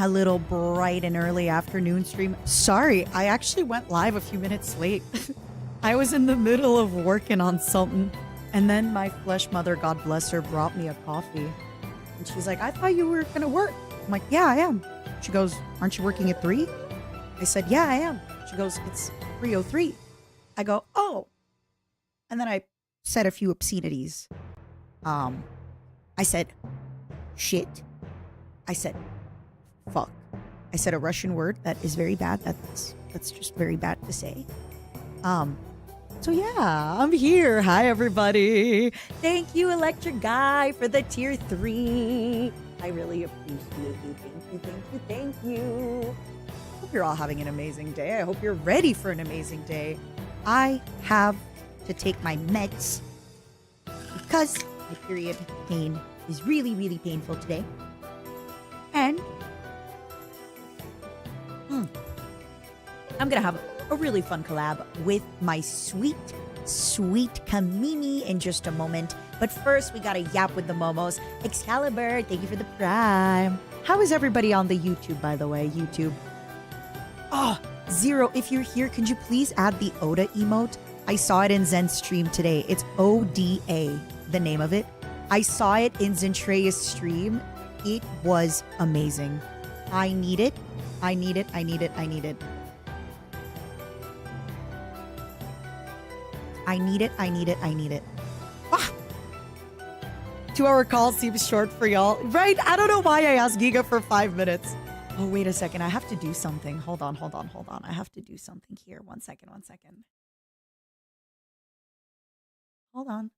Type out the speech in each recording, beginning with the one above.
a little bright and early afternoon stream. Sorry, I actually went live a few minutes late. I was in the middle of working on something, and then my flesh mother, God bless her, brought me a coffee. And she's like, I thought you were gonna work. I'm like, yeah, I am. She goes, aren't you working at 3? I said, yeah, I am. She goes, it's 3:03. I go, oh. And then I said a few obscenities. I said, shit. I said, fuck. I said a Russian word that is very bad. That's just very bad to say. So yeah, I'm here. Hi, everybody. Thank you, Electric Guy, for the tier 3. I really appreciate you. Thank you, thank you, thank you. Hope you're all having an amazing day. I hope you're ready for an amazing day. I have to take my meds because my period pain is really, really painful today. And I'm going to have a really fun collab with my sweet, sweet Kamini in just a moment. But first, we got to yap with the Momos. Excalibur, thank you for the prime. How is everybody on the YouTube, by the way? YouTube. Oh, Zero, if you're here, could you please add the Oda emote? I saw it in Zen's stream today. It's ODA, the name of it. I saw it in Zentreya's stream. It was amazing. I need it. I need it. I need it. I need it. I need it. I need it. I need it. Ah! 2-hour call seems short for y'all. Right? I don't know why I asked Giga for 5 minutes. Oh, wait a second. I have to do something. Hold on, hold on, hold on. I have to do something here. 1 second, 1 second. Hold on.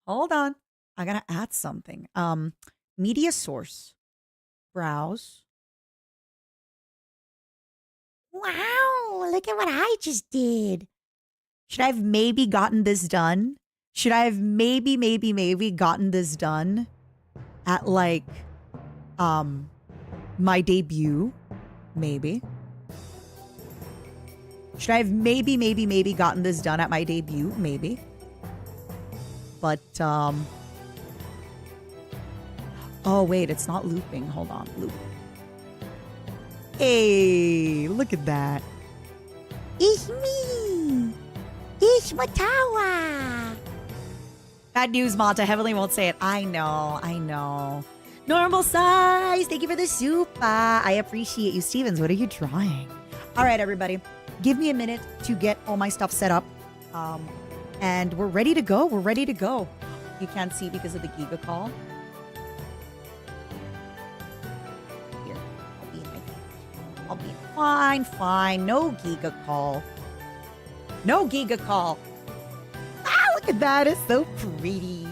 Hold on. I gotta add something. Media source. Browse. Wow, look at what I just did. Should I have maybe gotten this done? Should I have maybe gotten this done at like my debut? Maybe. Should I have maybe gotten this done at my debut? Maybe. But oh wait, it's not looping. Hold on, loop. Hey, look at that. It's me. It's Matawa. Bad news, Mata. Heavenly won't say it. I know, I know. Normal size. Thank you for the super. I appreciate you, Stevens. What are you drawing? All right, everybody. Give me a minute to get all my stuff set up. And we're ready to go. We're ready to go. You can't see because of the Giga call. Here, I'll be fine, fine. No Giga call. No Giga call. Ah, look at that. It's so pretty.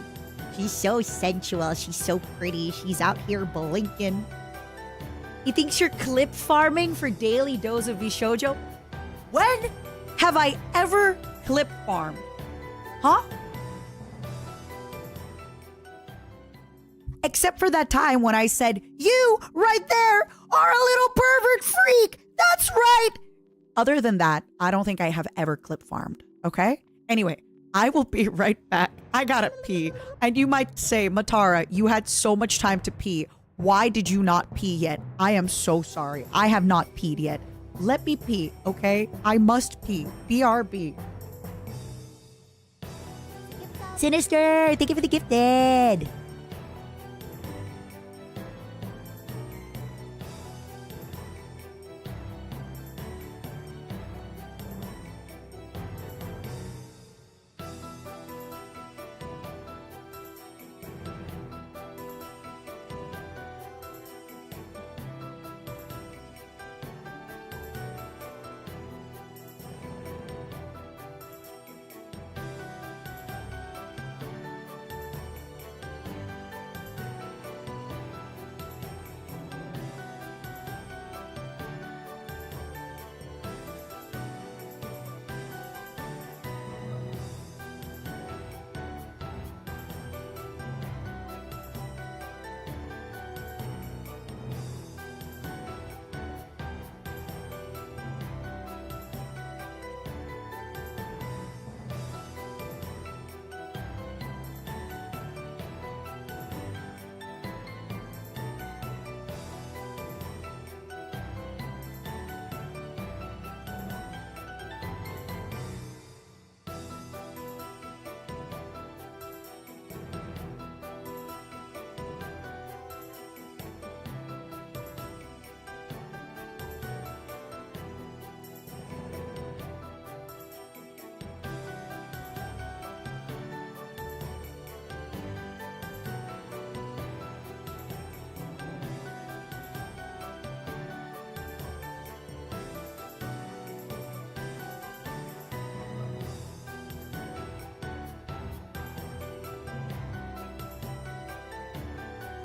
She's so sensual. She's so pretty. She's out here blinking. He thinks you're clip farming for daily dose of VSHOJO? When have I ever clip farmed? Huh? Except for that time when I said, you right there are a little pervert freak. That's right. Other than that, I don't think I have ever clip farmed. Okay? Anyway, I will be right back. I gotta pee. And you might say, Matara, you had so much time to pee. Why did you not pee yet? I am so sorry. I have not peed yet. Let me pee, okay? I must pee. BRB. Sinister, thank you for the gifted.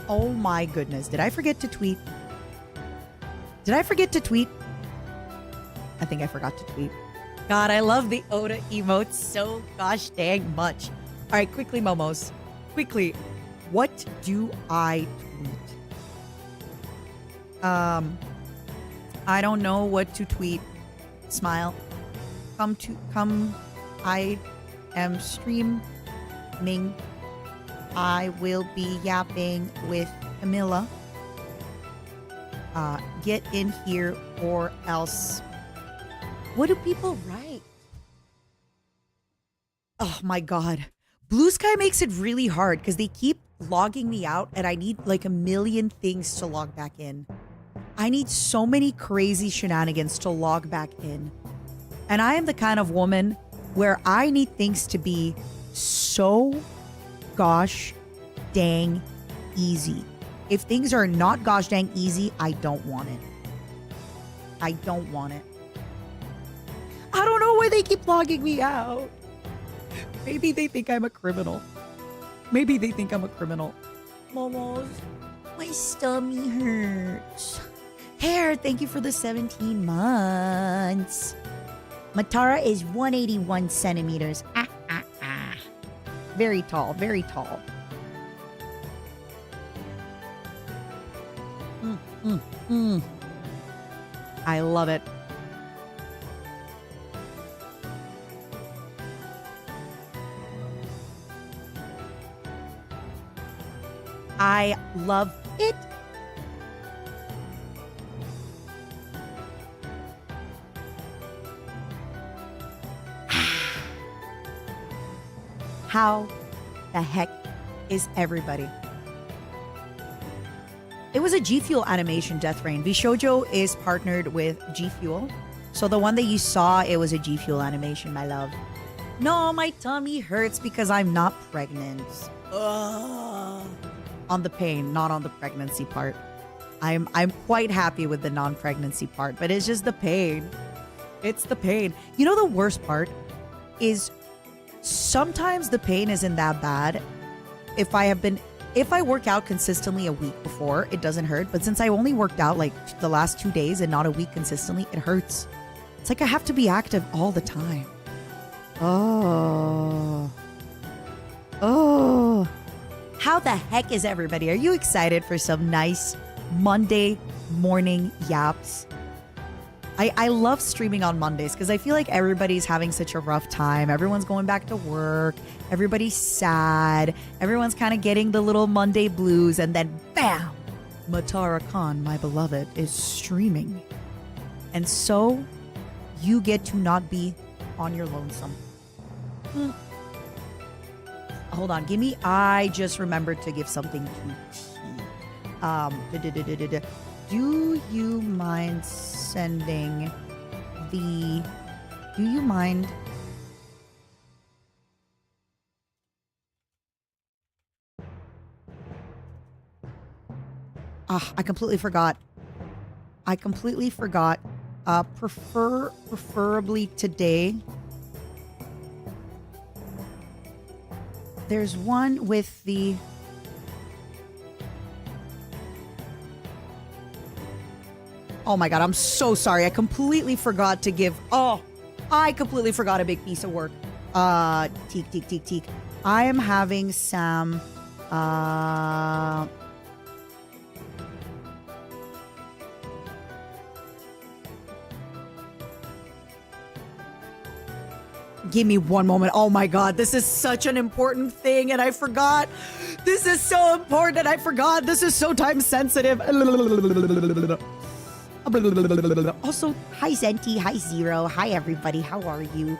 Oh my goodness. Did I forget to tweet? Did I forget to tweet? I think I forgot to tweet. God, I love the Oda emotes so gosh dang much. All right, quickly, Momos. Quickly, what do I tweet? I don't know what to tweet. Smile. I am streaming. I will be yapping with Camila. Get in here or else. What do people write? Oh my God. Blue Sky makes it really hard because they keep logging me out and I need like a million things to log back in. I need so many crazy shenanigans to log back in. And I am the kind of woman where I need things to be so gosh dang easy. If things are not gosh dang easy, I don't want it. I don't want it. I don't know why they keep logging me out. Maybe they think I'm a criminal. Maybe they think I'm a criminal. Momos, my stomach hurts. Hair, thank you for the 17 months. Matara is 181 centimeters. Very tall, very tall. I love it. I love it. How the heck is everybody? It was a GFUEL animation, Death Rain. VSHOJO is partnered with GFUEL. So the one that you saw, it was a GFUEL animation, my love. No, my tummy hurts because I'm not pregnant. Ugh. On the pain, not on the pregnancy part. I'm quite happy with the non-pregnancy part, but it's just the pain. It's the pain. You know the worst part is sometimes the pain isn't that bad. If I work out consistently a week before, it doesn't hurt. But since I only worked out like the last 2 days and not a week consistently, it hurts. It's like I have to be active all the time. Oh. How the heck is everybody? Are you excited for some nice Monday morning yaps? I love streaming on Mondays because I feel like everybody's having such a rough time. Everyone's going back to work. Everybody's sad. Everyone's kind of getting the little Monday blues. And then bam, Matara Khan, my beloved, is streaming. And so you get to not be on your lonesome. Hold on. I just remembered to give something to tea. Do you mind sending the... Do you mind... I completely forgot. Preferably today. There's one with the... Oh my God, I'm so sorry. I completely forgot to give... I completely forgot a big piece of work. Teak. I am having some... Give me one moment. Oh my God, this is such an important thing and I forgot. This is so important and I forgot. This is so time sensitive. Also, hi Zenti, hi Zero, hi everybody. How are you?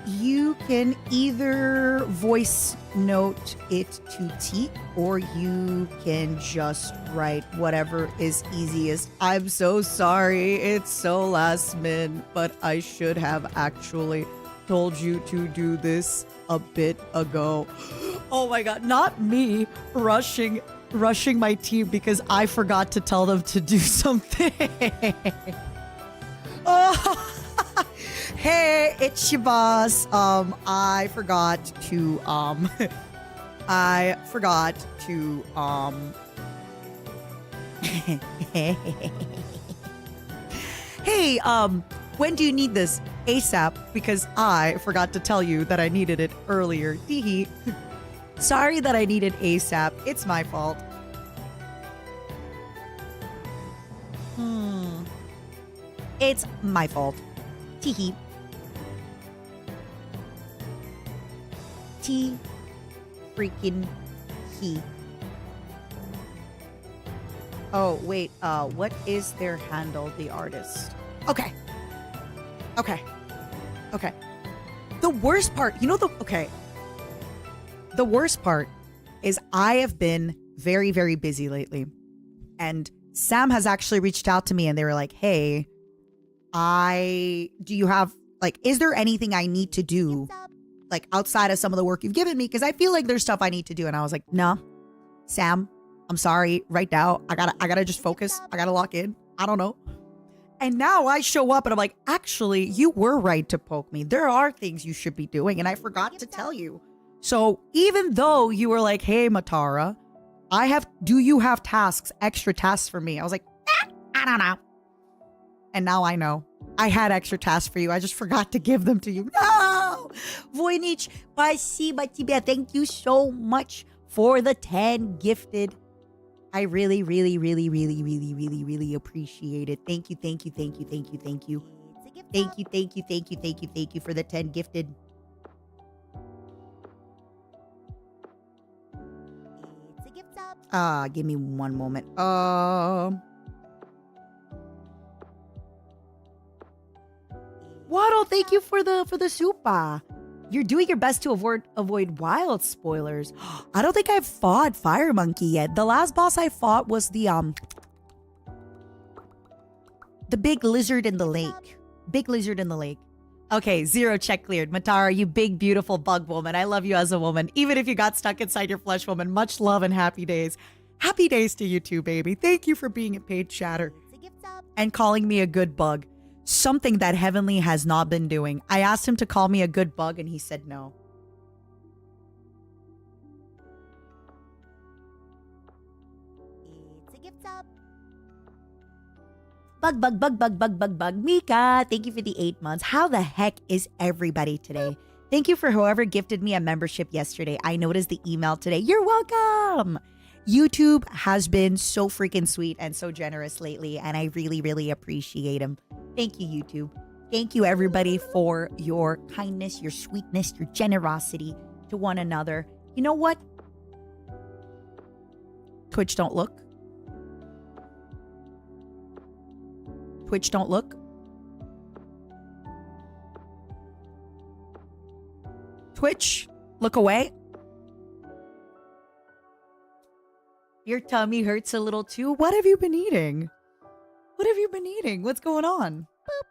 You can either voice note it to T, or you can just write whatever is easiest. I'm so sorry. It's so last minute, but I should have actually told you to do this a bit ago. Oh my God, not me rushing my team because I forgot to tell them to do something. Oh. Hey, it's your boss. I forgot to Hey, when do you need this? ASAP, because I forgot to tell you that I needed it earlier. Teehee. Sorry that I needed ASAP. It's my fault. It's my fault. Teehee. T freaking he. Oh, wait. What is their handle? The artist. Okay. The worst part, the worst part is I have been very, very busy lately. And Sam has actually reached out to me and they were like, hey, do you have, like, is there anything I need to do, like, outside of some of the work you've given me? Because I feel like there's stuff I need to do. And I was like, nah, Sam, I'm sorry. Right now, I gotta just focus. I gotta lock in. I don't know. And now I show up and I'm like, actually, you were right to poke me. There are things you should be doing. And I forgot to tell you. So even though you were like, hey, Matara, do you have extra tasks for me? I was like, I don't know. And now I know. I had extra tasks for you. I just forgot to give them to you. No! Voynich, спасибо тебе. Thank you so much for the 10 gifted. I really, really, really, really, really, really, really appreciate it. Thank you. Thank you for the 10 gifted. Give me one moment. Waddle, thank you for the super. You're doing your best to avoid wild spoilers. I don't think I've fought Fire Monkey yet. The last boss I fought was the big lizard in the lake. Big lizard in the lake. Okay, 0 check cleared. Matara, you big, beautiful bug woman. I love you as a woman. Even if you got stuck inside your flesh woman, much love and happy days. Happy days to you too, baby. Thank you for being a paid chatter and calling me a good bug. Something that Heavenly has not been doing. I asked him to call me a good bug and he said no. It's a gift up. Bug. Mika, thank you for the 8 months. How the heck is everybody today? Thank you for whoever gifted me a membership yesterday. I noticed the email today. You're welcome. YouTube has been so freaking sweet and so generous lately, and I really, really appreciate him. Thank you, YouTube. Thank you, everybody, for your kindness, your sweetness, your generosity to one another. You know what? Twitch, don't look. Twitch, don't look. Twitch, look away. Your tummy hurts a little too. What have you been eating? What have you been eating? What's going on? Boop.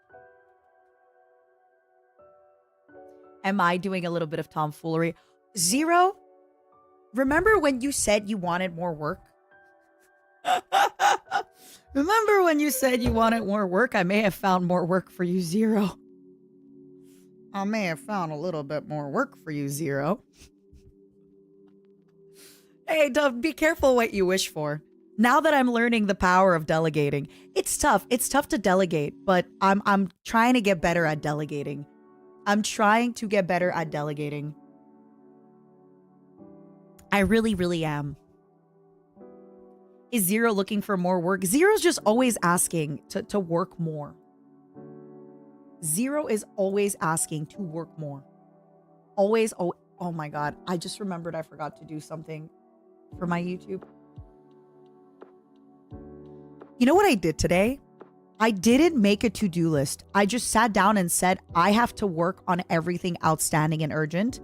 Am I doing a little bit of tomfoolery? 0, remember when you said you wanted more work? Remember when you said you wanted more work? I may have found more work for you, 0. I may have found a little bit more work for you, 0. Hey, Dove, be careful what you wish for. Now that I'm learning the power of delegating, it's tough. It's tough to delegate, but I'm trying to get better at delegating. I'm trying to get better at delegating. I really, really am. Is 0 looking for more work? 0's just always asking to work more. 0 is always asking to work more. Always. Oh my God. I just remembered I forgot to do something for my YouTube. You know what I did today? I didn't make a to-do list. I just sat down and said, I have to work on everything outstanding and urgent.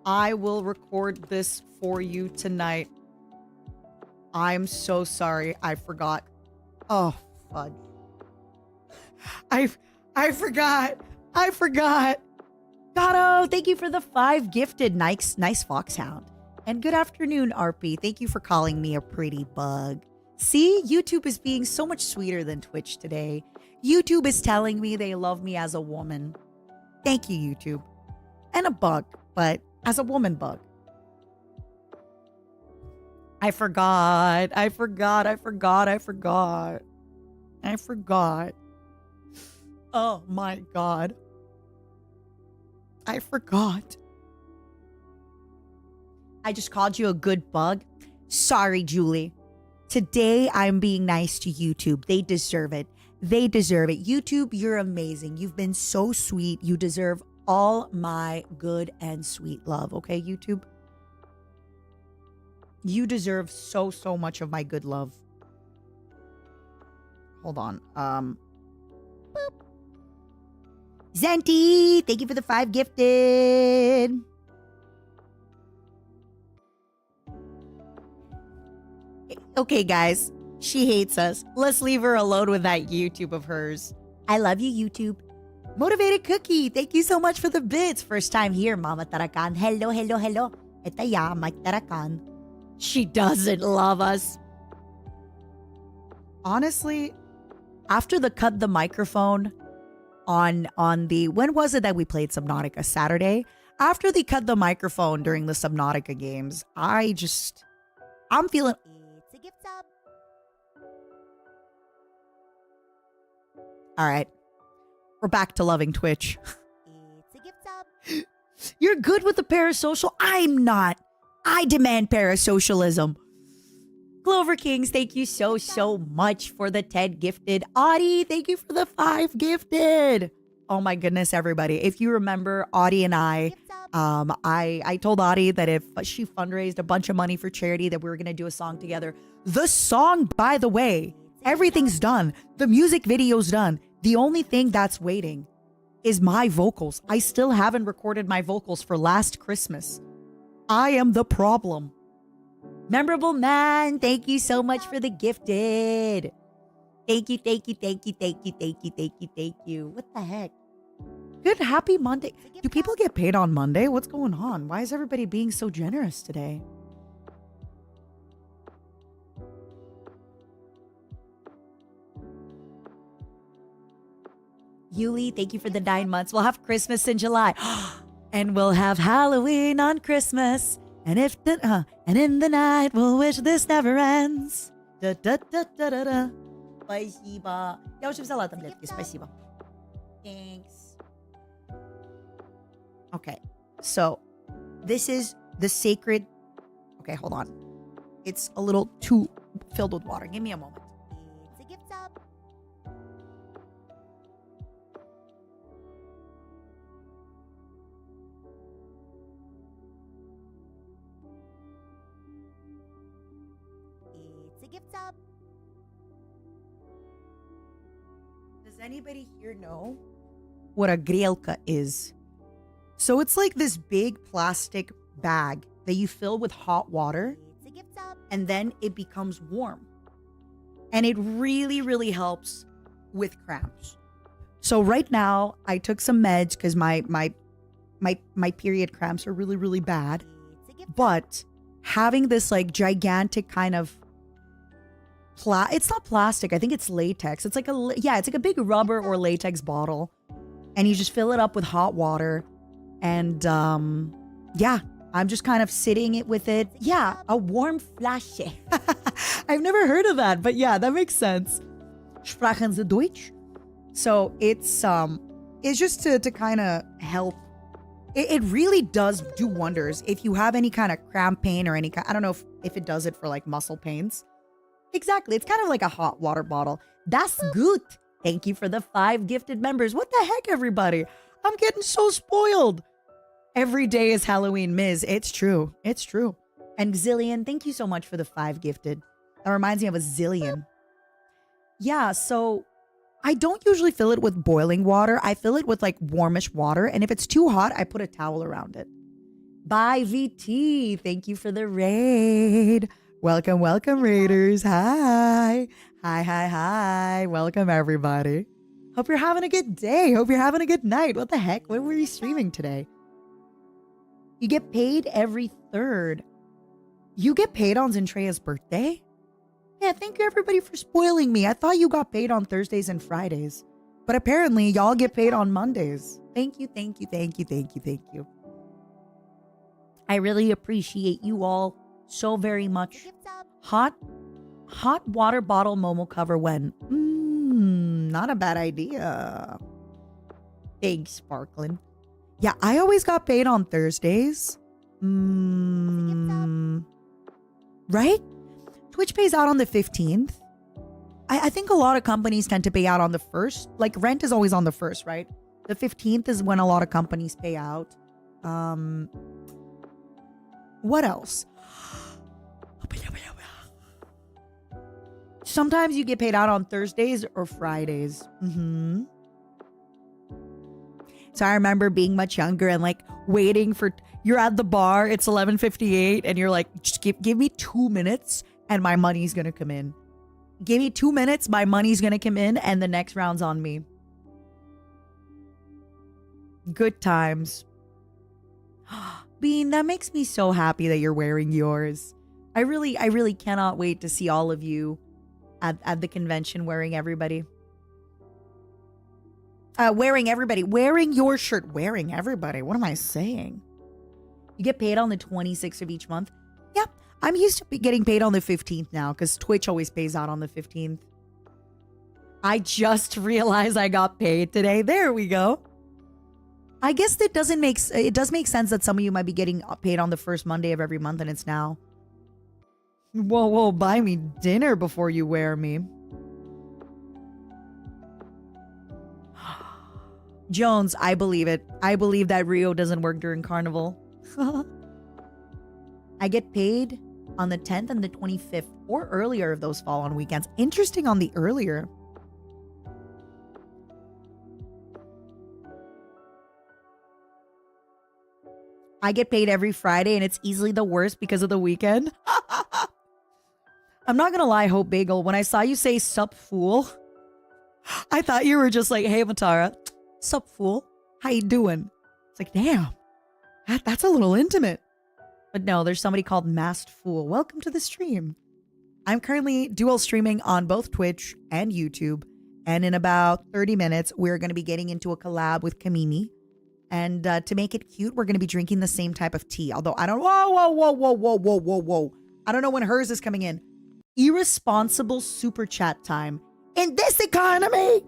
I will record this for you tonight. I'm so sorry. I forgot. Oh, fudge. I forgot. I forgot. Gato, thank you for the 5 gifted. Nice foxhound. And good afternoon, RP. Thank you for calling me a pretty bug. See, YouTube is being so much sweeter than Twitch today. YouTube is telling me they love me as a woman. Thank you, YouTube. And a bug, but as a woman bug. I forgot. Oh my God. I forgot. I just called you a good bug. Sorry, Julie. Today, I'm being nice to YouTube. They deserve it. They deserve it. YouTube, you're amazing. You've been so sweet. You deserve all my good and sweet love. Okay, YouTube? You deserve so much of my good love. Hold on. Boop. Zenti, thank you for the 5 gifted. Okay, guys. She hates us. Let's leave her alone with that YouTube of hers. I love you, YouTube. Motivated Cookie, thank you so much for the bits. First time here, Mama Tarakan. Hello. Ito ya, Mike Tarakan. She doesn't love us. Honestly, after the cut the microphone on the, when was it that we played Subnautica? Saturday? After they cut the microphone during the Subnautica games, I'm feeling... It's a gift sub. All right. We're back to loving Twitch. It's a gift sub. You're good with the parasocial? I'm not. I demand parasocialism. Clover Kings, thank you so much for the 10 gifted. Audie, thank you for the 5 gifted. Oh my goodness, everybody. If you remember, Audie and I told Audie that if she fundraised a bunch of money for charity that we were going to do a song together. The song, by the way, everything's done. The music video's done. The only thing that's waiting is my vocals. I still haven't recorded my vocals for last Christmas. I am the problem. Memorable Man, thank you so much for the gifted. Thank you. What the heck? Good, happy Monday. Do people get paid on Monday? What's going on? Why is everybody being so generous today? Yuli, thank you for the 9 months. We'll have Christmas in July. And we'll have Halloween on Christmas. And in the night, we'll wish this never ends. Da-da-da-da-da-da. Спасибо. Я уже взяла таблетки. Спасибо. Thanks. Okay. So, this is the sacred... Okay, hold on. It's a little too filled with water. Give me a moment. It's a gift sub. It's a gift sub. Does anybody here know what a grelka is? So it's like this big plastic bag that you fill with hot water It's a gift sub. and then it becomes warm. And it really helps with cramps. So right now I took some meds because my period cramps are really bad. It's a gift sub. But having this like gigantic kind of it's not plastic. I think it's latex. It's like a big rubber or latex bottle. And you just fill it up with hot water. And yeah, I'm just kind of sitting it with it. Yeah, a warm Flasche. I've never heard of that, but yeah, that makes sense. Sprachen Sie Deutsch? So it's just to kind of help. It really does do wonders if you have any kind of cramp pain or any kind. I don't know if it does it for like muscle pains. Exactly. It's kind of like a hot water bottle. Das gut. Thank you for the 5 gifted members. What the heck, everybody? I'm getting so spoiled. Every day is Halloween, Ms. It's true. It's true. And Zillion, thank you so much for the 5 gifted. That reminds me of a zillion. Yeah, so I don't usually fill it with boiling water. I fill it with like warmish water. And if it's too hot, I put a towel around it. Bye, VT. Thank you for the raid. Welcome, welcome, raiders. Hi. Hi. Welcome, everybody. Hope you're having a good day. Hope you're having a good night. What the heck? What were you streaming today? You get paid every third. You get paid on Zentrea's birthday? Yeah, thank you, everybody, for spoiling me. I thought you got paid on Thursdays and Fridays. But apparently, y'all get paid on Mondays. Thank you. I really appreciate you all so very much. Gift sub. Hot water bottle Momo cover when? Not a bad idea. Big sparkling. Yeah, I always got paid on Thursdays. Right? Twitch pays out on the 15th. I think a lot of companies tend to pay out on the 1st. Like rent is always on the 1st, right? The 15th is when a lot of companies pay out. What else? Sometimes you get paid out on Thursdays or Fridays. So I remember being much younger and like waiting for, you're at the bar, it's 11:58 and you're like, just give me 2 minutes and my money's gonna come in. Give me 2 minutes, my money's gonna come in and the next round's on me. Good times. Bean, that makes me so happy that you're wearing yours. I really cannot wait to see all of you at the convention wearing everybody. Wearing your shirt. Wearing everybody. What am I saying? You get paid on the 26th of each month. Yeah, I'm used to getting paid on the 15th now because Twitch always pays out on the 15th. I just realized I got paid today. There we go. I guess it does make sense that some of you might be getting paid on the first Monday of every month and it's now. Whoa, buy me dinner before you wear me. Jones, I believe it. I believe that Rio doesn't work during Carnival. I get paid on the 10th and the 25th or earlier if those fall on weekends. Interesting on the earlier. I get paid every Friday and it's easily the worst because of the weekend. I'm not gonna lie, Hope Bagel. When I saw you say sup fool, I thought you were just like, hey Matara, sup fool, how you doing? It's like, damn, that's a little intimate. But no, there's somebody called Masked Fool. Welcome to the stream. I'm currently dual streaming on both Twitch and YouTube. And in about 30 minutes, we're going to be getting into a collab with Kamimi. And to make it cute, we're going to be drinking the same type of tea. Although I don't, whoa. I don't know when hers is coming in. Irresponsible super chat time in this economy.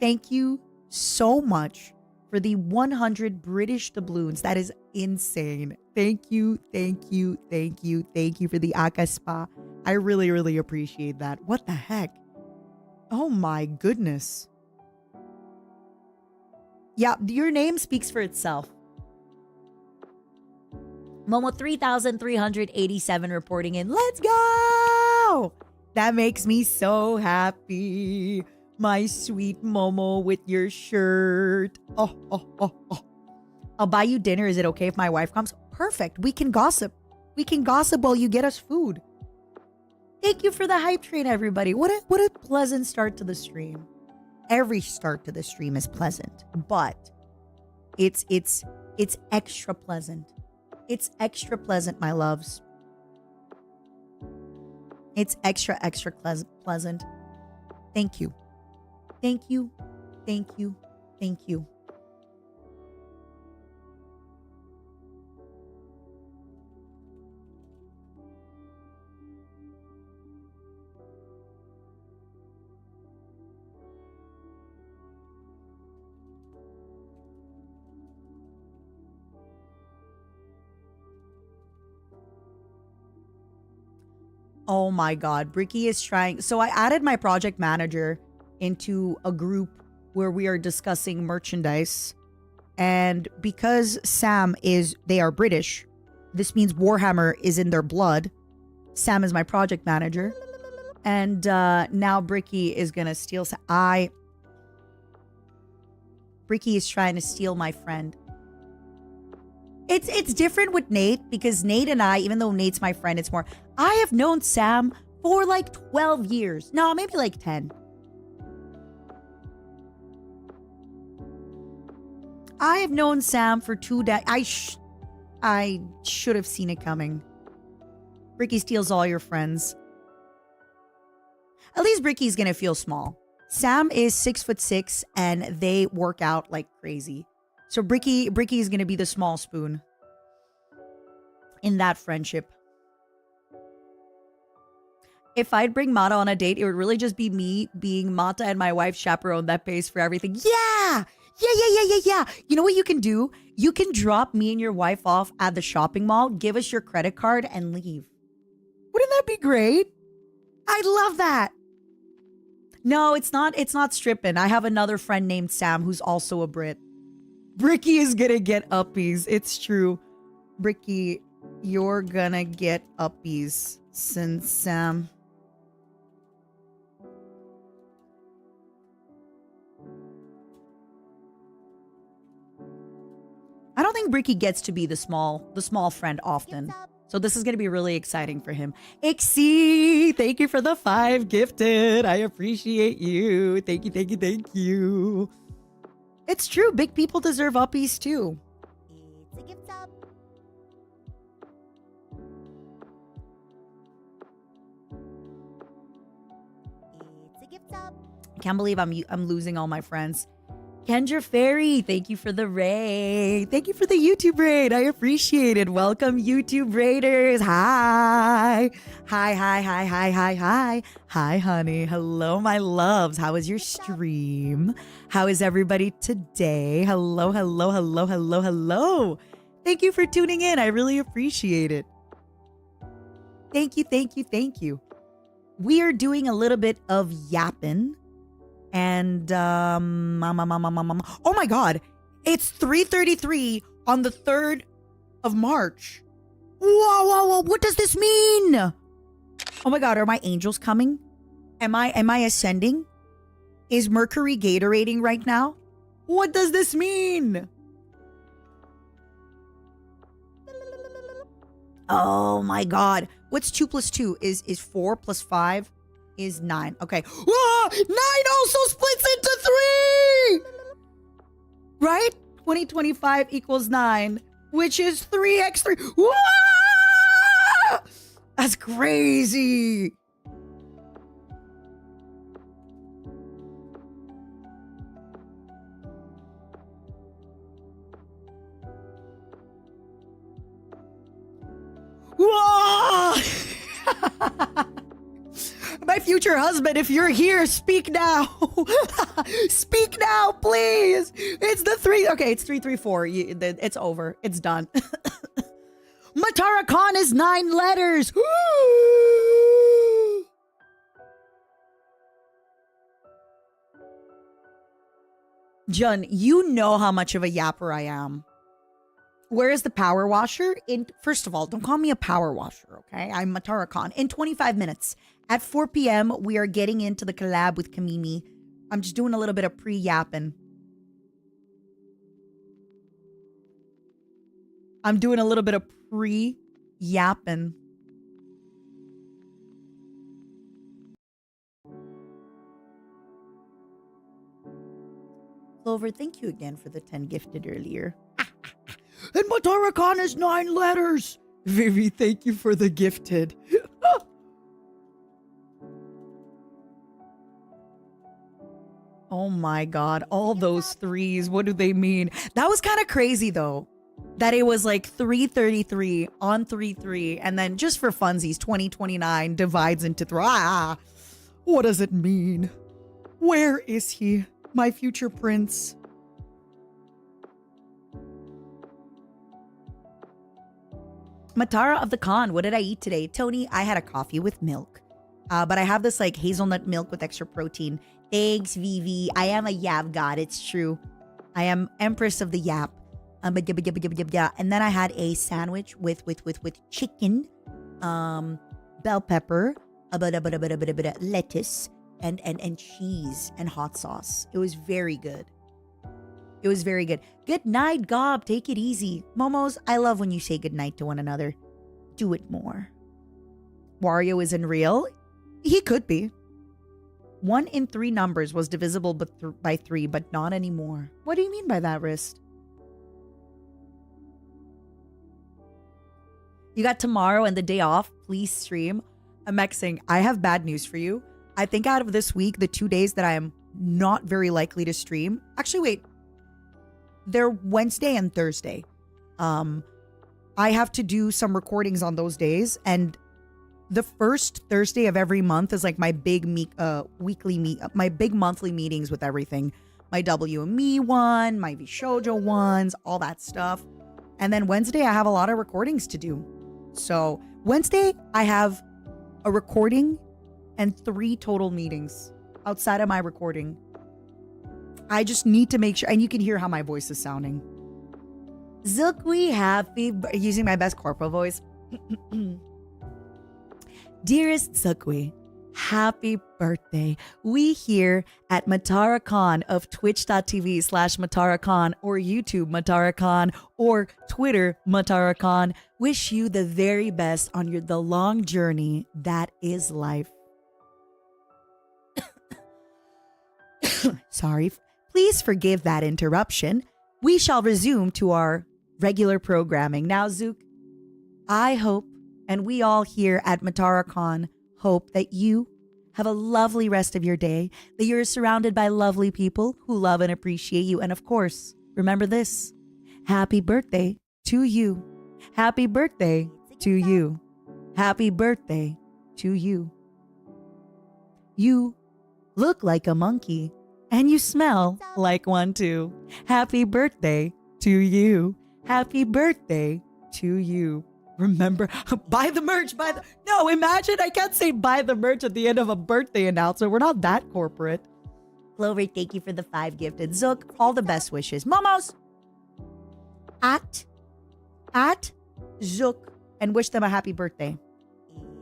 Thank you so much for the 100 British doubloons. That is insane. Thank you for the Akaspa. I really appreciate that. What the heck? Oh my goodness. Yeah, your name speaks for itself. Momo 3,387 reporting in. Let's go! That makes me so happy. My sweet Momo with your shirt. Oh. I'll buy you dinner. Is it okay if my wife comes? Perfect. We can gossip. We can gossip while you get us food. Thank you for the hype train, everybody. What a pleasant start to the stream. Every start to the stream is pleasant, but it's extra pleasant. It's extra pleasant, my loves. It's extra pleasant. Thank you. Thank you. Oh my God, Bricky is trying. So I added my project manager into a group where we are discussing merchandise. And because they are British, this means Warhammer is in their blood. Sam is my project manager. And now Bricky is going to steal. Bricky is trying to steal my friend. It's different with Nate because Nate and I, even though Nate's my friend, it's more, I have known Sam for like 12 years. No, maybe like 10. I have known Sam for 2 decades. I should have seen it coming. Ricky steals all your friends. At least Ricky's gonna feel small. Sam is 6'6" and they work out like crazy. So Bricky is gonna be the small spoon in that friendship. If I'd bring Mata on a date, it would really just be me being Mata and my wife chaperone that pays for everything. Yeah! Yeah. You know what you can do? You can drop me and your wife off at the shopping mall, give us your credit card, and leave. Wouldn't that be great? I'd love that. No, it's not stripping. I have another friend named Sam who's also a Brit. Bricky is gonna get uppies. It's true. Bricky, you're gonna get uppies since Sam. I don't think Bricky gets to be the small friend often. Gifts up. So this is going to be really exciting for him. Ixie, thank you for the 5 gifted. I appreciate you. Thank you. It's true. Big people deserve uppies too. It's a gift up. It's a gift up. I can't believe I'm losing all my friends. Kendra Fairy, thank you for the raid. Thank you for the YouTube raid. I appreciate it. Welcome, YouTube raiders. Hi. Hi, honey. Hello, my loves. How was your stream? How is everybody today? Hello. Thank you for tuning in. I really appreciate it. Thank you. We are doing a little bit of yapping. And, oh my God, it's 3:33 on the 3rd of March. Whoa, what does this mean? Oh my God, are my angels coming? Am I ascending? Is Mercury Gatorating right now? What does this mean? Oh my God, what's 2 plus 2? Is 4 plus 5? Is 9. Okay. Ah, 9 also splits into 3! Right? 2025 equals 9, which is 3x3. Ah! That's crazy. Whoa! My future husband, if you're here, speak now. Speak now, please. It's the 3. Okay, it's 334. It's over. It's done. Matara Khan is 9 letters. Jun, you know how much of a yapper I am. Where is the power washer? First of all, don't call me a power washer, okay? I'm Matara Khan. In 25 minutes, at 4 p.m., we are getting into the collab with Kamimi. I'm just doing a little bit of pre-yapping. Clover, thank you again for the 10 gifted earlier. And Matara Khan is 9 letters. Vivi, thank you for the gifted. Oh my God, all those 3s, what do they mean? That was kind of crazy though, that it was like 333 on 33, and then just for funsies, 2029 divides into 3. Ah, what does it mean? Where is he, my future prince? Matara of the Khan, what did I eat today? Tony, I had a coffee with milk. But I have this like hazelnut milk with extra protein. Thanks, Vivi. I am a Yap god. It's true. I am Empress of the Yap. And then I had a sandwich with chicken, bell pepper, lettuce, and cheese and hot sauce. It was very good. It was very good. Good night, Gob. Take it easy. Momos, I love when you say good night to one another. Do it more. Wario isn't real? He could be. 1 in 3 numbers was divisible by 3, but not anymore. What do you mean by that, Wrist? You got tomorrow and the day off. Please stream. I'm Xing. I have bad news for you. I think out of this week, the 2 days that I am not very likely to stream. Actually, wait. They're Wednesday and Thursday. I have to do some recordings on those days, and the first Thursday of every month is like my big my big monthly meetings with everything. My WME one, my VSHOJO ones, all that stuff. And then Wednesday, I have a lot of recordings to do. So Wednesday, I have a recording and 3 total meetings outside of my recording. I just need to make sure, and you can hear how my voice is sounding. Zukwi, using my best corpo voice. Dearest Zukwi, happy birthday. We here at Matara Khan of twitch.tv/Matara Khan or YouTube Matara Khan or Twitter Matara Khan wish you the very best on the long journey that is life. Sorry. Please forgive that interruption. We shall resume to our regular programming. Now, Zook, I hope, and we all here at Matara Khan hope that you have a lovely rest of your day, that you're surrounded by lovely people who love and appreciate you. And of course, remember this. Happy birthday to you. Happy birthday to you. Happy birthday to you. You look like a monkey. And you smell like one too. Happy birthday to you. Happy birthday to you. Remember, buy the merch, no, imagine I can't say buy the merch at the end of a birthday announcement. We're not that corporate. Clover, thank you for the 5 gifted. Zook, all the best wishes. Momos, at Zook, and wish them a happy birthday.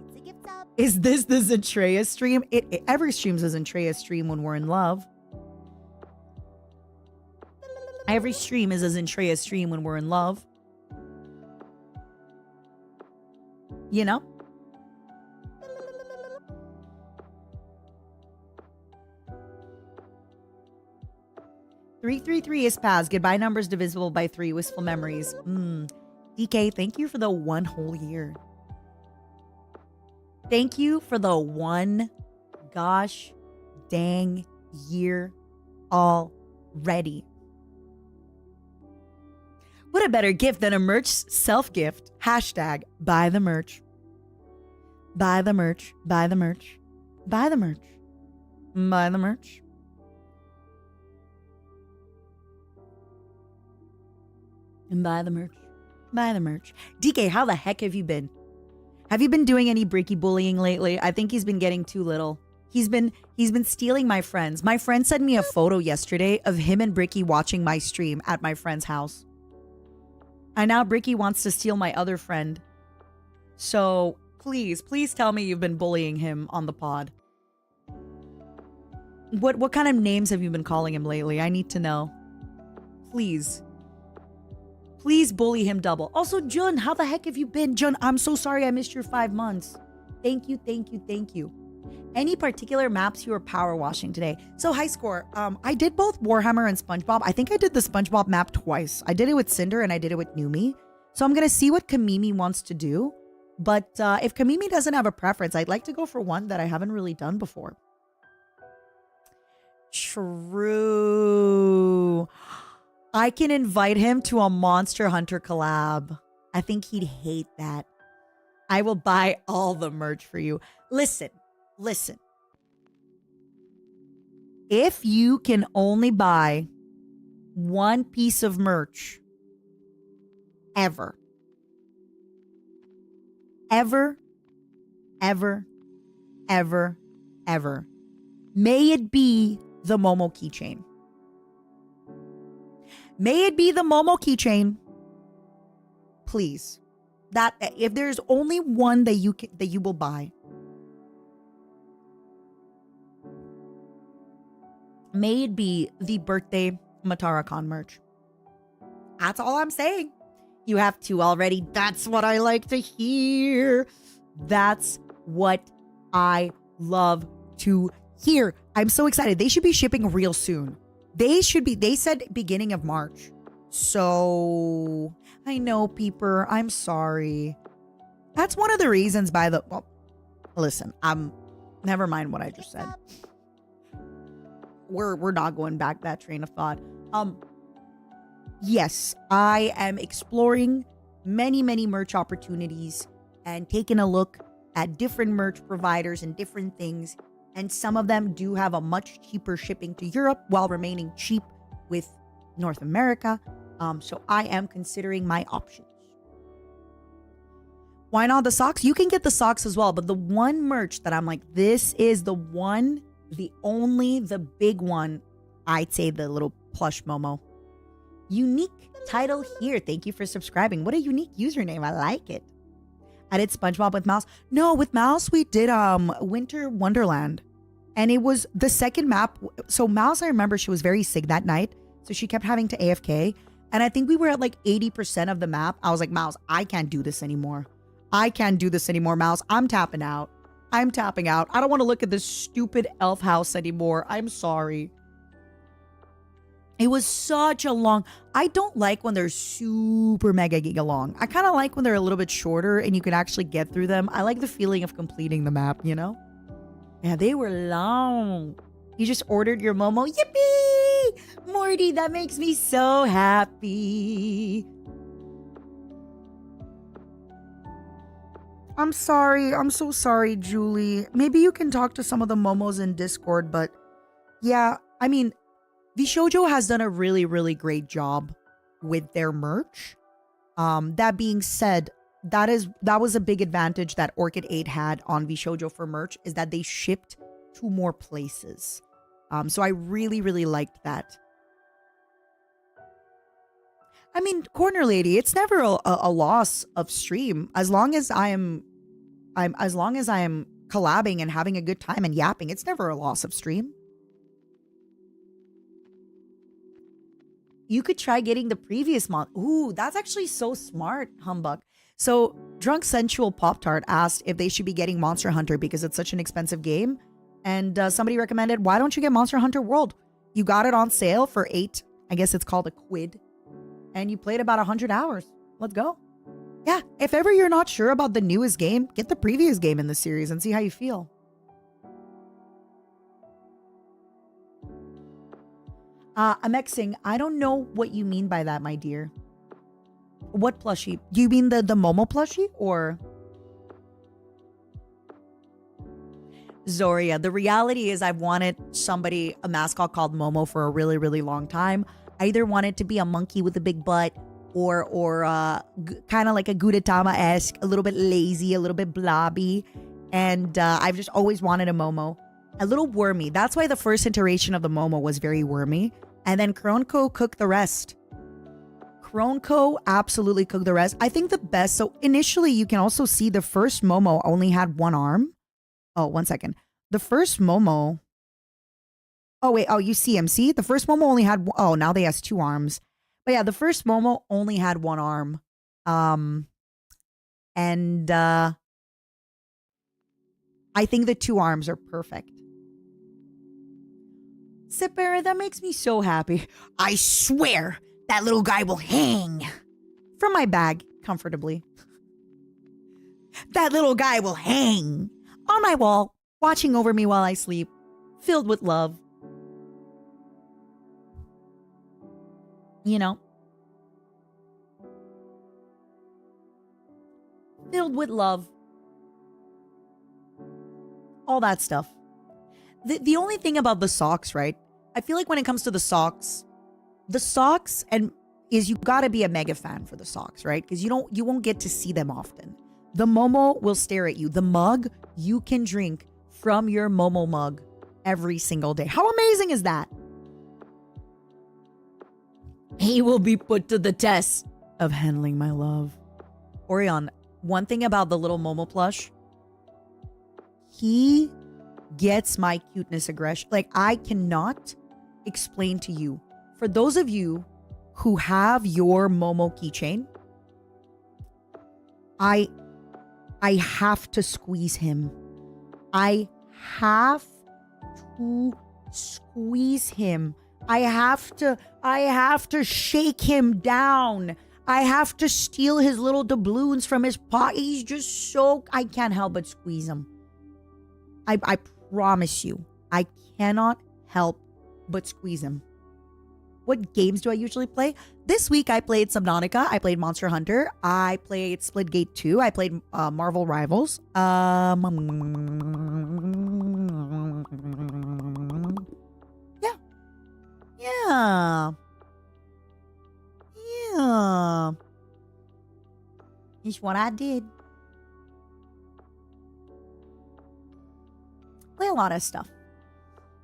It's a gift up. Is this the Zentreya stream? Every stream's a Zentreya stream when we're in love. Every stream is a Zentreya stream when we're in love. You know? $333 is passed. Goodbye numbers divisible by 3. Wistful memories. DK, thank you for the 1 whole year. Thank you for the 1 gosh dang year already. What a better gift than a merch self-gift. Hashtag buy the merch. Buy the merch. Buy the merch. Buy the merch. Buy the merch. And buy the merch. Buy the merch. DK, how the heck have you been? Have you been doing any Bricky bullying lately? I think he's been getting too little. He's been stealing my friends. My friend sent me a photo yesterday of him and Bricky watching my stream at my friend's house. And now Bricky wants to steal my other friend. So please tell me you've been bullying him on the pod. What kind of names have you been calling him lately? I need to know. Please bully him double. Also, Jun, how the heck have you been? Jun, I'm so sorry I missed your 5 months. Thank you. Any particular maps you were power washing today? So high score. I did both Warhammer and SpongeBob. I think I did the SpongeBob map twice. I did it with Cinder and I did it with Numi. So I'm gonna see what Kamimi wants to do. But if Kamimi doesn't have a preference, I'd like to go for one that I haven't really done before. True. I can invite him to a Monster Hunter collab. I think he'd hate that. I will buy all the merch for you. Listen. If you can only buy 1 piece of merch ever, may it be the MOMO keychain. May it be the MOMO keychain. Please. That if there's only one that you will buy, may it be the birthday Matara Khan merch. That's all I'm saying. You have two already. That's what I like to hear. That's what I love to hear. I'm so excited. They should be shipping real soon. They said beginning of March. So I know, peeper. I'm sorry. That's one of the reasons well, listen, never mind what I just said. We're not going back that train of thought. Yes, I am exploring many merch opportunities and taking a look at different merch providers and different things. And some of them do have a much cheaper shipping to Europe while remaining cheap with North America. So I am considering my options. Why not the socks? You can get the socks as well. But the one merch that I'm like, this is the one, the big one, I'd say the little plush Momo. Unique title here. Thank you for subscribing. What a unique username. I like it. I did SpongeBob with Mouse. No, with Mouse we did Winter Wonderland. And it was the second map. So Mouse, I remember she was very sick that night. So she kept having to AFK. And I think we were at like 80% of the map. I was like, Mouse, I can't do this anymore. I can't do this anymore, Mouse. I'm tapping out. I'm tapping out. I don't want to look at this stupid elf house anymore. I'm sorry. It was such a long... I don't like when they're super mega giga long. I kind of like when they're a little bit shorter and you can actually get through them. I like the feeling of completing the map, you know? Yeah, they were long. You just ordered your Momo. Yippee! Morty, that makes me so happy. I'm sorry. I'm so sorry, Julie. Maybe you can talk to some of the Momos in Discord, but yeah, I mean, VSHOJO has done a really great job with their merch. That being said, that was a big advantage that R.O.A.C.H had on VSHOJO for merch, is that they shipped to more places. So I really liked that. I mean, Corner Lady, it's never a loss of stream as long as I am collabing and having a good time and yapping. It's never a loss of stream. You could try getting the previous month. Ooh, that's actually so smart, Humbug. So Drunk Sensual Pop-Tart asked if they should be getting Monster Hunter because it's such an expensive game. And somebody recommended, why don't you get Monster Hunter World? You got it on sale for $8. I guess it's called a quid. And you played about 100 hours. Let's go. Yeah, if ever you're not sure about the newest game, get the previous game in the series and see how you feel. I'm Xing. I don't know what you mean by that, my dear. What plushie? Do you mean the Momo plushie or... Zoria, the reality is I've wanted a mascot called Momo for a really long time. I either wanted to be a monkey with a big butt or kind of like a Gudetama-esque, a little bit lazy, a little bit blobby. And I've just always wanted a Momo. A little wormy. That's why the first iteration of the Momo was very wormy. And then Kronko cooked the rest. Kronko absolutely cooked the rest. I think the best... So initially, you can also see the first Momo only had one arm. Oh, 1 second. The first Momo... Oh, wait. Oh, you see him. See? The first Momo only had... Oh, now they has two arms. But yeah, the first Momo only had one arm. And I think the two arms are perfect. Sipper, that makes me so happy. I swear that little guy will hang from my bag comfortably. That little guy will hang on my wall, watching over me while I sleep, filled with love. You know? Filled with love. All that stuff. The only thing about the socks, right? I feel like when it comes to the socks and is you gotta be a mega fan for the socks, right? Because you won't get to see them often. The Momo will stare at you. The mug, you can drink from your Momo mug every single day. How amazing is that? He will be put to the test of handling my love. Orion, one thing about the little Momo plush, he gets my cuteness aggression. Like, I cannot explain to you for those of you who have your Momo keychain, I have to squeeze him. I have to squeeze him. I have to shake him down. I have to steal his little doubloons from his pocket. He's just so, I can't help but squeeze him. I promise you, I cannot help but squeeze him. What games do I usually play? This week I played Subnautica. I played Monster Hunter. I played Splitgate 2. I played Marvel Rivals. Yeah. It's what I did. Play a lot of stuff.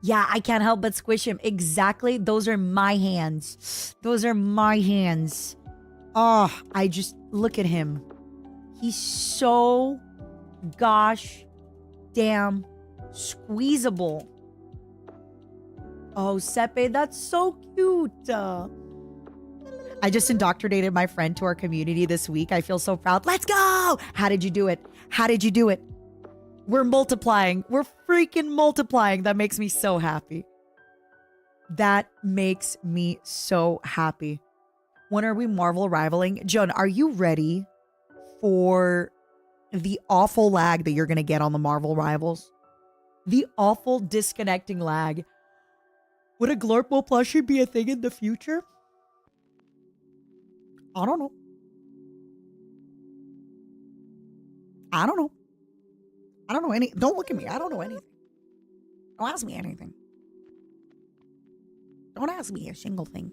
Yeah, I can't help but squish him. Exactly. Those are my hands. Those are my hands. Oh, I just look at him. He's so gosh damn squeezable. Oh, Sepe, that's so cute. I just indoctrinated my friend to our community this week. I feel so proud. Let's go. How did you do it? How did you do it? We're multiplying. We're freaking multiplying. That makes me so happy. That makes me so happy. When are we Marvel rivaling? Joan, are you ready for the awful lag that you're going to get on the Marvel rivals? The awful disconnecting lag. Would a Glorpo plushie be a thing in the future? I don't know. I don't know. I don't know any. Don't look at me. I don't know anything. Don't ask me anything. Don't ask me a single thing.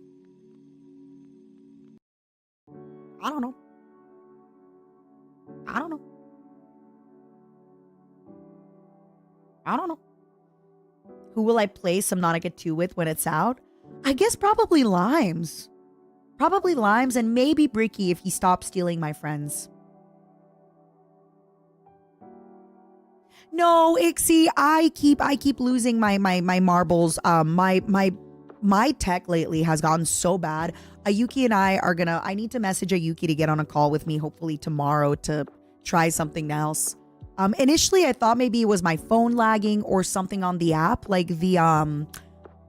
I don't know. I don't know. I don't know. Who will I play Subnautica 2 with when it's out? I guess probably Limes. Probably Limes and maybe Bricky if he stops stealing my friends. No, Ixie, I keep losing my marbles. My tech lately has gotten so bad. Ayuki and I need to message Ayuki to get on a call with me hopefully tomorrow to try something else. Initially I thought maybe it was my phone lagging or something on the app, like the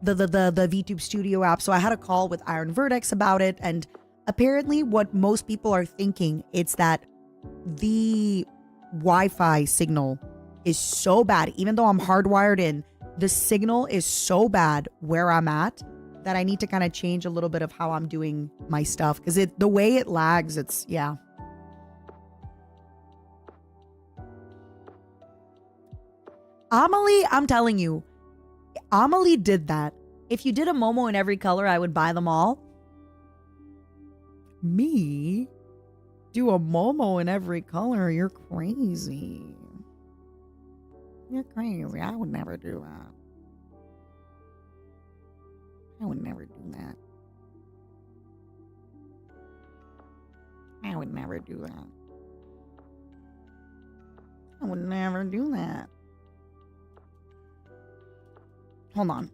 VTube Studio app. So I had a call with Iron Vertex about it, and apparently what most people are thinking, it's that the Wi-Fi signal is so bad. Even though I'm hardwired in, the signal is so bad where I'm at that I need to kind of change a little bit of how I'm doing my stuff, because the way it lags, it's, yeah. Amelie, I'm telling you, Amelie did that. If you did a Momo in every color, I would buy them all. Me? Do a Momo in every color? You're crazy. You're crazy. I would never do that. I would never do that. I would never do that. I would never do that. Hold on.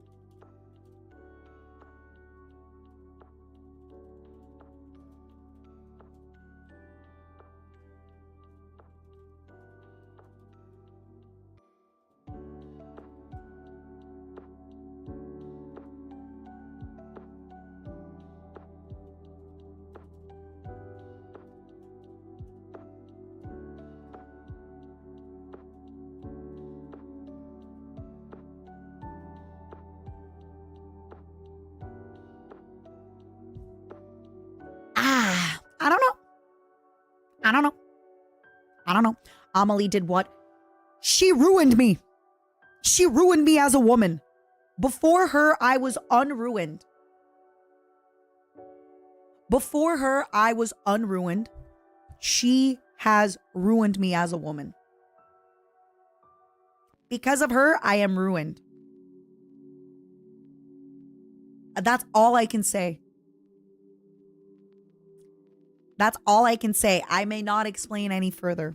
I don't know. I don't know. Amelie did what? She ruined me. She ruined me as a woman. Before her, I was unruined. Before her, I was unruined. She has ruined me as a woman. Because of her, I am ruined. That's all I can say. That's all I can say. I may not explain any further.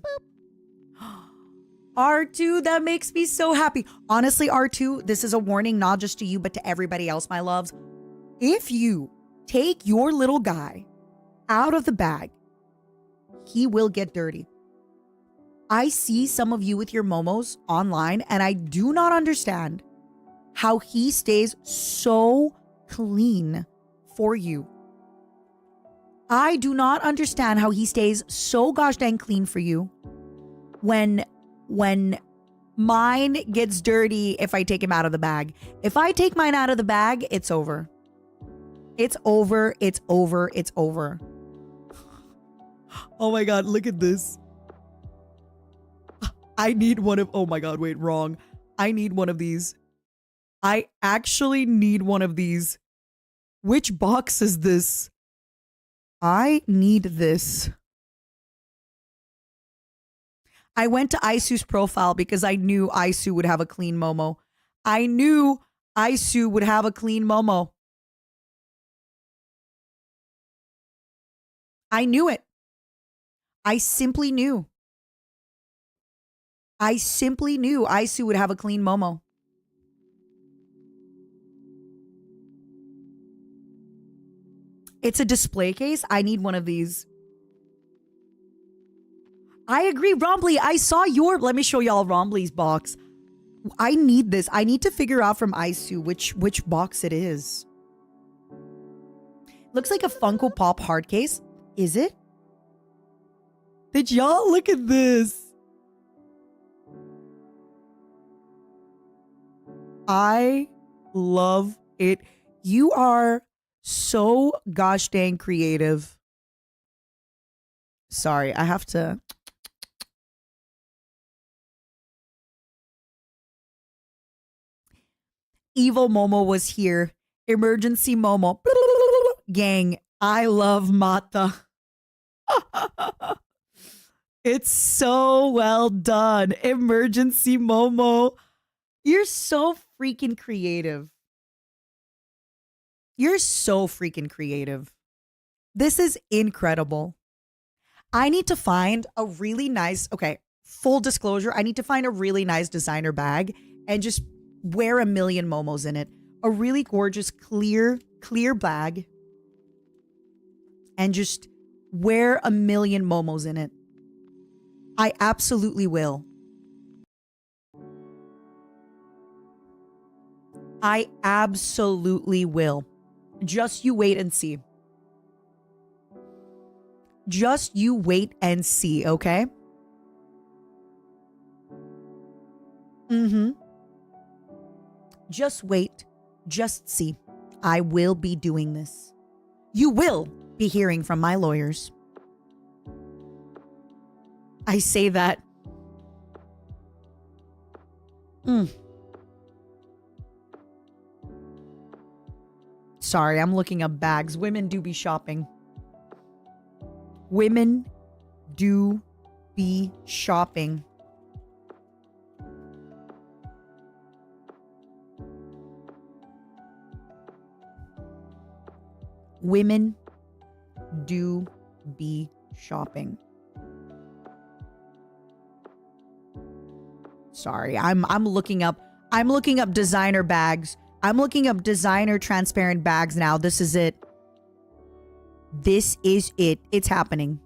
R2, that makes me so happy. Honestly, R2, this is a warning, not just to you, but to everybody else, my loves. If you take your little guy out of the bag, he will get dirty. I see some of you with your momos online, and I do not understand how he stays so clean for you. I do not understand how he stays so gosh dang clean for you when mine gets dirty if I take him out of the bag. If I take mine out of the bag, it's over. It's over. It's over. It's over. Oh my God, look at this. I need one of, oh my God, wait, wrong. I need one of these. I actually need one of these. Which box is this? I need this. I went to Isu's profile because I knew Isu would have a clean Momo. I knew Isu would have a clean Momo. I knew it. I simply knew. I simply knew Isu would have a clean Momo. It's a display case. I need one of these. I agree, Rombly. I saw your... Let me show y'all Rombly's box. I need this. I need to figure out from Isu which box it is. Looks like a Funko Pop hard case. Is it? Did y'all look at this? I love it. You are so gosh dang creative. Sorry, I have to. Evil Momo was here. Emergency Momo. Gang, I love Mata. It's so well done. Emergency Momo. You're so freaking creative. You're so freaking creative. This is incredible. I need to find a really nice, okay, full disclosure, I need to find a really nice designer bag and just wear a million momos in it. A really gorgeous, clear bag. And just wear a million momos in it. I absolutely will. I absolutely will. Just you wait and see. Just you wait and see, okay? Just wait. Just see. I will be doing this. You will be hearing from my lawyers. I say that. Sorry, I'm looking up bags. Women do be shopping. Women do be shopping. Women do be shopping. Sorry, I'm looking up designer bags. I'm looking up designer transparent bags now. This is it. This is it. It's happening.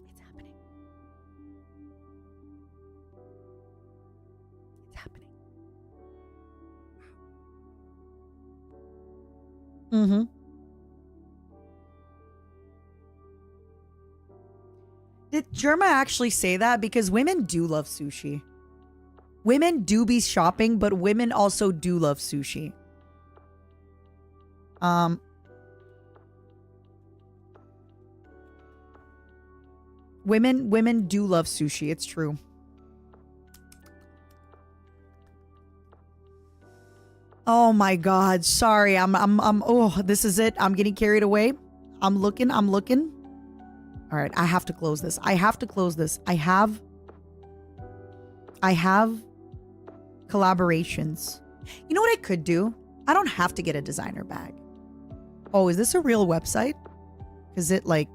It's happening. It's happening. Did Germa actually say that? Because women do love sushi. Women do be shopping, but women also do love sushi. Women do love sushi. It's true. Oh my God. Sorry. Oh, this is it. I'm getting carried away. I'm looking. All right. I have to close this. I have collaborations. You know what I could do? I don't have to get a designer bag. Oh, is this a real website? Is it like...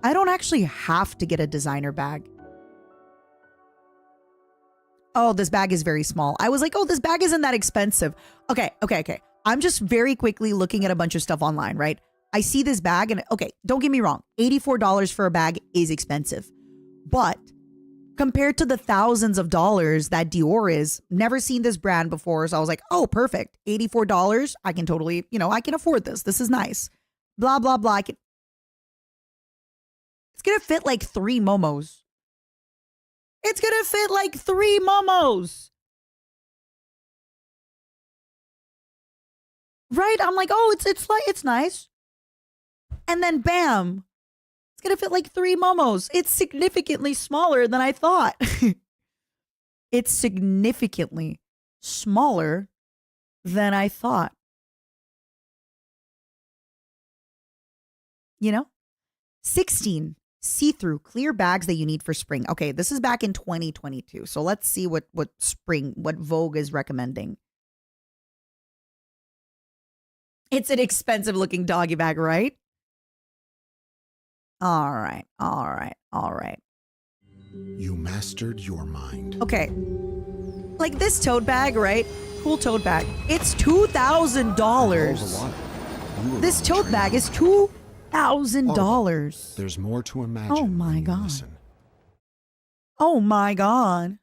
I don't actually have to get a designer bag. Oh, this bag is very small. I was like, oh, this bag isn't that expensive. Okay. I'm just very quickly looking at a bunch of stuff online, right? I see this bag and okay, don't get me wrong. $84 for a bag is expensive. But compared to the thousands of dollars that Dior is, never seen this brand before. So I was like, oh, perfect. $84. I can totally, I can afford this. This is nice. Blah, blah, blah. It's going to fit like 3 momos. It's going to fit like 3 momos. Right? I'm like, oh, it's nice. And then bam, it's going to fit like 3 momos. It's significantly smaller than I thought. It's significantly smaller than I thought. 16 see-through clear bags that you need for spring. Okay, this is back in 2022. So let's see what Vogue is recommending. It's an expensive looking doggy bag, right? All right. You mastered your mind. Okay. Like this tote bag, right? Cool tote bag. It's $2,000. This tote bag is $2,000. There's more to imagine. Oh my God. Listen. Oh my God.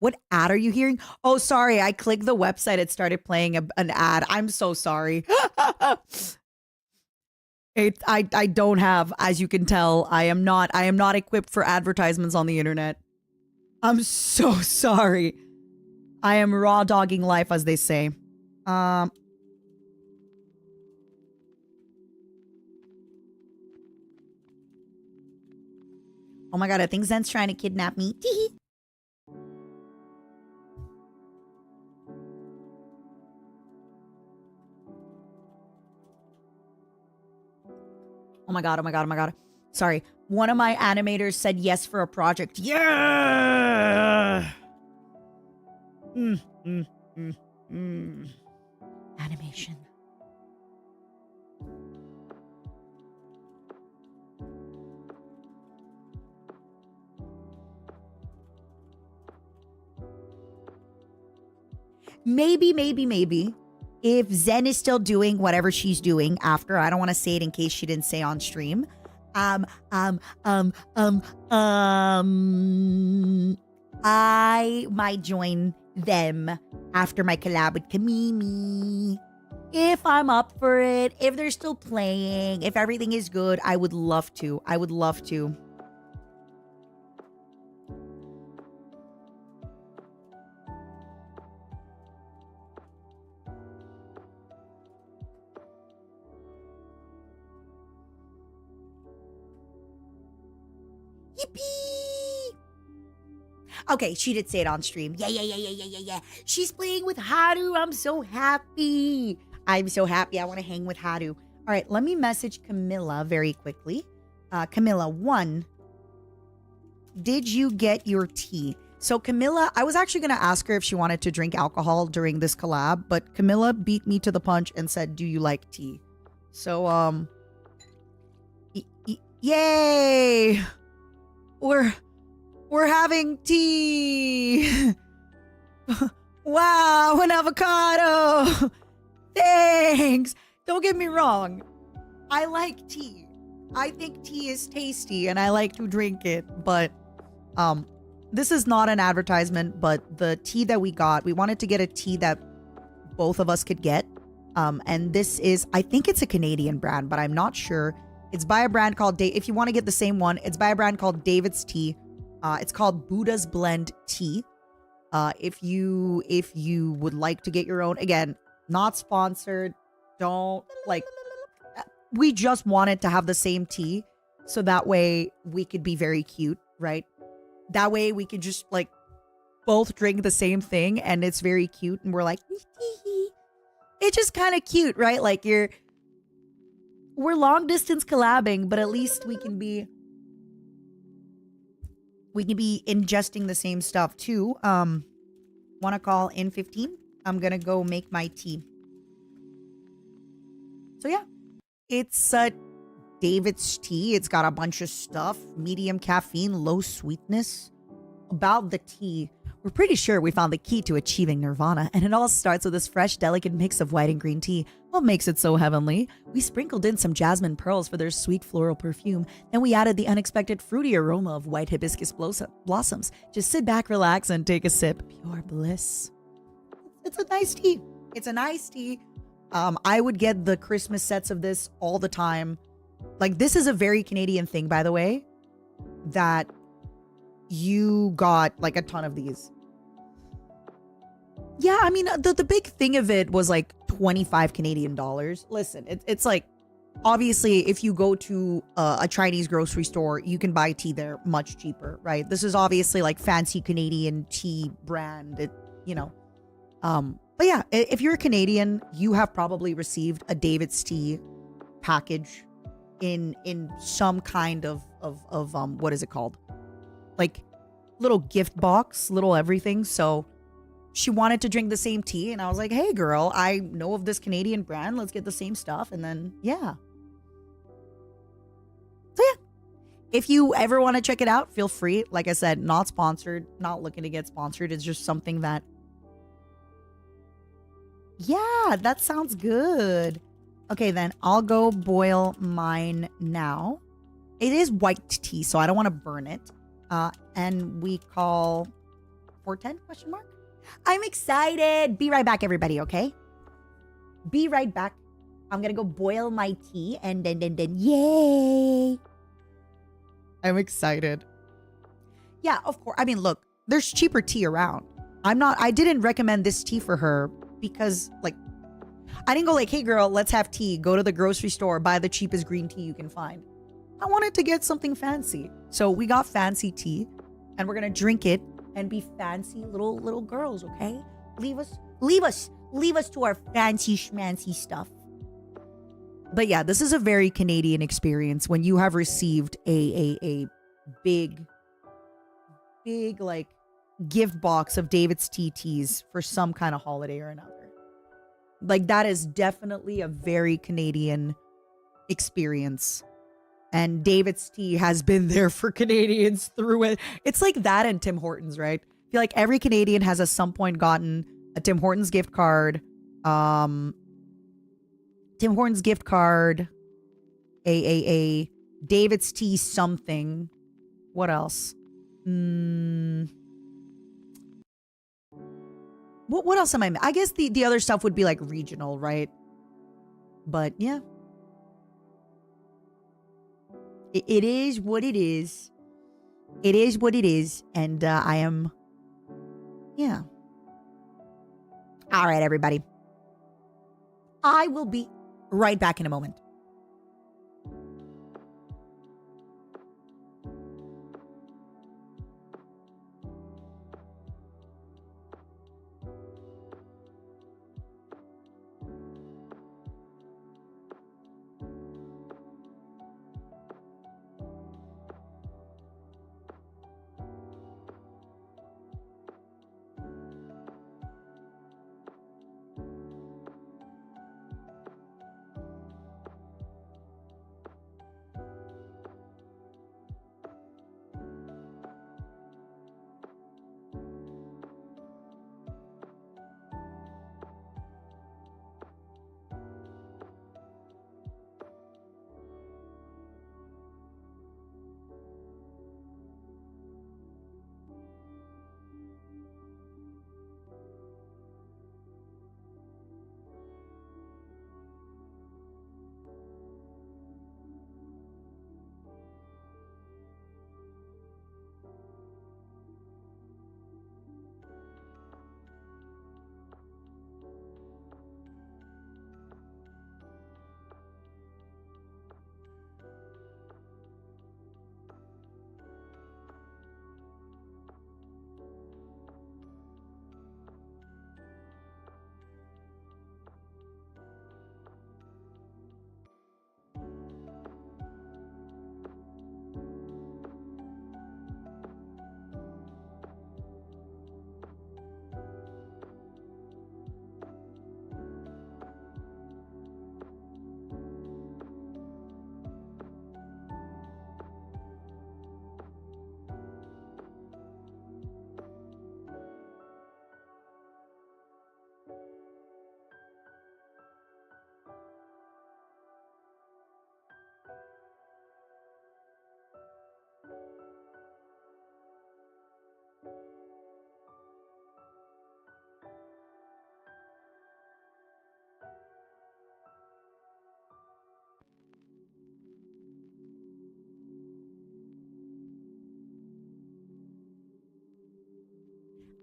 What ad are you hearing? Oh, sorry. I clicked the website. It started playing an ad. I'm so sorry. I don't have, as you can tell, I am not equipped for advertisements on the internet. I'm so sorry. I am raw dogging life, as they say. Oh my God, I think Zen's trying to kidnap me. Oh my God. Sorry. One of my animators said yes for a project. Yeah. Animation. Maybe. If Zen is still doing whatever she's doing after, I don't want to say it in case she didn't say on stream. I might join them after my collab with Kamimi. If I'm up for it, if they're still playing, if everything is good, I would love to. Yippee! Okay, she did say it on stream. Yeah. She's playing with Haru. I'm so happy. I want to hang with Haru. All right, let me message Camilla very quickly. Camilla, 1, did you get your tea? So Camilla, I was actually going to ask her if she wanted to drink alcohol during this collab, but Camilla beat me to the punch and said, do you like tea? So, yay! We're having tea. Wow, an avocado. Thanks. Don't get me wrong. I like tea. I think tea is tasty and I like to drink it, but this is not an advertisement, but the tea that we got, we wanted to get a tea that both of us could get. And this is, I think it's a Canadian brand, but I'm not sure. It's by a brand called, if you want to get the same one, it's by a brand called David's Tea. It's called Buddha's Blend Tea. If you would like to get your own, again, not sponsored, don't like, we just wanted to have the same tea. So that way we could be very cute, right? That way we could just like both drink the same thing and it's very cute. And we're like, it's just kind of cute, right? Like we're long distance collabing, but at least we can be ingesting the same stuff too. Want to call in 15? I'm going to go make my tea. So yeah, it's David's tea. It's got a bunch of stuff, medium caffeine, low sweetness. About the tea, we're pretty sure we found the key to achieving nirvana, and it all starts with this fresh, delicate mix of white and green tea. What makes it so heavenly? We sprinkled in some jasmine pearls for their sweet floral perfume. Then we added the unexpected fruity aroma of white hibiscus blossoms. Just sit back, relax, and take a sip. Pure bliss. It's a nice tea. It's a nice tea. I would get the Christmas sets of this all the time. Like, this is a very Canadian thing, by the way, that you got like a ton of these. Yeah, I mean, the big thing of it was like 25 Canadian dollars. Listen, it's like, obviously, if you go to a Chinese grocery store, you can buy tea there much cheaper, right? This is obviously like fancy Canadian tea brand, but yeah, if you're a Canadian, you have probably received a David's tea package in some kind of what is it called? Like little gift box, little everything. So she wanted to drink the same tea, and I was like, hey girl, I know of this Canadian brand, let's get the same stuff. And then yeah. So yeah, if you ever want to check it out, feel free. Like I said, not sponsored, not looking to get sponsored. It's just something that, yeah, that sounds good. Okay, then I'll go boil mine now. It is white tea, so I don't want to burn it. And we call 410 question mark. I'm excited. Be right back, everybody, okay? Be right back. I'm gonna go boil my tea and then yay. I'm excited. Yeah, of course. I mean, look, there's cheaper tea around. I didn't recommend this tea for her because, like, I didn't go like, hey girl, let's have tea. Go to the grocery store, buy the cheapest green tea you can find. I wanted to get something fancy. So we got fancy tea, and we're gonna drink it and be fancy little girls, okay? Leave us to our fancy schmancy stuff. But yeah, this is a very Canadian experience when you have received a big like gift box of David's tea teas for some kind of holiday or another. Like, that is definitely a very Canadian experience. And David's tea has been there for Canadians through it. It's like that and Tim Hortons, right? I feel like every Canadian has at some point gotten a Tim Hortons gift card. Tim Hortons gift card. A David's tea something. What else? What else am I guess the other stuff would be like regional, right? But yeah. It is what it is. It is what it is. And I am... Yeah. All right, everybody. I will be right back in a moment.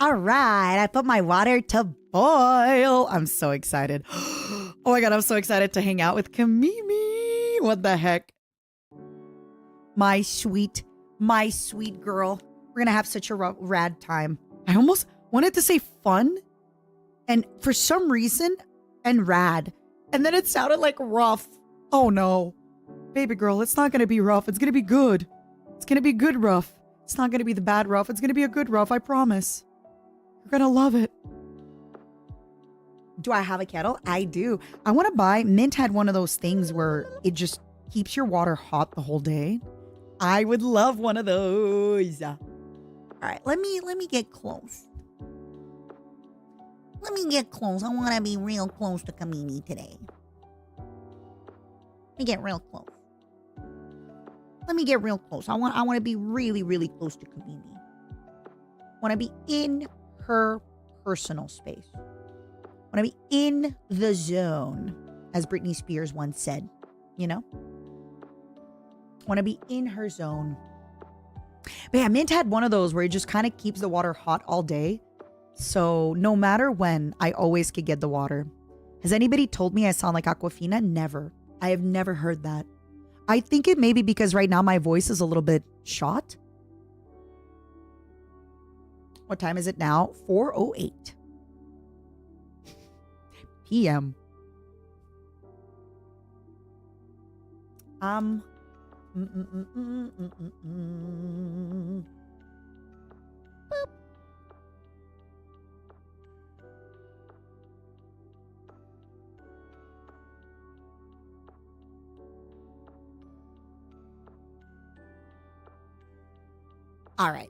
All right, I put my water to boil. I'm so excited. Oh my God, I'm so excited to hang out with Kamimi. What the heck? My sweet girl. We're going to have such a rad time. I almost wanted to say fun and for some reason and rad. And then it sounded like rough. Oh no. Baby girl, it's not going to be rough. It's going to be good. It's going to be good rough. It's not going to be the bad rough. It's going to be a good rough. I promise. You're going to love it. Do I have a kettle? I do. I want to buy. Mint had one of those things where it just keeps your water hot the whole day. I would love one of those. All right, let me get close. Let me get close. I want to be real close to Kamimi today. Let me get real close. Let me get real close. I want to be really, really close to Kamimi. I want to be in her personal space. I want to be in the zone, as Britney Spears once said, you know? I want to be in her zone. But yeah, Mint had one of those where it just kind of keeps the water hot all day. So no matter when, I always could get the water. Has anybody told me I sound like Aquafina? Never. I have never heard that. I think it may be because right now my voice is a little bit shot. What time is it now? 4:08 p.m. Boop. All right.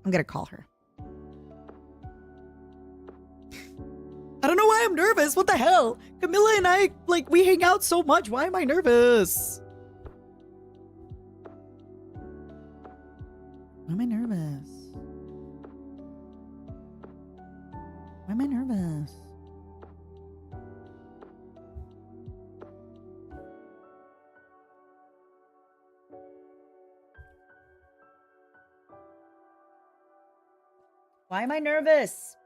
I'm going to call her. I don't know why I'm nervous. What the hell? Camila and I, we hang out so much. Why am I nervous? Why am I nervous? Why am I nervous? Why am I nervous?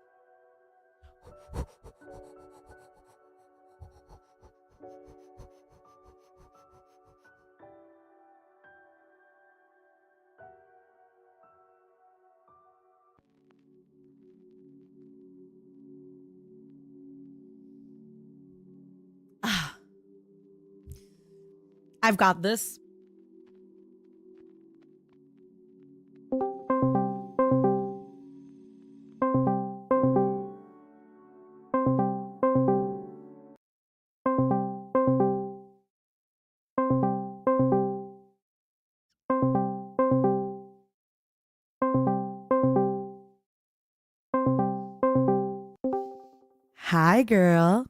I've got this. Hi, girl.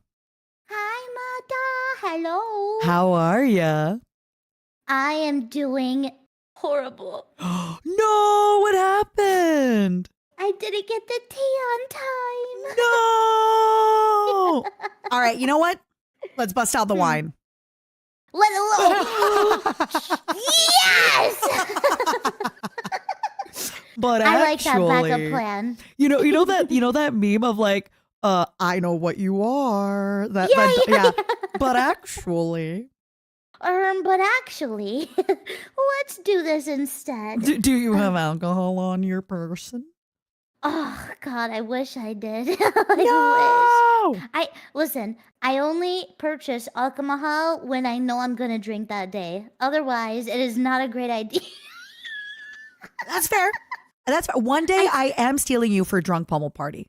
Hi, Mata. Hello. How are ya? I am doing horrible. No, what happened? I didn't get the tea on time. No. All right, you know what? Let's bust out the wine. Let alone. Yes. But I like that actually, backup plan. you know that meme of I know what you are. Yeah. But actually, But actually, let's do this instead. do you have alcohol on your person? Oh God, I wish I did. No. Listen. I only purchase alcohol when I know I'm gonna drink that day. Otherwise, it is not a great idea. That's fair. One day I am stealing you for a drunk pummel party.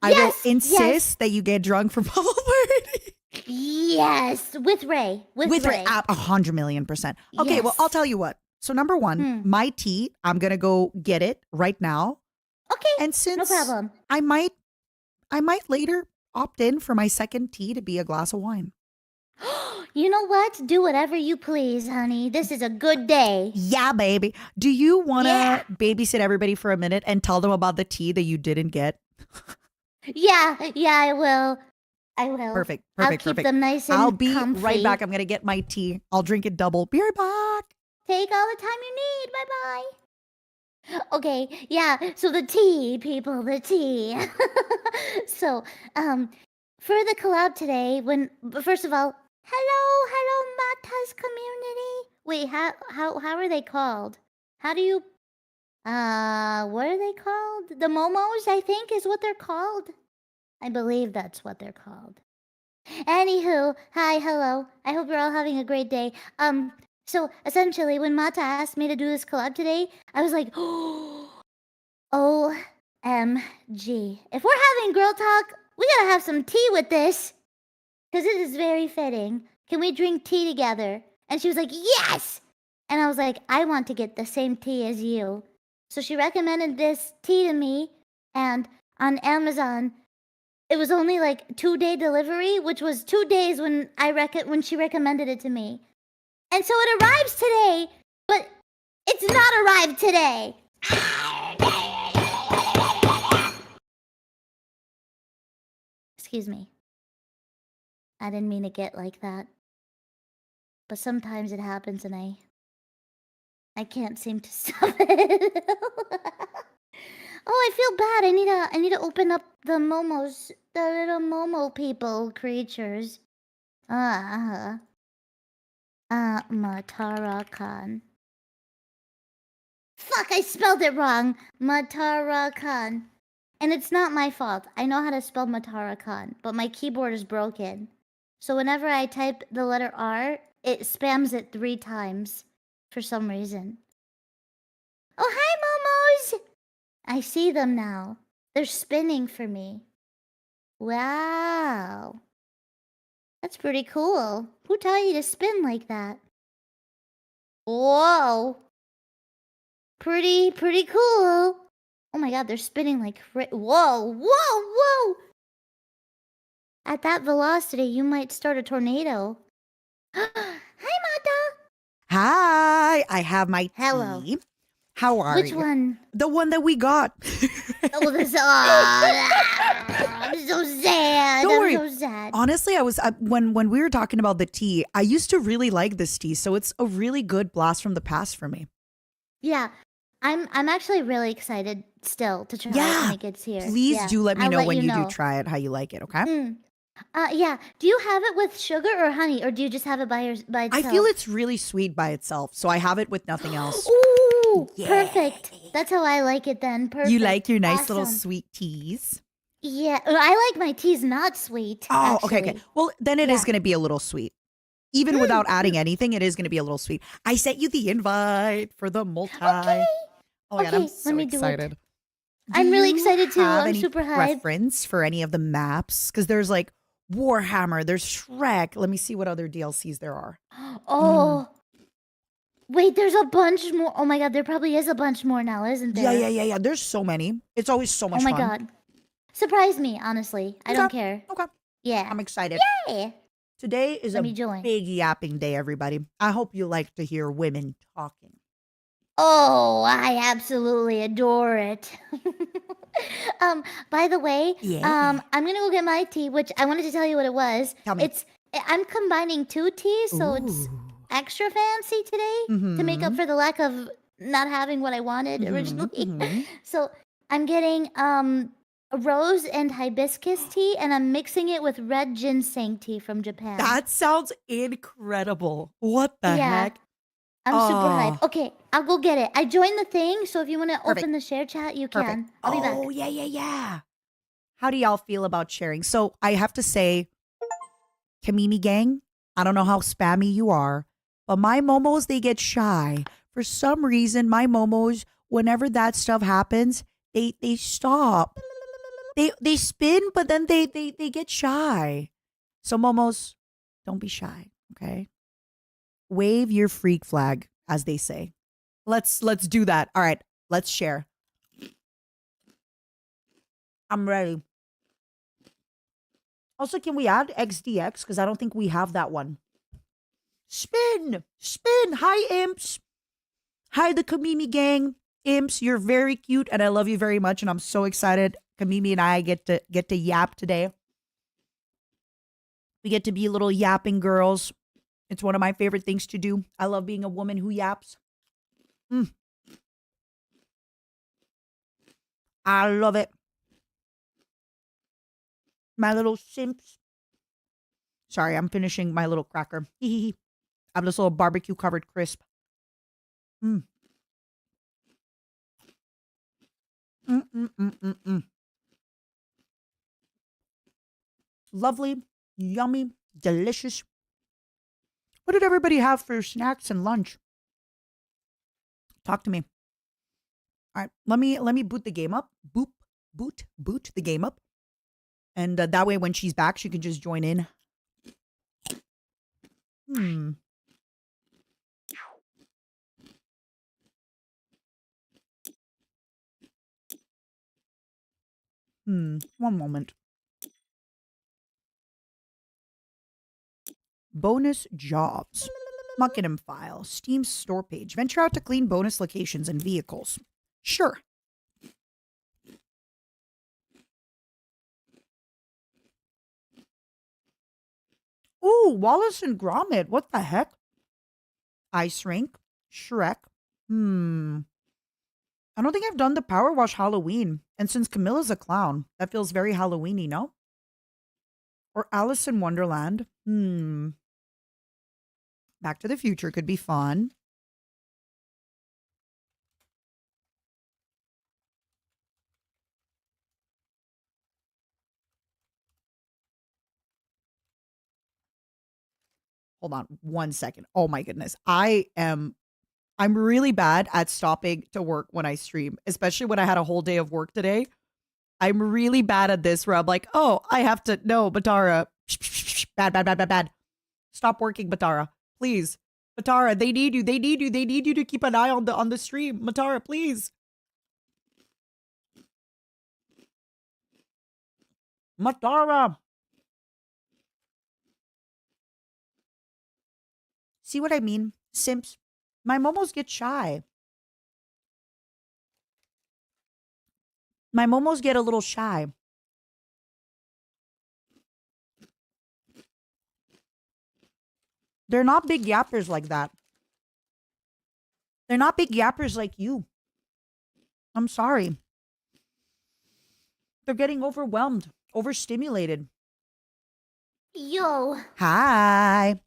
I will insist that you get drunk for pummel party. Yes, with Ray. With Ray. 100,000,000%. Okay, well, I'll tell you what. So number one, my tea, I'm going to go get it right now. Okay, and since no problem. I might later opt in for my second tea to be a glass of wine. You know what? Do whatever you please, honey. This is a good day. Yeah, baby. Do you want to babysit everybody for a minute and tell them about the tea that you didn't get? Yeah, I will. Perfect. I'll keep them nice and I'll be comfy. right back. I'm going to get my tea. I'll drink it double. Be right back. Take all the time you need. Bye-bye. Okay, yeah. So the tea, people, the tea. So, for the collab today, first of all, hello, Mata's community. Wait, how are they called? How do you what are they called? The Momos, I think, is what they're called. I believe that's what they're called. Anywho, hi, hello. I hope you're all having a great day. So essentially, when Mata asked me to do this collab today, I was like, OMG. If we're having girl talk, we gotta have some tea with this. Because it is very fitting. Can we drink tea together? And she was like, yes! And I was like, I want to get the same tea as you. So she recommended this tea to me. And on Amazon, it was only like 2-day delivery, which was 2 days when when she recommended it to me. And so it arrives today, but it's not arrived today. Excuse me. I didn't mean to get like that. But sometimes it happens and I can't seem to stop it. Oh, I feel bad. I need to open up the Momos, the little Momo people creatures. Matara-kan. Fuck, I spelled it wrong. Matara-kan. And it's not my fault. I know how to spell Matara-kan, but my keyboard is broken. So whenever I type the letter R, it spams it 3 times for some reason. Oh, hi, Momos! I see them now. They're spinning for me. Wow. That's pretty cool. Who taught you to spin like that? Whoa. Pretty cool. Oh my god, they're spinning like whoa. At that velocity, you might start a tornado. Hi, Mata. Hi, I have my tea. Hello. How are Which you? one? The one that we got. Oh, this. I'm so sad. Don't worry. I'm so sad. Honestly, I was when we were talking about the tea, I used to really like this tea, so it's a really good blast from the past for me. Yeah, I'm actually really excited still to try it when it gets here. Please Yeah, do let me I'll know when you know. do try it, how you like it, okay? Yeah. Do you have it with sugar or honey, or do you just have it by itself? I feel it's really sweet by itself, so I have it with nothing else. Ooh, perfect. That's how I like it then. Perfect. You like your nice little Awesome. sweet teas? Yeah, I like my teas not sweet. Oh, okay. actually. Well, then it is going to be a little sweet. Even without adding anything, it is going to be a little sweet. I sent you the invite for the multi. Okay. Oh my god, I'm so let me do it. excited. I'm really Do you excited too. have I'm any super hyped. Reference for any of the maps? Because there's like Warhammer, there's Shrek. Let me see what other DLCs there are. Oh. Wait, there's a bunch more. Oh my god, there probably is a bunch more now, isn't there? Yeah. There's so many. It's always so much Oh my fun. god. Surprise me, honestly. I don't care. Okay. Yeah. I'm excited. Yay! Today is Let a me join. big yapping day, everybody. I hope you like to hear women talking. Oh, I absolutely adore it. By the way, I'm gonna go get my tea, which I wanted to tell you what it was. Tell me. I'm combining 2 teas, so it's extra fancy today to make up for the lack of not having what I wanted originally. So I'm getting a rose and hibiscus tea, and I'm mixing it with red ginseng tea from Japan. That sounds incredible. What the heck? I'm super hyped. Okay, I'll go get it. I joined the thing, so if you want to open the share chat, you can. I'll be back. Oh, yeah. How do y'all feel about sharing? So I have to say, Kamimi gang, I don't know how spammy you are, but my momos, they get shy. For some reason, my momos, whenever that stuff happens, they stop. They spin, but then they get shy. So momos, don't be shy, okay? Wave your freak flag, as they say. Let's do that. All right, let's share. I'm ready. Also, can we add XDX? Because I don't think we have that one. Spin. Hi, imps. Hi, the Kamimi gang. Imps, you're very cute, and I love you very much, and I'm so excited. Kamimi and I get to yap today. We get to be little yapping girls. It's one of my favorite things to do. I love being a woman who yaps. I love it. My little simps. Sorry, I'm finishing my little cracker. I have this little barbecue covered crisp. Mm. Mm. Lovely, yummy, delicious. What did everybody have for snacks and lunch? Talk to me. All right, let me boot the game up. Boot the game up, and that way when she's back, she can just join in. One moment. Bonus jobs. Muckingham file. Steam store page. Venture out to clean bonus locations and vehicles. Sure. Ooh, Wallace and Gromit. What the heck? Ice rink. Shrek. I don't think I've done the PowerWash Halloween. And since Camilla's a clown, that feels very Halloween-y, no? Or Alice in Wonderland. Back to the Future could be fun. Hold on 1 second. Oh my goodness. I'm really bad at stopping to work when I stream, especially when I had a whole day of work today. I'm really bad at this where I'm like, oh, I have to, no, Batara. Bad. Stop working, Batara. Please. Matara, they need you. They need you to keep an eye on the stream. Matara, please. Matara. See what I mean? Simps. My momos get shy. My momos get a little shy. They're not big yappers like that. They're not big yappers like you. I'm sorry. They're getting overwhelmed, overstimulated. Yo. Hi.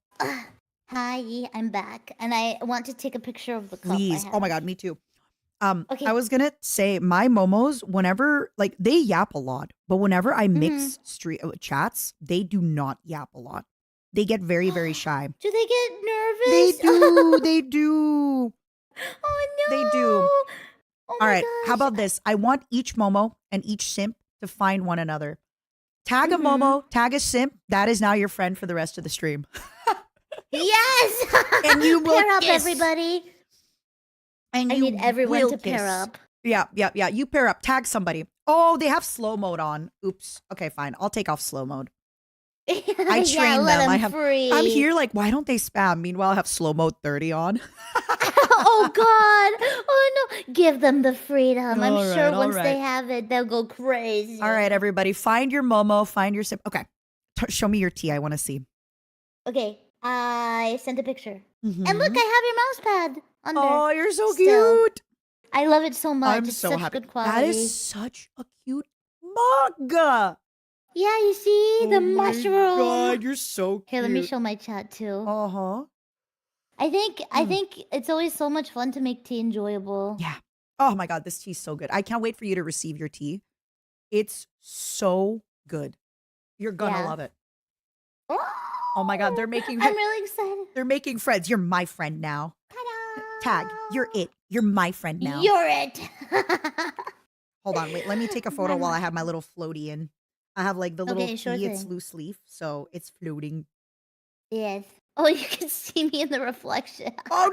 Hi, I'm back. And I want to take a picture of the cup. Please. Oh my God, me too. Okay. I was gonna say my momos, whenever like they yap a lot, but whenever I mix chats, they do not yap a lot. They get very, very shy. Do they get They nervous? do. They do. Oh no. They do. Oh All right. my How gosh. about this? I want each Momo and each simp to find one another. Tag a Momo, tag a simp. That is now your friend for the rest of the stream. Yes. And you will pair up, kiss. everybody. And I you need everyone will to pair kiss. up. Yeah. You pair up. Tag somebody. Oh, they have slow mode on. Oops. Okay, fine. I'll take off slow mode. I train let them. them free. I'm here like, why don't they spam? Meanwhile, I have slow mode 30 on. Oh God. Oh no. Give them the freedom. I'm All sure right, once all they right. have it, they'll go crazy. All right, everybody. Find your Momo. Find your simp. Okay. Show me your tea. I want to see. Okay. I sent a picture. Mhm. And look, I have your mouse pad under. Oh, you're so Still. cute. I love it so much. I'm It's so such happy. good quality. That is such a cute mug. Yeah, you see the mushroom. God, you're so cute. Here, let me show my chat too. Uh-huh. I think it's always so much fun to make tea enjoyable. Yeah. Oh my God, this tea's so good. I can't wait for you to receive your tea. It's so good. You're gonna love it. Oh my God, they're making. I'm really excited. They're making friends. You're my friend now. Ta-da! Tag. You're it. You're my friend now. You're it. Hold on, wait. Let me take a photo while I have my little floaty in. I have like the little Okay, sure tea. It's thing. loose leaf, so it's floating. Yes. Oh, you can see me in the reflection. Oh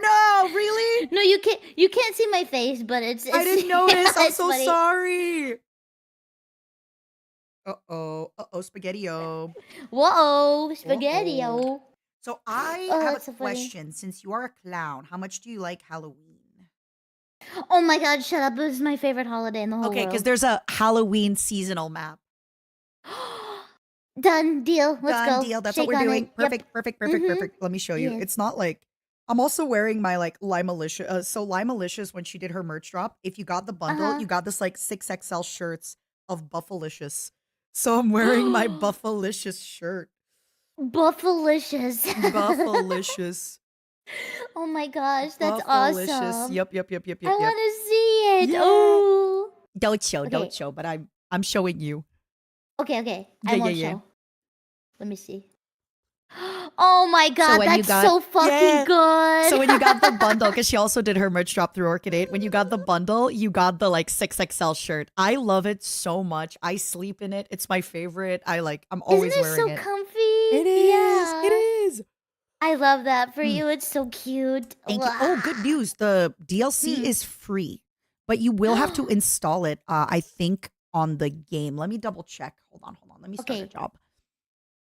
no! Really? No, you can't. You can't see my face, but it's I didn't notice. I'm it's so funny. sorry. Spaghetti-o. Whoa, spaghetti-o. So I Oh, have that's a so funny. question. Since you are a clown, how much do you like Halloween? Oh my God, shut up. This is my favorite holiday in the whole Okay, world. because there's a Halloween seasonal map. Done deal. Let's Done go. deal. That's Shake what we're on doing. it. Yep. Perfect. Let me show you. Mhm. It's not like I'm also wearing my like Limalicious. So Limalicious, when she did her merch drop, if you got the bundle, Uh-huh. you got this like 6XL shirts of Buffalicious. So I'm wearing my Buffalicious shirt. Buffalicious. Buffalicious. Oh my gosh, that's Buffalicious. awesome. Yep. I want to see it. Yeah. Oh. Don't show, Okay. don't show, but I'm showing you. Okay. Yeah, I won't yeah, yeah. show. Let me see. Oh my god, when you that's got- so fucking Yeah. good. So when you got the bundle, because she also did her merch drop through Orchid 8, when you got the bundle, you got the like 6XL shirt. I love it so much. I sleep in it. It's my favorite. I'm always Isn't it wearing so it. comfy? It is. Yeah. It is. I love that for Mm. you. It's so cute. Thank you. Oh, good news. The DLC Hmm. is free, but you will have to install it, I think, on the game. Let me double check. Hold on. Let me start a Okay. job.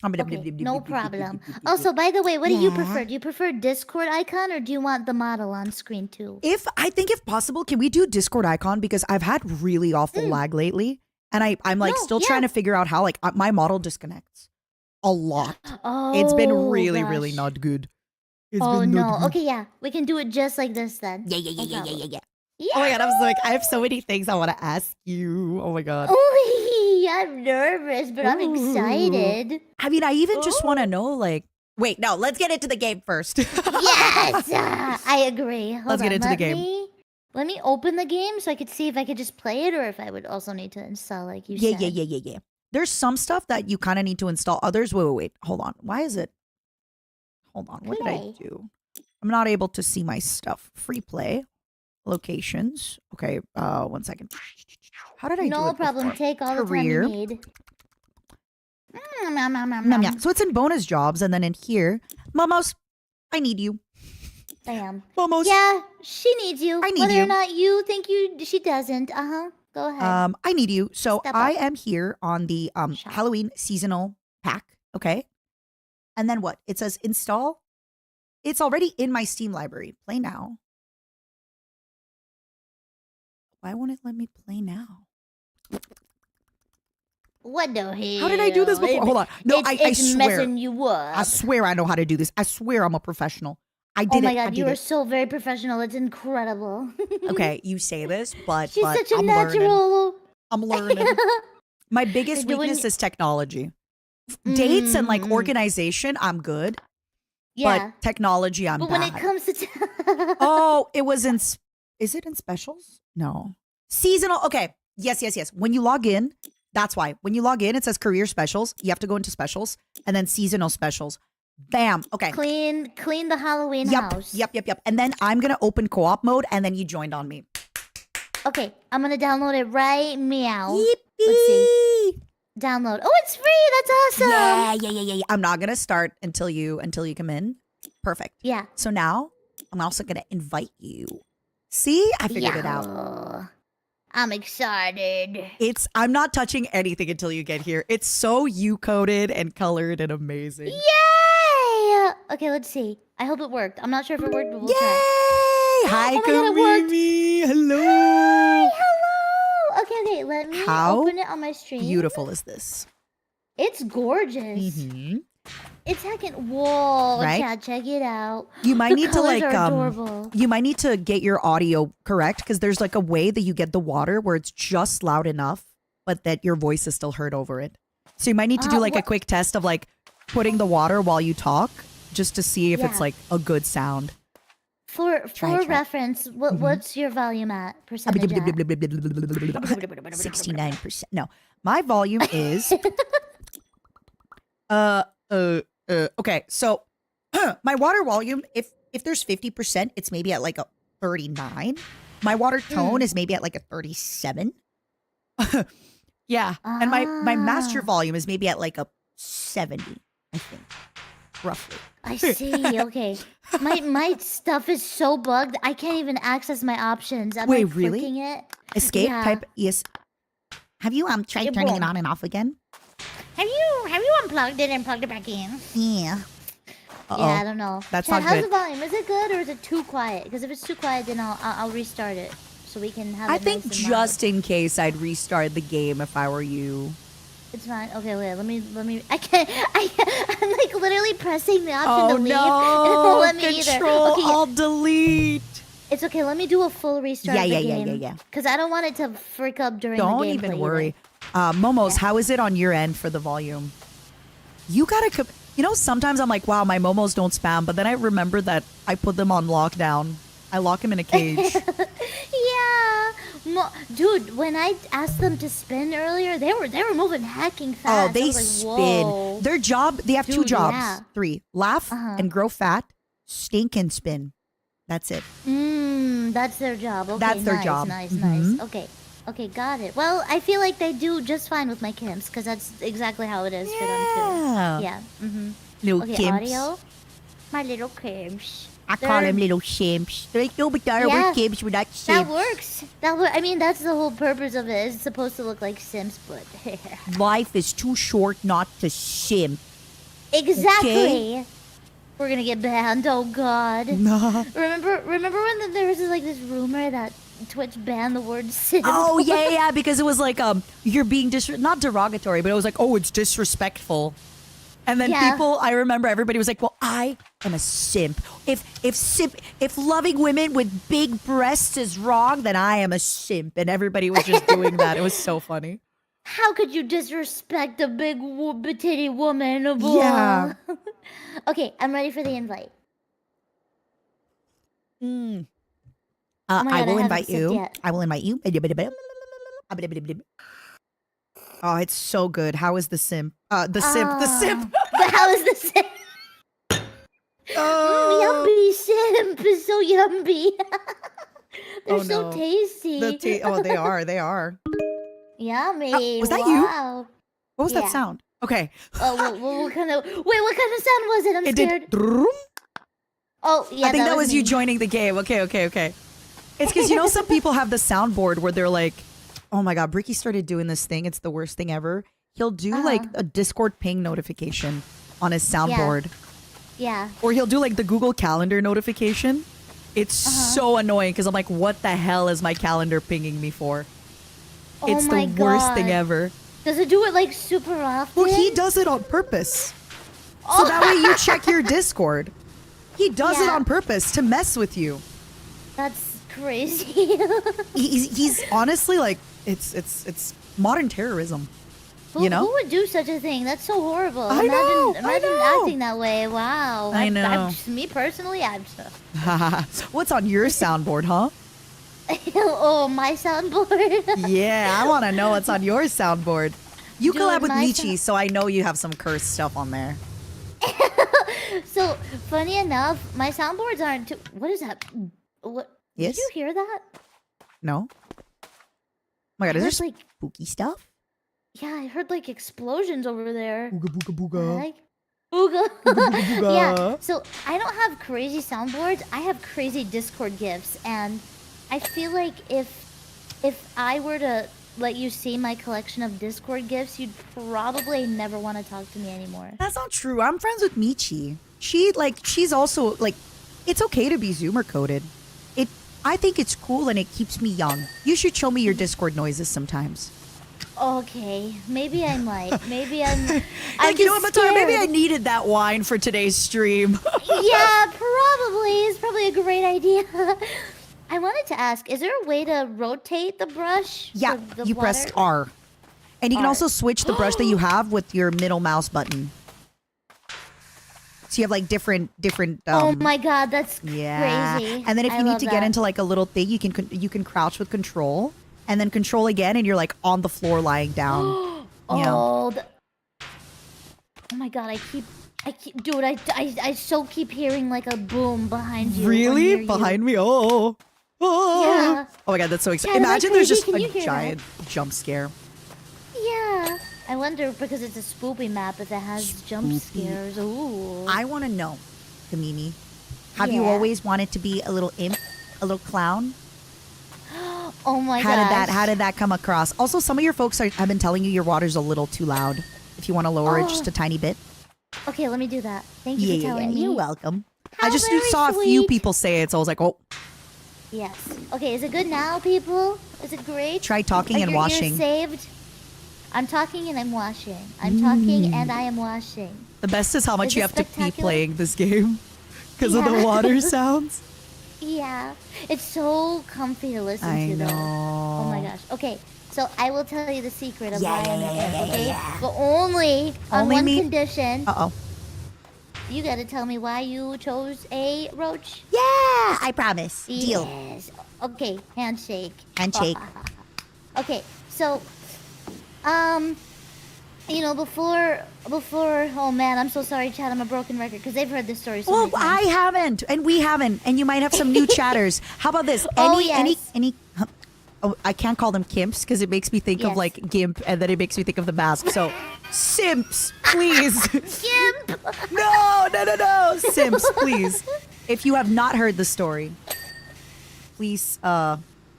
Okay, no problem. Also, by the way, what do you Yeah. prefer? Do you prefer Discord icon or do you want the model on screen too? If possible, can we do Discord icon? Because I've had really awful lag lately. And I'm like No, still yeah. trying to figure out how my model disconnects a lot. Oh, It's been really gosh. not good. It's Oh been no. not good. Okay, yeah, we can do it just like this then. No problem. Yeah. Yeah. Oh my god, I'm like, I have so many things I want to ask you. Oh my god. Oh, I'm nervous, but I'm Ooh. excited. I mean, I even just want to know, like, wait, no, let's get into the game first. Yes, I agree. Hold Let's get on, into the game. Let me open the game so I could see if I could just play it or if I would also need to install, like you said. Yeah. There's some stuff that you kind of need to install. Others, wait. Hold on. Why is it? Hold on. What did I Play. do? I'm not able to see my stuff. Free play. Locations. Okay, 1 second. How did I do it No problem. before? Take all Career. the time you need. Nom, nom. So it's in bonus jobs, and then in here, Momos, I need you. Bam. Momos. Yeah, she needs you. I need Whether you. or not you think she doesn't. Go ahead. I need you. So Step I up. am here on the Shop. Halloween seasonal pack. Okay. And then what? It says install. It's already in my Steam library. Play now. Why won't it let me play now? What the hell? How did I do this before? Hold on. No, I it's swear. messing you up. I swear I know how to do this. I swear I'm a professional. I did Oh my it. I god, did you are it. so very professional. It's incredible. Okay, you say this, but She's such a I'm learning. natural. I'm learning. My biggest You're doing- weakness is technology. Dates and like Mm. organization, I'm good. Yeah. But technology, I'm But bad. when it comes to Oh, it was in. Is it in specials? No. Seasonal. Okay. Yes. When you log in, that's why. When you log in, it says career specials. You have to go into specials and then seasonal specials. Bam. Okay. clean the Halloween house. Yep. And then I'm going to open co-op mode and then you joined on me. Okay, I'm gonna download it right meow. Yippee. Let's see. Download. Oh, it's free. That's awesome. Yeah. I'm not going to start until you come in. Perfect. Yeah. So now I'm also going to invite you. See, I figured it out. Yeah. I'm excited. I'm not touching anything until you get here. It's so you coded and colored and amazing. Yay! Okay, let's see. I hope it worked. I'm not sure if it worked, but we'll Yay! try. Hi, Oh my God, it worked. Kamimi. Hello. Hi, hello. Okay. Let me How open it on my stream. Beautiful is this? It's gorgeous. Mm-hmm. It's heckin' whoa. Right? Yeah, check it out. You might The need to colors like are adorable. you might need to get your audio correct because there's like a way that you get the water where it's just loud enough, but that your voice is still heard over it. So you might need to do like a quick test of like putting the water while you talk just to see if it's Yeah. like a good sound. For Try. reference, what's your volume at? Percentage at? 69%. No, my volume is okay. So my water volume, if there's 50%, it's maybe at like a 39. My water tone is maybe at like a 37. Yeah, and my master Ah. volume is maybe at like a 70, I think, roughly. I see. Okay. My stuff is so bugged. I can't even access my options. I'm Wait, like really? flicking it. Escape Yeah. type yes. Have you tried It turning it won't. on and off again? Have you unplugged it and plugged it back in? Yeah. Yeah, I don't know. That's Chad, not how's good. the volume? Is it good or is it too quiet? Because if it's too quiet, then I'll restart it so we can have. I it think nice and loud. just in case I'd restart the game if I were you. It's fine. Okay, wait. Let me. I can't. I'm like literally pressing the option Oh to leave. It no! won't let me either. Control Okay, Alt Delete. it's okay. Let me do a full restart Yeah, of the yeah, yeah, game. yeah. Because I don't want it to freak up during the Don't gameplay even either. worry. Momos, Yeah. how is it on your end for the volume? You gotta. You know, sometimes I'm like, wow, my Momos don't spam, but then I remember that I put them on lockdown. I lock them in a cage. Yeah, dude. When I asked them to spin earlier, they were moving hacking fast. Oh, they I was like, Whoa. spin. Their job, they have two Dude, jobs. yeah. 3. Laugh Uh-huh. and grow fat. Stink and spin. That's it. That's their job. Okay, That's their nice, job. Nice, Mhm. nice. Okay, got it. Well, I feel like they do just fine with my Kims because that's exactly how it is for them too. Yeah. Little Okay, Kims. audio. My little Kims. I call them little simps. They're like, no, but we're Yeah. kids, we're not That simps. works. I mean, that's the whole purpose of it. It's supposed to look like Sims, but Life is too short not to simp. exactly. We're gonna get banned. Oh God. Nah. Remember when there was like this rumor that Twitch banned the word Sim? Oh yeah, because it was like you're being not derogatory, but it was like, oh, it's disrespectful. And then Yeah. people, I remember everybody was like, well, I am a simp. If loving women with big breasts is wrong, then I am a simp. And everybody was just doing that. It was so funny. How could you disrespect a big titty woman? Yeah. Okay, I'm ready for the invite. Mm. Oh my I God, will I haven't invite sipped you. yet. I will invite you. Oh, it's so good. How is the simp? The simp. But how is this? Oh, Yummy simp is so yummy. They're Oh, so no. tasty. They are. They are. Yummy. was that you? Wow. What was Yeah. that sound? Okay. Oh, what kind of? Wait, what kind of sound was it? I'm It scared. did. Drum. Oh, yeah. I think that was you me. joining the game. Okay. It's because you know some people have the soundboard where they're like, oh my God, Bricky started doing this thing. It's the worst thing ever. He'll do like a Discord ping notification on his soundboard. Yeah. Or he'll do like the Google Calendar notification. It's so annoying because I'm like, what the hell is my calendar pinging me for? Oh It's my the worst thing God. ever. Does it do it like super often? Well, he does it on purpose. So that way you check your Discord. He does it Yeah. on purpose to mess with you. That's crazy. He's honestly like, it's modern terrorism. Who, You know? who would do such a thing? That's so horrible. I know, I Imagine know. acting that way. Wow. I know. Me personally, I'm. What's on your soundboard, huh? Oh, my soundboard. Yeah, I want to know what's on your soundboard. You Dude, collab with my Michi, so I know you have some cursed stuff on there. So funny enough, my soundboards aren't too. What is that? What? Yes? Did you hear that? No? Oh my God, is there There's like, spooky stuff? yeah, I heard like explosions over there. Booga booga booga. Like, ooga. booga. Yeah. So I don't have crazy soundboards. I have crazy Discord gifts, and I feel like if I were to let you see my collection of Discord gifts, you'd probably never want to talk to me anymore. That's not true. I'm friends with Michi. She's also like, it's okay to be Zoomer coded. I think it's cool and it keeps me young. You should show me your Discord noises sometimes. Okay, maybe I'm maybe I'm. Like, you know what, just Matar? Maybe I scared. needed that wine for today's stream. Yeah, probably. It's probably a great idea. I wanted to ask, is there a way to rotate the brush? Yeah, for the you pressed water? R. And you can R. also switch the brush that you have with your middle mouse button. So you have like different Oh my god, that's yeah. crazy. And then if I you need love to get that. into like a little thing, you can crouch with control and then control again and you're like on the floor lying down. you know. Oh my god, I keep, dude, I so keep hearing like a boom behind you. or Really? near you. Behind me? Oh. Yeah. Oh my God, that's so exciting. Yeah, like Imagine there's crazy. just Can a you hear that? giant jump scare. Yeah. I wonder because it's a spoopy map if it has jump scares. Ooh. I want to know, Kamini, have you Yeah. always wanted to be a little imp, a little clown? Oh my How god. how did that come across? Also, some of your folks have been telling you your water's a little too loud. If you want to lower it just a tiny bit. Okay, let me do that. Thank you for telling me. You're welcome. How I just very saw a few sweet. people say it, so I was like, oh, Yes. Okay, is it good now, people? Is it great? try talking Are and your ears washing. saved? I'm talking and I'm washing. I'm talking and I am washing. The best is how much Is you it have to pee spectacular? playing this game because of the Yeah. water sounds. Yeah, it's so comfy to listen I to though. Oh my know. gosh. Okay, so I will tell you the secret of why I'm an imp, okay? But only on Only one me? condition. Uh-oh. You gotta tell me why you chose a roach. Yeah, I promise. Deal. Yes. Okay, handshake. Handshake. Okay, so, you know, before, oh man, I'm so sorry, Chad, I'm a broken record, because they've heard this story so Well, many times. I haven't, and we haven't, and you might have some new chatters. How about this? Oh, Any, yes. oh, I can't call them kimps because it makes me think of Yes. like gimp, and then it makes me think of the mask. So, simps, please. Gimp! No, simps, please. If you have not heard the story, please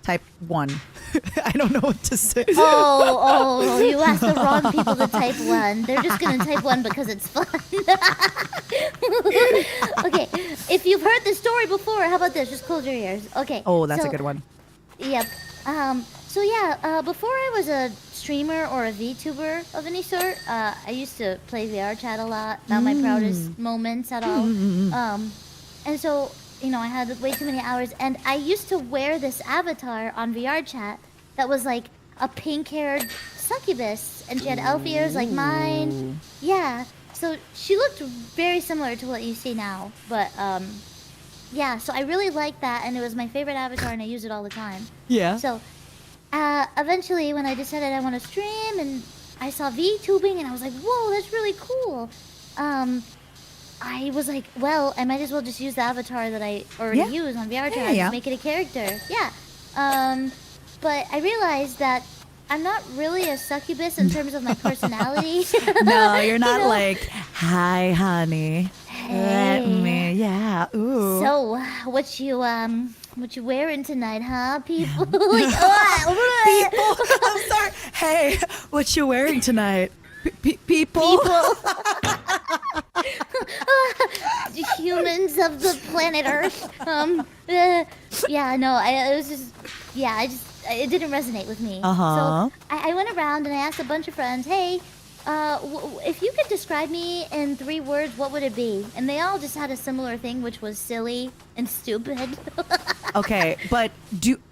type 1. I don't know what to say. Oh, you asked the wrong people to type 1. They're just gonna type 1 because it's fun. Okay, if you've heard the story before, how about this? Just close your ears. Okay. Oh, that's a so- good one. Yep. So yeah, before I was a streamer or a VTuber of any sort, I used to play VR chat a lot. Not my proudest moments at all. And so, you know, I had way too many hours, and I used to wear this avatar on VR chat that was like a pink-haired succubus, and she had elf ears like mine. Yeah. So she looked very similar to what you see now, but yeah. So I really liked that, and it was my favorite avatar, and I use it all the time. Yeah. So, eventually, when I decided I want to stream, and I saw VTubing, and I was like, whoa, that's really cool. I was like, well, I might as well just use the avatar that I already Yeah. use on VR chat Yeah, and yeah. just make it a character. Yeah. But I realized that I'm not really a succubus in terms of my personality. No, you're not You know? like, hi, honey. Let Hey. me, yeah, ooh. So, what you wearing tonight, huh, people? Like, I'm sorry. Hey, what you wearing tonight? People? Humans of the planet Earth. Yeah, no, it was just, yeah, it didn't resonate with me. Uh-huh. So I went around and I asked a bunch of friends, hey, if you could describe me in 3 words, what would it be? And they all just had a similar thing, which was silly and stupid. Okay, but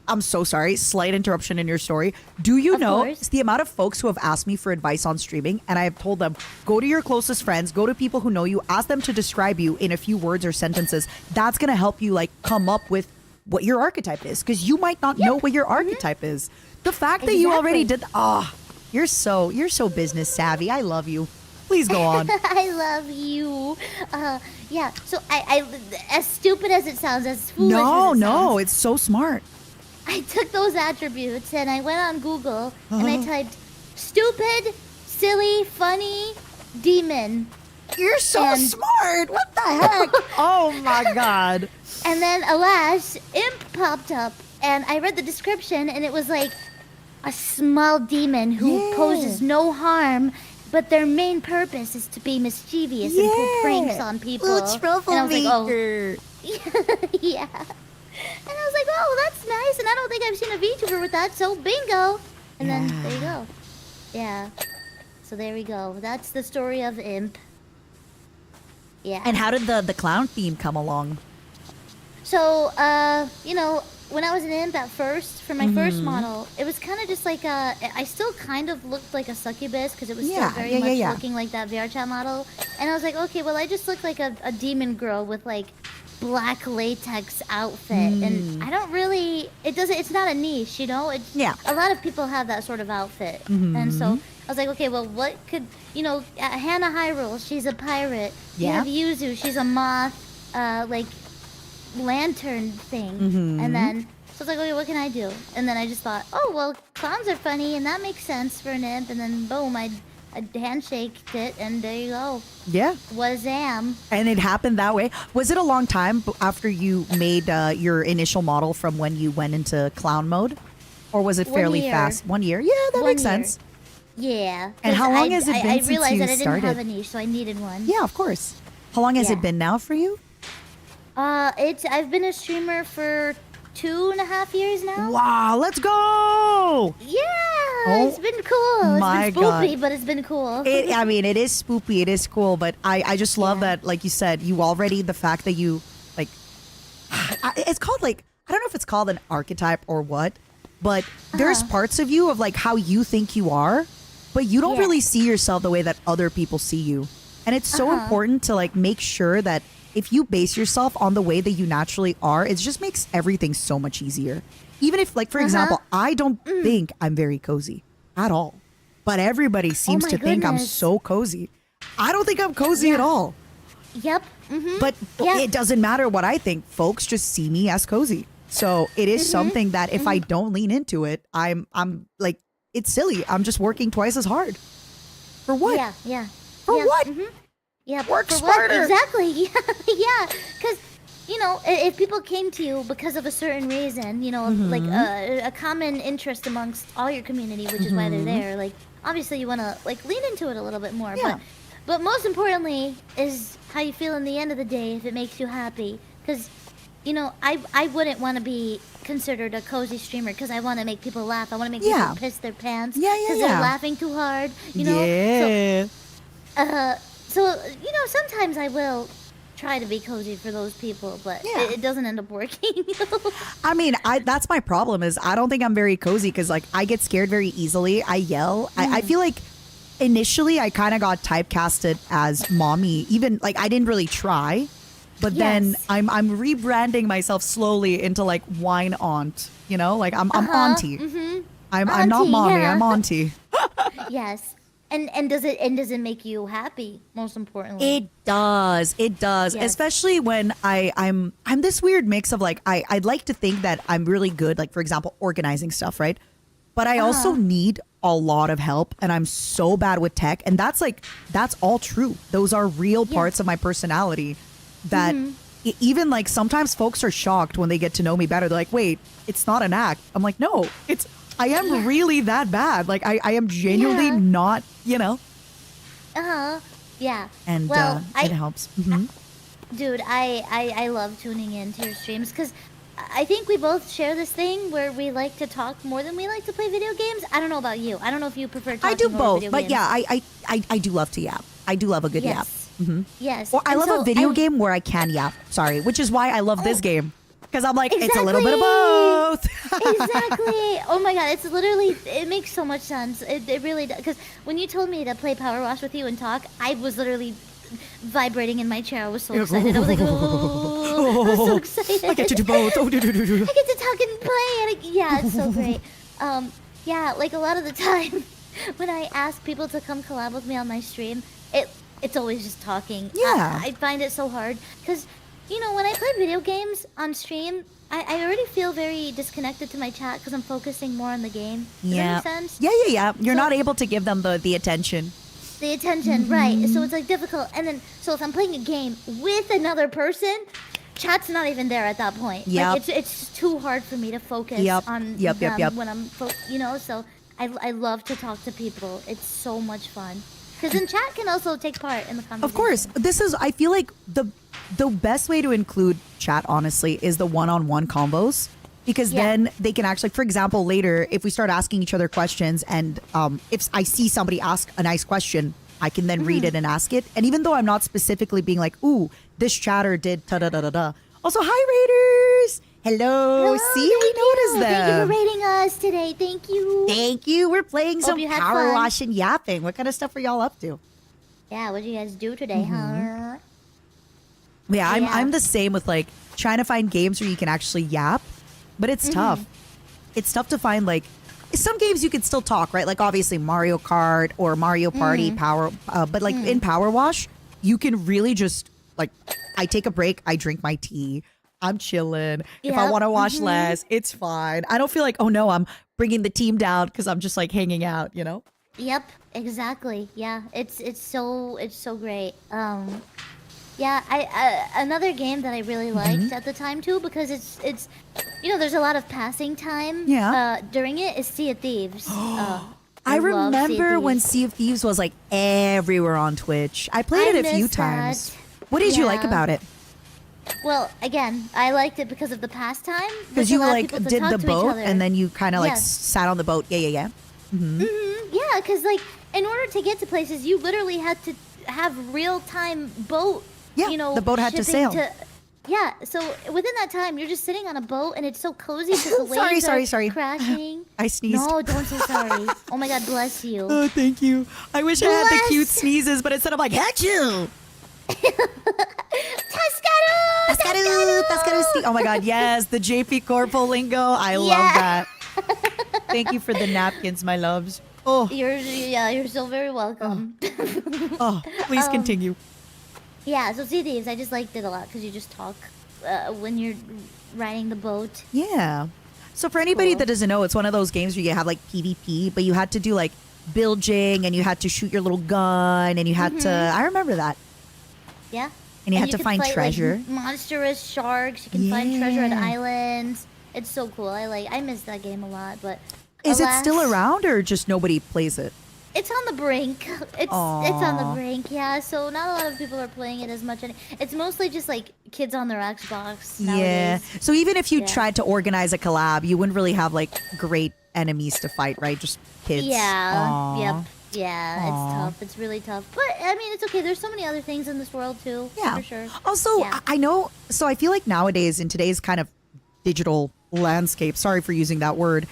I'm so sorry, slight interruption in your story. Do you Of know course. the amount of folks who have asked me for advice on streaming, and I have told them, go to your closest friends, go to people who know you, ask them to describe you in a few words or sentences. That's going to help you like come up with what your archetype is, because you might not know what your archetype is. The fact that you already Exactly. did, you're so business savvy. I love you. Please go on. I love you. Yeah, so I as stupid as it sounds, as foolish as No, it no, sounds, it's so smart. I took those attributes and I went on Google and I typed stupid, silly, funny, demon. You're so And- smart. What the heck? Oh my God. And then, alas, imp popped up, and I read the description, and it was like a small demon who Yeah. poses no harm, but their main purpose is to be mischievous and pull pranks on people. Ooch, and I was like, oh, troublemaker. yeah. And I was like, oh, that's nice, and I don't think I've seen a VTuber with that, so bingo. And then there you go. Yeah. So there we go. That's the story of imp. Yeah. And how did the clown theme come along? So, you know, when I was an imp at first, for my first model, it was kind of just like I still kind of looked like a succubus because it was Yeah, still very yeah, much yeah, yeah. looking like that VR chat model. And I was like, okay, well, I just look like a demon girl with like black latex outfit. And I don't really, it's not a niche, you know? Yeah. A lot of people have that sort of outfit. And so I was like, okay, well, what could, you know, Hannah Hyrule, she's a pirate. Yeah. You have Yuzu, she's a moth, like, lantern thing. And then so I was like, okay, what can I do? And then I just thought, oh well, clowns are funny and that makes sense for an imp. And then boom, I handshaked it and there you go. Yeah. Wazam. And it happened that way. Was it a long time after you made your initial model from when you went into clown mode? Or was it 1 fairly year. fast? 1 year? Yeah, that 1 makes year. sense. Yeah. And 'cause how long has it been I since realized you that I didn't have started? a niche, so I needed one. Yeah, of course. How long has Yeah. it been now for you? I've been a streamer for 2.5 years now. Wow, let's go! Yeah. Oh, it's been cool. my It's been spoopy, God. but it's been cool. I mean, it is spoopy. It is cool, but I just love that, like you said, you already, the fact that you, like, it's called, like, I don't know if it's called an archetype or what, but there's parts of you of, like, how you think you are, but you don't Yeah. really see yourself the way that other people see you. And it's so important to, like, make sure that if you base yourself on the way that you naturally are, it just makes everything so much easier. Even if, like, for example, I don't think I'm very cozy at all, but everybody seems my to think I'm goodness. so cozy. I don't think I'm cozy at all. Yep. Mm-hmm. But Yeah. it doesn't matter what I think. Folks just see me as cozy. So it is something that if I don't lean into it, I'm like, it's silly. I'm just working twice as hard. For what? Yeah, yeah. For yeah. what? Yeah, Work for smarter. What? Exactly. Yeah, because you know, if people came to you because of a certain reason, you know, like a common interest amongst all your community, which is why they're there. Like, obviously, you want to like lean into it a little bit more. Yeah. But most importantly is how you feel in the end of the day. If it makes you happy, because you know, I wouldn't want to be considered a cozy streamer because I want to make people laugh. I want to make Yeah. people piss their pants. Yeah, yeah, Because yeah. they're laughing too hard. You know. Yeah. So, you know, sometimes I will try to be cozy for those people, but Yeah. it doesn't end up working. I mean, that's my problem is I don't think I'm very cozy because, like, I get scared very easily. I yell. I feel like initially I kind of got typecasted as mommy. Even, like, I didn't really try. But then Yes. I'm rebranding myself slowly into, like, wine aunt. You know? Like, I'm auntie. I'm not Auntie, mommy. yeah. I'm auntie. Yes. And does it make you happy, most importantly? It does. It does. Yes. Especially when I'm this weird mix of, like, I'd like to think that I'm really good, like, for example, organizing stuff, right? But I also need a lot of help, and I'm so bad with tech. And that's all true. Those are real parts of my personality that even, like, sometimes folks are shocked when they get to know me better. They're like, wait, it's not an act. I'm like, no, I am really that bad. Like, I am genuinely Yeah. not, you know? Yeah. And well, it helps. Mhm. dude, I love tuning in to your streams because I think we both share this thing where we like to talk more than we like to play video games. I don't know about you. I don't know if you prefer talking I do over both, video but games. yeah, I do love to yap. I do love a good yap. Yes. Yes. Or I And love so a video game where I can yap. Sorry, which is why I love this game because I'm like, it's a little bit of both. Exactly. Oh my god, it's literally, it makes so much sense. It really does. Because when you told me to play PowerWash with you and talk, I was literally vibrating in my chair. I was so excited. I was like, oh, I was so excited. I get to do both. Oh, do, do, do, do. I get to talk and play. And yeah, it's so great. Yeah, like a lot of the time when I ask people to come collab with me on my stream, it's always just talking. Yeah. I find it so hard because, you know, when I play video games on stream, I already feel very disconnected to my chat because I'm focusing more on the game. Does that make sense? Yeah. You're So- not able to give them the attention. The attention, right. So it's like difficult. And then, so if I'm playing a game with another person, chat's not even there at that point. Yep. Like it's just too hard for me to focus Yep. on Yep. them when I'm, you know, so I love to talk to people. It's so much fun. Because then chat can also take part in the conversation. Of course, I feel like the best way to include chat, honestly, is the one-on-one combos. Because Yeah. then they can actually, for example, later, if we start asking each other questions and if I see somebody ask a nice question, I can then read it and ask it. And even though I'm not specifically being like, ooh, this chatter did ta-da-da-da-da. Also, hi, Raiders! Hello. See, we noticed them. Thank you for rating us today. Thank you. Thank you. We're playing some you had power fun. wash and yapping. What kind of stuff are y'all up to? Yeah, what did you guys do today, huh? Yeah, Yeah. I'm the same with, like, trying to find games where you can actually yap, but it's tough. It's tough to find, like, some games you can still talk, right? Like, obviously Mario Kart or Mario Party, but like in Power Wash, you can really just, like, I take a break, I drink my tea, I'm chilling. If I Yep. want to wash less, it's fine. I don't feel like, oh no, I'm bringing the team down because I'm just, like, hanging out, you know? Yep, exactly. Yeah, it's so great. Yeah, another game that I really liked at the time too because it's you know there's a lot of passing time. Yeah. During it is Sea of Thieves. I love Sea of remember when Thieves. Sea of Thieves was, like, everywhere on Twitch. I played it a few miss times. that. What did you like Yeah. about it? Well, again, I liked it because of the pastime. Because which you, allowed like, people to did talk the to each boat other. and then you kind of, like, Yes. sat on the boat. Yeah. Yeah, because like in order to get to places, you literally had to have real time boat. Yeah, you know, the boat had to shipping sail. Yeah, so within that time, you're just sitting on a boat and it's so cozy because the waves Sorry. are crashing. I sneezed. No, don't say sorry. Oh my God, bless you. Oh, thank you. I wish I had the cute Bless. sneezes, but instead I'm like, achoo! Tascaro! Oh my God, yes, the JP Corpo lingo. I love Yeah. that. Thank you for the napkins, my loves. Oh, You're so very welcome. please continue. Yeah, so Sea Thieves, I just liked it a lot because you just talk when you're riding the boat. Yeah. So for anybody Cool. that doesn't know, it's one of those games where you have like PvP, but you had to do like bilging and you had to shoot your little gun and you had to. I remember that. Yeah. And you had to could find fight, treasure. Like, monstrous sharks. You can find treasure on Yeah. islands. It's so cool. I miss that game a lot, but Is it still alas, around or just nobody plays it? It's on the brink. It's on the brink, yeah. So not a lot of people are playing it as much. It's mostly just like kids on their Xbox nowadays. Yeah. So even if you Yeah. tried to organize a collab, you wouldn't really have like great enemies to fight, right? Just kids. Yeah. Aw. Yep. Yeah. Aw. It's tough. It's really tough. But I mean, it's okay. There's so many other things in this world too. Yeah. For sure. Also, Yeah. I know. So I feel like nowadays, in today's kind of digital landscape, sorry for using that word,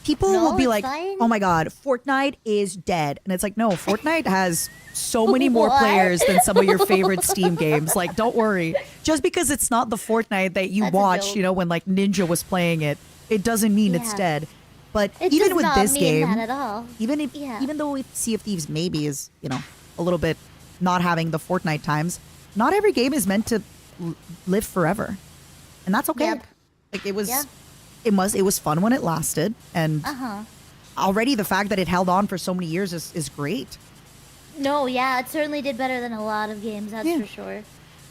people No, will be it's like, fine. oh my God, Fortnite is dead. And it's like, no, Fortnite has so many more What? players than some of your favorite Steam games. Like, don't worry. Just because it's not the Fortnite that you That's a watched, joke. you know, when like Ninja was playing it, it doesn't mean it's Yeah. dead. But It even does with not this mean game, that at all. even Yeah. though Sea of Thieves maybe is, you know, a little bit not having the Fortnite times, not every game is meant to live forever. And that's okay. Yep. Like it was Yeah. it was fun when it lasted, and Uh-huh. already the fact that it held on for so many years is great. No, yeah, it certainly did better than a lot of games, that's Yeah. for sure.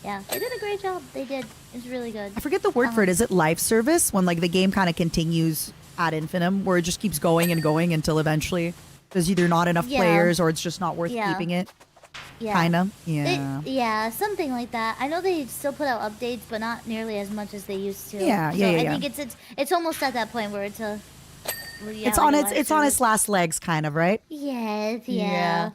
Yeah, they did a great job. They did. It's really good. I forget the word for it. Is it life service when like the game kind of continues ad infinitum, where it just keeps going and going until eventually there's either not enough Yeah. players or it's just not worth Yeah. keeping it? Yeah. Kind of. They- Yeah. yeah, something like that. I know they still put out updates, but not nearly as much as they used to. Yeah, So yeah, I yeah. think it's almost at that point where it's a. Yeah, It's on like a its live it's on its service. last legs, kind of, right? Yes, Yeah.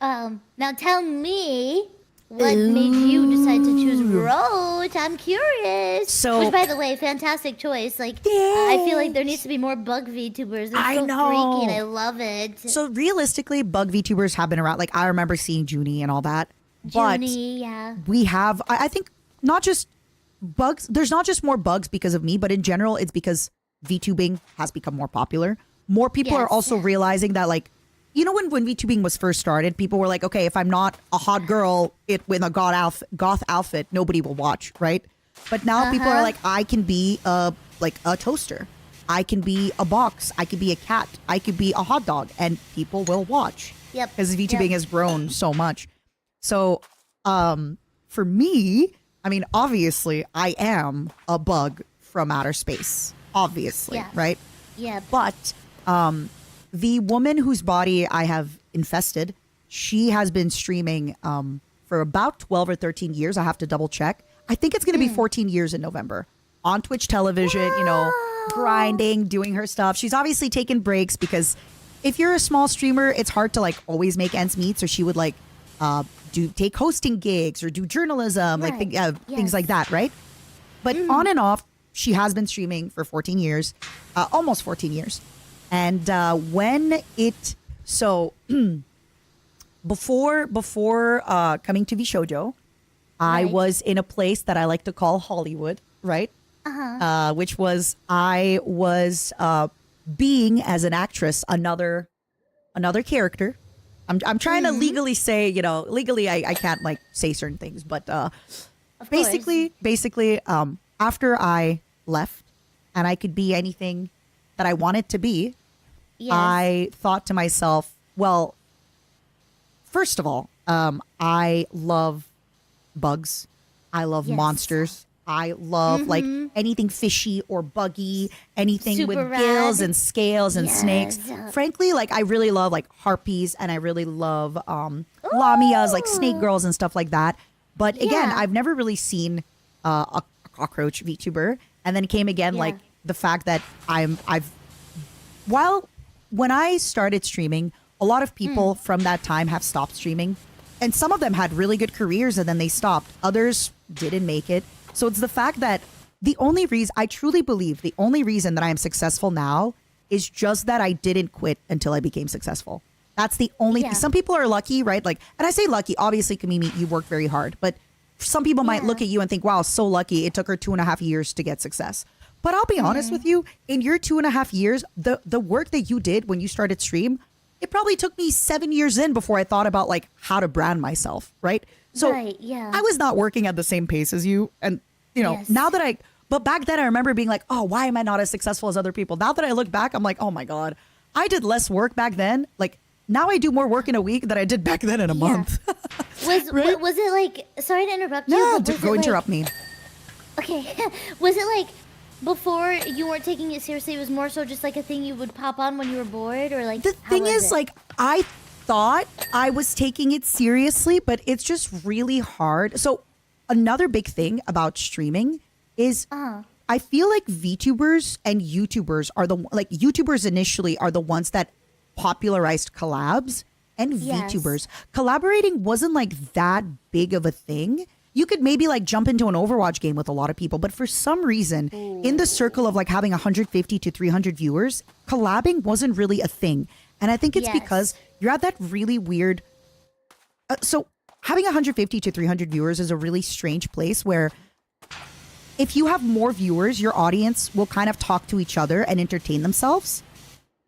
yeah. Now tell me, what made you decide to choose R.O.A.C.H? I'm curious. So- Which, by the way, fantastic choice. Like, I feel like there needs to be more bug VTubers. They're I so know. freaky, and I love it. So realistically, bug VTubers have been around. Like I remember seeing Junie and all that. But Junie, yeah. we have, I think, not just bugs. There's not just more bugs because of me, but in general, it's because VTubing has become more popular. More people are Yes. also realizing that, like, you know, when VTubing was first started, people were like, okay, if I'm not a hot girl with a goth outfit, nobody will watch, right? But now people are like, I can be a toaster. I can be a box. I could be a cat. I could be a hot dog, and people will watch. Yep. Because VTubing Yep. has grown so much. So, for me, I mean, obviously, I am a bug from outer space. Obviously, Yeah. right? Yeah. But the woman whose body I have infested, she has been streaming for about 12 or 13 years. I have to double check. I think it's going to be 14 years in November on Twitch television, you know, grinding, doing her stuff. She's obviously taken breaks because if you're a small streamer, it's hard to like always make ends meet. So she would like take hosting gigs or do journalism, like Right. things Yes. like that, right? But on and off, she has been streaming for 14 years, almost 14 years. And before coming to VSHOJO, I Right. was in a place that I like to call Hollywood, right? Which was I was being as an actress another character. I'm trying to legally say, you know, legally I can't like say certain things, but Of basically after I left and I could be anything that I wanted to be, Yes. I thought to myself, well, first of all, I love bugs. I love Yes. monsters. I love like anything fishy or buggy, anything Super with gills rad. and scales and snakes. Yes. Frankly, like I really love like harpies and I really love lamias, like snake girls and stuff like that. But again, Yeah. I've never really seen a cockroach VTuber. And then came again Yeah. like the fact that while when I started streaming, a lot of people from that time have stopped streaming. And some of them had really good careers and then they stopped. Others didn't make it. So it's the fact that I truly believe the only reason that I am successful now is just that I didn't quit until I became successful. That's the only thing. Some people are lucky, right? Like, and I say lucky, obviously, Kamimi, you worked very hard. But some people might look at you and think, wow, so lucky. It took her 2.5 years to get success. But I'll be honest with you, in your 2.5 years, the work that you did when you started stream, it probably took me 7 years in before I thought about like how to brand myself, right? So I was not working at the same pace as you. And, you know, now that but back then I remember being like, oh, why am I not as successful as other people? Now that I look back, I'm like, oh my God, I did less work back then. Like now I do more work in a week than I did back then in a month. Was it like, sorry to interrupt you. No, but go interrupt me. Okay. Was it like before you weren't taking it seriously, it was more so just like a thing you would pop on when you were bored, or like the thing is, like, I thought I was taking it seriously, but it's just really hard. So another big thing about streaming is I feel like VTubers and YouTubers are YouTubers initially are the ones that popularized collabs, and VTubers. Collaborating wasn't like that big of a thing. You could maybe like jump into an Overwatch game with a lot of people, but for some reason, in the circle of like having 150 to 300 viewers, collabing wasn't really a thing. And I think it's because you're at that really weird. So having 150 to 300 viewers is a really strange place where if you have more viewers, your audience will kind of talk to each other and entertain themselves.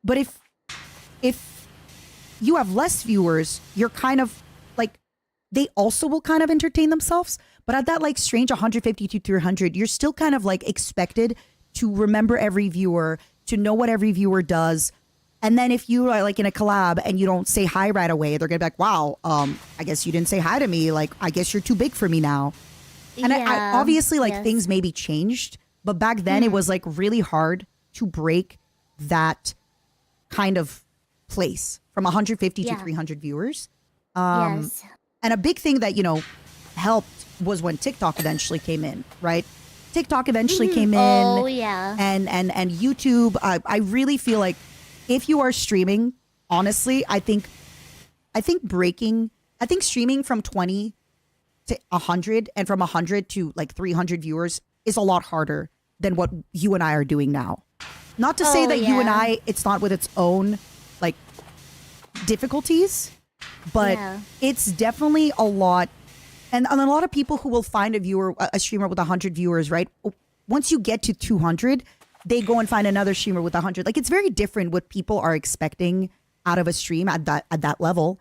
But if you have less viewers, you're kind of like, they also will kind of entertain themselves. But at that like strange 150 to 300, you're still kind of like expected to remember every viewer, to know what every viewer does. And then if you are like in a collab and you don't say hi right away, they're gonna be like, wow, I guess you didn't say hi to me. Like, I guess you're too big for me now. And I obviously like things maybe changed, but back then it was like really hard to break that kind of place from 150 to 300 viewers. And a big thing that, you know, helped was when TikTok eventually came in, right? TikTok eventually came in. Oh, yeah. And YouTube. I really feel like if you are streaming, honestly, I think streaming from 20 to 100 and from 100 to like 300 viewers is a lot harder than what you and I are doing now. Not to say that you and I, it's not with its own like difficulties, but it's definitely a lot. And a lot of people who will find a streamer with 100 viewers, right? Once you get to 200, they go and find another streamer with 100. Like, it's very different what people are expecting out of a stream at that level.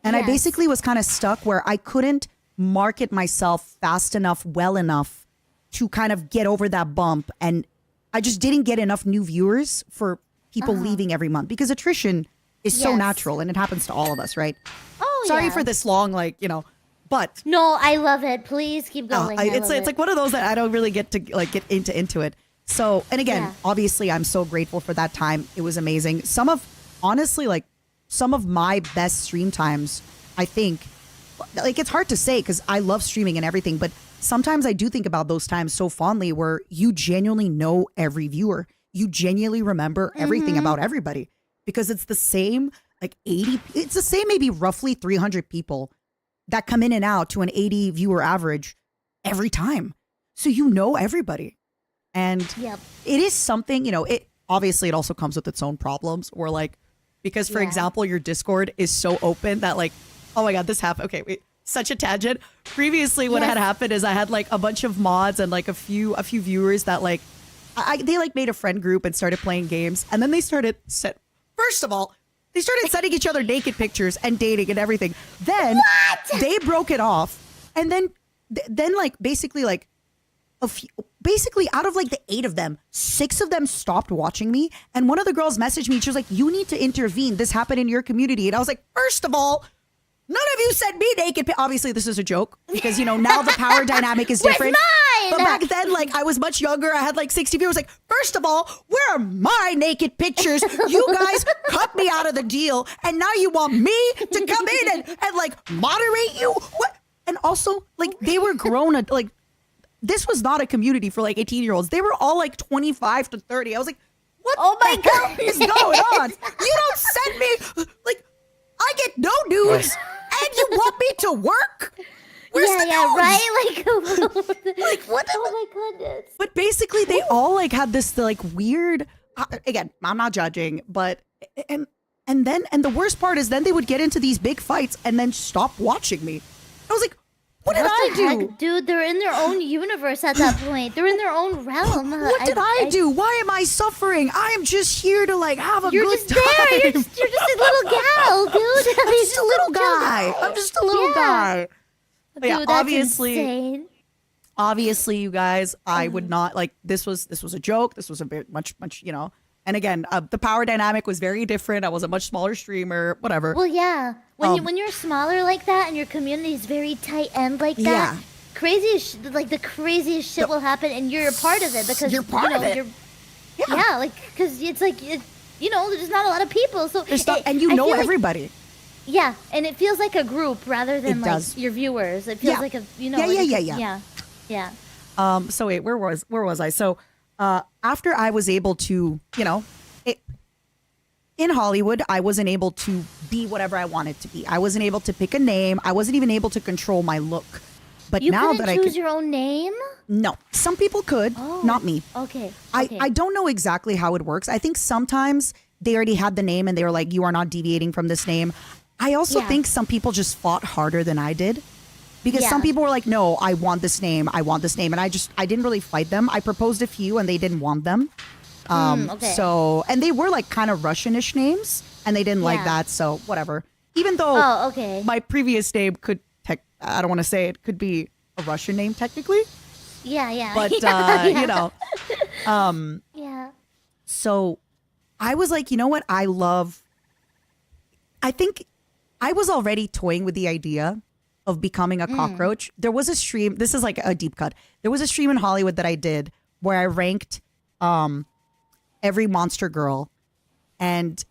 And I basically was kind of stuck where I couldn't market myself fast enough, well enough to kind of get over that bump. And I just didn't get enough new viewers for people leaving every month, because attrition is so natural and it happens to all of us, right? Oh, Sorry for this long, like, you know, but no, I love it. Please keep going. It's like one of those that I don't really get to like get into it. So, and again, obviously I'm so grateful for that time. It was amazing. Some of my best stream times, I think, like, it's hard to say because I love streaming and everything, but sometimes I do think about those times so fondly where you genuinely know every viewer. You genuinely remember everything about everybody, because it's the same, like it's the same maybe roughly 300 people that come in and out to an 80 viewer average every time. So you know everybody. And it is something, you know, it obviously it also comes with its own problems, or like, because for example, your Discord is so open that like, oh my God, this happened. Okay, wait, such a tangent. Previously, what had happened is I had like a bunch of mods and like a few viewers that like, they like made a friend group and started playing games. And then they started first of all, they started sending each other naked pictures and dating and everything. Then they broke it off. And then like basically like basically out of like the 8 of them, 6 of them stopped watching me. And one of the girls messaged me. She was like, you need to intervene. This happened in your community. And I was like, first of all, none of you sent me naked. Obviously, this is a joke because, you know, now the power dynamic is different. But back then, like, I was much younger. I had like 60 viewers. Like, first of all, where are my naked pictures? You guys cut me out of the deal. And now you want me to come in and like moderate you? What? And also, like, they were grown. Like, this was not a community for like 18-year-olds. They were all like 25 to 30. I was like, What Oh my the hell is going on? You don't send me, like, I get no news, and you want me to work? Where's the news? right? Like, what the- Oh my goodness. But basically, they all like had this like weird. Again, I'm not judging, but and the worst part is then they would get into these big fights and then stop watching me. I was like, what did I the do? heck? Dude, they're in their own universe at that point. They're in their own realm. What did I do? Why am I suffering? I am just here to like have a You're good just time. there. You're just a little gal, dude. I'm just a little guy. I'm just a little guy. But yeah, Dude, that's obviously, insane. you guys, I would not like this was a joke. This was a bit much, and again, the power dynamic was very different. I was a much smaller streamer, whatever. Well, yeah. When you're smaller like that and your community is very tight end like that, Yeah. the craziest shit will happen, and you're a part of it because You're part of it. You're, yeah, like because it's like there's not a lot of people, so There's not, and I feel like- everybody. yeah, and it feels like a group rather than It like does. your viewers. It feels Yeah. like a Yeah. So wait, where was I? So after I was able to, in Hollywood, I wasn't able to be whatever I wanted to be. I wasn't able to pick a name. I wasn't even able to control my look. But You now couldn't that I choose could, your own name. no, some people could, Oh. not me. Okay. I don't know exactly how it works. I think sometimes they already had the name and they were like, you are not deviating from this name. I also Yeah. think some people just fought harder than I did. Because some Yeah. people were like, no, I want this name. I want this name. And I didn't really fight them. I proposed a few and they didn't want them. Okay. So, and they were like kind of Russianish names and they didn't like Yeah. that. So whatever. Even though Oh, okay. my previous name I don't want to say it, could be a Russian name technically. Yeah. But, yeah. Yeah. So I was like, you know what? I think I was already toying with the idea of becoming a cockroach. There was a stream. This is like a deep cut. There was a stream in Hollywood that I did where I ranked every monster girl. And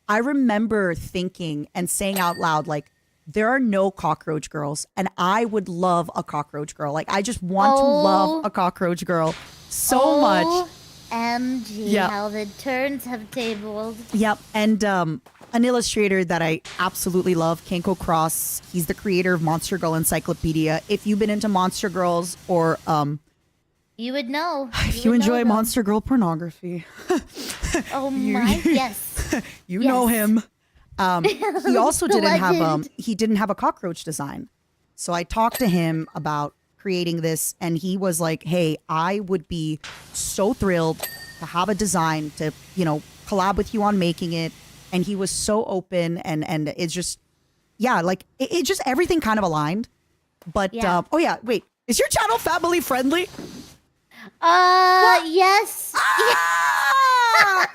I remember thinking and saying out loud, like, there are no cockroach girls. And I would love a cockroach girl. Like, I just want to love a cockroach girl so much. MG, Yeah. how the turns have tabled. Yep. And an illustrator that I absolutely love, Kenko Cross. He's the creator of Monster Girl Encyclopedia. If you've been into Monster Girls or You would know. if you would enjoy know them. Monster Girl pornography, Oh my, yes. you know Yes. him. He also The didn't have legend. he didn't have a cockroach design. So I talked to him about creating this and he was like, "Hey, I would be so thrilled to have a design to, collab with you on making it." And he was so open and it's just like it just everything kind of aligned. But Yeah. oh yeah, wait. Is your channel family friendly? Yes. Ah!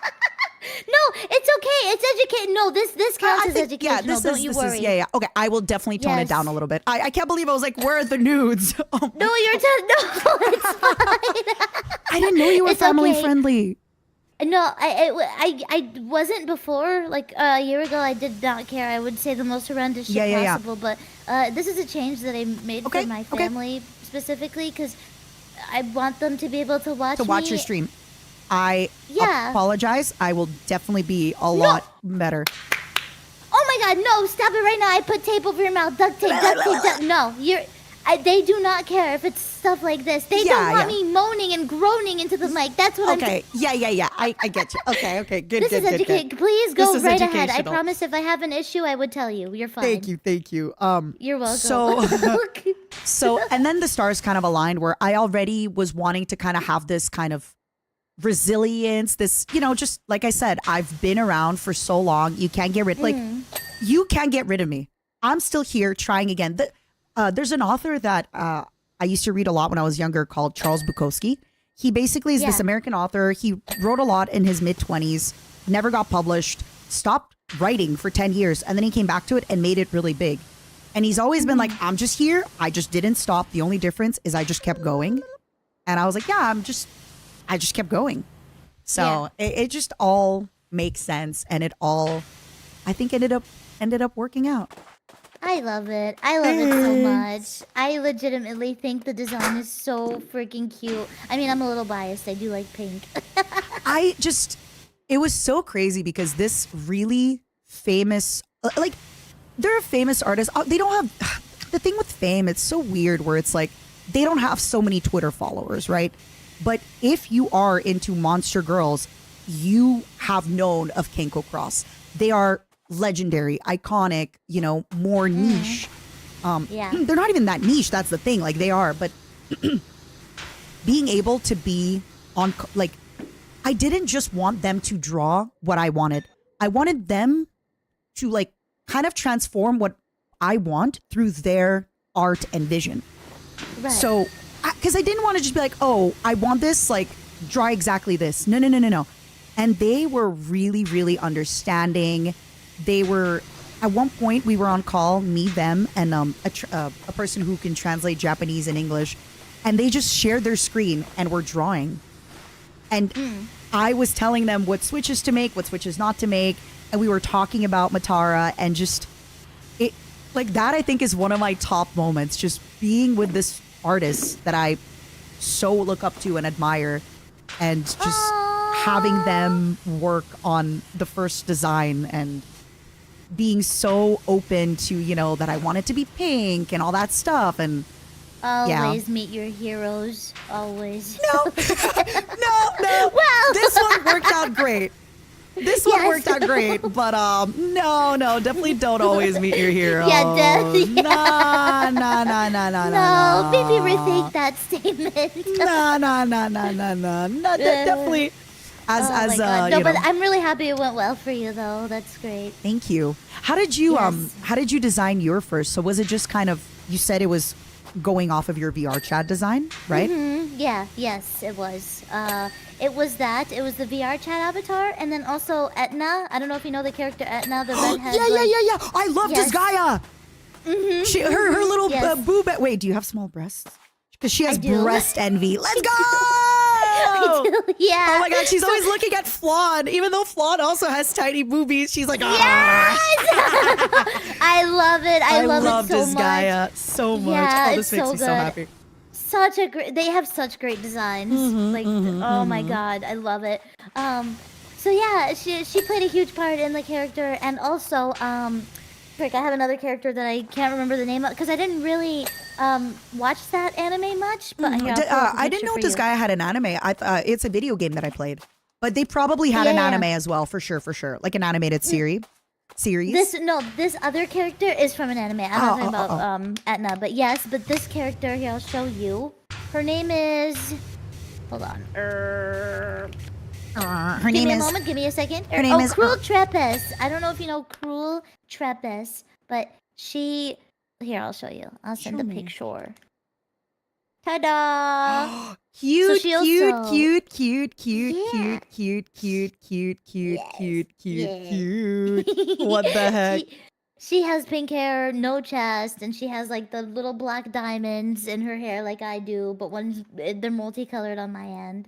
No, it's okay. It's educated. No, this counts as educational. Don't you worry. Yeah. Okay, I will definitely tone it Yes. down a little bit. I can't believe I was like, where are the nudes? Oh, No, no, it's fine. I didn't know you were It's family okay. friendly. No, I wasn't before. Like a year ago, I did not care. I would say the most horrendous shit Yeah. possible. But this is a change that I made Okay, for my okay. family specifically because I want them to be able to watch Watch me. your stream. I Yeah. apologize. I will definitely be a lot better. Oh my God! No, stop it right now! I put tape over your mouth. Duct tape. No, they do not care if it's stuff like this. They Yeah, don't want yeah. me moaning and groaning into the mic. That's what I'm. Okay. Yeah. I get you. Okay. Good. This good, is good, educated. good. Please go This is right ahead. I educational. promise. If I have an issue, I would tell you. You're fine. Thank you. You're welcome. So, and then the stars kind of aligned where I already was wanting to kind of have this kind of resilience, this, just like I said, I've been around for so long. You can't get rid, you can't get rid of me. I'm still here trying again. There's an author that I used to read a lot when I was younger called Charles Bukowski. He basically is this Yeah. American author. He wrote a lot in his mid-20s, never got published, stopped writing for 10 years, and then he came back to it and made it really big. And he's always been like, I'm just here. I just didn't stop. The only difference is I just kept going. And I was like, yeah, I just kept going. So it just all makes sense. And it all, I think ended up working out. I love it. I love it so much. I legitimately think the design is so freaking cute. I mean, I'm a little biased. I do like pink. it was so crazy because this really famous, like, they're a famous artist. They don't have, the thing with fame, it's so weird where it's like, they don't have so many Twitter followers, right? But if you are into Monster Girls, you have known of Kenko Cross. They are legendary, iconic, more niche. They're not even that niche. That's the thing. Like, they are, but being able to be on, like, I didn't just want them to draw what I wanted. I wanted them to, like, kind of transform what I want through their art and vision. Right. So, because I didn't want to just be like, oh, I want this, like, draw exactly this. No. And they were really, really understanding. They were, at one point, we were on call, me, them, and a person who can translate Japanese and English. And they just shared their screen and were drawing. And I was telling them what switches to make, what switches not to make. And we were talking about Matara and just, it, like, that I think is one of my top moments. Just being with this artist that I so look up to and admire, and just having them work on the first design and being so open to, that I want it to be pink and all that stuff. And always meet your heroes. Always. No. Well, This one worked out great. Worked out great, but no, definitely don't always meet your hero. Yeah, definitely. No. No, maybe rethink that statement. No, definitely. As God. No, but I'm really happy it went well for you, though. That's great. Thank you. How did you Yes. how did you design your first? So was it just kind of, you said it was going off of your VR chat design, right? Yeah, yes, it was. It was that. It was the VR chat avatar, and then also Etna. I don't know if you know the character Etna, the redhead. Yeah. I love Yes. Disgaea. She, her little Yes. boob. Wait, do you have small breasts? Because she has do. breast envy. Let's go! I do, yeah. Oh my god, she's always looking at Flan, even though Flan also has tiny boobies. She's like, Yes! I love it. I love it so much. Disgaea so much. Yeah, Oh, this it's makes so me so good. happy. Such a great. They have such great designs. Oh my god, I love it. So yeah, she played a huge part in the character, and also frick, I have another character that I can't remember the name of because I didn't really watch that anime much. But here, I'll pull up a I didn't know picture for you. Disgaea had an anime. It's a video game that I played, but they probably had an Yeah. anime as well, for sure, like an animated series. This other character is from an anime. I'm not talking about Etna, but yes, but this character here, I'll show you. Her name is. Hold on. Her Give name me a is. moment. Give me a second. Her name is- Cruel Trepes. I don't know if you know Cruel Trepes, but she. Here, I'll show you. I'll send Show a me. picture. Ta-da! Cute, she cute, also- cute, cute, cute, Yeah. cute, cute, cute, cute, Yes, cute, cute, yeah. cute. What the heck? She has pink hair, no chest, and she has like the little black diamonds in her hair like I do, but they're multicolored on my end.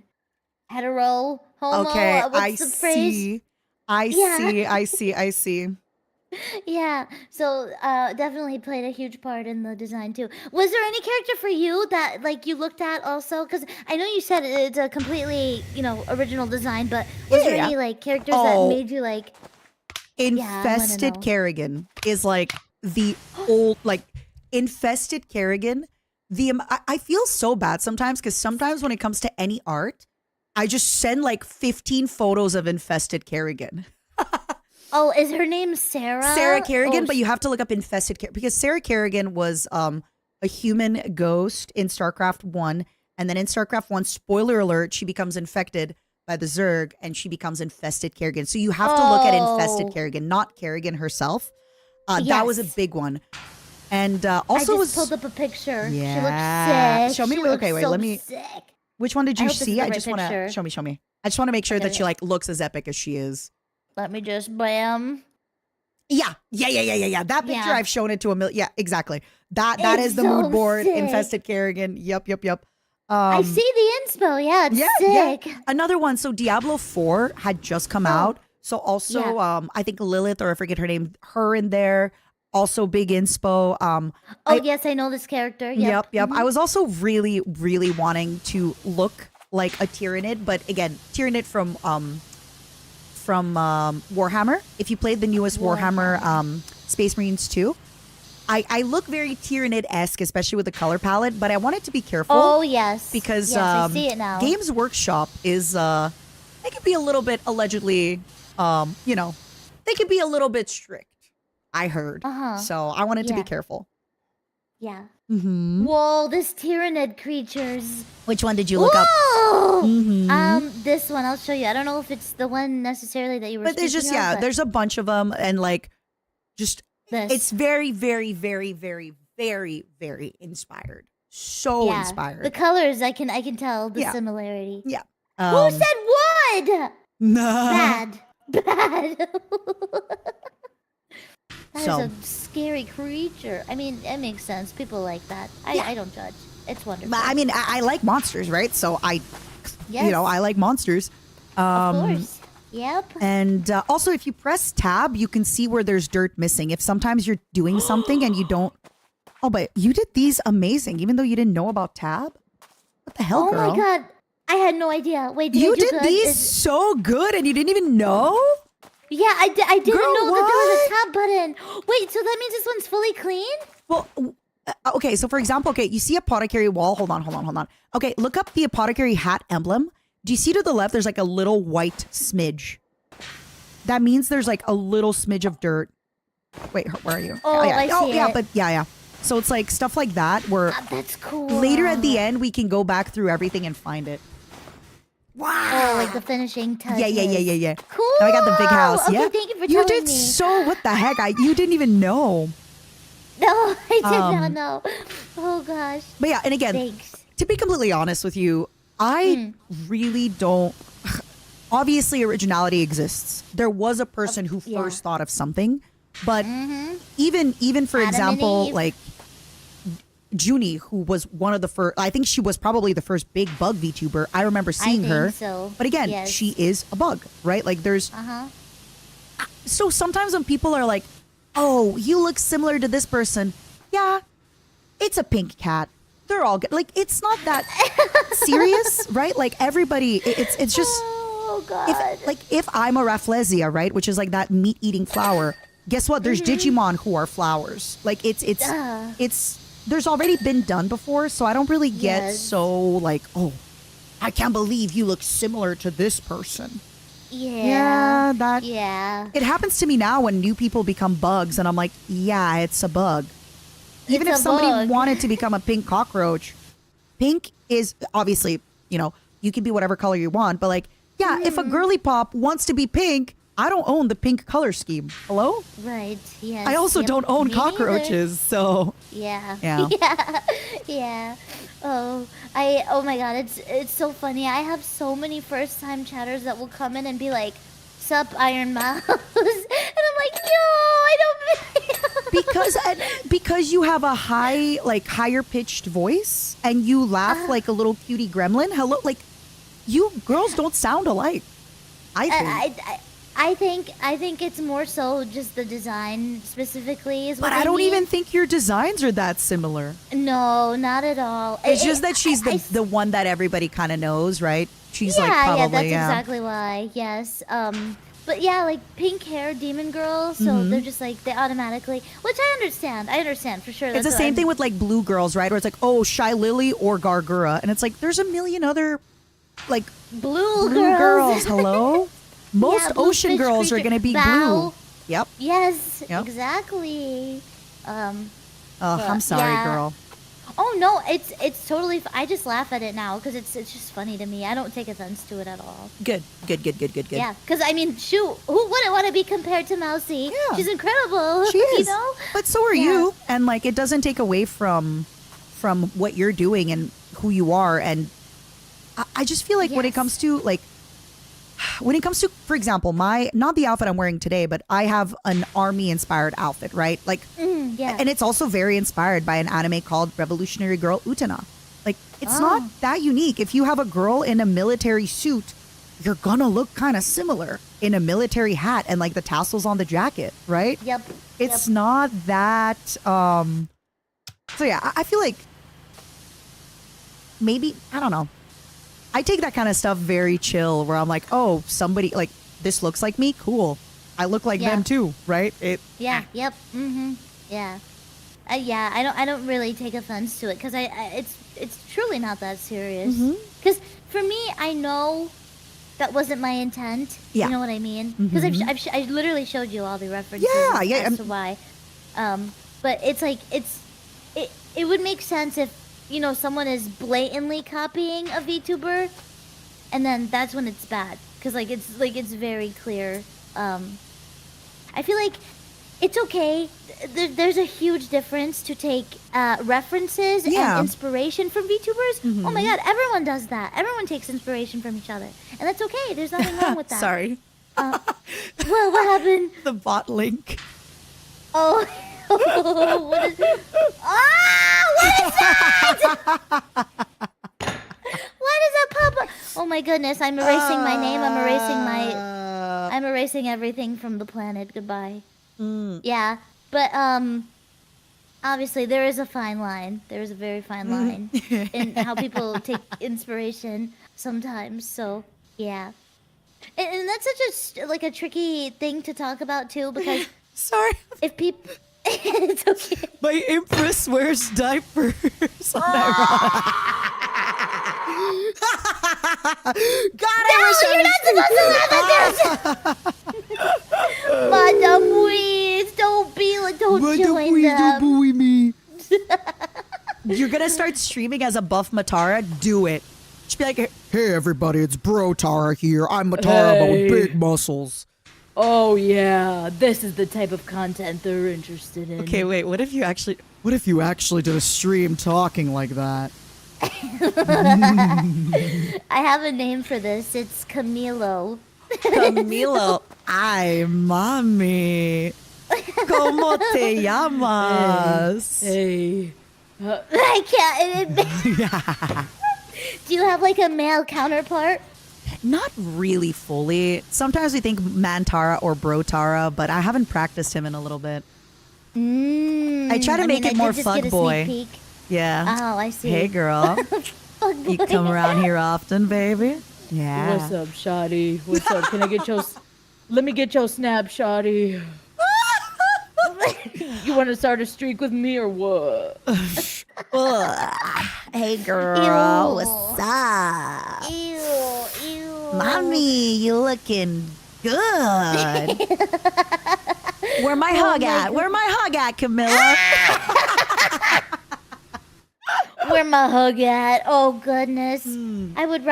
Hetero, homo, Okay, what's I the phrase? see. Yeah. I see. Yeah, so definitely played a huge part in the design too. Was there any character for you that like you looked at also? Because I know you said it's a completely original design, but was there Yeah. any like characters Oh. that made you like? Infested know. Kerrigan is like the old, like, Infested Kerrigan. I feel so bad sometimes because sometimes when it comes to any art, I just send like 15 photos of Infested Kerrigan. Oh, is her name Sarah? Sarah Kerrigan, Oh, but you have to look up Infested Kerrigan because Sarah Kerrigan was a human ghost in StarCraft 1. And then in StarCraft 1, spoiler alert, she becomes infected by the Zerg and she becomes Infested Kerrigan. So you have to look at Infested Oh. Kerrigan, not Kerrigan herself. That was a Yes. big one. And I also just was pulled up a picture. Yeah. She looks sick. Show me- She looks okay, wait, so let me- Sick. which one did I you hope this is see? the I right just want to picture. show me. I just want to make sure Okay, that she like looks as epic as she is. Let me just blam. Yeah. That picture Yeah. I've shown it to a million. Yeah, exactly. That It's is the so mood board. sick. Infested Kerrigan. Yep. I see the inspo. Yeah, it's yeah. sick. Another one. So Diablo 4 had just come out. So also, I think Lilith, or I forget her name, her in there. Also big inspo. Oh, yes, I know this character. Yep. Yep. I was also really, really wanting to look like a Tyranid, but again, Tyranid from Warhammer. If you played the newest Warhammer Space Marines 2, I look very Tyranid-esque, especially with the color palette, but I wanted to be careful. Oh, yes. Because yes, I see it now. Games Workshop is, they could be a little bit allegedly, you know, they could be a little bit strict, I heard. So I wanted to be careful. Yeah. Mm-hmm. Whoa, this Tyranid creatures. Which one did you look up? This one, I'll show you. I don't know if it's the one necessarily that you were But there's just, speaking of, but there's a bunch of them, and like, just, this. it's very, very, very, very, very, very inspired. So inspired. The colors, I can tell the similarity. Yeah. Who said wood? Nah. Bad. That is So. a scary creature. I mean, it makes sense. People like that. I don't judge. It's wonderful. But, I mean, I like monsters, right? So I, Yes. you know, I like monsters. Of course. Yep. And also, if you press tab, you can see where there's dirt missing. If sometimes you're doing something and you don't. Oh, but you did these amazing, even though you didn't know about tab. What the hell, girl? Oh my god. I had no idea. Wait, did You I do did good? these so good, and you didn't even know? Yeah, I didn't Girl, know that there was what? a tab button. Wait, so that means this one's fully clean? Well, okay, so for example, okay, you see apothecary wall. Hold on. Okay, look up the apothecary hat emblem. Do you see to the left, there's like a little white smidge? That means there's like a little smidge of dirt. Wait, where are you? Oh, I see yeah, it. but yeah. So it's like stuff like that where That's cool. later at the end, we can go back through everything and find it. Wow. Oh, like the finishing touches. Yeah. Cool. Now I got the big house. Okay, Yeah. thank you for You telling did me. so, what the heck? You didn't even know. No, I did not know. Oh gosh. But yeah, and again, Thanks. to be completely honest with you, I really don't. Obviously, originality exists. There was a person who first thought of something, but even for Adam and example, Eve. like Junie, who was one of the first. I think she was probably the first big bug VTuber. I remember seeing think her. so. But again, Yes. she is a bug, right? Like there's. So sometimes when people are like, "Oh, you look similar to this person," yeah, it's a pink cat. They're all good. Like it's not that serious, right? Like everybody, it's just. Oh god. If I'm a Rafflesia, right, which is like that meat eating flower, guess what? There's Digimon who are flowers. Like it's there's already been done before, so I don't really get so like, oh, I can't believe you look similar to this person. Yeah. Yeah. It happens to me now when new people become bugs, and I'm like, yeah, it's a bug. Even It's if a somebody bug. wanted to become a pink cockroach, pink is obviously, you know, you can be whatever color you want, but like, yeah, if a girly pop wants to be pink, I don't own the pink color scheme. Hello? Right. Yes. I also Yep, don't own me neither. cockroaches, so Yeah. Yeah. Yeah. Oh my god, it's so funny. I have so many first time chatters that will come in and be like, "Sup, Iron Mouse?" and I'm like, "No, I don't." because you have a higher pitched voice and you laugh like a little cutie gremlin. Hello, like you girls don't sound alike. I think. I think it's more so just the design specifically is what But I don't mean. even think your designs are that similar. No, not at all. It's just that she's the one that everybody kind of knows, right? She's like probably that's exactly why. Yes. But yeah, like pink hair demon girl, so they're just like they automatically, which I understand. I understand for sure. It's the same thing with like blue girls, right? Where it's like, oh, Shy Lily or Gargura, and it's like there's a million other like blue girls. Hello, most Yeah, blue ocean fish girls are creature. gonna be Val. blue. Yep. Yes, Yep. exactly. I'm sorry, yeah. girl. Oh no, it's totally. I just laugh at it now because it's just funny to me. I don't take offense to it at all. Good. Yeah, because I mean, shoot, who wouldn't want to be compared to Mousy? Yeah. She's incredible. She is. You know? But so are Yeah. you, and like it doesn't take away from what you're doing and who you are. And I just feel like when it Yes. comes to for example, not the outfit I'm wearing today, but I have an army inspired outfit, right? Like, Yeah. and it's also very inspired by an anime called Revolutionary Girl Utena. Like, it's not that unique. If you have a girl in a military suit, you're gonna look kind of similar in a military hat and like the tassels on the jacket, right? Yep. It's not that. So yeah, I feel like maybe I don't know. I take that kind of stuff very chill, where I'm like, oh, somebody like this looks like me. Cool. I look like them too, right? Yeah. Yep. Yeah. Yeah. I don't really take offense to it because it's truly not that serious. Because for me, I know that wasn't my intent. Yeah. You know what I mean? Because I literally showed you all the references. Yeah. As to why. But it's like it would make sense if someone is blatantly copying a VTuber, and then that's when it's bad. Because it's very clear. I feel like it's okay. There's a huge difference to take references and inspiration from VTubers. Oh my god, everyone does that. Everyone takes inspiration from each other, and that's okay. There's nothing wrong with that. Sorry. Well, what happened? The bot link. Oh, what is? What is that? Why does that pop up? Oh my goodness! I'm erasing my name. I'm erasing everything from the planet. Goodbye. Yeah, but obviously there is a fine line. There is a very fine line in how people take inspiration sometimes. So yeah, and that's such a tricky thing to talk about too, because Sorry. if people, it's okay. My Empress wears diapers. God, No, you're not supposed to laugh at this. Madam, please don't join them. Me. You're gonna start streaming as a buff Matara? Do it. Just be like, hey everybody, it's Bro Tara here. I'm Matara, but with big muscles. Oh yeah, this is the type of content they're interested in. Okay, wait. What if you actually did a stream talking like that? I have a name for this. It's Camilo. Camilo, ay mami. ¿Cómo te llamas? Hey. I can't. Do you have like a male counterpart? Not really fully. Sometimes we think Mantara or Brotara, but I haven't practiced him in a little bit. I try to make it more fuckboy. Yeah. Oh, I see. Hey, girl. You come around here often, baby? Yeah. What's up, Shotty? What's up? Can I get your... Let me get your snap, Shotty. You want to start a streak with me or what? Hey, girl. Ew. What's up? Ew. Mommy, you looking good. Where my hug at? Where my hug at, Camilla? Where my hug at? Oh goodness. I would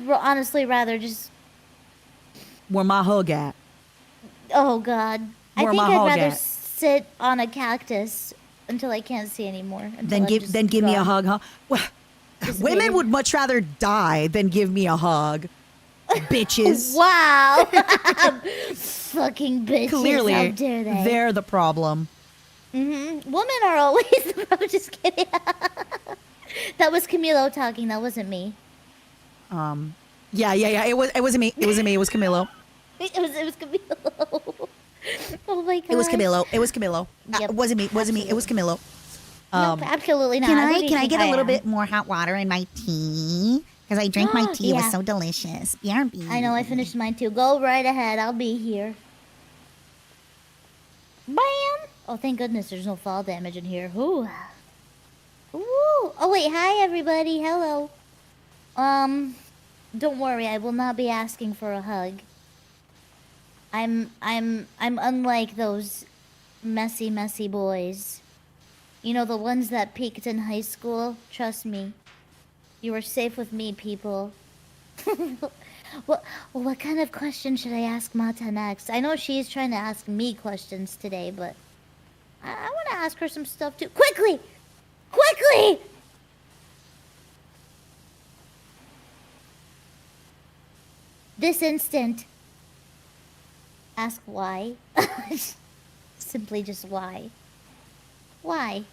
honestly rather just. Where my hug at? Oh god. Where I think my I'd hog rather at? sit on a cactus until I can't see anymore. Then give me a hug, huh? Well, women would much rather die than give me a hug. Bitches. Wow. Fucking bitches. Clearly, How dare they? they're the problem. Women are always the problem. Just kidding. That was Camilo talking. That wasn't me. Yeah. It wasn't me. It wasn't me. It was Camilo. It was Camilo. Oh my god. It was Camilo. Yep, It wasn't me. It was Camilo. Nope, absolutely not. Can Who do I you can I think get a little am? bit more hot water in my tea? Because I drank my tea. It was Yeah. so delicious. BRB. I know. I finished mine too. Go right ahead. I'll be here. Bam! Oh, thank goodness there's no fall damage in here. Ooh. Ooh. Oh wait. Hi everybody. Hello. Don't worry. I will not be asking for a hug. I'm unlike those messy boys. You know, the ones that peaked in high school? Trust me. You are safe with me, people. What kind of question should I ask Mata next? I know she's trying to ask me questions today, but I want to ask her some stuff too. Quickly! Quickly! This instant. Ask why. Simply just why. Why?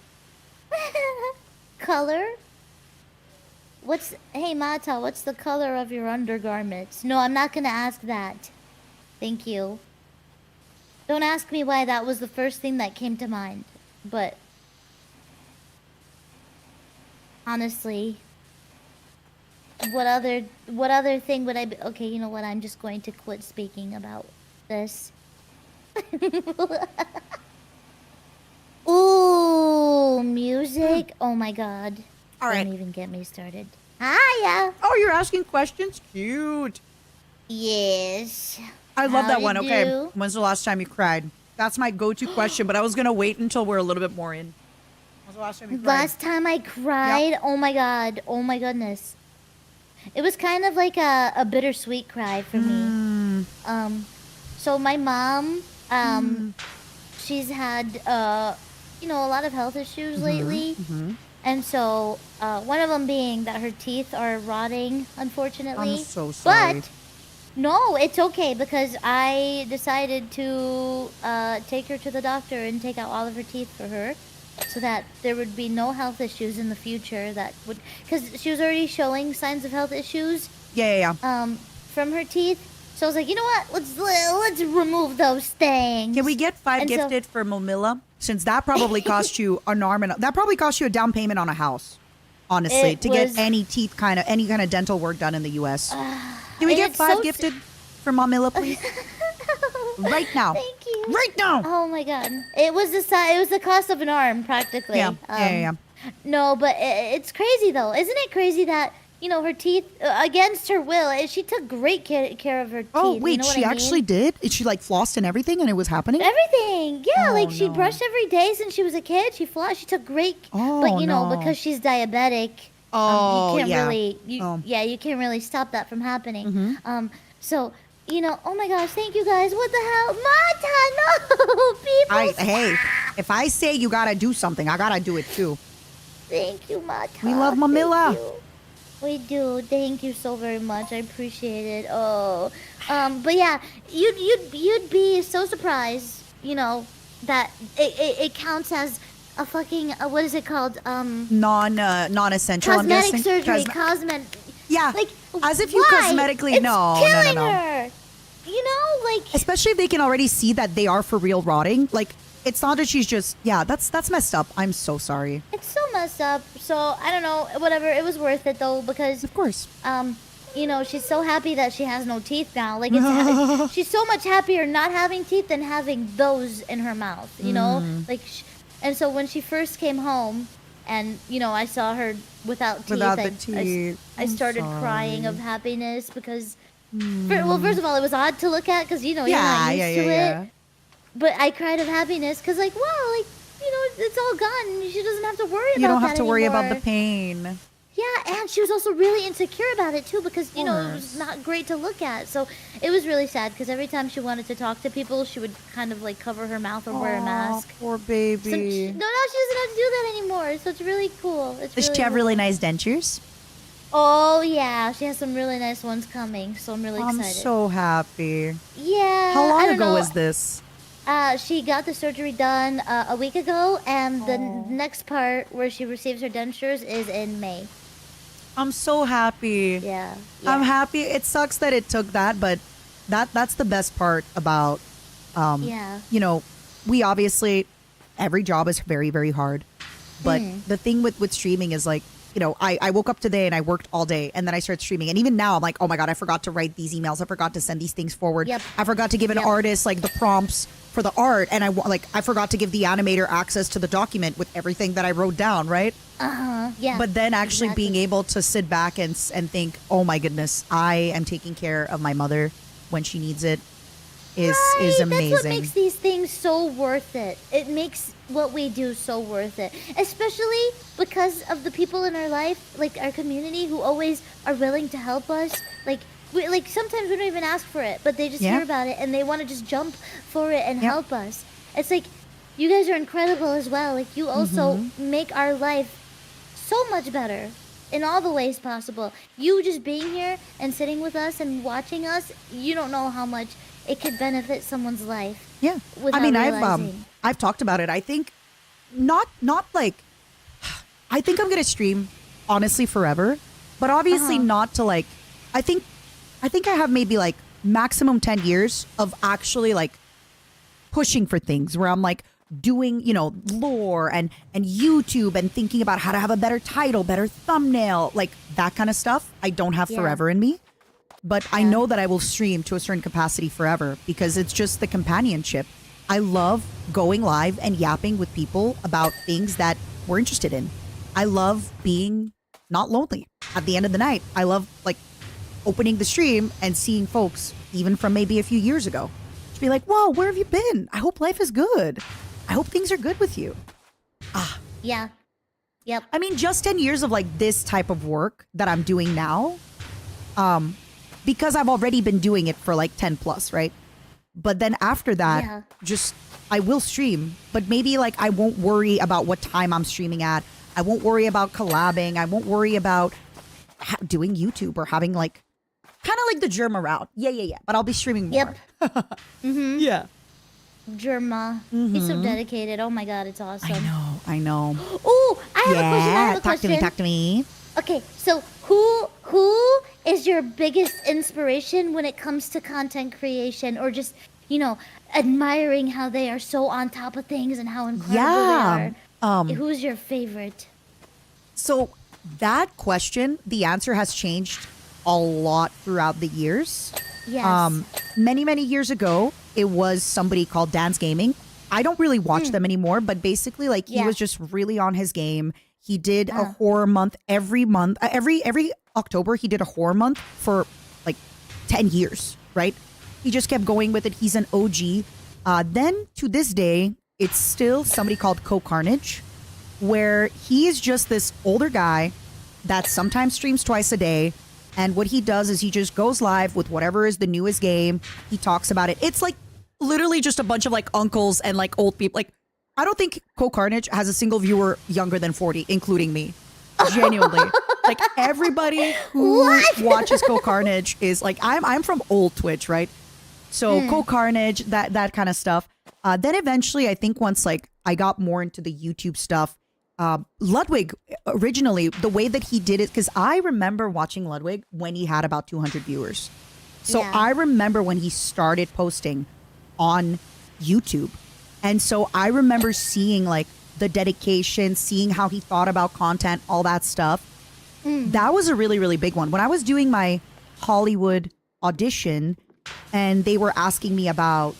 Color? Hey Mata, what's the color of your undergarments? No, I'm not gonna ask that. Thank you. Don't ask me why that was the first thing that came to mind. But honestly, what other thing would I be? Okay, you know what? I'm just going to quit speaking about this. Ooh, music. Oh my god. All right. Don't even get me started. Hiya. Oh, you're asking questions? Cute. Yes. I love that Howdy one. Okay. do. When's the last time you cried? That's my go-to question, but I was going to wait until we're a little bit more in. When's the last time you cried? Last time I cried, oh my god, oh my goodness. It was kind of like a bittersweet cry for me. So my mom, she's had, you know, a lot of health issues lately. And so, one of them being that her teeth are rotting, unfortunately. I'm so sorry. But, no, it's okay because I decided to take her to the doctor and take out all of her teeth for her so that there would be no health issues in the future that would... Because she was already showing signs of health issues Yeah. from her teeth. So I was like, you know what? Let's remove those things. Can we get 5 And so- gifted for Momilla? Since that probably cost you an arm and that probably cost you a down payment on a house. Honestly, It to was- get any kind of dental work done in the U.S. Can we and get it's 5 so- gifted for Momilla, please? Right now. Thank you. Right now. Oh my god. It was the cost of an arm practically. Yeah. No, but it's crazy though. Isn't it crazy that, you know, her teeth against her will, she took great care of her teeth. Oh, you wait, know what she I mean? actually did? She like flossed and everything and it was happening? Everything. Yeah, Oh, like she no. brushed every day since she was a kid. She flossed. She took great Oh, but you know, no. because she's diabetic, Oh, you can't yeah. really Oh. you can't really stop that from happening. So, you know, oh my gosh, thank you guys. What the hell? Mata, no! People Hey, if I say you gotta do something, I gotta do it too. Thank you, Mata. We love Mamilla. Thank you. We do. Thank you so very much. I appreciate it. Oh, but yeah, you'd be so surprised, you know, that it counts as a fucking what is it called? Non-essential, I'm Cosmetic guessing. surgery. Cosme- Yeah, Like as if you why? cosmetically It's no. killing her. You know, like Especially if they can already see that they are for real rotting. Like, it's not that she's just, that's messed up. I'm so sorry. it's so messed up. So I don't know. Whatever. It was worth it though because Of course. you know, she's so happy that she has no teeth now. Like, it's she's so much happier not having teeth than having those in her mouth, you know? Like, and so when she first came home and, you know, I saw her without teeth, Without the I teeth. I I'm started sorry. crying of happiness because, well, first of all, it was odd to look at because, you know, you're not used to it. But I cried of happiness because, like, wow, like, you know, it's all gone. She doesn't have to worry about that You don't have to worry about anymore. the pain. Yeah, and she was also really insecure about it too because, you know, it was course. not great to look at. So it was really sad because every time she wanted to talk to people, she would kind of like cover her mouth or wear a mask. Poor So baby. now she doesn't have to do that anymore. So it's really cool. It's Does really she have cool. really nice dentures? Oh, yeah. She has some really nice ones coming. So I'm really I'm excited. so happy. Yeah. How I long don't ago know. was this? She got the surgery done a week ago, and the next part where she receives her dentures is in May. I'm so happy. Yeah. I'm yeah. happy. It sucks that it took that, but that's the best part about Yeah. you know, we obviously every job is very, very hard. But the thing with streaming is like, you know, I woke up today and I worked all day and then I started streaming. And even now I'm like, oh my God, I forgot to write these emails. I forgot to send these things forward. Yep. I forgot to give an Yep. artist like the prompts for the art. And I forgot to give the animator access to the document with everything that I wrote down, right? Yeah. But then actually exactly. being able to sit back and think, oh my goodness, I am taking care of my mother when she needs it is amazing. That's what makes these things so worth it. It makes what we do so worth it. Especially because of the people in our life, like our community, who always are willing to help us. Like sometimes we don't even ask for it, but they just Yeah. hear about it and they want to just jump for it and Yep. help us. It's like, you guys are incredible as well. Like, you also Mm-hmm. make our life so much better in all the ways possible. You just being here and sitting with us and watching us, you don't know how much it could benefit someone's life. Yeah. Without I mean, realizing. I've talked about it. I think not like I think I'm going to stream honestly forever, but obviously not to like I think I have maybe like maximum 10 years of actually like pushing for things where I'm like doing, lore and YouTube and thinking about how to have a better title, better thumbnail, like that kind of stuff. I don't have forever in me, but I know that I will stream to a certain capacity forever because it's just the companionship. I love going live and yapping with people about things that we're interested in. I love being not lonely at the end of the night. I love like opening the stream and seeing folks even from maybe a few years ago to be like, whoa, where have you been? I hope life is good. I hope things are good with you. Yeah. Yep. I mean, just 10 years of like this type of work that I'm doing now, because I've already been doing it for like 10 plus, right? But then after that, just I will stream, but maybe like I won't worry about what time I'm streaming at. I won't worry about collabing. I won't worry about doing YouTube or having like kind of like the Germa route. Yeah. But I'll be streaming more. Yep. Yeah. Germa. He's so dedicated. Oh my god, it's awesome. I know. Oh, I have a question. Talk to me. Okay, so who is your biggest inspiration when it comes to content creation or just, admiring how they are so on top of things and how incredible they are? Who's your favorite? So that question, the answer has changed a lot throughout the years. Yes. Many years ago, it was somebody called Dance Gaming. I don't really watch them anymore, but basically, like, he was just really on his game. He did a horror month every month. Every October, he did a horror month for like 10 years, right? He just kept going with it. He's an OG. Then to this day, it's still somebody called KEYCHAINS, where he is just this older guy that sometimes streams twice a day. And what he does is he just goes live with whatever is the newest game. He talks about it. It's like literally just a bunch of like uncles and like old people. Like, I don't think KEYCHAINS has a single viewer younger than 40, including me. Genuinely. Like, everybody who watches KEYCHAINS is like, I'm from old Twitch, right? So KEYCHAINS, that kind of stuff. Then eventually, I think once like I got more into the YouTube stuff, Ludwig, originally, the way that he did it, because I remember watching Ludwig when he had about 200 viewers. So I remember when he started posting on YouTube. And so I remember seeing like the dedication, seeing how he thought about content, all that stuff. That was a really, really big one. When I was doing my Hollywood audition and they were asking me about,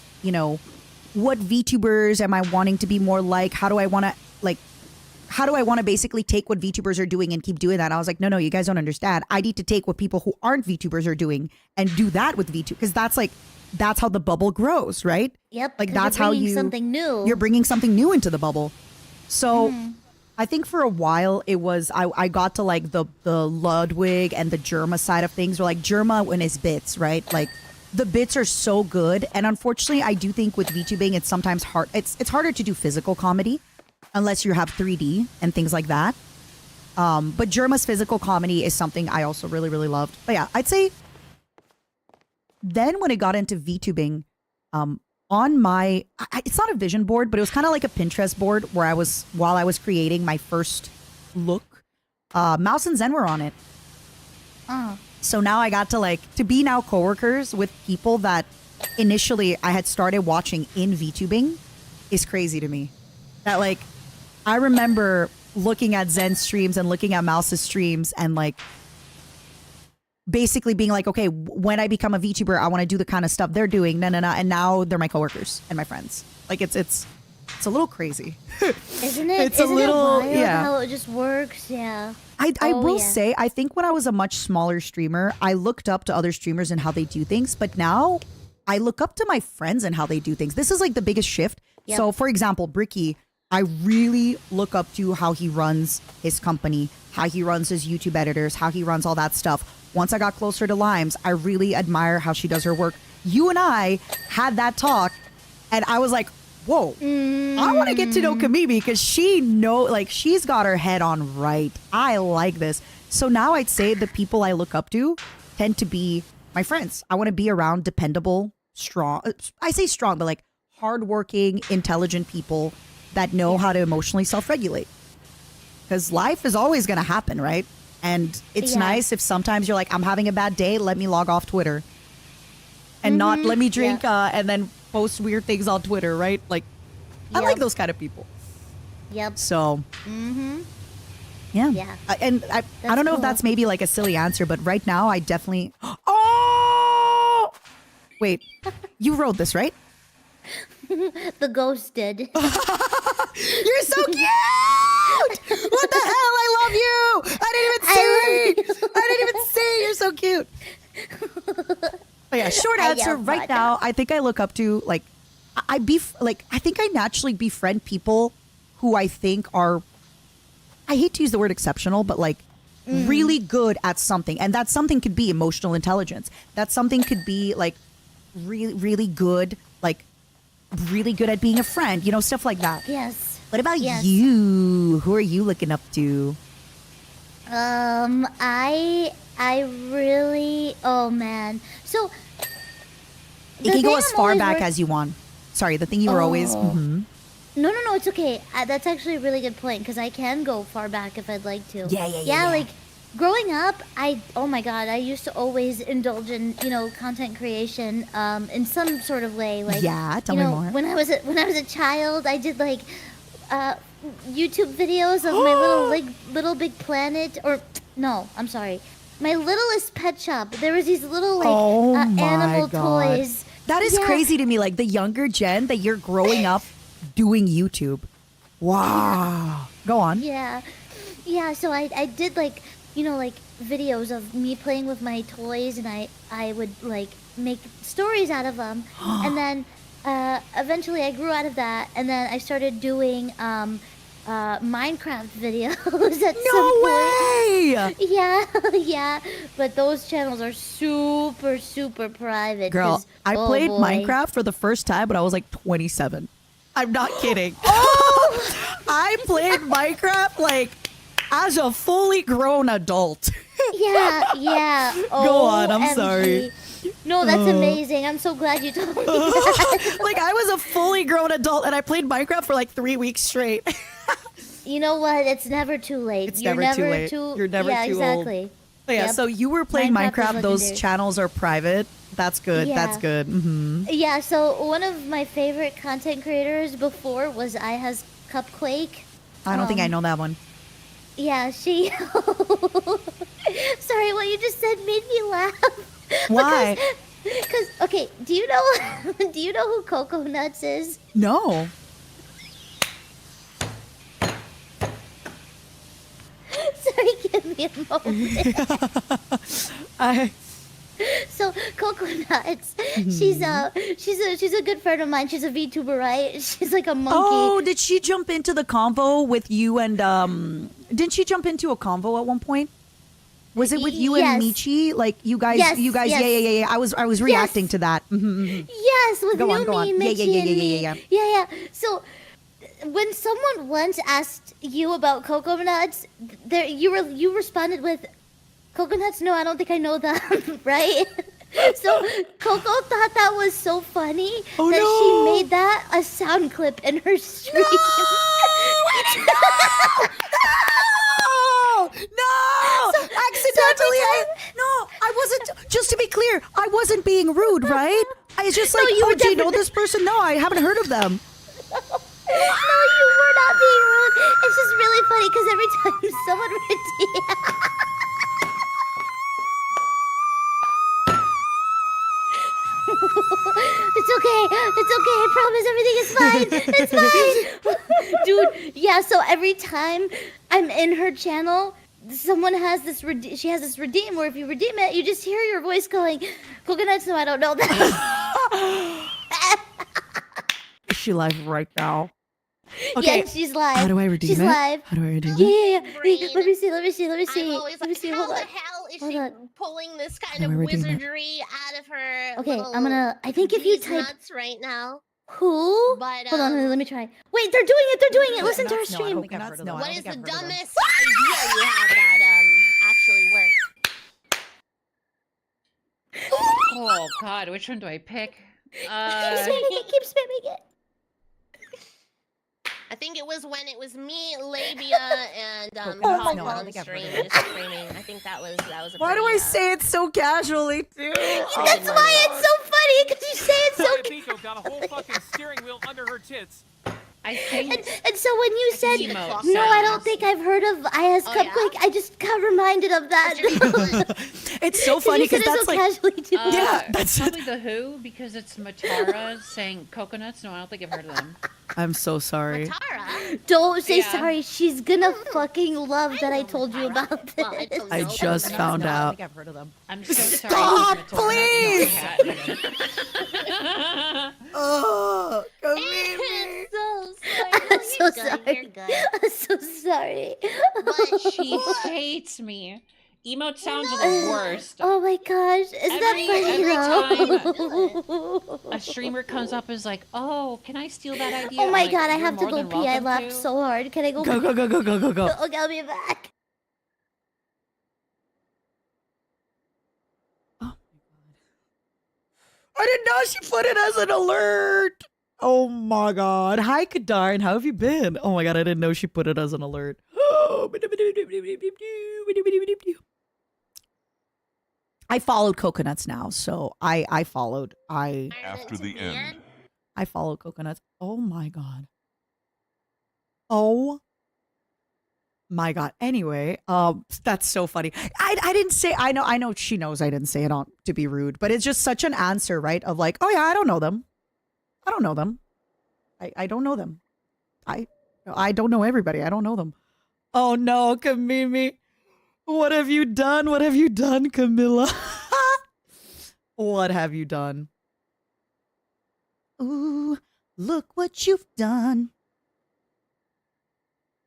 what VTubers am I wanting to be more like? How do I want to basically take what VTubers are doing and keep doing that? And I was like, no, you guys don't understand. I need to take what people who aren't VTubers are doing and do that with VTube. Because that's how the bubble grows, right? Yep. Like that's how something new. You're bringing something new into the bubble. So I think for a while it was, I got to like the Ludwig and the Germa side of things, or like Germa and his bits, right? Like the bits are so good. And unfortunately, I do think with VTubing, it's sometimes hard. It's harder to do physical comedy unless you have 3D and things like that. But Germa's physical comedy is something I also really, really loved. But yeah, I'd say then when it got into VTubing, on my, it's not a vision board, but it was kind of like a Pinterest board where while I was creating my first look, Mouse and Zen were on it. So now I got to be now coworkers with people that initially I had started watching in VTubing is crazy to me. That like, I remember looking at Zen's streams and looking at Mouse's streams and like basically being like, okay, when I become a VTuber, I want to do the kind of stuff they're doing. And now they're my coworkers and my friends. Like it's a little crazy. Isn't it? It's a little, wild how it just works? Yeah. I will say, I think when I was a much smaller streamer, I looked up to other streamers and how they do things. But now I look up to my friends and how they do things. This is like the biggest shift. Yep. So for example, Bricky, I really look up to how he runs his company, how he runs his YouTube editors, how he runs all that stuff. Once I got closer to Limes, I really admire how she does her work. You and I had that talk and I was like, whoa, I want to get to know Kamimi because she's got her head on right. I like this. So now I'd say the people I look up to tend to be my friends. I want to be around dependable, strong. I say strong, but like hardworking, intelligent people that know how to emotionally self-regulate. Because life is always going to happen, right? And it's nice if sometimes you're like, I'm having a bad day, let me log off Twitter. And not let me drink and then post weird things on Twitter, right? Like, I like Yep. those kind of people. Yep. So Mm-hmm. yeah. Yeah. And I don't know if cool. that's maybe like a silly answer, but right now I definitely. Oh, wait, you wrote this, right? The ghost did. You're so cute. What the hell? I love you. I didn't even see. I didn't even see. You're so cute. But yeah, short I answer. love Right that. now, I think I look up to like, I think I naturally befriend people who I think are. I hate to use the word exceptional, but like really good at something, and that something could be emotional intelligence. That something could be like really, really good, like really good at being a friend. You know, stuff like that. Yes. What about Yes. you? Who are you looking up to? I really. Oh man. So. You can go as far back as you want. Sorry, the thing you were always. Oh. No, it's okay. That's actually a really good point because I can go far back if I'd like to. Yeah. Like growing up, oh my god, I used to always indulge in content creation in some sort of way. Like Yeah, tell me more. When I was a child, I did like YouTube videos of my little big planet, or no, I'm sorry, my littlest pet shop. There was these little like Oh my animal God. toys. That is Yeah. crazy to me. Like the younger gen that you're growing up doing YouTube. Wow. Go on. Yeah. So I did like videos of me playing with my toys, and I would like make stories out of them, and then eventually I grew out of that, and then I started doing Minecraft videos at some No point. way. Yeah. But those channels are super private. Girl, 'cause, I oh played boy. Minecraft for the first time when I was like 27. I'm not kidding. Oh! I played Minecraft like as a fully grown adult. Yeah. Go on, I'm OMG. sorry. No, that's amazing. I'm so glad you told me that. Like I was a fully grown adult and I played Minecraft for like 3 weeks straight. You know what? It's never too late. It's never too late. You're never yeah, too old. exactly. But yeah, Yep. so you were playing Minecraft is Minecraft. Those legendary. channels are private. That's good. That's Yeah. good. Hmm. Yeah, so one of my favorite content creators before was I Has Cupquake. I don't think I know that one. Yeah, she. Sorry, what you just said made me laugh. Why? Because okay, do you know who Coco Nuts is? No. Sorry, give me a moment. So Coco Nuts, she's a good friend of mine. She's a VTuber, right? She's like a monkey. Oh, did she jump into the convo with you and didn't she jump into a convo at one point? Was it with you and Yes. Michi? Like you guys Yes, yeah. I was reacting to that. Mhm. Yes, with Go on, Numi, go on. Yeah, Michi, yeah. and me. Yeah. So when someone once asked you about coconuts, you responded with coconuts. No, I don't think I know them. Right? So Coco thought that was so funny Oh, that no. she made that a sound clip in her stream. No! Accidentally! I wasn't. Just to be clear, I wasn't being rude, right? I was just No, like, you were do you know definitely- this person? No, I haven't heard of them. No, you were not being rude. It's just really funny because every time someone It's okay. I promise everything is fine. It's fine. Dude, yeah, so every time I'm in her channel, someone has this she has this redeem where if you redeem it, you just hear your voice going, coconuts, no, I don't know that. Is she live right now? Okay. Yeah, she's live. How do I redeem She's it? live. How do I redeem it? Yeah. Brain. Let me see. I'm always Let me like, see. how Hold the on. hell is Hold she on. pulling this kind How of do I redeem it? wizardry out of her? Okay, little I'm gonna. I think if you bees type nuts right now. who. But, Hold on, let me try. Wait, they're doing it. They're doing it. Listen to her No, I stream. don't think I've heard of them. What I is don't the think I've heard of them. dumbest idea you have that actually worked? Oh God, which one do I pick? Keep spamming it. I think it was when it was me, Labia, and Coconuts? No, I don't on think I've heard stream of it. just screaming. I think that was a Why do pretty, I say it so casually, too? That's why it's so funny because you say it so. Pico got a whole fucking steering wheel under her tits. I think And so when you said, emo no, I don't sounds. think I've heard of IS Oh, yeah? Cupcake, I just got reminded of that. It's so funny you said because it that's so like casually too. Yeah, that's- probably the Who because it's Matara saying coconuts. No, I don't think I've heard of them. I'm so sorry. Tara. Don't say Yeah. sorry. She's gonna fucking love that I told you Tara. about Well, this. it's a I no, just no, found no. out. I think I've heard of them. I'm so sorry. Stop, Matara. please! Cat. Oh, come I'm so You're sorry. good. You're good. I'm so sorry. But She hates me. Emote sounds are the worst. Oh my gosh. Isn't Every that funny though? A streamer comes up and is like, "Oh, can I steal that idea?" Oh I'm my like, god, I "You're have to more go than pee. I welcome laughed to." so hard. Can I go? Go, go, go, go, go, go, go. Okay, I'll be back. I didn't know she put it as an alert. Oh my god. Hi, Kadarn. How have you been? Oh my god, I didn't know she put it as an alert. I followed coconuts now, so I followed. After the end. I followed coconuts. Oh my god. Oh my god. Anyway, that's so funny. I didn't say. I know she knows I didn't say it on to be rude, but it's just such an answer, right? Of like, oh yeah, I don't know them. I don't know them. I don't know them. I don't know everybody. I don't know them. Oh no, Kamimi. What have you done? What have you done, Camilla? What have you done? Ooh, look what you've done.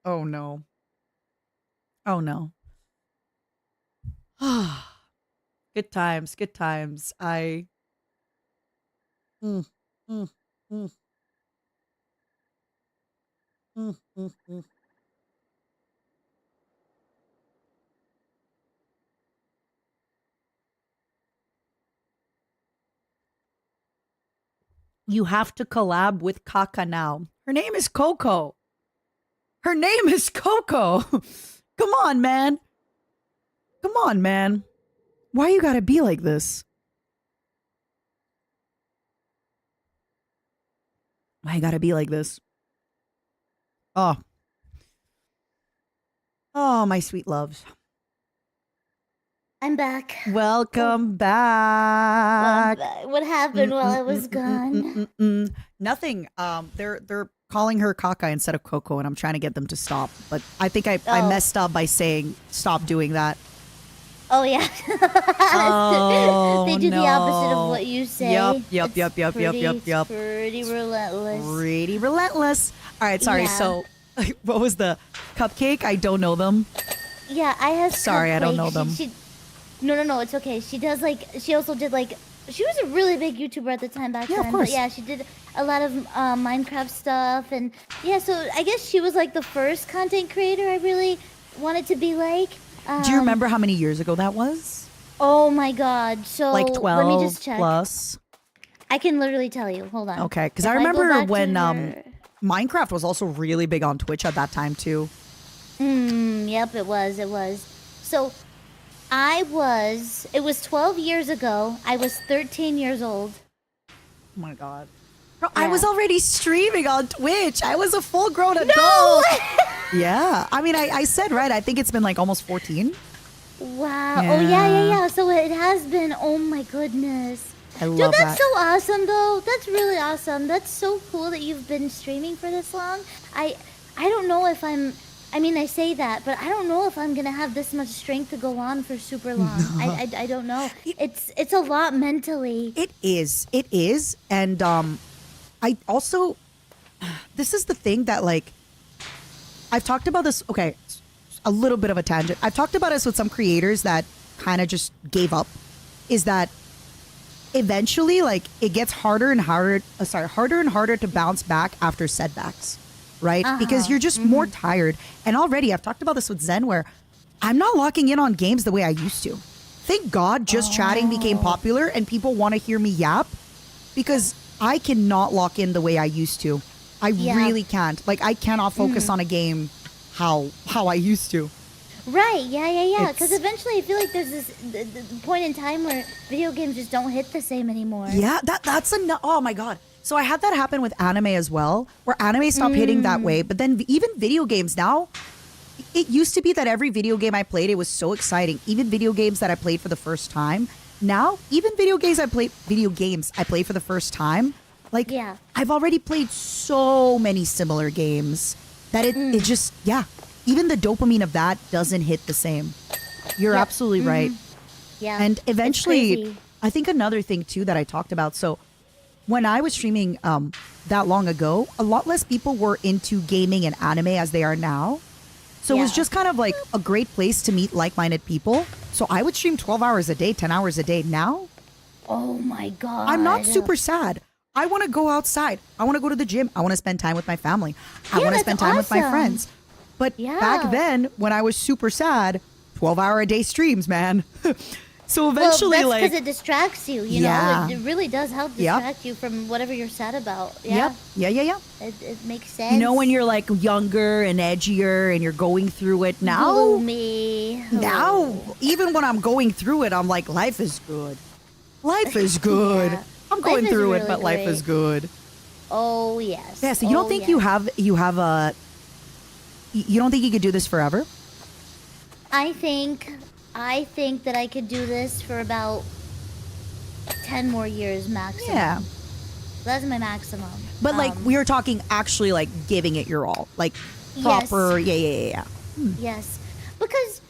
Oh no. Oh no. Good times, good times. Mm, mm, mm. Mm, mm, mm. You have to collab with Kaka now. Her name is Coco. Her name is Coco. Come on, man. Come on, man. Why you gotta be like this? Why you gotta be like this? Oh. Oh, my sweet loves. I'm back. Welcome back. What happened while I was gone? Nothing. They're calling her Kaka instead of Coco, and I'm trying to get them to stop. But I think I Oh. messed up by saying stop doing that. Oh yeah. Oh, they do the opposite no. of what you say. Yep. It's pretty relentless. Pretty relentless. All right, sorry. Yeah. So, what was the cupcake? I don't know them. Yeah, I have. Sorry, I don't know them. No, it's okay. She does like. She also did like. She was a really big YouTuber at the time back Yeah, then. of course. But yeah, she did a lot of Minecraft stuff, and yeah. So I guess she was like the first content creator I really wanted to be like. Do you remember how many years ago that was? Oh my god! So Like 12 let me just check. plus. I can literally tell you. Hold on. Okay, because If I go remember back to when her- Minecraft was also really big on Twitch at that time too. Yep, it was. So, it was 12 years ago. I was 13 years old. Oh my god. Bro, I Yeah. was already streaming on Twitch. I was a full-grown adult. Yeah. I mean, I said, right, I think it's been like almost 14. Wow. Yeah. Oh, yeah. So it has been. Oh my goodness. I Dude, love that's that. so awesome, though. That's really awesome. That's so cool that you've been streaming for this long. I don't know if I'm... I mean, I say that, but I don't know if I'm gonna have this much strength to go on for super long. I don't know. It's a lot mentally. It is. And I also... This is the thing that, like... I've talked about this... Okay, a little bit of a tangent. I've talked about this with some creators that kind of just gave up. Is that eventually, like, it gets harder and harder to bounce back after setbacks, right? Because you're just more tired. And already, I've talked about this with Zen, where I'm not locking in on games the way I used to. Thank God just chatting became popular and people want to hear me yap, because I cannot lock in the way I used to. I really can't. Like, I cannot focus on a game how I used to. Right, yeah. Because It's- eventually I feel like there's this the point in time where video games just don't hit the same anymore. Yeah, that's oh my god. So I had that happen with anime as well, where anime stopped hitting that way. But then even video games now, it used to be that every video game I played, it was so exciting. Even video games that I played for the first time. Now, even video games I play for the first time, like I've already played so many similar games that it just, even the dopamine of that doesn't hit the same. You're absolutely right. Yeah. And it's eventually, crazy. I think another thing too that I talked about. So when I was streaming that long ago, a lot less people were into gaming and anime as they are now. So it was just kind of like a great place to meet like-minded people. So I would stream 12 hours a day, 10 hours a day. Now, Oh my god. I'm not super sad. I want to go outside. I want to go to the gym. I want to spend time with my family. I want to that's spend time with my awesome. friends. But back then, when I was super sad, 12-hour-a-day streams, man. So eventually, well, that's like, because it distracts you. You know, it really does help distract you from whatever you're sad about. Yeah. Yeah. It makes sense. You know, when you're like younger and edgier and you're going through it now. Gloomy. Now, even when I'm going through it, I'm like, life is good. Life is good. Yeah. I'm going Life is through it, really but life is great. good. Oh yes. Yeah. So you don't think you have a? You don't think you could do this forever? I think that I could do this for about 10 more years maximum. Yeah. That's my maximum. But like we were talking, actually, like giving it your all, like proper. Yeah. Yes, because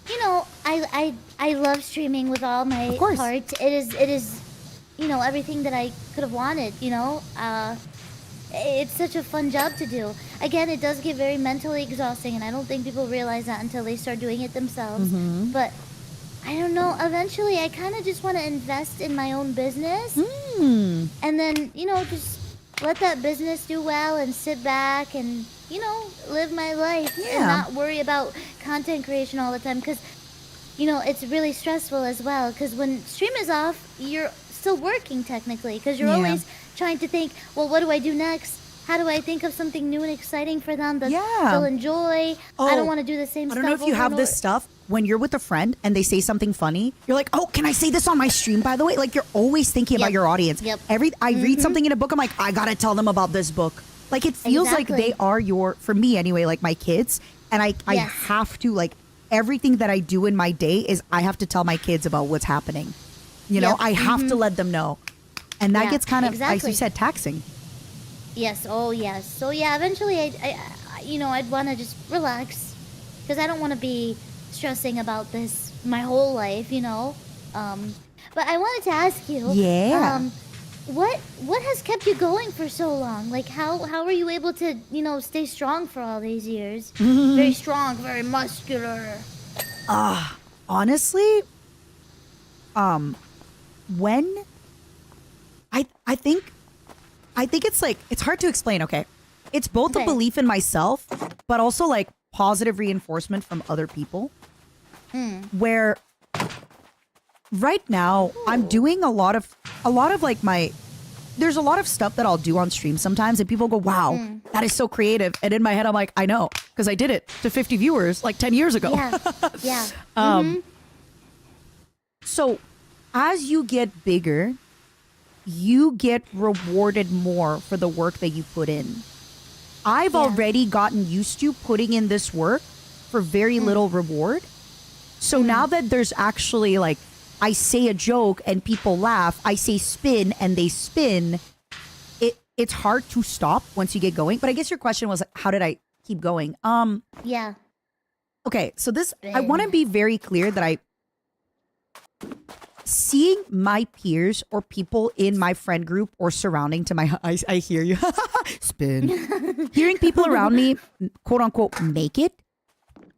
you know I love streaming with all my heart. It is you know everything that I could have wanted. You know, it's such a fun job to do. Again, it does get very mentally exhausting, and I don't think people realize that until they start doing it themselves. But I don't know. Eventually, I kind of just want to invest in my own business, and then you know just let that business do well and sit back and you know live my life and not worry about content creation all the time because you know it's really stressful as well. Because when stream is off, you're still working technically because you're always trying to think, well, what do I do next? How do I think of something new and exciting for them that they'll enjoy? I don't want to do the same stuff. I don't know if you have this stuff when you're with a friend and they say something funny. You're like, oh, can I say this on my stream, by the way? Like, you're always thinking about your audience. I read something in a book. I'm like, I got to tell them about this book. Like, it feels like they are for me anyway, like my kids. And I have to, like, everything that I do in my day is I have to tell my kids about what's happening. You know, I have to let them know. And that gets kind of, as you said, taxing. Yes. Oh, yes. So yeah, eventually, I you know, I'd want to just relax because I don't want to be stressing about this my whole life, you know. But I wanted to ask you, what has kept you going for so long? Like, how were you able to, you know, stay strong for all these years? Very strong, very muscular. Honestly, when I think it's like, it's hard to explain, okay? It's both a belief in myself, but also like positive reinforcement from other people. Where right now I'm doing a lot of like there's a lot of stuff that I'll do on stream sometimes and people go, wow, that is so creative. And in my head, I'm like, I know, because I did it to 50 viewers like 10 years ago. So as you get bigger, you get rewarded more for the work that you put in. I've already gotten used to putting in this work for very little reward. So now that there's actually like, I say a joke and people laugh, I say spin and they spin, it's hard to stop once you get going. But I guess your question was, how did I keep going? Okay, so I want to be very clear that seeing my peers or people in my friend group or surrounding to my, I hear you, spin. Hearing people around me, quote unquote, make it,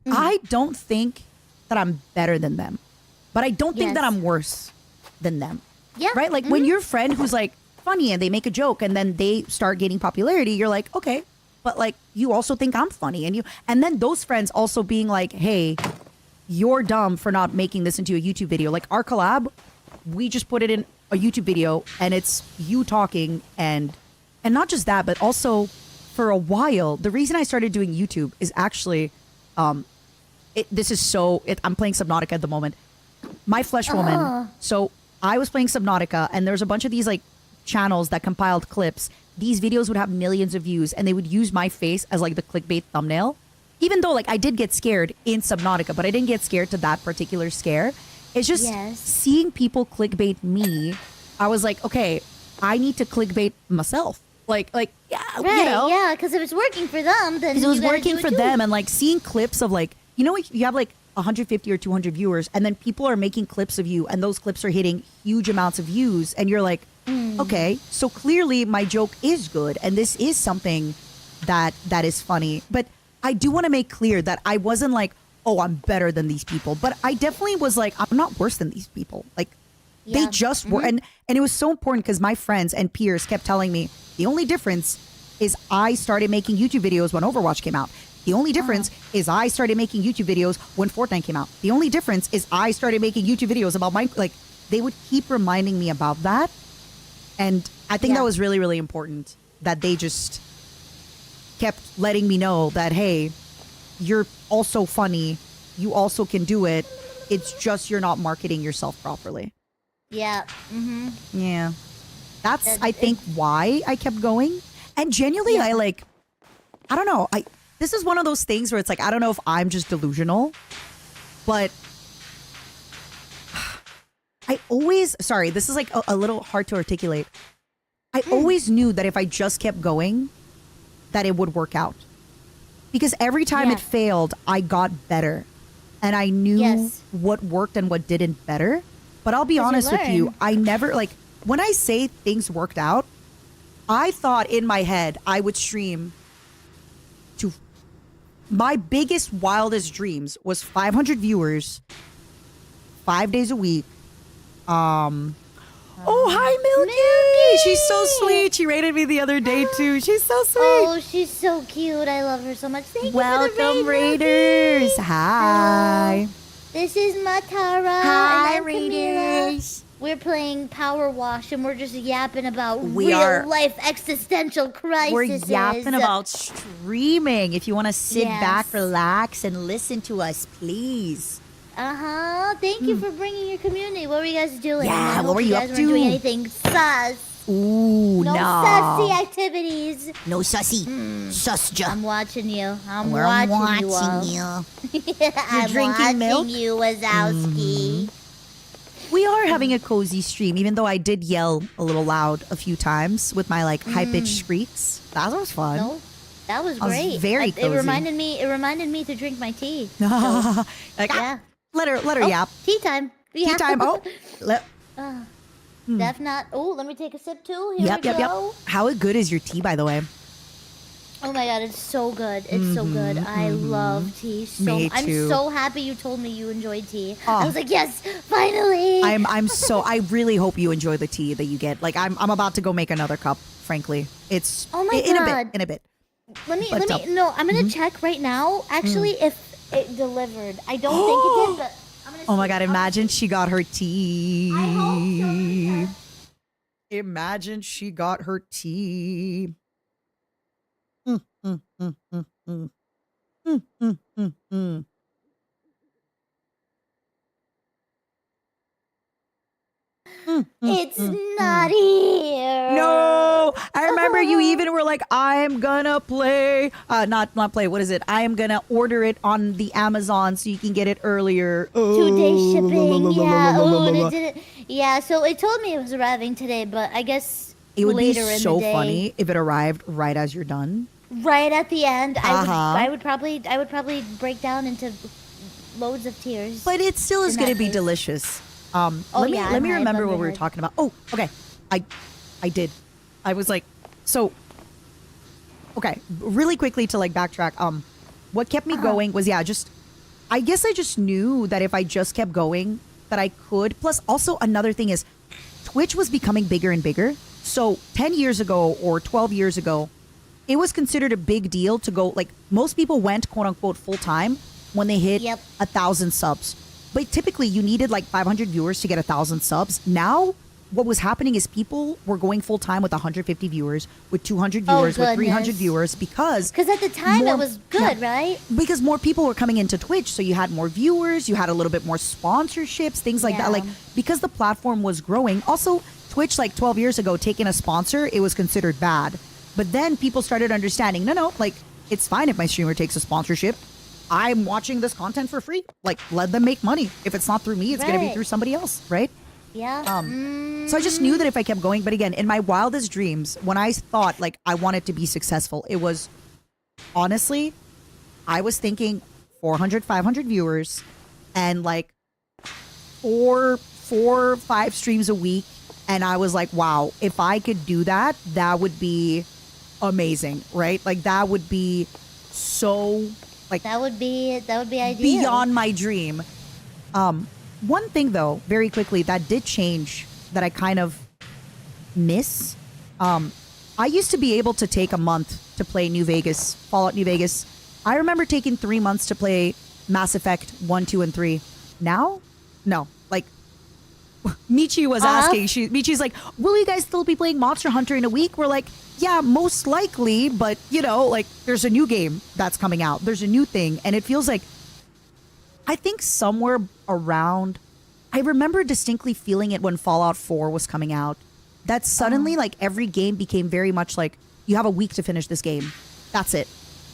I don't think that I'm better than them. But I don't think that I'm worse than them. Yeah. Right? Like when your friend who's like funny and they make a joke and then they start gaining popularity, you're like, okay, but like you also think I'm funny and then those friends also being like, hey, you're dumb for not making this into a YouTube video. Like our collab, we just put it in a YouTube video and it's you talking and not just that, but also for a while, the reason I started doing YouTube is actually, I'm playing Subnautica at the moment. My Flesh Woman. So I was playing Subnautica and there's a bunch of these like channels that compiled clips, these videos would have millions of views and they would use my face as like the clickbait thumbnail. Even though like I did get scared in Subnautica, but I didn't get scared to that particular scare. It's just seeing people clickbait me. I was like, okay, I need to clickbait myself. Like, yeah, Right, you know, yeah, because if it's working for them, then because it was you gotta working do it for too. them, and like seeing clips of like, you know, you have like 150 or 200 viewers, and then people are making clips of you, and those clips are hitting huge amounts of views, and you're like, okay, so clearly my joke is good, and this is something that is funny. But I do want to make clear that I wasn't like, oh, I'm better than these people, but I definitely was like, I'm not worse than these people. Like, they just were, and it was so important because my friends and peers kept telling me the only difference is I started making YouTube videos when Overwatch came out. The only difference is I started making YouTube videos when Fortnite came out. The only difference is I started making YouTube videos about Minecraft. Like, they would keep reminding me about that. And I think that was really, really important that they just kept letting me know that, hey, you're also funny. You also can do it. It's just you're not marketing yourself properly. Yeah. Yeah. That's, I think, why I kept going. And genuinely, I don't know. This is one of those things where it's like, I don't know if I'm just delusional, but I always, sorry, this is like a little hard to articulate. I always knew that if I just kept going, that it would work out. Because every time it failed, I got better. And I knew what worked and what didn't better. But I'll be honest with you, I never, like, when I say things worked out, I thought in my head I would stream to, my biggest, wildest dreams was 500 viewers, 5 days a week. Oh, hi, Milky! She's so sweet. She rated me the other day, too. She's so sweet. Oh, she's so cute. I love her so much. Thank you for the Welcome, raid, Milky. Raiders. Hi. This is Matara. Hi, and I'm Camila. Raiders. We're playing PowerWash and we're just yapping about We are- real life existential crises. We're yapping about streaming. If you want to sit back, relax, and listen to us, please. Thank you for bringing your community. What were you guys doing? Yeah, I what hope were you guys up weren't doing to? anything sus. Ooh, No no. sussy activities. No sussy. Susja. I'm watching you. I'm We're watching you all. you. I'm drinking watching milk? you, Wazowski. We are having a cozy stream, even though I did yell a little loud a few times with my like high-pitched shrieks. That was fun. No, that was I was great. very It cozy. reminded me to drink my tea. So, Like, yeah. let her yap. Tea time. Yeah. Tea time. Oh, Def not. Oh, let me take a sip too. Here we go. How good is your tea, by the way? Oh my god, it's so good. It's so good. I love tea so Me I'm too. so happy you told me you enjoyed tea. Oh. I was like, yes, finally. I really hope you enjoy the tea that you get. Like I'm about to go make another cup, frankly. It's Oh my in God. a bit. Let me But, no, I'm gonna check right now actually if it delivered. I don't think it did, but I'm gonna Oh my see. god, imagine she got her tea. I hope so. Imagine she got her tea. It's not here. No, I remember you even were like, I'm gonna play, not play. What is it? I am gonna order it on the Amazon so you can get it earlier. 2-day shipping. Yeah. Oh, and it didn't. Yeah. So it told me it was arriving today, but I guess It would be later in so the day, funny if it arrived right as you're done. right at the end. Uh-huh. I would probably break down into loads of tears. But it still is In going to that be case. delicious. Oh, let yeah, me I'm remember hyped. what I'm we were hyped. talking about. Oh, okay. I did. I was like, so, okay, really quickly to like backtrack. What kept me going was, I guess I just knew that if I just kept going, that I could. Plus, also another thing is, Twitch was becoming bigger and bigger. So 10 years ago or 12 years ago, it was considered a big deal to go, like, most people went, quote unquote, full time when they hit 1,000 subs. But typically you needed like 500 viewers to get 1,000 subs. Now, what was happening is people were going full time with 150 viewers, with 200 viewers, with 300 goodness. viewers, because at the time more- it was good, right? because more people were coming into Twitch, so you had more viewers, you had a little bit more sponsorships, things like that. Yeah. Like, because the platform was growing. Also, Twitch like 12 years ago taking a sponsor, it was considered bad. But then people started understanding, no, like it's fine if my streamer takes a sponsorship. I'm watching this content for free. Like, let them make money. If it's not through me, it's going to be Right. through somebody else, right? Yeah. So I just knew that if I kept going, but again, in my wildest dreams, when I thought like I wanted to be successful, it was honestly, I was thinking 400, 500 viewers and like four, 5 streams a week. And I was like, wow, if I could do that, that would be amazing, right? Like that would be so like that would be ideal. beyond my dream. One thing though, very quickly, that did change that I kind of miss. I used to be able to take a month to play Fallout New Vegas. I remember taking 3 months to play Mass Effect 1, 2, and 3. Now? No. Like, Michi was asking. Michi's like, will you guys still be playing Monster Hunter in a week? We're like, yeah, most likely. But, you know, like, there's a new game that's coming out. There's a new thing. And it feels like, I think somewhere around, I remember distinctly feeling it when Fallout 4 was coming out. That suddenly, like, every game became very much like, you have a week to finish this game. That's it.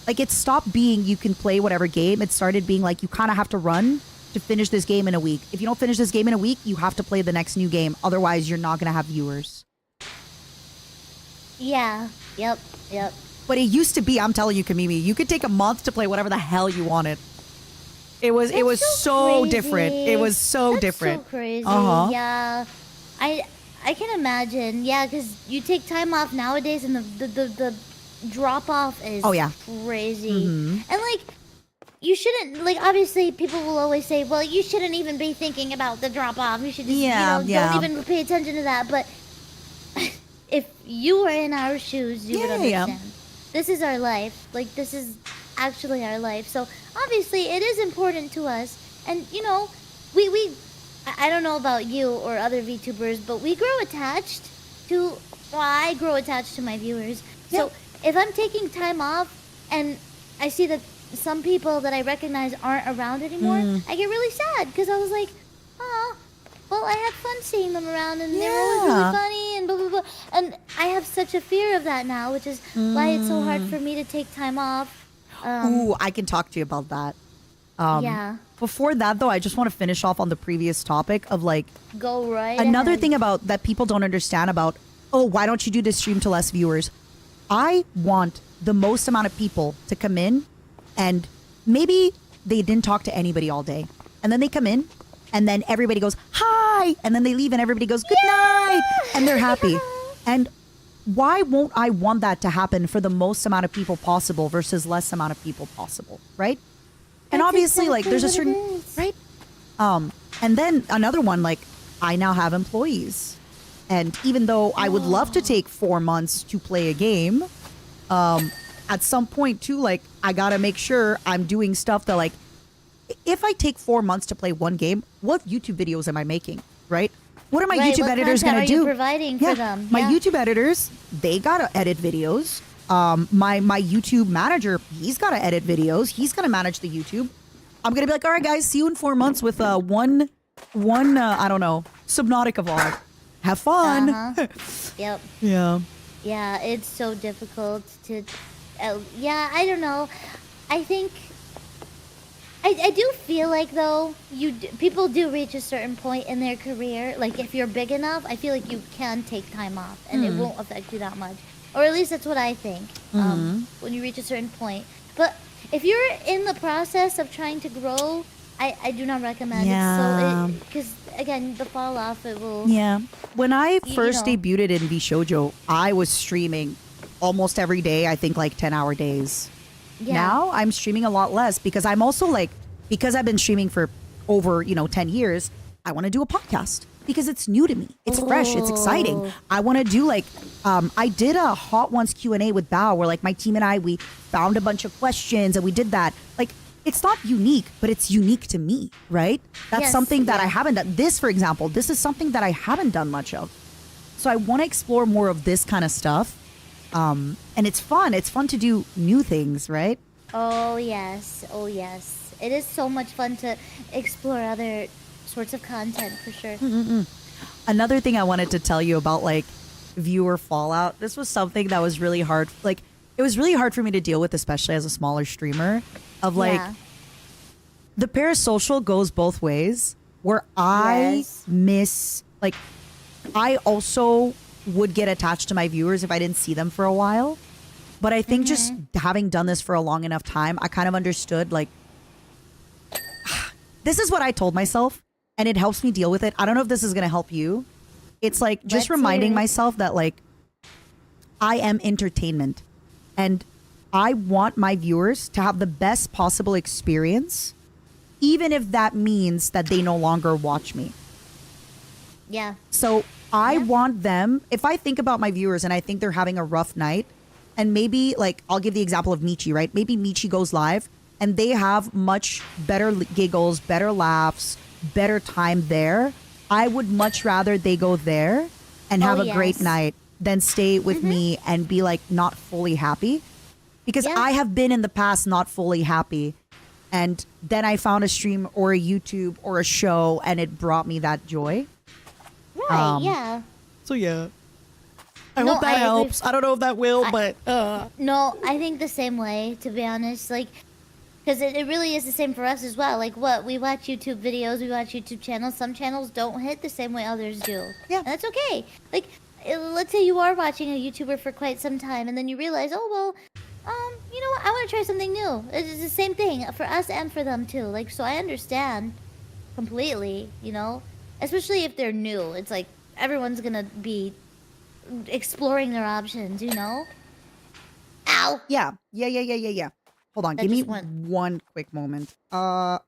Like, it stopped being you can play whatever game. It started being like, you kind of have to run to finish this game in a week. If you don't finish this game in a week, you have to play the next new game. Otherwise, you're not going to have viewers. Yeah. Yep. But it used to be, I'm telling you, Kamimi, you could take a month to play whatever the hell you wanted. It was so crazy. different. It was so That's different. So crazy. Uh-huh. Yeah. I can imagine. Yeah, because you take time off nowadays, and the drop off is crazy. Mm-hmm. And like, you shouldn't, like, obviously people will always say, well, you shouldn't even be thinking about the drop off. You should just don't even pay attention to that. But if you were in our shoes, you would understand. This is our life. Like, this is actually our life. So obviously it is important to us. And you know, I don't know about you or other VTubers, but we grow attached to, well, I grow attached to my viewers. So if I'm taking time off and I see that some people that I recognize aren't around anymore, I get really sad because I was like, oh, well, I had fun seeing them around and they were always really funny and blah, blah, blah. And I have such a fear of that now, which is why it's so hard for me to take time off. Ooh, I can talk to you about that. Yeah. Before that, though, I just want to finish off on the previous topic of like Go right another ahead. thing about that people don't understand about, oh, why don't you do this stream to less viewers? I want the most amount of people to come in and maybe they didn't talk to anybody all day. And then they come in and then everybody goes, hi. And then they leave and everybody goes, good night. And they're happy. And why won't I want that to happen for the most amount of people possible versus less amount of people possible, right? And That's obviously, like, there's a exactly certain, what it is. right? And then another one, like, I now have employees. And even though I would love to take 4 months to play a game, at some point too, like, I gotta make sure I'm doing stuff that, like, if I take 4 months to play one game, what YouTube videos am I making, right? What are my Right, YouTube what editors content gonna are do? you providing for them? My Yeah. YouTube editors, they gotta edit videos. My YouTube manager, he's gotta edit videos. He's gonna manage the YouTube. I'm gonna be like, all right, guys, see you in 4 months with one I don't know, Subnautica vlog. Have fun. Yep. Yeah. Yeah, it's so difficult to. Yeah, I don't know. I think. I do feel like though people do reach a certain point in their career. Like if you're big enough, I feel like you can take time off and it won't affect you that much. Or at least that's what I think. When you reach a certain point, but if you're in the process of trying to grow, I do not recommend it. Because again, the fall off it will. Yeah. When I you first know. debuted in VSHOJO, I was streaming almost every day. I think like 10-hour days. Yeah. Now I'm streaming a lot less because I'm also like, because I've been streaming for over, 10 years, I want to do a podcast because it's new to me. It's fresh. It's exciting. I want to do like, I did a Hot Ones Q&A with Bao where like my team and I, we found a bunch of questions and we did that. Like, it's not unique, but it's unique to me, right? That's Yes, something that I haven't done. This, for example, this is something that I haven't done much of. So I want to explore more of this kind of stuff. And it's fun. It's fun to do new things, right? Oh yes, oh yes. It is so much fun to explore other sorts of content for sure. Another thing I wanted to tell you about like viewer fallout. This was something that was really hard. Like it was really hard for me to deal with, especially as a smaller streamer. Of like Yeah. the parasocial goes both ways. Where I Yes. miss like I also would get attached to my viewers if I didn't see them for a while. But I think just having done this for a long enough time, I kind of understood like this is what I told myself and it helps me deal with it. I don't know if this is going to help you. It's like just Let's reminding hear it. myself that like I am entertainment and I want my viewers to have the best possible experience, even if that means that they no longer watch me. Yeah. So I want them, if I think about my viewers and I think they're having a rough night, and maybe like, I'll give the example of Michi, right? Maybe Michi goes live and they have much better giggles, better laughs, better time there. I would much rather they go there and have a great yes. night than stay with me and be like not fully happy. Because Yeah. I have been in the past not fully happy. And then I found a stream or a YouTube or a show and it brought me that joy. Right. Yeah. So yeah. I No, hope that I agree. helps. I don't know if that will, but No, I think the same way, to be honest. Like, because it really is the same for us as well. Like, what? We watch YouTube videos, we watch YouTube channels. Some channels don't hit the same way others do. Yeah. And that's okay. Like, let's say you are watching a YouTuber for quite some time, and then you realize, oh, well, you know what? I want to try something new. It's the same thing for us and for them, too. Like, so I understand completely, you know? Especially if they're new. It's like, everyone's gonna be exploring their options, you know? Ow! yeah. Hold on, That give me just went- one quick moment. One.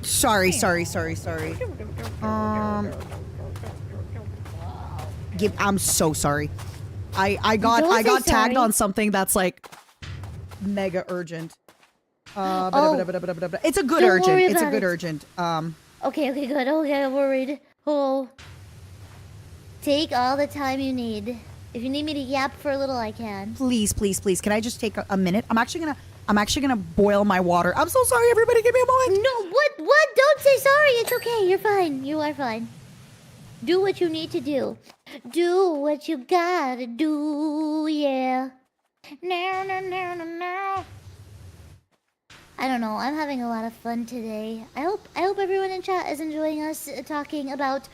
Sorry. I'm so sorry. I got Don't say tagged sorry. on something that's like mega urgent. It's a good Don't urgent. worry It's a about good it. urgent. Okay, good. Okay, I'm worried. Oh. Take all the time you need. If you need me to yap for a little, I can. Please. Can I just take a minute? I'm actually gonna boil my water. I'm so sorry, everybody. Give me a moment. No, what? Don't say sorry. It's okay. You're fine. You are fine. Do what you need to do. Do what you gotta do, yeah. No. I don't know. I'm having a lot of fun today. I hope everyone in chat is enjoying us talking about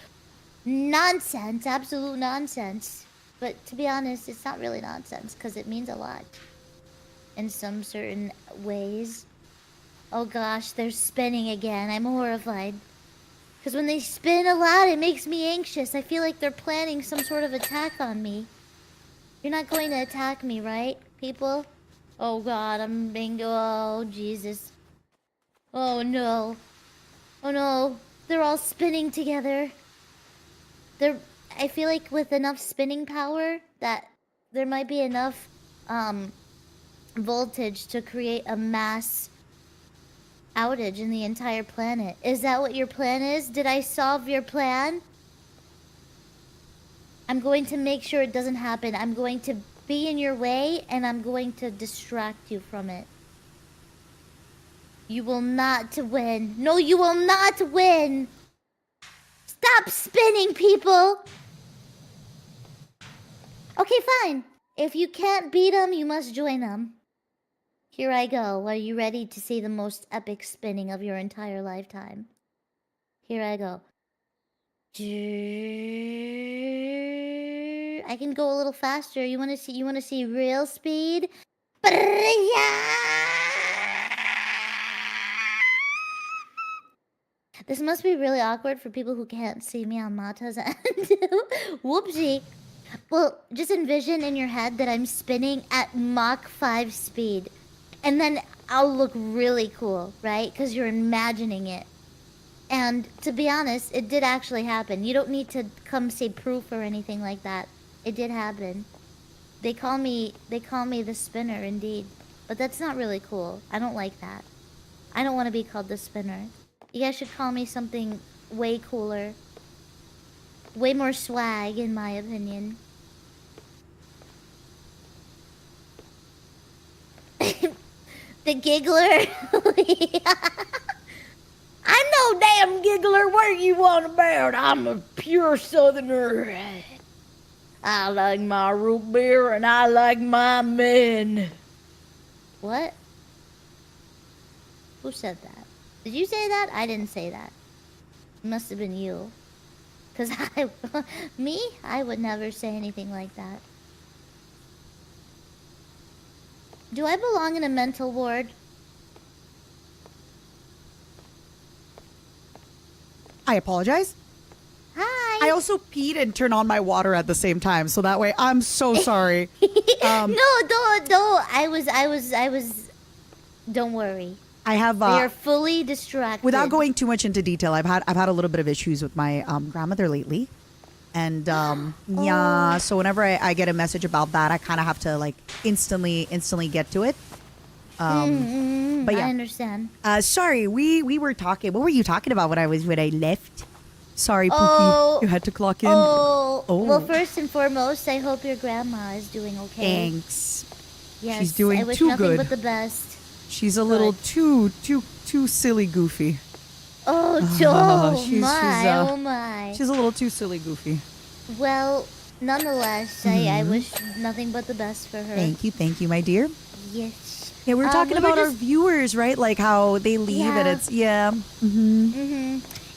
nonsense, absolute nonsense. But to be honest, it's not really nonsense because it means a lot in some certain ways. Oh gosh, they're spinning again. I'm horrified. Because when they spin a lot, it makes me anxious. I feel like they're planning some sort of attack on me. You're not going to attack me, right, people? Oh god, I'm being... Oh, Jesus. Oh no. Oh no. They're all spinning together. I feel like with enough spinning power that there might be enough voltage to create a mass outage in the entire planet. Is that what your plan is? Did I solve your plan? I'm going to make sure it doesn't happen. I'm going to be in your way and I'm going to distract you from it. You will not win. No, you will not win. Stop spinning, people. Okay, fine. If you can't beat them, you must join them. Here I go. Are you ready to see the most epic spinning of your entire lifetime? Here I go. I can go a little faster. You want to see real speed? This must be really awkward for people who can't see me on Mata's end. Whoopsie. Well, just envision in your head that I'm spinning at Mach 5 speed. And then I'll look really cool, right? Because you're imagining it. And to be honest, it did actually happen. You don't need to come say proof or anything like that. It did happen. They call me the spinner, indeed. But that's not really cool. I don't like that. I don't want to be called the spinner. You guys should call me something way cooler. Way more swag, in my opinion. The giggler. I'm no damn giggler. What are you on about? I'm a pure southerner. I like my root beer and I like my men. What? Who said that? Did you say that? I didn't say that. It must have been you. Cause I would never say anything like that. Do I belong in a mental ward? I apologize. Hi. I also peed and turned on my water at the same time, so that way I'm so sorry. No, don't. I was. Don't worry. I have We are fully distracted. without going too much into detail. I've had a little bit of issues with my grandmother lately, and yeah. So whenever I get a message about that, I kind of have to like instantly get to it. But yeah. I understand. Sorry, we were talking. What were you talking about when I left? Sorry, Pookie. Oh. You had to clock in. Oh. Oh. Well, first and foremost, I hope your grandma is doing okay. Thanks. Yes, She's doing I wish too nothing good. but the best. She's a little too silly goofy. Oh, she's, oh my. She's a little too silly goofy. Well, nonetheless, I wish nothing but the best for her. Thank you, my dear. Yes. Yeah, we were talking we were about our just- viewers, right? Like how they leave and Yeah. it's yeah.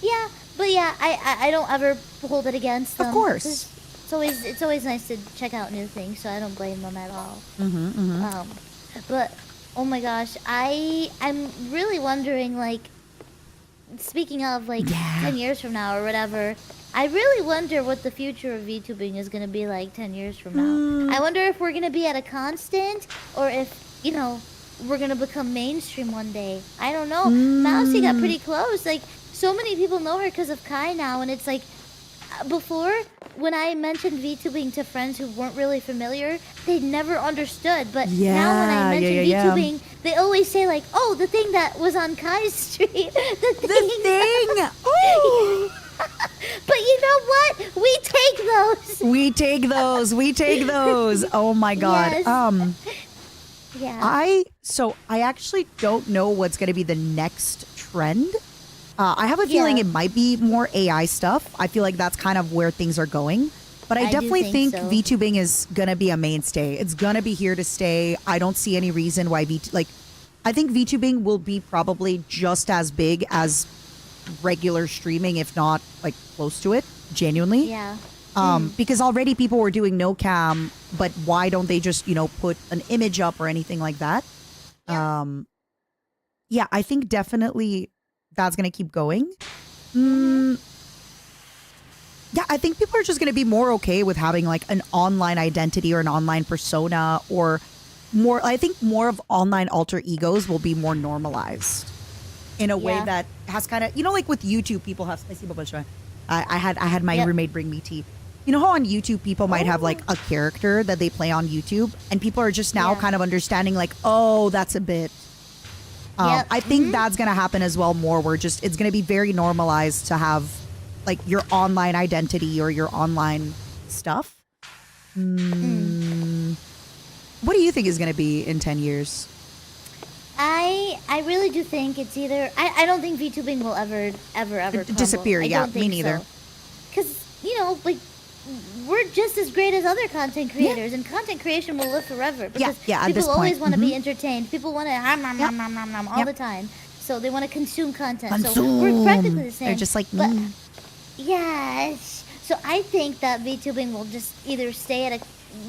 Yeah, but yeah, I don't ever hold it against them. Of course. 'Cause it's always nice to check out new things, so I don't blame them at all. But oh my gosh, I'm really wondering, like, speaking of like 10 years from now or whatever, I really wonder what the future of VTubing is gonna be like 10 years from now. I wonder if we're gonna be at a constant or if, you know, we're gonna become mainstream one day. I don't know. Mousy got pretty close. Like, so many people know her because of Kai now, and it's like, before, when I mentioned VTubing to friends who weren't really familiar, they never understood. But now when I mention VTubing, they always say like, "Oh, the thing that was on Kai's stream, the thing." Oh. But you know what? We take those. We take those. Oh my god. Yes. Yeah. I actually don't know what's going to be the next trend. I have a feeling it might be more AI stuff. I feel like that's kind of where things are going. But I I do definitely think think so. VTubing is going to be a mainstay. It's going to be here to stay. I don't see any reason why I think VTubing will be probably just as big as regular streaming, if not like close to it, genuinely. Yeah. Because already people were doing no cam, but why don't they just, put an image up or anything like that? Yeah, I think definitely that's going to keep going. Yeah, I think people are just going to be more okay with having like an online identity or an online persona or more. I think more of online alter egos will be more normalized in a way that has kind of, like with YouTube, people have. I had my roommate bring me tea. You know how on YouTube people might have like a character that they play on YouTube, and people are just now kind of understanding like, oh, that's a bit. I think that's gonna happen as well more. Where it's gonna be very normalized to have like your online identity or your online stuff. What do you think is gonna be in 10 years? I really do think it's either I don't think VTubing will ever crumble. Disappear. I Yeah, don't me think neither. Because like we're just as great as other content creators, and content creation will live forever. Because at this people always point. want to be entertained. People want to all the time, so they want to consume content. So we're practically the same. They're just like but, me. Yes. So I think that VTubing will just either stay at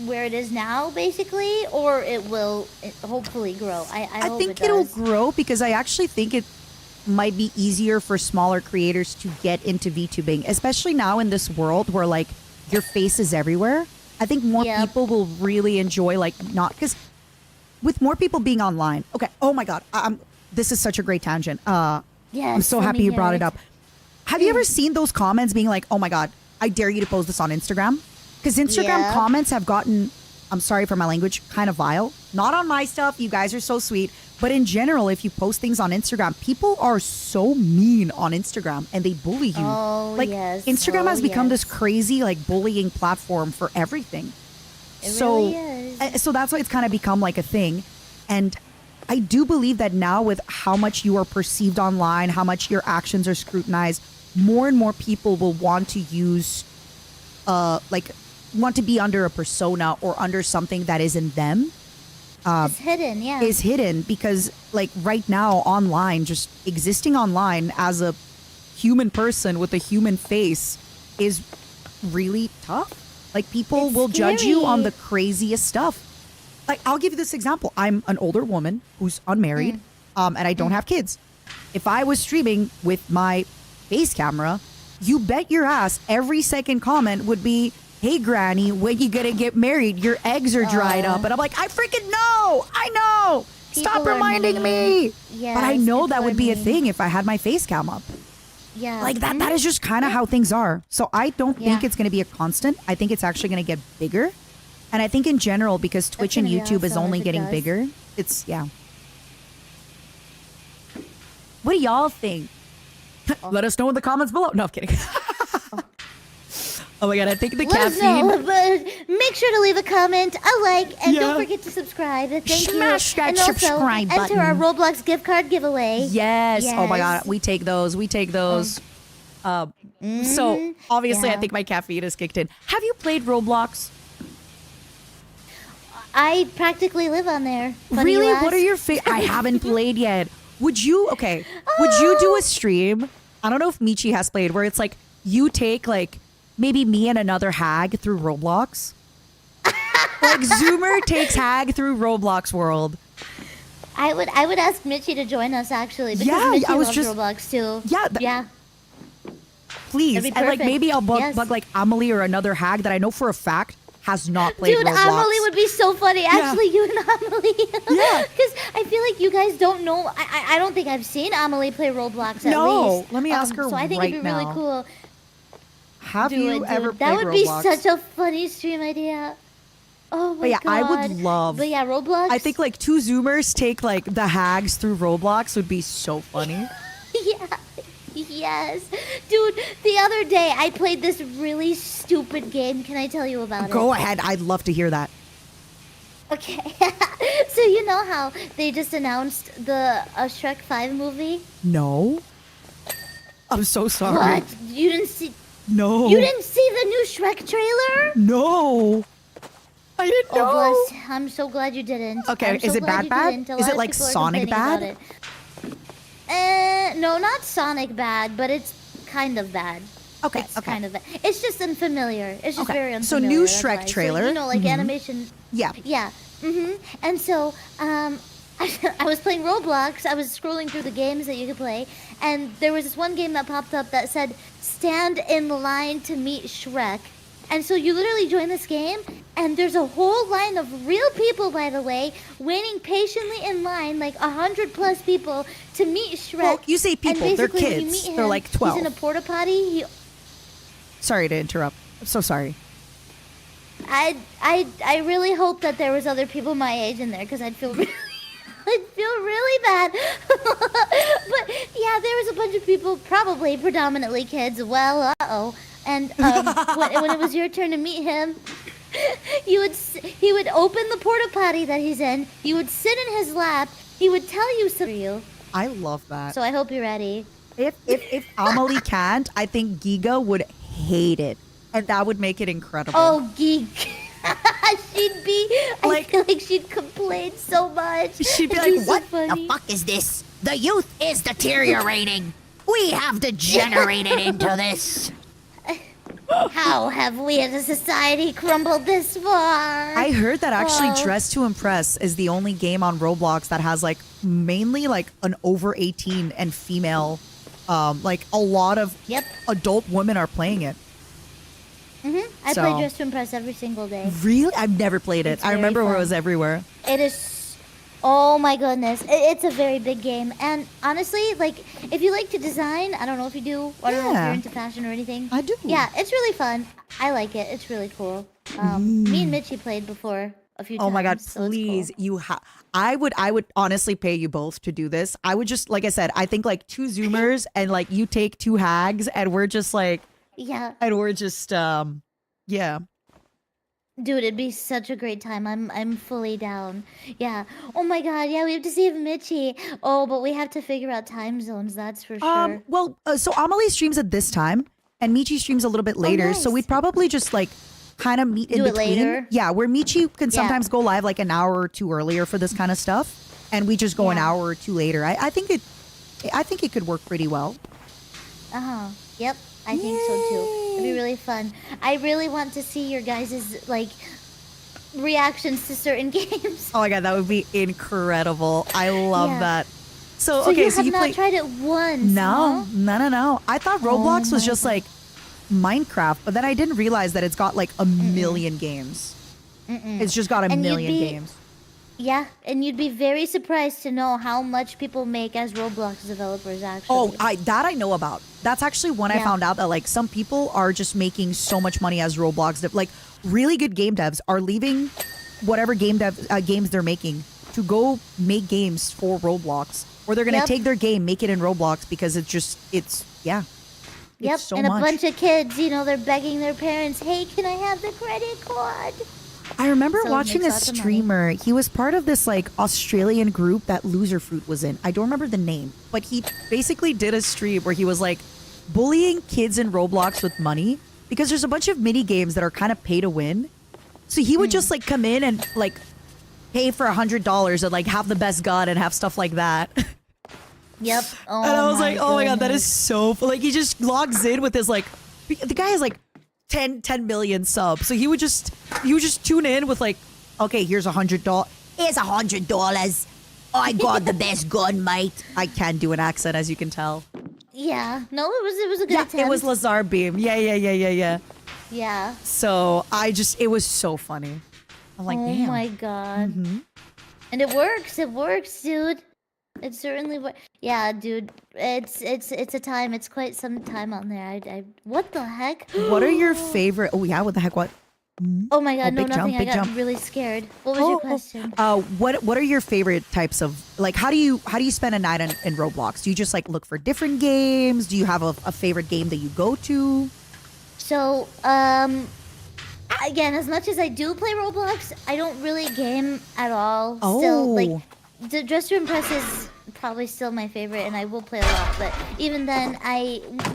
where it is now, basically, or it will hopefully grow. I hope think it does. it'll grow because I actually think it might be easier for smaller creators to get into VTubing, especially now in this world where like your face is everywhere. I think more people will really enjoy because with more people being online. Okay. Oh my God. This is such a great tangent. Yes, I'm so let happy me you hear brought it it. up. Have you ever seen those comments being like, oh my God, I dare you to post this on Instagram? Because Instagram comments have gotten, I'm sorry for my language, kind of vile. Not on my stuff. You guys are so sweet. But in general, if you post things on Instagram, people are so mean on Instagram and they bully you. Oh, yes. Instagram has become this yes. crazy bullying platform for everything. It really is. So that's why it's kind of become like a thing. And I do believe that now with how much you are perceived online, how much your actions are scrutinized, more and more people will want to use, want to be under a persona or under something that isn't them. It's hidden, yeah. Is hidden because like right now online, just existing online as a human person with a human face is really tough. Like people It's will judge you on scary. the craziest stuff. Like I'll give you this example. I'm an older woman who's unmarried, and I don't have kids. If I was streaming with my face camera, you bet your ass every second comment would be, "Hey granny, when you gonna get married? Your eggs are dried up." And I'm like, I freaking know. I know. Stop People are reminding mean. me. But I Yes, know people that are would be a mean. thing if I had my face cam up. Yeah. Like that is just kind of how things are. So I don't think Yeah. it's going to be a constant. I think it's actually going to get bigger. And I think in general, because Twitch and gonna be YouTube is awesome only if it getting does. bigger, it's, yeah. What do y'all think? Let us know in the comments below. No, I'm kidding. Oh my God, I think the Let us caffeine. know, but make sure to leave a comment, a like, and Yeah. don't forget to subscribe. Thank Smash you. that And also, subscribe enter our button. Roblox gift card giveaway. Yes. Oh my God, Yes. we take those. We take those. So obviously, I Yeah. think my caffeine is kicked in. Have you played Roblox? I practically live on there. Funny you Really? ask. What are your I haven't played yet. Would you? Okay. Would you do a stream? I don't know if Michi has played where it's like you take like maybe me and another hag through Roblox. Like Zoomer takes hag through Roblox world. I would ask Mitchie to join us actually because Yeah, Mitchie I was loves just- Roblox too. Yeah, yeah. Please. That'd be And like perfect. maybe I'll bug Yes. like Amelie or another hag that I know for a fact has not played Dude, Roblox. Amelie would be so funny. Actually, you and Amelie. Yeah. Because I feel like you guys don't know. I don't think I've seen Amelie play Roblox at No. least. Let me ask her So I think it'd right be really now. cool. Have Do you it, ever dude. played That would Roblox? be such a funny stream idea. Oh my But yeah, god. I would love. But yeah, Roblox. I think like two Zoomers take like the hags through Roblox would be so funny. Yeah. Yes. Dude, the other day I played this really stupid game. Can I tell you about it? Go ahead. I'd love to hear that. Okay. So you know how they just announced the Shrek 5 movie? No. I'm so sorry. What? You didn't see No. You didn't see the new Shrek trailer? No. I didn't know. Oh, bless. I'm so glad you didn't. Okay, I'm so is it glad bad? you didn't. A Is lot it of like people are Sonic complaining bad? about it. No, not Sonic bad, but it's kind of bad. Okay, It's okay. kind of bad. It's just unfamiliar. It's just Okay, very so unfamiliar. new that's Shrek why. So, trailer. you know, like animation. Yeah. Yeah. And so, I was playing Roblox. I was scrolling through the games that you could play, and there was this one game that popped up that said, "Stand in line to meet Shrek." And so you literally join this game, and there's a whole line of real people, by the way, waiting patiently in line, like 100+ people, to meet Shrek. Well, you say And people, they're basically, when you kids. meet They're him, like He's 12. in a porta potty. Sorry to interrupt. I'm so sorry. I really hope that there was other people my age in there because I'd feel really, I'd feel really bad. But yeah, there was a bunch of people, probably predominantly kids. Well, And when it was your turn to meet him, he would open the porta potty that he's in. You would sit in his lap. He would tell you something. You. I love that. So I hope you're ready. If Amelie can't, I think Giga would hate it. And that would make it incredible. Oh, geek. She'd be I feel like she'd complain so much. She'd be It'd like, so "What funny. the fuck is this? The youth is deteriorating. We have degenerated into this." How have we as a society crumbled this far? I heard that actually Oh. Dress to Impress is the only game on Roblox that has like mainly like an over 18 and female, like a lot of adult women are playing it. I So- play Dress to Impress every single day. Really? I've never played it. It's I very remember where it fun. was everywhere. It is. Oh my goodness. It's a very big game. And honestly, like, if you like to design, I don't know if you do. I don't know if Yeah. you're into fashion or anything. I do. Yeah, it's really fun. I like it. It's really cool. Me and Mitchie played before a few times. Oh my god, so it's please. cool. I would honestly pay you both to do this. I would just, like I said, I think like two Zoomers and like you take two hags and we're just like, Yeah. and we're just, yeah. Dude, it'd be such a great time. I'm fully down. Yeah. Oh my god. Yeah, we have to see if Mitchie. Oh, but we have to figure out time zones. That's for sure. Well, so Amelie streams at this time, and Michi streams a little bit later. So nice. we'd probably just like kind of meet in Do it between. later? Yeah, where Michi can Yeah. sometimes go live like an hour or two earlier for this kind of stuff, and we just go an Yeah. hour or two later. I think it could work pretty well. Yep. I think so too. It'd be really fun. I really want to see your guys' like reactions to certain games. Oh my god, that would be incredible. I love Yeah. that. So, So okay, you so have you not play. tried it once. No, huh? no. I thought Roblox was my just like Minecraft, but then I didn't realize that it's got like a million games. It's just got a And you'd million be- games. Yeah, and you'd be very surprised to know how much people make as Roblox developers. Actually. Oh, I know about. That's actually when I Yeah. found out that like some people are just making so much money as Roblox. Like really good game devs are leaving whatever games they're making to go make games for Roblox, or they're gonna Yep. take their game, make it in Roblox because it's Yep, It's so and much. a bunch of kids, they're begging their parents, "Hey, can I have the credit card?" I remember So it watching a makes lots of money. streamer. He was part of this like Australian group that Loser Fruit was in. I don't remember the name, but he basically did a stream where he was like bullying kids in Roblox with money because there's a bunch of mini games that are kind of pay to win. So he would just like come in and like pay for $100 and like have the best gun and have stuff like that. Yep. Oh, And I was like, oh my god, that is goodness. so like he just logs in with his like the guy has like 10 million subs. So he would just tune in with like, okay, here's $100. Here's $100. I got the best gun, mate. I can do an accent, as you can tell. Yeah. No, it was a good Yeah, attempt. it was Lazar Beam. Yeah. Yeah. So it was so funny. I'm like, Oh damn. my god. And it works. It works, dude. It certainly works. Yeah, dude. It's a time. It's quite some time on there. I what the heck? What are your favorite? Oh yeah, what the heck? What? Oh my god, Oh, no, big jump, nothing. I big got jump. really scared. What was your question? What are your favorite types of like? How do you spend a night in Roblox? Do you just like look for different games? Do you have a favorite game that you go to? So, again, as much as I do play Roblox, I don't really game at all. Still, like, Dress to Impress is probably still my favorite, and I will play a lot. But even then,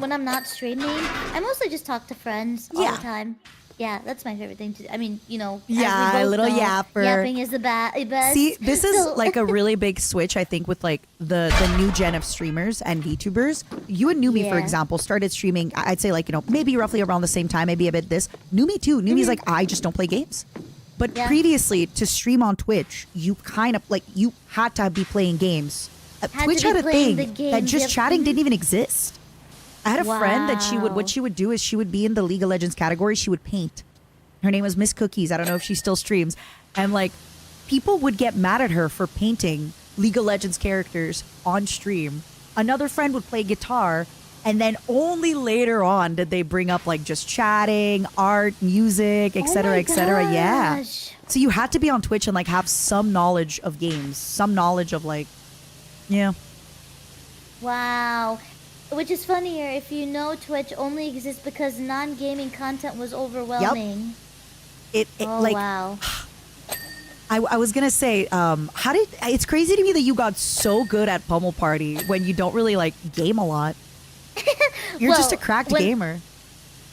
when I'm not streaming, I mostly just talk to friends all Yeah. the time. Yeah, that's my favorite thing to do. I mean, as we Yeah, a both little know, yapper. Yapping is the best. See, this is So- like a really big switch, I think, with like the new gen of streamers and VTubers. You and Numi, for Yeah. example, started streaming, I'd say like, maybe roughly around the same time, maybe a bit this. Numi too. Numi's like, I just don't play games. But Yeah. previously, to stream on Twitch, you kind of like, you had to be playing games. Had to Twitch be had a playing thing the that games, just yep. chatting didn't even exist. I had a friend that Wow. what she would do is she would be in the League of Legends category. She would paint. Her name was Miss Cookies. I don't know if she still streams. And like, people would get mad at her for painting League of Legends characters on stream. Another friend would play guitar, and then only later on did they bring up like just chatting, art, music, etc., my etc. Yeah. gosh. So you had to be on Twitch and like have some knowledge of games, some knowledge of like, yeah. Wow. Which is funnier if you know Twitch only exists because non-gaming content was overwhelming. Oh, Oh, wow. I was gonna say, it's crazy to me that you got so good at Pummel Party when you don't really like game a lot. You're just a Well, cracked when- gamer.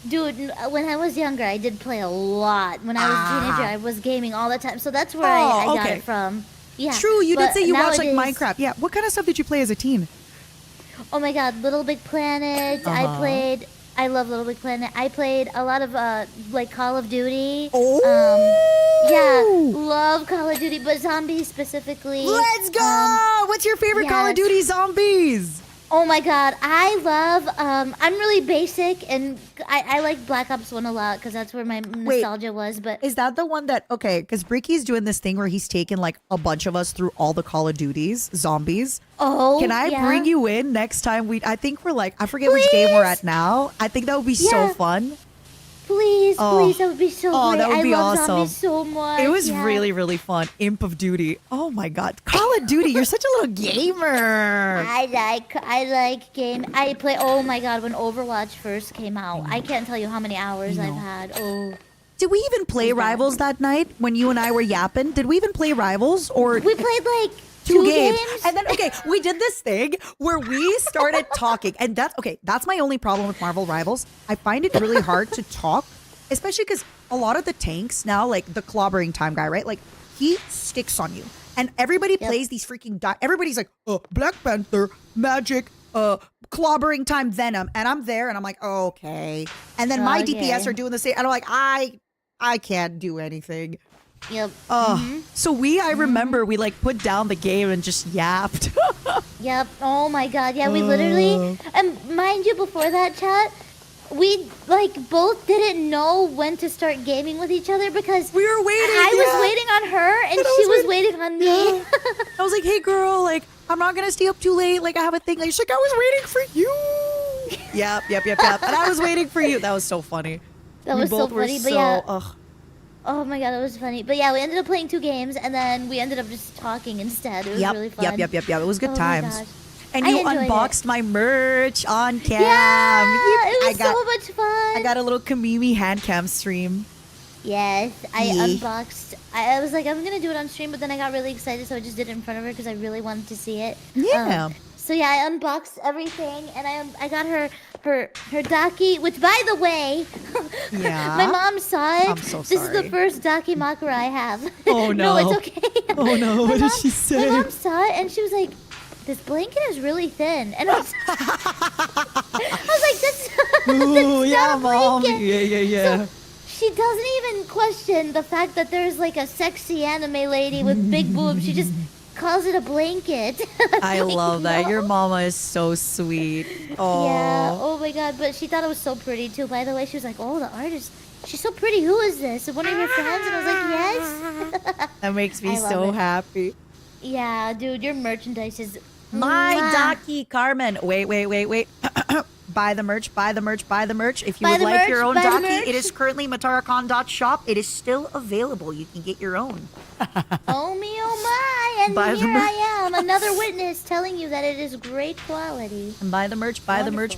Dude, when I was younger, I did play a lot. When I was a teenager, I was gaming all the time. So that's where I got okay. it from. Yeah. True, you did but say you watched like nowadays- Minecraft. Yeah, what kind of stuff did you play as a teen? Oh my god, Little Big Planet. I love Little Big Planet. I played a lot of like Call of Duty. Yeah, love Call of Duty, but zombies specifically. Let's go! What's your favorite Call of yes. Duty zombies? Oh my god, I love, I'm really basic, and I like Black Ops 1 a lot, because that's where my nostalgia was, but... Is that the one that, okay, because Bricky's doing this thing where he's taken like a bunch of us through all the Call of Duties, zombies. Oh, Can I yeah. bring you in next time? I think we're like, I forget which game we're at now. I think that would be so Yeah. fun. Please, Oh. please, that would be so Oh, great. that would be I love awesome. zombies so much. It was yeah. really, really fun. Imp of Duty. Oh my god. Call of Duty, you're such a little gamer. I like game. I play. Oh my god, when Overwatch first came out, I can't tell you how many hours I've had. Oh, Did we even play Rivals that night when you and I were yapping? Did we even play Rivals or We played like two games. And then we did this thing where we started talking, and that's my only problem with Marvel Rivals. I find it really hard to talk, especially because a lot of the tanks now, like the clobbering time guy, right? Like he sticks on you, and everybody plays these freaking. Everybody's like, Black Panther, Magic, clobbering time, Venom, and I'm there, and I'm like, okay. And then my DPS are doing the same, and I'm like, I can't do anything. Yep. So I remember we like put down the game and just yapped. Yep. Oh my god. Yeah, we literally, and mind you, before that chat, we like both didn't know when to start gaming with each other because we were waiting. I was waiting on her and she was waiting on me. I was like, hey girl, like I'm not gonna stay up too late. Like I have a thing. Like she's like, I was waiting for you. Yep. And I was waiting for you. That was so funny. That was so funny. But yeah. Oh my god, it was funny. But yeah, we ended up playing 2 games and then we ended up just talking instead. It was really fun. Yep. It was good times. My gosh. And you unboxed my merch on cam. Yeah, it was so much fun. I got a little Kamimi hand cam stream. Yes, I unboxed. I was like, I'm gonna do it on stream, but then I got really excited, so I just did it in front of her because I really wanted to see it. Yeah. So yeah, I unboxed everything, and I got her Daki, which by the way, my mom saw it. I'm so This is the sorry. first Daki Makura I have. Oh no. No, it's okay. Oh no, what did she say? My mom saw it and she was like, "This blanket is really thin," and I was like, "That's Ooh, yeah, not a mom. blanket." Yeah. So, she doesn't even question the fact that there's like a sexy anime lady with big boobs. She just calls it a blanket. I love that. Your mama is so sweet. Oh. Yeah. Oh my god. But she thought it was so pretty too. By the way, she was like, "Oh, the artist. She's so pretty. Who is this? One of your fans?" And I was like, "Yes." That makes me I love so it. happy. Yeah, dude, your merchandise is My mwah. Daki Carmen. Wait. Buy the merch. If you Buy would the like merch, your own buy the Daki, merch. it is currently mataracon.shop. It is still available. You can get your own. Oh me, oh my! And Buy the here merch. I am, another witness telling you that it is great quality. And buy the merch, buy the merch.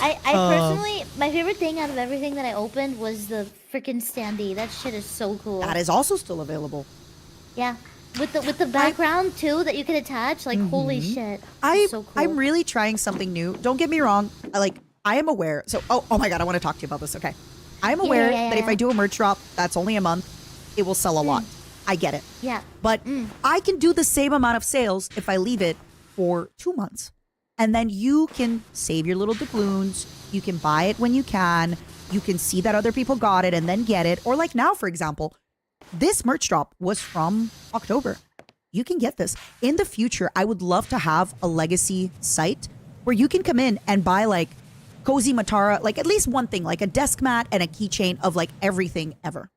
I personally, my favorite thing out of everything that I opened was the freaking standee. That shit is so cool. That is also still available. Yeah, with the background too that you can attach. Like holy shit, it's so cool. I'm really trying something new. Don't get me wrong. I am aware. So, oh my God, I want to talk to you about this. Okay. I'm aware that if I do a merch drop, that's only a month, it will sell a lot. I get it. Yeah. But I can do the same amount of sales if I leave it for 2 months. And then you can save your little doubloons. You can buy it when you can. You can see that other people got it and then get it. Or like now, for example, this merch drop was from October. You can get this. In the future, I would love to have a legacy site where you can come in and buy like Cozy Matara, like at least one thing, like a desk mat and a keychain of like everything ever.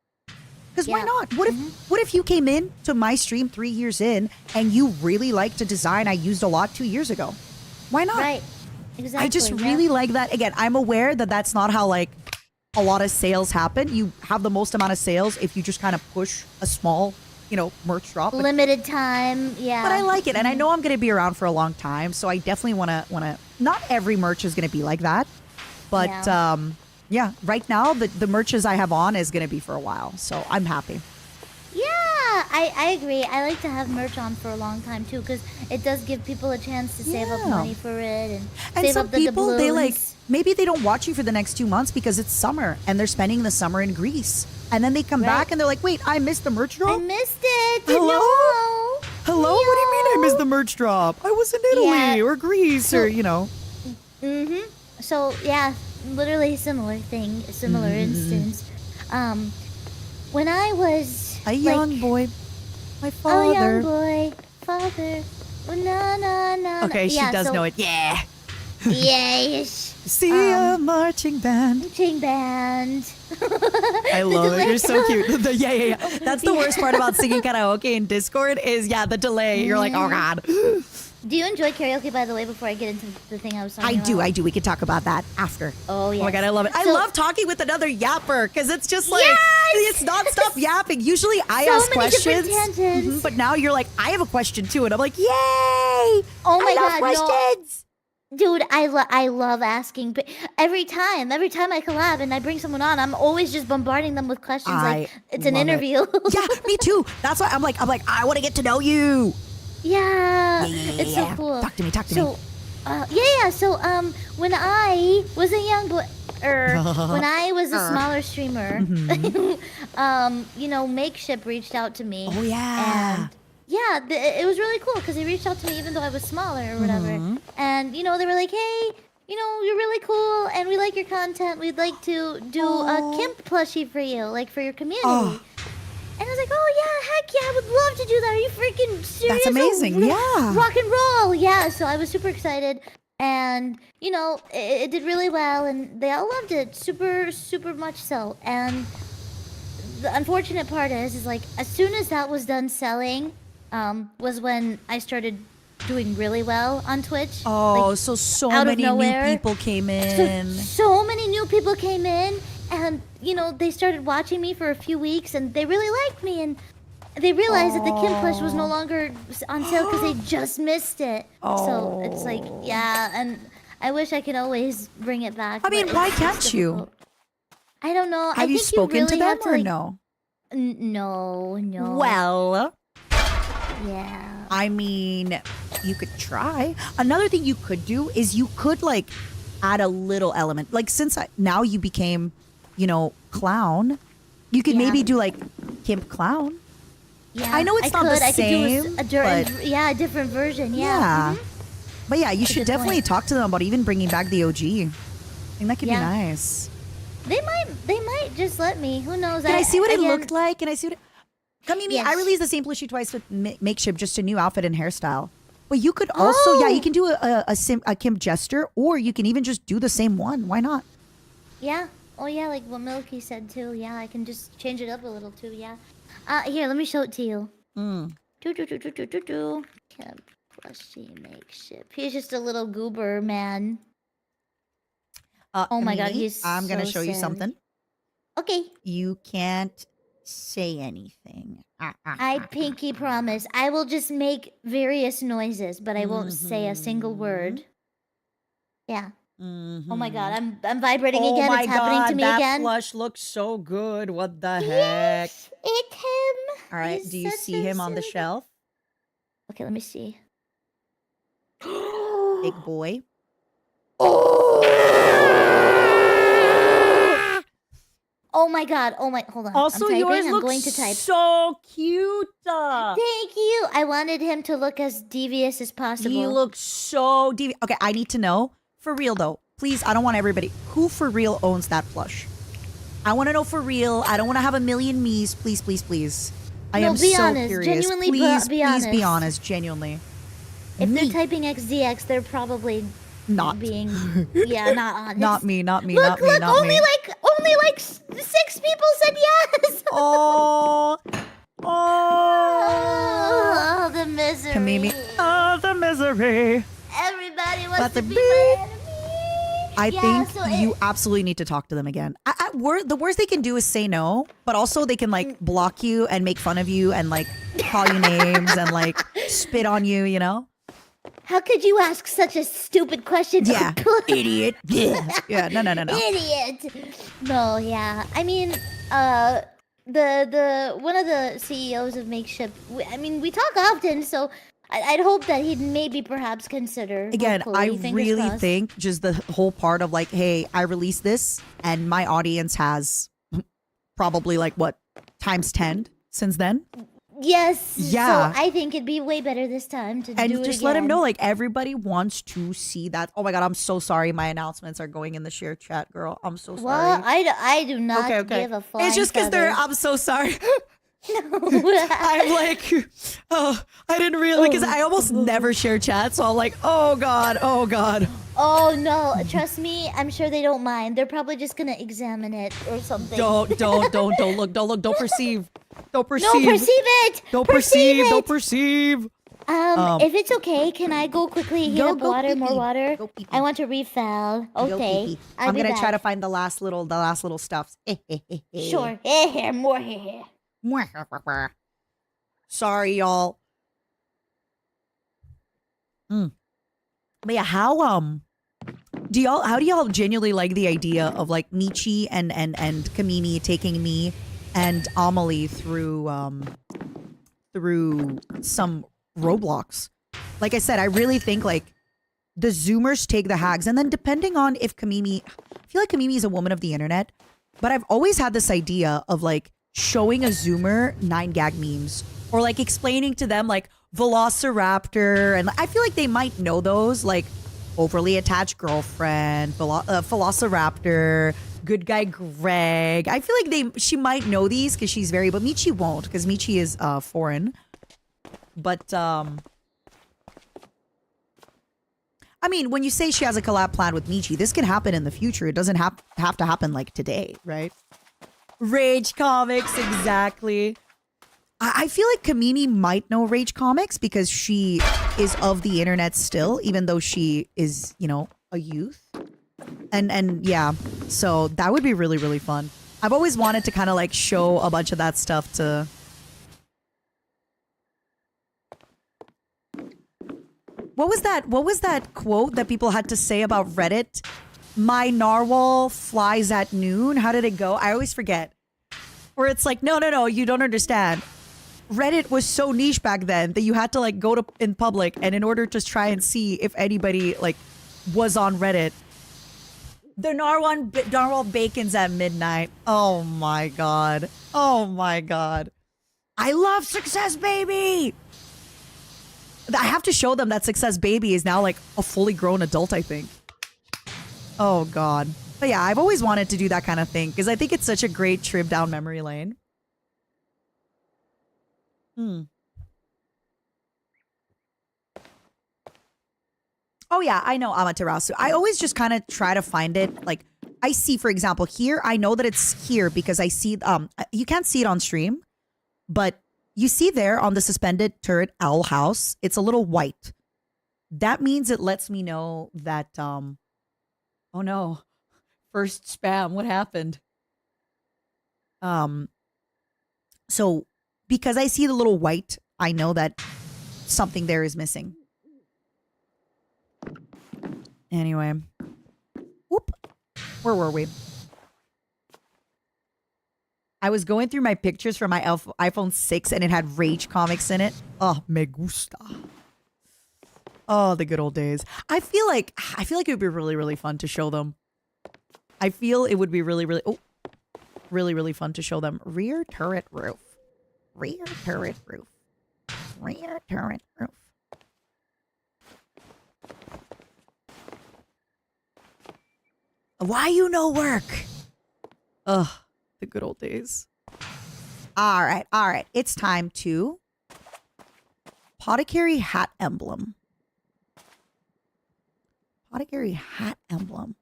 Because why not? What if you came in to my stream 3 years in and you really liked a design I used a lot 2 years ago? Why not? Right. Exactly. I just really like that. Again, I'm aware that that's not how like a lot of sales happen. You have the most amount of sales if you just kind of push a small, merch drop. limited time. Yeah. But I like it, and I know I'm going to be around for a long time, so I definitely want to. Not every merch is going to be like that, but yeah, right now the merches I have on is going to be for a while, so I'm happy. Yeah, I agree. I like to have merch on for a long time too, because it does give people a chance to save up money for it and save some up the people doubloons. maybe they don't watch you for the next 2 months because it's summer and they're spending the summer in Greece, and then they come back and they're like, wait, I missed the merch drop. I missed it. Hello? No. Hello? What do you mean I missed the merch drop? I was in Italy or Greece or So yeah, literally similar instance. When I was a young boy, my father. Oh, young boy, father. Oh, na. Okay, she does know it. Yeah. Yes. See a marching band. Marching band. I love it. You're so cute. Yeah. That's the worst part about singing karaoke in Discord is the delay. You're like, oh God. Do you enjoy karaoke, by the way, before I get into the thing I was talking about? I do. We can talk about that after. Oh, yeah. Oh my God, I love it. I love talking with another yapper because it's just like, it's non-stop yapping. Usually I ask questions, but now you're like, I have a question too. And I'm like, yay! Oh my I love God, questions. Dude, I love asking. Every time I collab and I bring someone on, I'm always just bombarding them with questions like it's an love it. interview. Yeah, me too. That's why I'm like, I want to get to know you. Yeah, Yeah. it's so cool. Talk to me. So, yeah. So, when I was a young boy, when I was a smaller streamer, you know, Makeship reached out to me. Oh yeah. And yeah, it was really cool because they reached out to me even though I was smaller or whatever. And you know, they were like, "Hey, you know, you're really cool, and we like your content. We'd like to do a Kimp plushie for you, like for your community." And I was like, "Oh yeah, heck yeah, I would love to do that. Are you freaking serious? That's amazing. Yeah. Rock and roll, yeah." So I was super excited, and you know, it did really well, and they all loved it, super much so. And the unfortunate part is like as soon as that was done selling, was when I started doing really well on Twitch. Oh, like, so out of many new nowhere. people came in. So many new people came in, and you know they started watching me for a few weeks, and they really liked me, and they realized that the Kim plush was no longer on sale because they just missed it. So it's like, yeah, and I wish I could always bring it back. I mean, but why it's can't you? difficult. I don't know. Have you spoken to them or like, no? No. Well, Yeah. I mean, you could try. Another thing you could do is you could like add a little element. Like since now you became, you know, clown, you could maybe do like Kimp clown. Yeah, I know it's not the same, I could do a different version. Yeah. But yeah, you That's a should good definitely point. talk to them about even bringing back the OG. I think that could Yeah. be nice. They might just let me. Who knows? Can I see what it again, looked like? Can I see what it... Come me, I Yes. released the same plushie twice with Makeship, just a new outfit and hairstyle. But you could also, you can do a Kimp gesture, or you can even just do the same one. Why not? Yeah. Oh yeah, like what Milky said too. Yeah, I can just change it up a little too. Yeah. Here, let me show it to you. Kimp plushie Makeship. He's just a little goober man. Oh my god, Mimi, he's I'm gonna so show you sad. something. Okay. You can't say anything. I pinky promise. I will just make various noises, but I won't say a single word. Yeah. Oh my god, I'm vibrating again. It's happening to me that again. plush looks so good. What the heck? Yes, it's him. All right, He's do you such see a him on the silver- shelf? Okay, let me see. Big boy. Oh my god. Oh my. Hold on. Also, I'm typing. yours I'm looks going to type. so cute. Thank you. I wanted him to look as devious as possible. He looks so devious. Okay, I need to know. For real, though. Please, I don't want everybody. Who for real owns that plush? I want to know for real. I don't want to have a million me's. Please, please, please. I No, am be so honest. curious. Genuinely please, be please be honest. honest. Genuinely. If Me. they're typing XDX, they're probably Not. being not honest. Not me, not me, Look, not me, look, not only me. like 6 people said yes. Oh. Oh, the misery. Kamimi. Oh, the misery. Everybody wants Let to the be beep. my enemy. I Yeah, think so you absolutely need to talk to them again. The worst they can do is say no, but also they can like block you and make fun of you and like call you names and like spit on you, you know? How could you ask such a stupid question? Yeah. Idiot. Yeah, no. Idiot. No, yeah. I mean, the one of the CEOs of Makeship. We talk often, so I'd hope that he'd maybe perhaps consider. Again, I hopefully, fingers really crossed. think just the whole part of like, hey, I released this and my audience has probably like what, times 10 since then? Yes. Yeah. So I think it'd be way better this time to do And it just let him again. know, like, everybody wants to see that. Oh my God, I'm so sorry. My announcements are going in the share chat, girl. I'm so sorry. Well, I do not Okay. give a flying It's just because feather. I'm so sorry. I'm like, oh, I didn't really, because I almost never share chat. So I'm like, oh God. Oh no, trust me, I'm sure they don't mind. They're probably just gonna examine it or something. Don't look, don't perceive. Don't perceive. No, perceive it. Don't perceive it. Don't perceive. If it's okay, can I go quickly heat up water, pee-pee. more water? Go pee-pee. I want to refill. Go Okay, pee-pee. I'll I'm be gonna try to back. find the last little stuffs. Sure. Hair, more hair. Sorry, y'all. But yeah, how do y'all genuinely like the idea of like Michi and Kamini taking me and Amelie through some Roblox? Like I said, I really think like the Zoomers take the hags, and then depending on if Kamimi, I feel like Kamimi is a woman of the internet, but I've always had this idea of like showing a Zoomer 9gag memes or like explaining to them like Velociraptor, and I feel like they might know those, like overly attached girlfriend, Velociraptor, good guy Greg. I feel like she might know these because she's very, but Michi won't because Michi is foreign. But I mean, when you say she has a collab plan with Michi, this can happen in the future. It doesn't have to happen like today, right? Rage Comics, exactly. I feel like Kamini might know Rage Comics because she is of the internet still, even though she is, you know, a youth. And yeah, so that would be really, really fun. I've always wanted to kind of like show a bunch of that stuff to... What was that quote that people had to say about Reddit? My narwhal flies at noon. How did it go? I always forget. Where it's like, no, you don't understand. Reddit was so niche back then that you had to like go to in public, and in order to try and see if anybody like was on Reddit. The narwhal bacons at midnight. Oh my god. Oh my god. I love Success Baby. I have to show them that Success Baby is now like a fully grown adult, I think. Oh god. But yeah, I've always wanted to do that kind of thing because I think it's such a great trip down memory lane. Oh yeah, I know Amaterasu. I always just kind of try to find it. Like, I see, for example, here, I know that it's here because I see, you can't see it on stream, but you see there on the suspended turret owl house, it's a little white. That means it lets me know that, oh no, first spam, what happened? So because I see the little white, I know that something there is missing. Anyway. Whoop. Where were we? I was going through my pictures from my iPhone 6 and it had Rage Comics in it. Oh, me gusta. Oh, the good old days. I feel like it would be really, really fun to show them. I feel it would be really, really, really fun to show them. Rear turret roof. Rear turret roof. Rear turret roof. Why you no work? Ugh, the good old days. All right. It's time to Apothecary hat emblem. Apothecary hat emblem.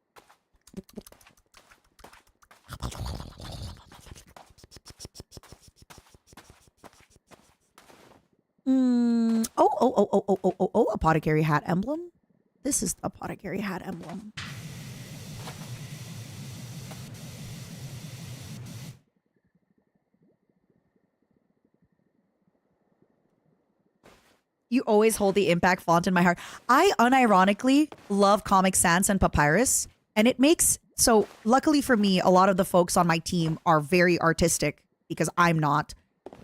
Oh, Apothecary hat emblem. This is the Apothecary hat emblem. You always hold the impact font in my heart. I unironically love Comic Sans and Papyrus, and it makes, so luckily for me, a lot of the folks on my team are very artistic because I'm not,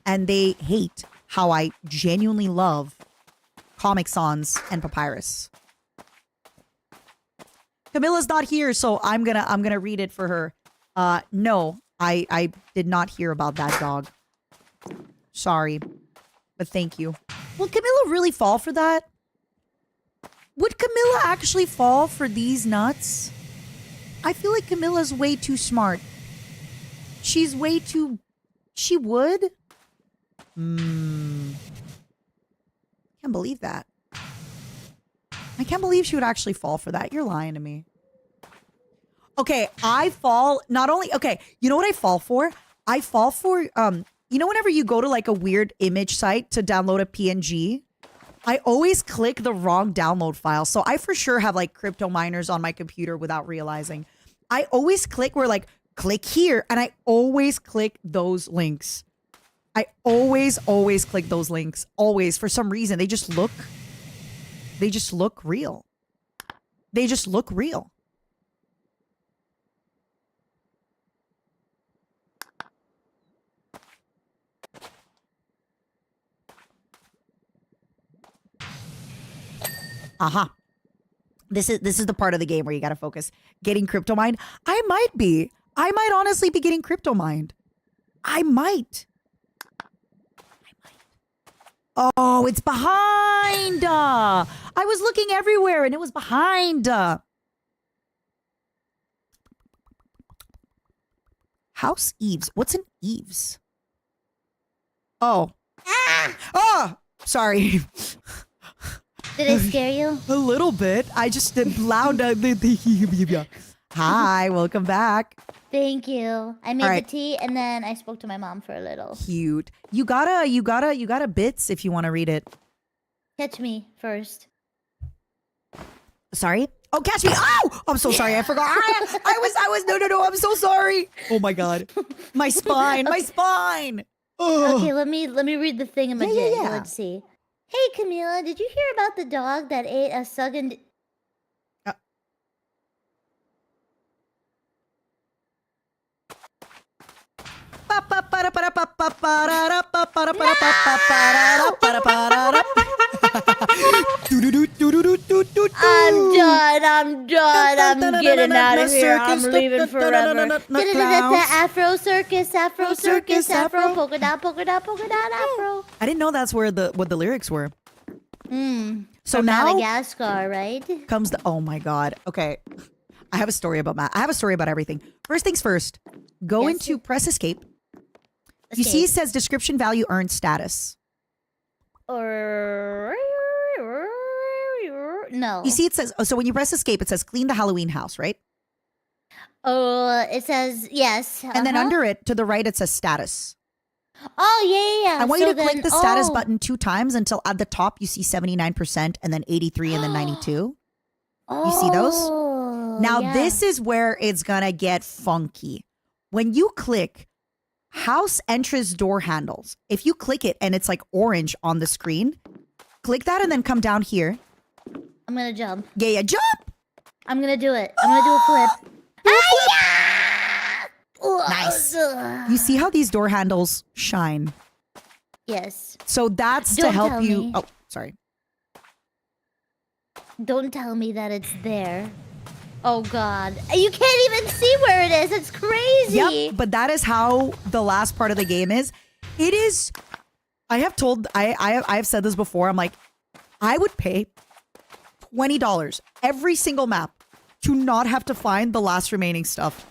and they hate how I genuinely love Comic Sans and Papyrus. Camilla's not here, so I'm gonna read it for her. No, I did not hear about that dog. Sorry, but thank you. Will Camilla really fall for that? Would Camilla actually fall for these nuts? I feel like Camilla's way too smart. She's way too... She would? Can't believe that. I can't believe she would actually fall for that. You're lying to me. Okay, I fall... Not only... Okay, you know what I fall for? I fall for... You know whenever you go to like a weird image site to download a PNG, I always click the wrong download file. So I for sure have like crypto miners on my computer without realizing. I always click where like, click here. And I always click those links. I always click those links. Always. For some reason, they just look real. They just look real. Aha. This is the part of the game where you gotta focus. Getting crypto mined. I might honestly be getting crypto mined. I might. Oh, it's behind. I was looking everywhere and it was behind. House Eves. What's an Eves? Oh. Oh, sorry. Did I scare you? A little bit. I just did loud. Hi, welcome back. Thank you. I made right. the tea and then I spoke to my mom for a little. Cute. You gotta bits if you want to read it. Catch me first. Sorry? Oh, catch me. Oh, I'm so sorry. I forgot. I was, no. I'm so sorry. Oh my God. My spine. Oh. Okay, let me read the thing in my Yeah. Let's see. Hey, Camila, did you hear about the dog that ate a sucking... I'm done. I'm getting out of here. I'm leaving forever. Afro circus, Afro, polka dot, Afro. I didn't know that's where what the lyrics were. So From now Madagascar, right? comes the, oh my God. Okay. I have a story about Matt. I have a story about everything. First things first, go Yes. into press escape. You see it says description value earned status. Or no. You see it says, so when you press escape, it says clean the Halloween house, right? Oh, it says yes. And then under it, to the right, it says status. Oh, yeah. I want you So to click then- the status oh. button 2 times until at the top you see 79% and then 83 and then 92. You see those? Oh, Now yeah. this is where it's gonna get funky. When you click house entrance door handles, if you click it and it's like orange on the screen, click that and then come down here. I'm gonna jump. Yeah, jump! I'm gonna do it. I'm gonna do a flip. Nice. You see how these door handles shine? Yes. So that's to Don't help tell you. me. Oh, sorry. Don't tell me that it's there. Oh God. You can't even see where it is. It's crazy. Yep, but that is how the last part of the game is. It is. I have told. I have said this before. I'm like, I would pay $20 every single map to not have to find the last remaining stuff.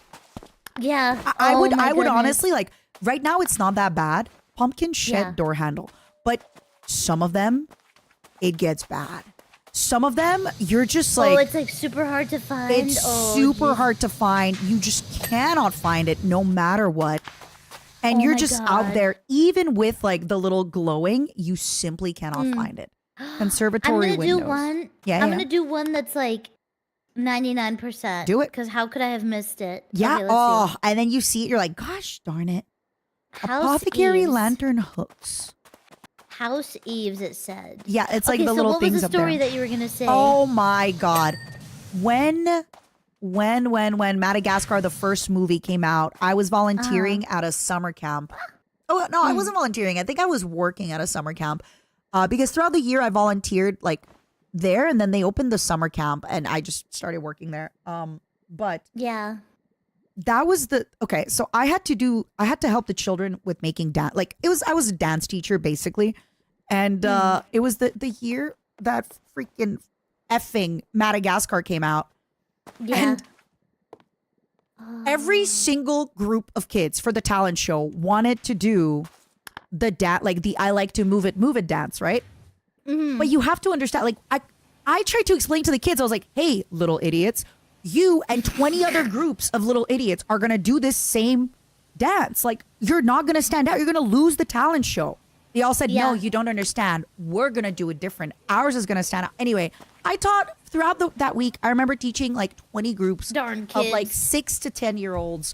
Yeah. I Oh would. my I would goodness. honestly like. Right now, it's not that bad. Pumpkin shed Yeah. door handle, but some of them, it gets bad. Some of them, you're just like. Oh, it's like super hard to find. It's Oh, super geez. hard to find. You just cannot find it no matter what. And Oh you're my just God. out there, even with like the little glowing, you simply cannot find it. Conservatory I'm gonna windows. do one. Yeah, I'm yeah. gonna do one that's like 99%. Do it. Because how could I have missed it? Yeah. Okay, let's Oh, see. and then you see it, you're like, gosh darn it. House Apothecary Eves. lantern hooks. House Eves, it said. Yeah, it's like Okay, the so little what things was the up story there. that you were gonna say? Oh my God. When Madagascar, the first movie came out, I was volunteering at a summer camp. Oh, no, I wasn't volunteering. I think I was working at a summer camp because throughout the year I volunteered like there and then they opened the summer camp and I just started working there. But Yeah. that was okay. So I had to help the children with making dance. Like I was a dance teacher basically. And it was the year that freaking effing Madagascar came out. Yeah. And every single group of kids for the talent show wanted to do the like the I like to move it dance, right? But you have to understand, like I tried to explain to the kids, I was like, hey, little idiots, you and 20 other groups of little idiots are gonna do this same dance. Like, you're not gonna stand out, you're gonna lose the talent show. They all said, no, Yeah. you don't understand. We're going to do it different. Ours is going to stand out. Anyway, I taught throughout that week. I remember teaching like 20 groups Darn of like kids. 6 to 10 year olds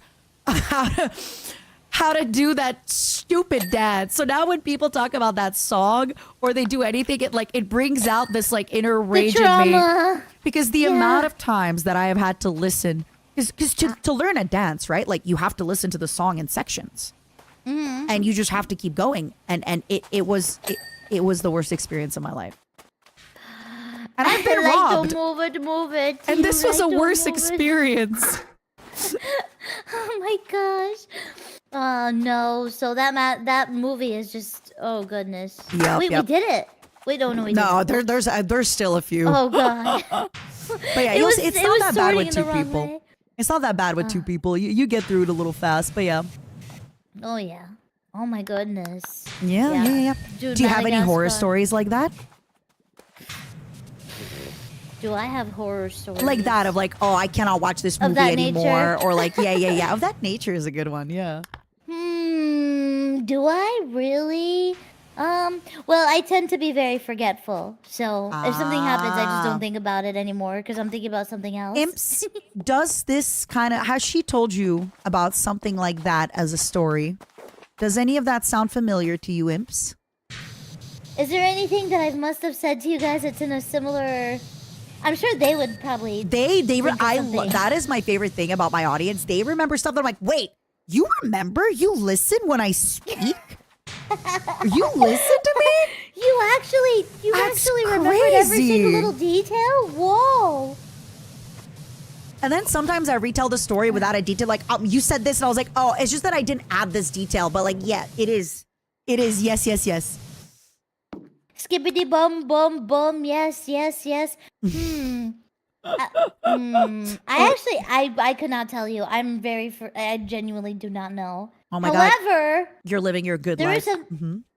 how to do that stupid dance. So now when people talk about that song or they do anything, it brings out this like inner rage in me. Drama. Because the amount of times that I have had to listen, because to learn a dance, right? Like you have to listen to the song in sections, and you just have to keep going. And it was the worst experience of my life. And I've been robbed. Don't move it. And this was a worse experience. Oh my gosh. Oh no. So that movie is just, oh goodness. Yep, Wait, yep. we did it. Wait, no, we No, didn't. there's still a few. Oh god. But yeah, it's not that bad with two people. It's not that bad with two people. You get through it a little fast, but yeah. Oh yeah. Oh my goodness. Yeah. Dude, Do you have any horror Madagascar. stories like that? Do I have horror stories? Like that of like, oh, I cannot watch this Of movie that anymore. nature? Or like, yeah. Of that nature is a good one, yeah. Do I really? Well, I tend to be very forgetful. So if something happens, I just don't think about it anymore because I'm thinking about something else. Imps, does this kind of, has she told you about something like that as a story? Does any of that sound familiar to you, Imps? Is there anything that I must have said to you guys that's in a similar? I'm sure they would probably. That is my favorite thing about my audience. They remember stuff that I'm like, wait, you remember? You listen when I speak? You listen to me? You actually remembered every crazy. single little detail. Whoa. And then sometimes I retell the story without a detail. Like, you said this, and I was like, oh, it's just that I didn't add this detail. But like, yeah, it is. Yes. Skippity bum bum bum. Yes. I could not tell you. I genuinely do not know. Oh my God. However, You're living your good there life. is a.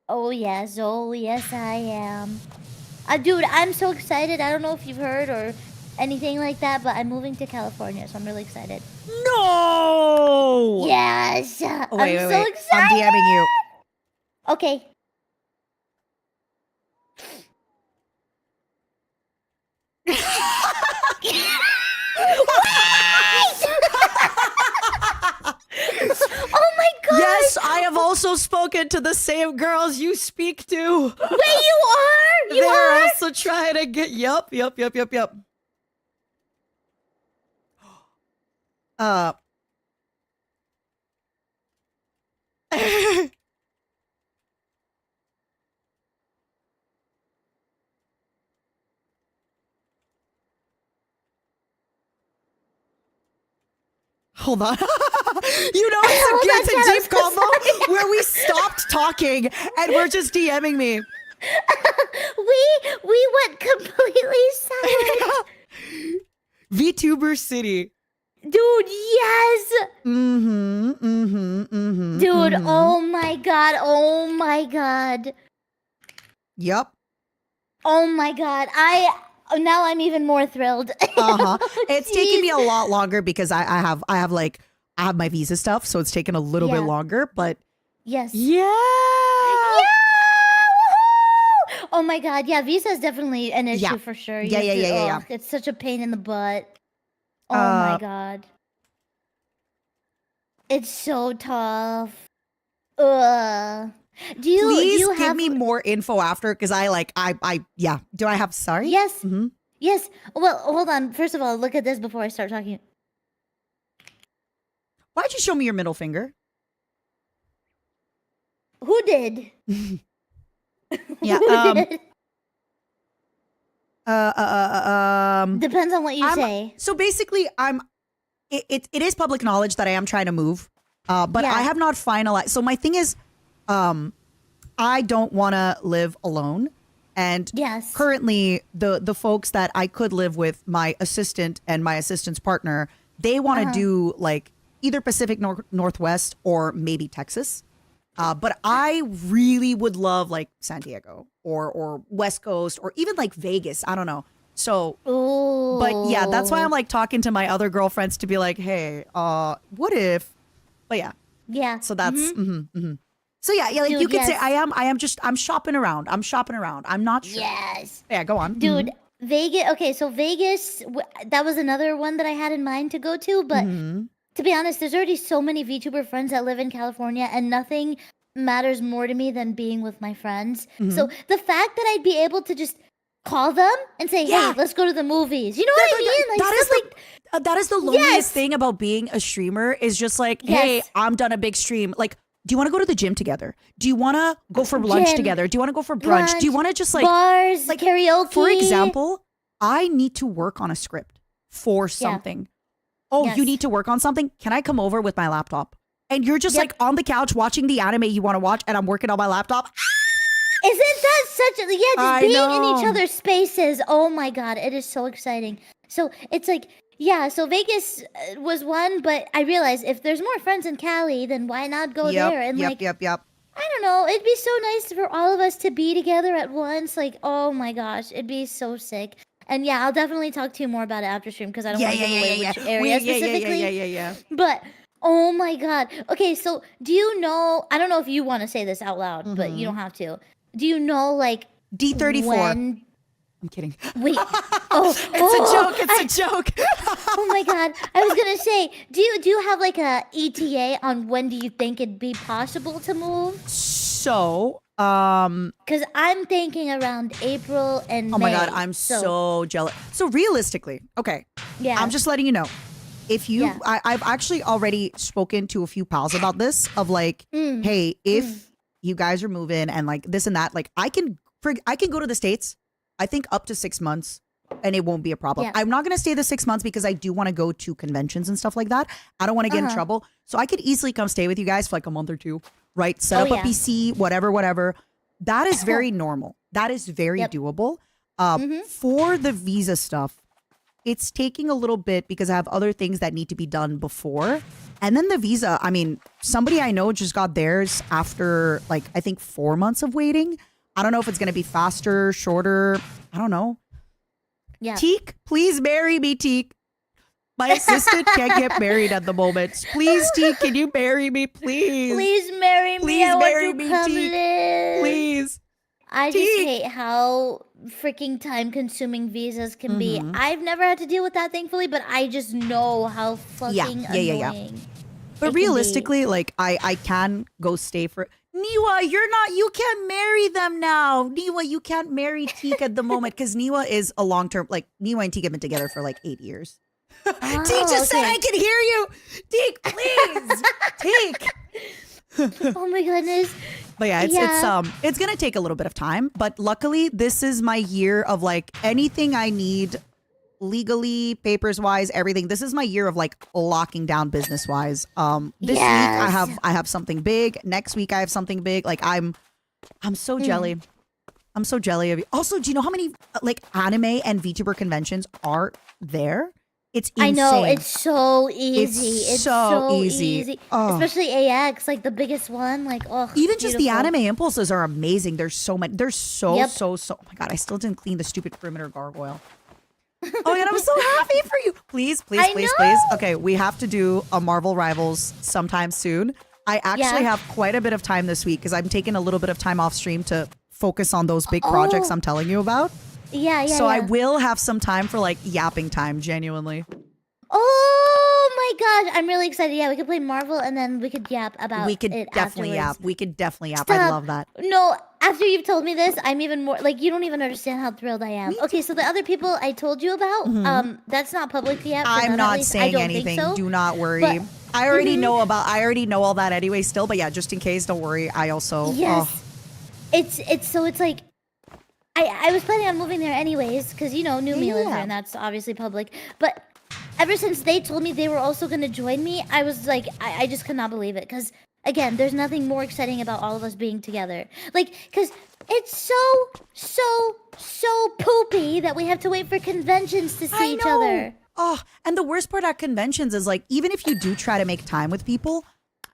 Oh yes, I am. Dude, I'm so excited. I don't know if you've heard or anything like that, but I'm moving to California, so I'm really excited. No! Yes! Oh, I'm wait. so excited! I'm DMing you. Okay. Oh my god! Yes, I have also spoken to the same girls you speak to. Wait, you are? You They're are? also trying to get. Yup. Hold on. You know, it's a deep combo where we stopped talking and we're just DMing me. We went completely silent. VTuber City. Dude, yes! Dude, oh my god. Yup. Oh my god. Now I'm even more thrilled. It's taken me a lot longer because I have my visa stuff, so it's taken a little bit longer, but Yes. yeah. Yeah! Woohoo! Oh my god, yeah, visa is definitely an issue for sure. You have to- Yeah. It's such a pain in the butt. Oh my god. It's so tough. Ugh. Please do you give have me more info after, because yeah. Do I have, sorry? Yes. Yes. Well, hold on. First of all, look at this before I start talking. Why'd you show me your middle finger? Who did? Yeah. Who did? Depends on what you say. So basically, it is public knowledge that I am trying to move, but I have not finalized. So my thing is, I don't want to live alone, and currently the folks that I could live with, my assistant and my assistant's partner, they want to do like either Pacific Northwest or maybe Texas. But I really would love like San Diego or West Coast or even like Vegas. I don't know. So, but yeah, that's why I'm like talking to my other girlfriends to be like, hey, what if? But yeah. Yeah. So that's. So yeah, like Dude, you could say I'm shopping around. I'm not sure. Yes. Yeah, go on. Dude, Vegas. Okay, so Vegas, that was another one that I had in mind to go to, but to to be honest, there's already so many VTuber friends that live in California, and nothing matters more to me than being with my friends. So the fact that I'd be able to just call them and say, "Hey, let's go to the movies," you know what I mean? Like, that is the loneliest thing about being a streamer is just like, hey, I'm done a big stream. Like, do you want to go to the gym together? Do you want to go for lunch together? Do you want to go for brunch? Do you want to just like bars, like karaoke? For example, I need to work on a script for something. Oh, you need to work on something? Can I come over with my laptop? And you're just like on the couch watching the anime you want to watch, and I'm working on my laptop. Isn't that such a just being in each other's spaces? Oh my god, it is so exciting. So it's like, so Vegas was one, but I realized if there's more friends in Cali, then why not go there? And I don't know, it'd be so nice for all of us to be together at once. Like, oh my gosh, it'd be so sick. And I'll definitely talk to you more about it after stream because I don't want to give away which area specifically. But oh my god. Okay, so do you know? I don't know if you want to say this out loud, but you don't have to. Do you know like D34? When... I'm kidding. Wait. It's a joke. Oh my god. I was gonna say, do you have like a ETA on when do you think it'd be possible to move? So, because I'm thinking around April and May. Oh my god, I'm so jealous. So realistically, okay. Yeah. I'm just letting you know. If you, I've actually already spoken to a few pals about this. Of like, hey, if you guys are moving and like this and that, like I can go to the States. I think up to 6 months, and it won't be a problem. Yeah. I'm not going to stay the 6 months because I do want to go to conventions and stuff like that. I don't want to get in trouble. So I could easily come stay with you guys for like a month or two, right? Set up a PC, whatever. That is very normal. That is very doable. For the visa stuff, it's taking a little bit because I have other things that need to be done before. And then the visa, I mean, somebody I know just got theirs after like, I think 4 months of waiting. I don't know if it's going to be faster, shorter. I don't know. Yeah. Teak, please marry me, Teak. My assistant can't get married at the moment. Please, Teak, can you marry me, please? Please marry me. Please marry me, Teak. Please. I just hate how freaking time-consuming visas can be. I've never had to deal with that, thankfully, but I just know how fucking annoying. But realistically, like, I can go stay for... Niwa, you can't marry them now. Niwa, you can't marry Teak at the moment because Niwa is a long-term, like, Niwa and Teak have been together for like 8 years. Teak just said I can hear you. Teak, please. Teak. Oh my goodness. But it's gonna take a little bit of time. But luckily, this is my year of like anything I need legally, papers wise, everything. This is my year of like locking down business wise. This week I have something big. Next week I have something big. Like I'm so jelly. I'm so jelly of you. Also, do you know how many like anime and VTuber conventions are there? It's insane. I know, it's so easy. It's so easy. Oh. Especially AX, like the biggest one. Like, oh, even just the anime impulses are amazing. There's so many. There's so oh my god, I still didn't clean the stupid perimeter gargoyle. Oh my god, I'm so happy for you. Please. Okay, we have to do a Marvel Rivals sometime soon. I actually have quite a bit of time this week because I'm taking a little bit of time off stream to focus on those big projects I'm telling you about. So I will have some time for like yapping time, genuinely. Oh my god, I'm really excited. Yeah, we could play Marvel and then we could yap about We could definitely yap. I love that. No, after you've told me this, I'm even more like, you don't even understand how thrilled I am. Okay, so the other people I told you about, that's not public yet. I'm not saying anything. So. Do not worry. But, I already know all that anyway still, but yeah, just in case, don't worry. I also It's like I was planning on moving there anyways, because new me lives there, and that's obviously public. But ever since they told me they were also going to join me, I was like, I just could not believe it. Because, again, there's nothing more exciting about all of us being together. Like, because it's so poopy that we have to wait for conventions to see each other. Oh, and the worst part at conventions is, like, even if you do try to make time with people,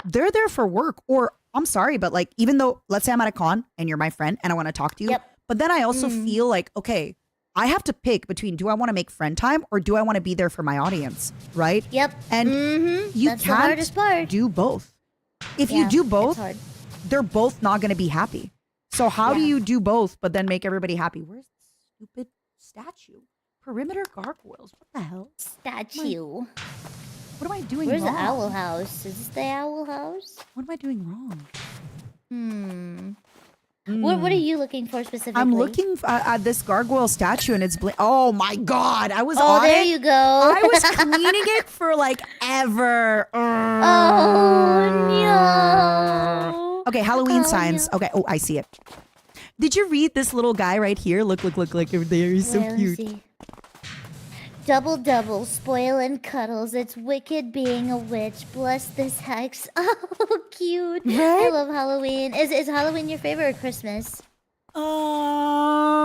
they're there for work. Or, I'm sorry, but, like, even though, let's say I'm at a con and you're my friend and I want to talk to you. But then I also feel like, okay, I have to pick between, do I want to make friend time or do I want to be there for my audience, right? And you That's the hardest part. Do both. If you do both, they're both not going to be happy. So how do you do both but then make everybody happy? Where's the stupid statue? Perimeter gargoyles. What the hell? Statue. What am I doing Where's wrong? the owl house? Is this the owl house? What am I doing wrong? What are you looking for specifically? I'm looking at this gargoyle statue and it's oh my god, I was Oh, on there it. you go. I was cleaning it for like ever. Oh no. Okay, Halloween Oh, signs. no. Okay, oh, I see it. Did you read this little guy right here? Look over there. He's so Wait, let me cute. see. Double, double, spoil and cuddles. It's wicked being a witch. Bless this hex. Oh, cute. I Right? love Halloween. Is Halloween your favorite or Christmas? They're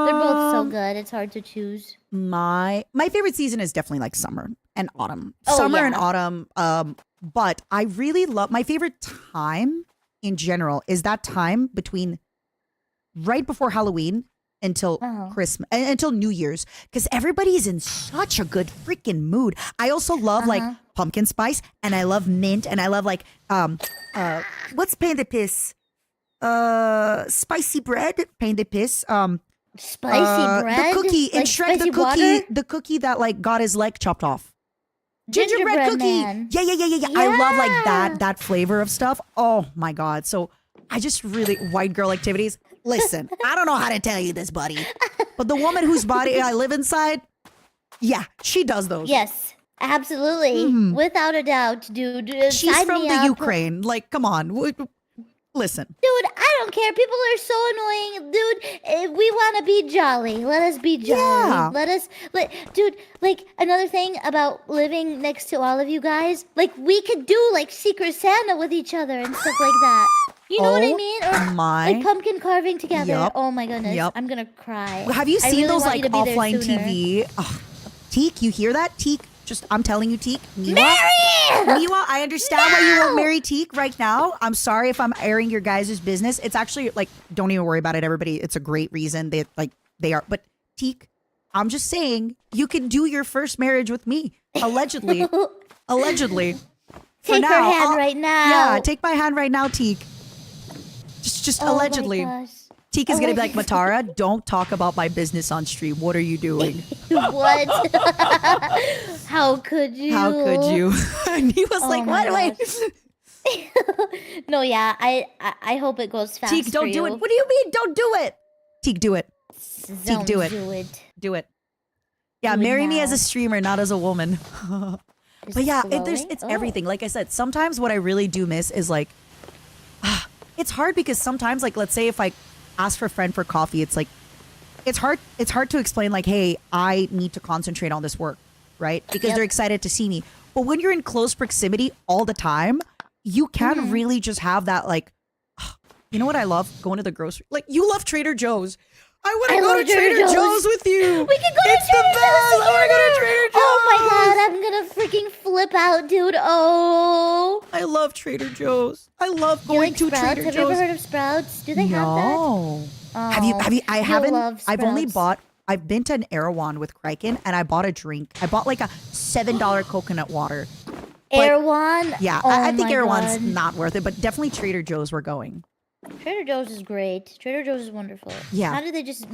They're both so good. It's hard to choose. My favorite season is definitely like summer and autumn. Oh, Summer yeah. and autumn. But I really love my favorite time in general is that time between right before Halloween until Christmas, until New Year's, because everybody's in such a good freaking mood. I also love like pumpkin spice, and I love mint, and I love like what's pain de piss? Spicy bread, pain de piss. Spicy bread? The cookie in Like Shrek, the spicy cookie, water? the cookie that like got his leg chopped off. Gingerbread cookie. man. Yeah. I love like Yeah. that flavor of stuff. Oh my god. So I just really white girl activities. Listen, I don't know how to tell you this, buddy, but the woman whose body I live inside, yeah, she does those. Yes, absolutely. Without a doubt, dude. She's Sign from me the up. Ukraine. Like, come on. Listen. Dude, I don't care. People are so annoying. Dude, we want to be jolly. Let us be jolly. Yeah. Dude, like, another thing about living next to all of you guys, like, we could do, like, Secret Santa with each other and stuff like that. You know what I Oh mean? Or, my. like, pumpkin carving together. Yup. Oh, my goodness. Yup. I'm gonna cry. Have you I seen really those want like you to be there offline sooner. TV? Ugh. Teak, you hear that? Teak, just I'm telling you, Teak. Miwa, Mary! Miwa, I understand why you won't marry Teak right now. I'm sorry if I'm airing your guys' business. It's actually like, don't even worry about it, everybody. It's a great reason they are. But Teak, I'm just saying you can do your first marriage with me. Allegedly. Allegedly. For Take now, her hand right now. Yeah, take my hand right now, Teak. Just Oh, allegedly. my gosh. Teak is gonna be like, Matara, don't talk about my business on stream. What are you doing? What? How could you? How could you? And he was like, my what? Wait. No, yeah, I hope it goes fast. Teak, don't for do you. it. What do you mean? Don't do it. Teak, do it. Don't do it. Do it. Do it. Yeah, Do it marry me as now. a streamer, not as a woman. Is But it yeah, glowing? it's Oh. everything. Like I said, sometimes what I really do miss is like, it's hard because sometimes, like, let's say if I ask for a friend for coffee, it's like, it's hard to explain like, hey, I need to concentrate on this work, right? Because Yep. they're excited to see me. But when you're in close proximity all the time, you can't really just have that like, you know what I love? Going to the grocery. Like, you love Trader Joe's. I want to I go love to Trader Trader Joe's with you. We can go It's to Trader the best. Joe's I want to go to together. Trader Joe's. Oh my god, I'm gonna freaking flip out, dude. Oh. I love Trader Joe's. I love You going like to Sprouts? Trader Have Joe's. you ever heard of Sprouts? Do they have that? No. Have you? I you'll haven't. love I've only Sprouts. I've been to an Erewhon with Kraken and I bought a drink. I bought like a $7 coconut water. But- Erewhon? Yeah, Oh I think my Erewhon's God. not worth it, but definitely Trader Joe's we're going. Trader Joe's is great. Trader Joe's is wonderful. Yeah. How do they just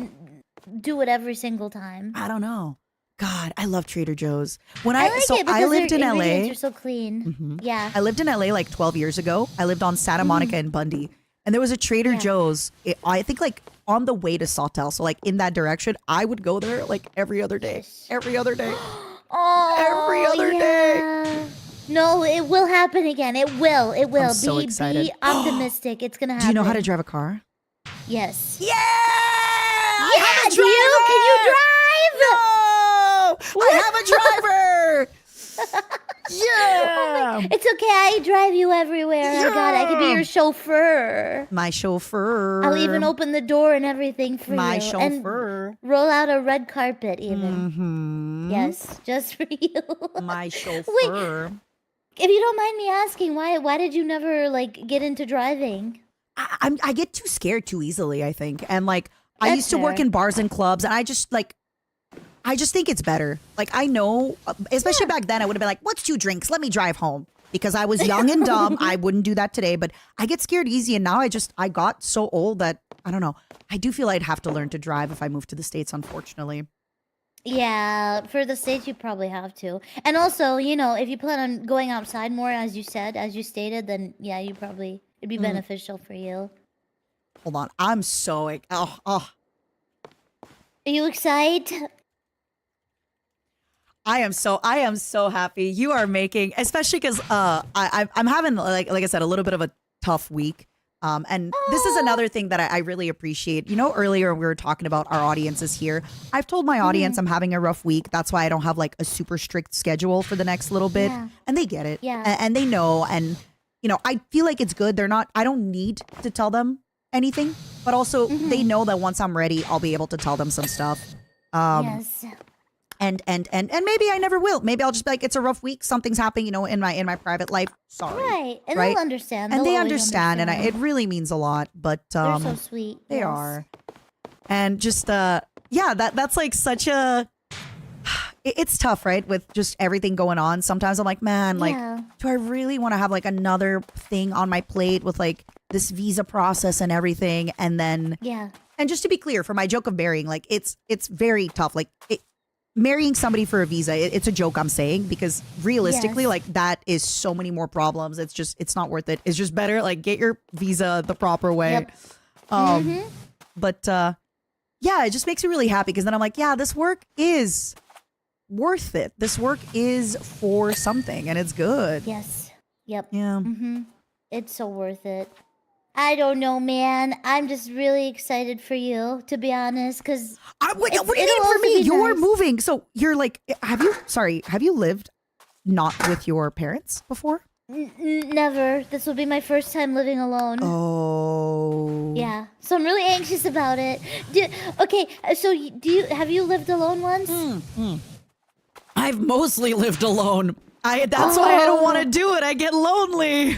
do it every single time? I don't know. God, I love Trader Joe's. When I like it because I lived their in ingredients LA. are so clean. Mhm. Yeah. I lived in LA like 12 years ago. I lived on Santa Monica and Bundy. And there was a Trader Yeah. Joe's, I think like on the way to Sawtell. So like in that direction, I would go there like every other day. Every other day. Oh, Every other day. yeah. No, it will happen again. It will. It will. so excited. Be optimistic. It's gonna happen. Do you know how to drive a car? Yes. Yeah! Yeah, do you? Can you drive? No! I have a driver! Yeah! It's okay. I drive you everywhere. I got it. I can be Yeah. your chauffeur. My chauffeur. I'll even open the door and everything for My you. chauffeur. And roll out a red carpet even. Mm-hmm. Yes, just for you. My chauffeur. If you don't mind me asking, why did you never like get into driving? I get too scared too easily, I think. And like I That's used to work fair. in bars and clubs and I just think it's better. Like I know, especially back then I would have been like, what's 2 drinks? Let me drive home. Because I was young and dumb. I wouldn't do that today, but I get scared easy and now I got so old that I don't know. I do feel I'd have to learn to drive if I moved to the States, unfortunately. Yeah, for the States, you probably have to. And also, you know, if you plan on going outside more, as you said, as you stated, then yeah, it'd be beneficial for you. Hold on. I'm so Are you excited? I am so happy. You are making, especially because I'm having like I said, a little bit of a tough week. And this is another thing that I really appreciate. You know, earlier we were talking about our audiences here. I've told my audience I'm having a rough week. That's why I don't have like a super strict schedule for the next little bit. Yeah. And they get it. Yeah. And they know. And, you know, I feel like it's good. I don't need to tell them anything. But also they know that once I'm ready, I'll be able to tell them some stuff. Yes. And maybe I never will. Maybe I'll just be like, it's a rough week. Something's happening, you know, in my private life. Sorry. Right. And right? they'll understand. And They'll they always understand. And it really means a lot. But they're so sweet. they yes. are. And just yeah, that's like such a it's tough, right? With just everything going on. Sometimes I'm like, man, like, do I really want to have like another thing on my plate with like this visa process and everything? And then and just to be clear, for my joke of marrying, like it's very tough. Like marrying somebody for a visa, it's a joke I'm saying, because realistically, like that is so many more problems. It's not worth it. It's just better like get your visa the proper way. But yeah, it just makes me really happy, because then I'm like, yeah, this work is worth it. This work is for something, and it's good. Yes. Yep. Yeah. It's so worth it. I don't know, man. I'm just really excited for you, to be honest, because what do you mean for me? You're moving. So you're like, have you lived not with your parents before? Never. This will be my first time living alone. Oh. Yeah. So I'm really anxious about it. Okay, so have you lived alone once? I've mostly lived alone. That's why I don't want to do it. I get lonely.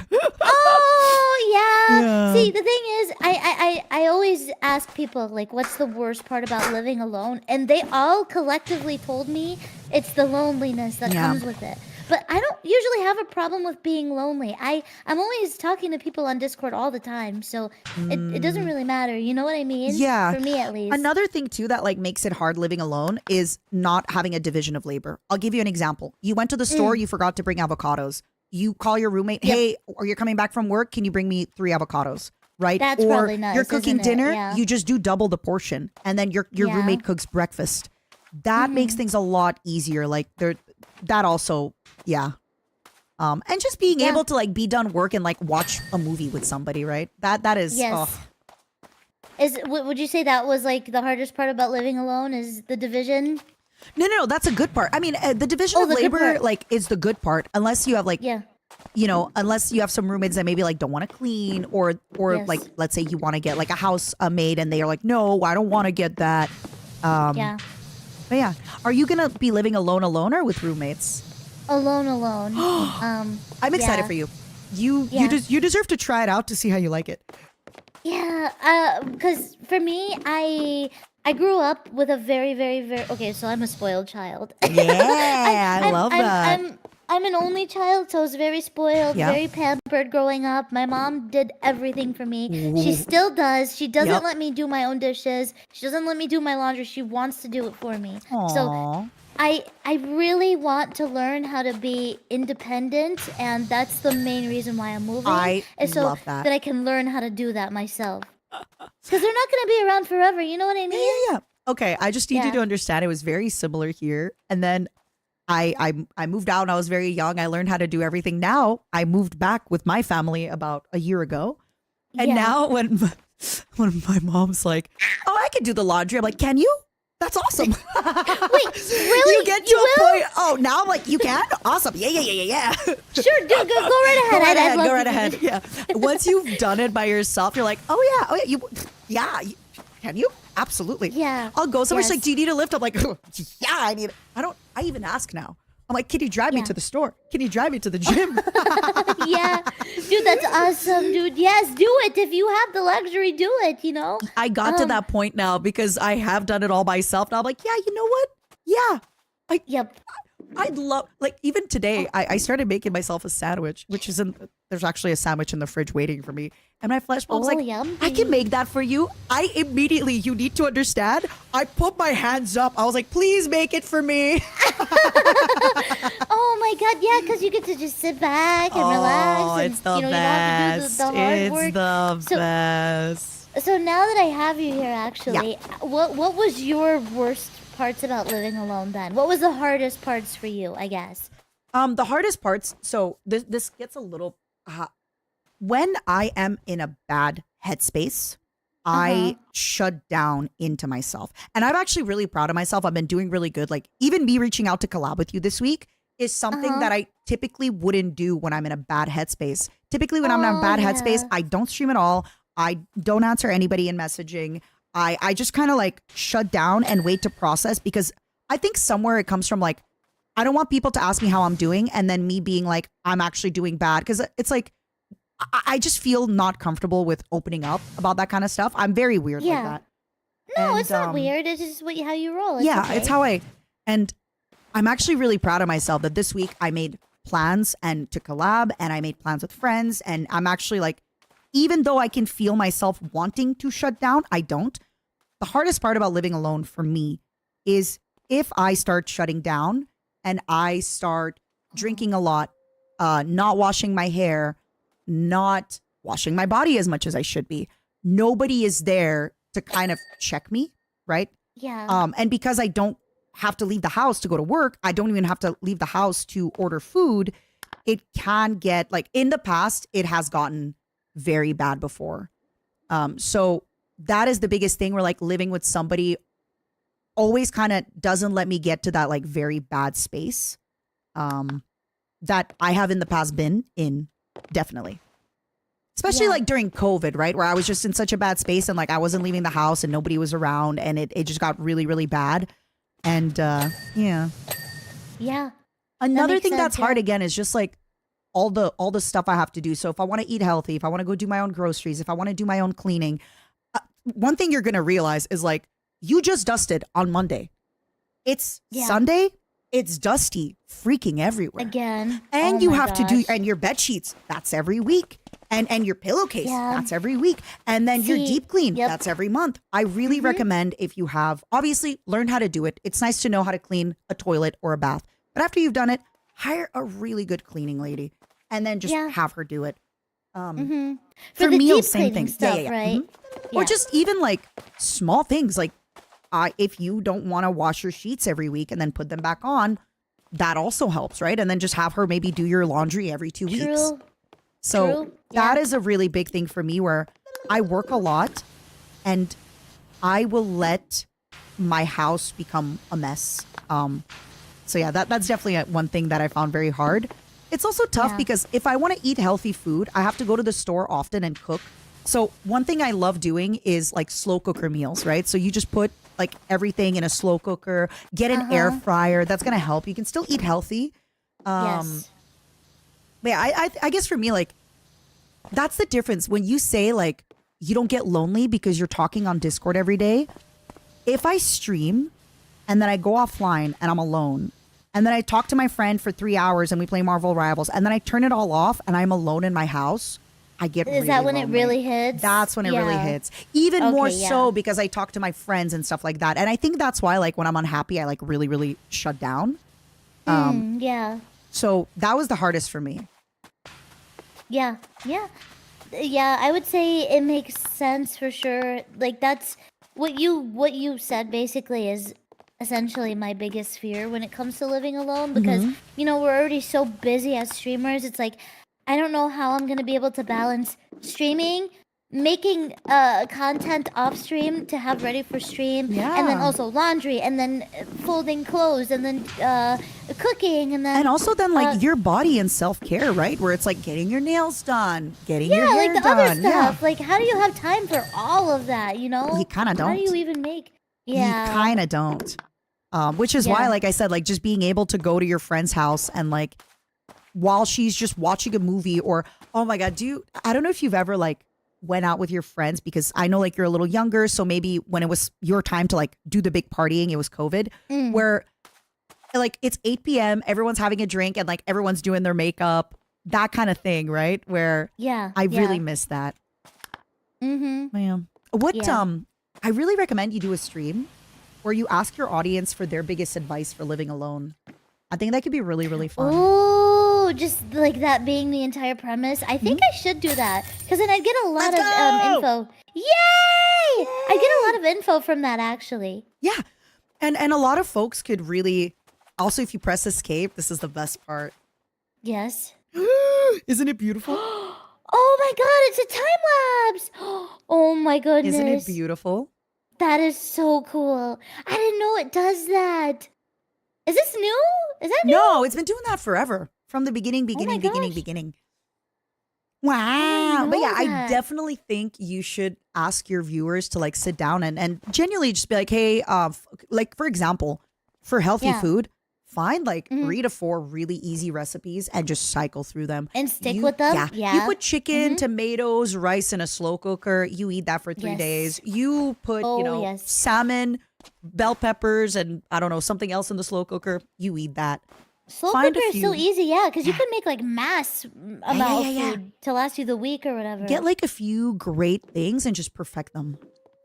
Yeah. See, the thing is, I always ask people, like, what's the worst part about living alone? And they all collectively told me it's the loneliness that comes with it. But I don't usually have a problem with being lonely. I'm always talking to people on Discord all the time, so it doesn't really matter. You know what I mean? Yeah. For me, at least. Another thing, too, that like makes it hard living alone is not having a division of labor. I'll give you an example. You went to the store, you forgot to bring avocados. You call your roommate, hey, or you're coming back from work, can you bring me 3 avocados? Right? That's or probably nice, you're cooking isn't it? dinner, Yeah. you just do double the portion, and then your roommate cooks breakfast. That makes things a lot easier. Like that also, and just being able to like be done work and like watch a movie with somebody, right? That is. Yes. Would you say that was like the hardest part about living alone? Is the division? No, that's a good part. I mean, the division of labor like is the good part, unless you have like, you know, unless you have some roommates that maybe like don't want to clean, or like let's say you want to get like a house maid and they are like, no, I don't want to get that. But yeah, are you gonna be living alone or with roommates? Alone. I'm excited for you. You deserve to try it out to see how you like it. Yeah, because for me, I grew up with a very, very, very... Okay, so I'm a spoiled child. Yeah, I love that. I'm an only child, so I was very spoiled, very pampered growing up. My mom did everything for me. She still does. She doesn't let me do my own dishes. She doesn't let me do my laundry. She wants to do it for me. Aww. So I really want to learn how to be independent, and that's the main reason why I'm moving. Love that. That I can learn how to do that myself. Because they're not going to be around forever, you know what I mean? Yeah. Okay, I just need you to understand it was very similar here. And then I moved out and I was very young. I learned how to do everything. Now I moved back with my family about a year ago. And now when my mom's like, oh, I can do the laundry. I'm like, can you? That's awesome. Wait, really? You get to a point. Oh, now I'm like, you can? Awesome. Yeah. Sure, dude, go right ahead. Go right ahead. Yeah. Once you've done it by yourself, you're like, oh yeah. Can you? Absolutely. Yeah. I'll go somewhere. She's like, do you need a lift? I'm like, yeah, I need it. I even ask now. I'm like, can you drive me to the store? Can you drive me to the gym? Yeah. Dude, that's awesome, dude. Yes, do it. If you have the luxury, do it, you know? I got to that point now because I have done it all myself. Now I'm like, yeah, you know what? Yeah. I'd love, like, even today, I started making myself a sandwich, which isn't, there's actually a sandwich in the fridge waiting for me. And my flesh mom was like, yummy. I can make that for you. I immediately, you need to understand, I put my hands up. I was like, please make it for me. Oh my god, yeah, because you get to just sit back and relax. Oh, And, it's the you don't have to do best. the hard It's work. the So- best. So now that I have you here, actually, what was your worst parts about living alone then? What was the hardest parts for you, I guess? The hardest parts, so this gets a little, when I am in a bad headspace, I shut down into myself. And I'm actually really proud of myself. I've been doing really good. Like, even me reaching out to collab with you this week is something that I typically wouldn't do when I'm in a bad headspace. Typically, when I'm in a bad headspace, I don't stream at all. I don't answer anybody in messaging. I just kind of like shut down and wait to process, because I think somewhere it comes from like, I don't want people to ask me how I'm doing and then me being like, I'm actually doing bad. Because it's like, I just feel not comfortable with opening up about that kind of stuff. I'm very weird like that. No, And, it's not weird. It's just how you roll. It's yeah, okay. it's how and I'm actually really proud of myself that this week I made plans and to collab, and I made plans with friends. And I'm actually like, even though I can feel myself wanting to shut down, I don't. The hardest part about living alone for me is if I start shutting down and I start drinking a lot, not washing my hair, not washing my body as much as I should be. Nobody is there to kind of check me, right? Yeah. And because I don't have to leave the house to go to work, I don't even have to leave the house to order food. It can get, like, in the past, it has gotten very bad before. So that is the biggest thing, where like living with somebody always kind of doesn't let me get to that like very bad space that I have in the past been in, definitely. Especially like during COVID, right? Where I was just in such a bad space and like I wasn't leaving the house and nobody was around, and it just got really, really bad. And yeah. Yeah. Another makes thing that's sense, hard yeah. again is just like all the stuff I have to do. So if I want to eat healthy, if I want to go do my own groceries, if I want to do my own cleaning, one thing you're going to realize is like, you just dusted on Monday. It's Sunday. It's dusty freaking everywhere. Again. And Oh you my have to do, gosh. and your bed sheets, that's every week. And your pillowcase, that's every week. And then your See, deep clean, yep. that's every month. I really recommend, if you have, obviously learn how to do it. It's nice to know how to clean a toilet or a bath. But after you've done it, hire a really good cleaning lady and then just have her do it. For For the meals, deep same cleaning thing. stuff, right? Or just even like small things like if you don't want to wash your sheets every week and then put them back on, that also helps, right? And then just have her maybe do your laundry every 2 weeks. True. So True. that is a really big thing for me, where I work a lot and I will let my house become a mess. So yeah, that's definitely one thing that I found very hard. It's also tough because if I want to eat healthy food, I have to go to the store often and cook. So one thing I love doing is like slow cooker meals, right? So you just put like everything in a slow cooker, get an air fryer. That's going to help. You can still eat healthy. Yes. But yeah, I guess for me, like, that's the difference. When you say like you don't get lonely because you're talking on Discord every day. If I stream and then I go offline and I'm alone, and then I talk to my friend for 3 hours and we play Marvel Rivals, and then I turn it all off and I'm alone in my house, I get Is really that when lonely. it really hits? That's when it really Yeah. hits. Even more Okay, yeah. so because I talk to my friends and stuff like that. And I think that's why, like, when I'm unhappy, I like really, really shut down. Yeah. So that was the hardest for me. Yeah. Yeah. Yeah, I would say it makes sense for sure. Like that's what you said basically is essentially my biggest fear when it comes to living alone, because you know, we're already so busy as streamers. It's like I don't know how I'm going to be able to balance streaming, making content off stream to have ready for stream, and then Yeah. also laundry, and then folding clothes, and then cooking, and then And also then like your body and self-care, right? Where it's like getting your nails done, getting your hair like the done. other stuff. Like, how do you have time for all of that? You know, You kinda How do you don't. even make? You Yeah, kind of don't. Which is why, Yeah. like I said, like just being able to go to your friend's house and like while she's just watching a movie, or oh my God, I don't know if you've ever like went out with your friends, because I know like you're a little younger. So maybe when it was your time to like do the big partying, it was COVID, Mm. where like it's 8 p.m. Everyone's having a drink and like everyone's doing their makeup, that kind of thing, right? Where Yeah. I really miss that. Mm-hmm. Man, what Yeah. I really recommend you do a stream where you ask your audience for their biggest advice for living alone. I think that could be really, really fun. Oh, just like that being the entire premise. I think I should do that because then I'd get a lot of info. Yay! I get a lot of info from that actually. Yeah. And a lot of folks could really also, if you press escape, this is the best part. Yes. Isn't it beautiful? Oh my god, it's a time lapse. Oh my goodness. Isn't it beautiful? That is so cool. I didn't know it does that. Is this new? Is that new? No, it's been doing that forever. From the beginning. gosh. Wow. But yeah, know I that. definitely think you should ask your viewers to like sit down and genuinely just be like, hey, like for example, for healthy Yeah. food, find like Mhm. 3 to 4 really easy recipes and just cycle through them. And stick You- with them? Yeah. Yeah. You put chicken, Mhm. tomatoes, rice in a slow cooker. You eat that for 3 Yes. days. You put, Oh, you know, yes. salmon, bell peppers, and I don't know, something else in the slow cooker. You eat that. Slow Find a cooker is so few- easy, yeah, because you Yeah. can make like mass amount yeah, of yeah. food to last you the week or whatever. Get like a few great things and just perfect them.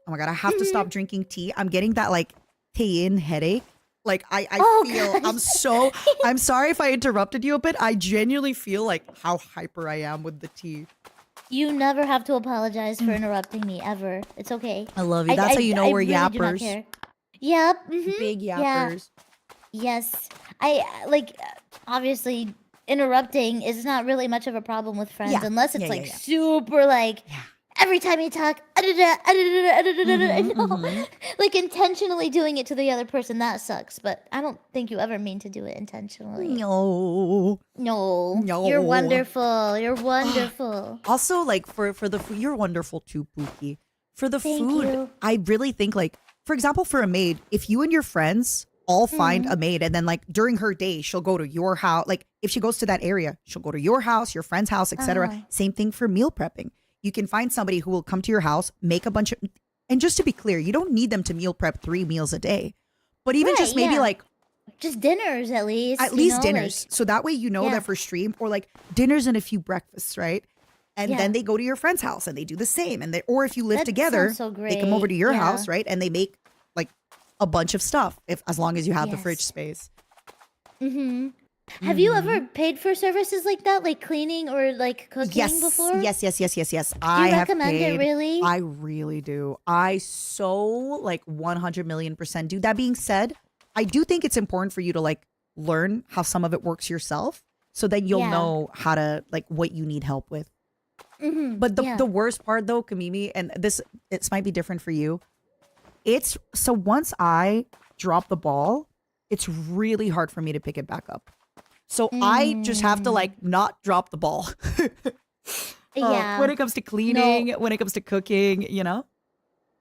Oh my God, I have to stop drinking tea. I'm getting that like tea-in headache. Like I Oh, feel, gosh. I'm sorry if I interrupted you a bit. I genuinely feel like how hyper I am with the tea. You never have to apologize for interrupting me ever. It's okay. I love you. That's how you know we're really do not yappers. care. Yep. Mhm. Big Yeah. yappers. Yes. I like obviously interrupting is not really much of a problem with friends Yeah. unless it's Yeah, like yeah. super like every time you talk like intentionally doing it to the other person that sucks, but I don't think you ever mean to do it intentionally. No. No. No. You're wonderful. You're wonderful. Also, like for the food, you're wonderful too, Pookie. For the Thank food, you. I really think like, for example, for a maid, if you and your friends all find Mm-hmm. a maid and then like during her day, she'll go to your house. Like if she goes to that area, she'll go to your house, your friend's house, etc. Uh-huh. Same thing for meal prepping. You can find somebody who will come to your house, make a bunch of, and just to be clear, you don't need them to meal prep 3 meals a day, but even Right, just maybe yeah. like Just dinners at least. at you least know, dinners. So that way you know Yeah. that for stream or like dinners and a few breakfasts, right? And Yeah. then they go to your friend's house and they do the same. And they, or if you live That together, sounds so they come over to great. your Yeah. house, right? And they make like a bunch of stuff if as long as you have the fridge Yes. space. Mm-hmm. Have you ever paid for services like that, like cleaning or like cooking Yes, before? yes. Do I you have recommend paid. it really? I really do. I so like 100,000,000% do. That being said, I do think it's important for you to like learn how some of it works yourself, so then you'll Yeah. know how to like what you need help with. Mm-hmm. But yeah. the worst part though, Kamimi, and this might be different for you. It's so once I drop the ball, it's really hard for me to pick it back up. So I just have to like not drop the ball. Yeah. When it comes to cleaning, when it comes to cooking, you know?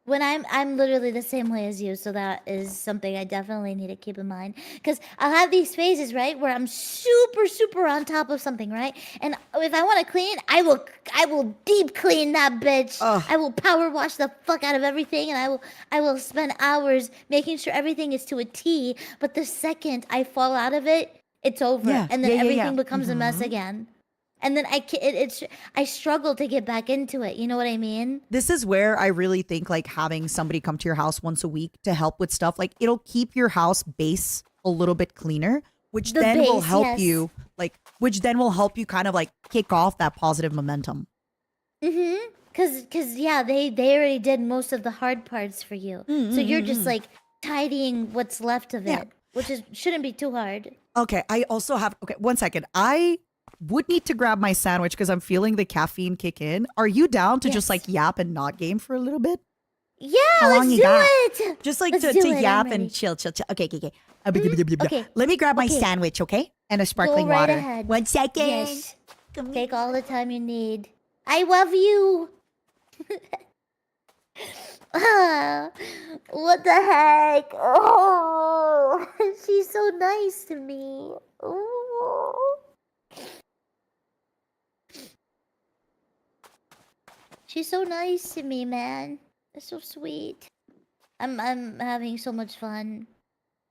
When I'm literally the same way as you, so that is something I definitely need to keep in mind. Because I'll have these phases, right, where I'm super on top of something, right? And if I want to clean, I will deep clean that bitch. Ugh. I will power wash the fuck out of everything, and I will spend hours making sure everything is to a T. But the second I fall out of it, it's over, Yeah. and then Yeah, yeah, everything yeah. becomes a mess again. And then I struggle to get back into it. You know what I mean? This is where I really think like having somebody come to your house once a week to help with stuff, like it'll keep your house base a little bit cleaner, which The then will base, help yes. you which then will help you kind of like kick off that positive momentum. Mm-hmm. Cause yeah, they already did most of the hard parts for you. So you're just like tidying what's left of it, Yeah. which shouldn't be too hard. Okay, I also have one second. I would need to grab my sandwich because I'm feeling the caffeine kick in. Are you down to just Yes. like yap and not game for a little bit? Yeah, How long let's you do got? it. Just like Let's to do it, I'm yap ready. and chill. Okay. Okay. Let me grab my Okay. sandwich, okay? And a sparkling right water. ahead. 1 second. Yes. Take all the time you need. I love you. Ah, what the heck? Oh, she's so nice to me. Oh. She's so nice to me, man. That's so sweet. I'm having so much fun.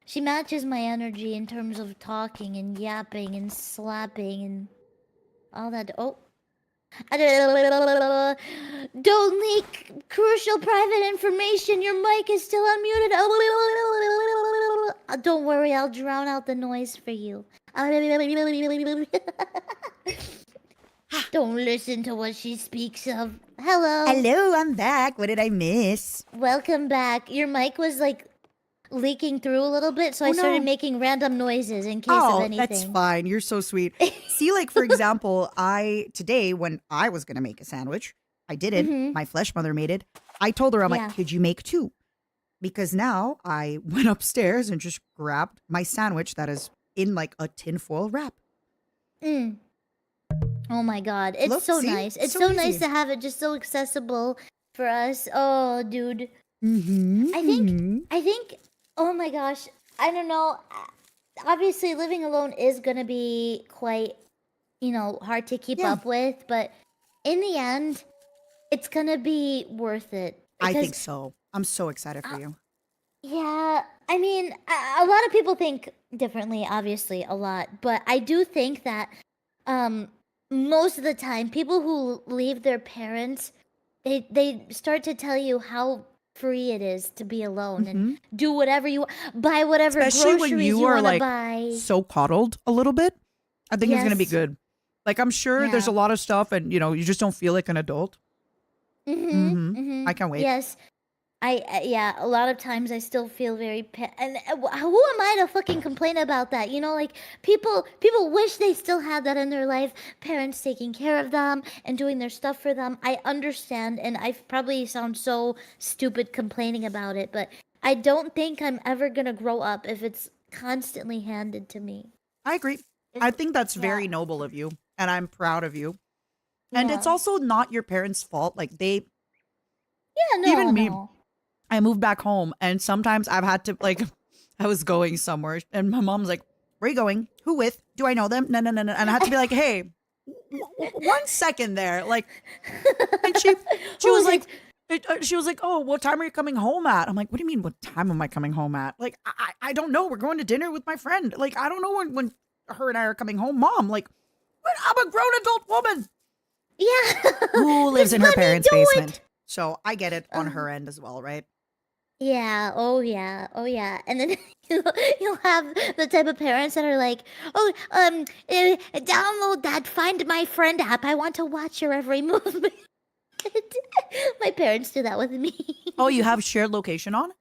She matches my energy in terms of talking and yapping and slapping and all that. Oh. Don't leak crucial private information. Your mic is still unmuted. Don't worry, I'll drown out the noise for you. Don't listen to what she speaks of. Hello. Hello, I'm back. What did I miss? Welcome back. Your mic was like leaking through a little bit, so I started making random noises in case of anything. That's fine. You're so sweet. See, like, for example, today when I was going to make a sandwich, I didn't. My flesh mother made it. I told her, I'm like, could you make two? Because now I went upstairs and just grabbed my sandwich that is in like a tinfoil wrap. Oh my god, it's Look, so see? nice. It's So so easy. nice to have it just so accessible for us. Oh, dude. Mm-hmm. I think, oh my gosh, I don't know. Obviously, living alone is gonna be quite, hard to keep up with, but in the end, it's gonna be worth it. I think so. I'm so excited for you. Yeah, I mean, a lot of people think differently, obviously, a lot, but I do think that most of the time, people who leave their parents, they start to tell you how free it is to be alone and do whatever you buy, whatever Especially groceries when you you are want to like buy. so coddled a little bit. I think it's gonna be Yes. good. Like I'm sure there's a Yeah. lot of stuff, and you just don't feel like an adult. I can't wait. Yes. Yeah, a lot of times I still feel very and who am I to fucking complain about that? Like people wish they still had that in their life, parents taking care of them and doing their stuff for them. I understand, and I probably sound so stupid complaining about it, but I don't think I'm ever going to grow up if it's constantly handed to me. I agree. I think that's very noble of you, and I'm proud of you. And it's also not your parents' fault. Like they even me. I moved back home, and sometimes I've had to I was going somewhere, and my mom's like, "Where are you going? Who with? Do I know them? No, no, no, no." And I had to be like, "Hey, 1 second there." Like, and she was like, "Oh, what time are you coming home at?" I'm like, "What do you mean? What time am I coming home at? Like, I don't know. We're going to dinner with my friend. Like, I don't know when her and I are coming home, Mom. Like, I'm a grown adult woman. Yeah. Who lives in her Let me parents' do it. basement." So I get it on her end as well, right? Yeah, oh yeah, oh yeah. And then you'll have the type of parents that are like, "Oh, download that Find My Friend app. I want to watch your every movement." My parents do that with me. Oh, you have shared location on?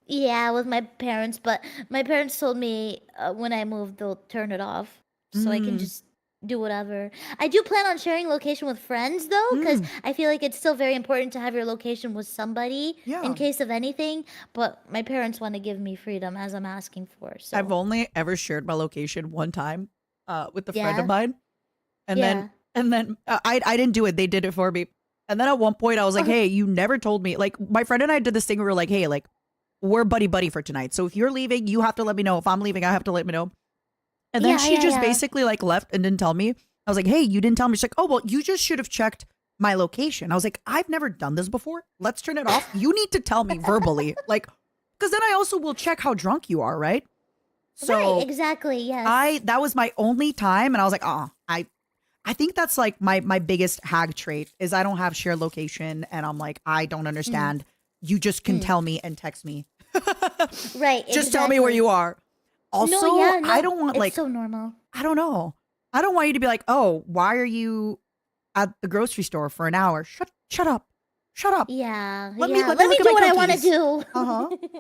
Yeah, with my parents, but my parents told me when I move they'll turn it off so I can just do whatever. I do plan on sharing location with friends though, because I feel like it's still very important to have your location with somebody in case of anything. But my parents want to give me freedom as I'm asking for. So I've only ever shared my location one time with a friend of mine. And then I didn't do it. They did it for me. And then at one point I was like, "Hey, you never told me." Like my friend and I did this thing where we were like, "Hey, like we're buddy for tonight. So if you're leaving, you have to let me know. If I'm leaving, I have to let me know." And then she just basically like left and didn't tell me. I was like, "Hey, you didn't tell me." She's like, "Oh, well, you just should have checked my location." I was like, "I've never done this before. Let's turn it off. You need to tell me verbally." Like, because then I also will check how drunk you are, right? So right, exactly, yes. that was my only time. And I was like, I think that's like my biggest hag trait is I don't have shared location. And I'm like, I don't understand. You just can tell me and text me. Right. Just tell me where you are. Also, no, I don't want it's so normal. I don't know. I don't want you to be like, "Oh, why are you at the grocery store for an hour?" Shut up. Shut up. Yeah. Let me yeah. look Let me at do my what I want to cookies. do. Uh-huh. If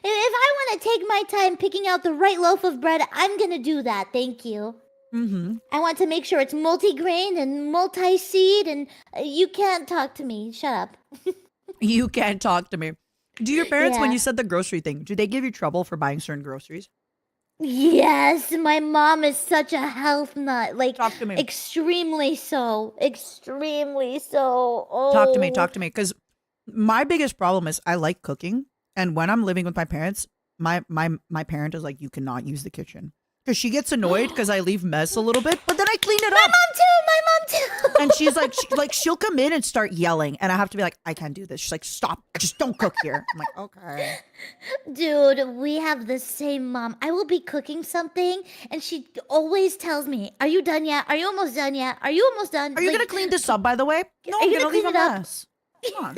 I want to take my time picking out the right loaf of bread, I'm going to do that. Thank you. I want to make sure it's multi-grain and multi-seed, and you can't talk to me. Shut up. You can't talk to me. Do your parents, when Yeah. you said the grocery thing, do they give you trouble for buying certain groceries? Yes, my mom is such a health nut. Like, Talk to me. extremely so. Extremely so. Oh. Talk to me. Because my biggest problem is I like cooking. And when I'm living with my parents, my parent is like, "You cannot use the kitchen." because she gets annoyed because I leave mess a little bit, but then I clean it up. My mom too. And she's like, she'll come in and start yelling, and I have to be like, I can't do this. She's like, stop, just don't cook here. I'm like, okay. Dude, we have the same mom. I will be cooking something, and she always tells me, "Are you done yet? Are you almost done yet? Are you almost done?" Are you gonna clean this up, by the way? No, Are I'm you gonna gonna leave a clean it up? mess. Come on.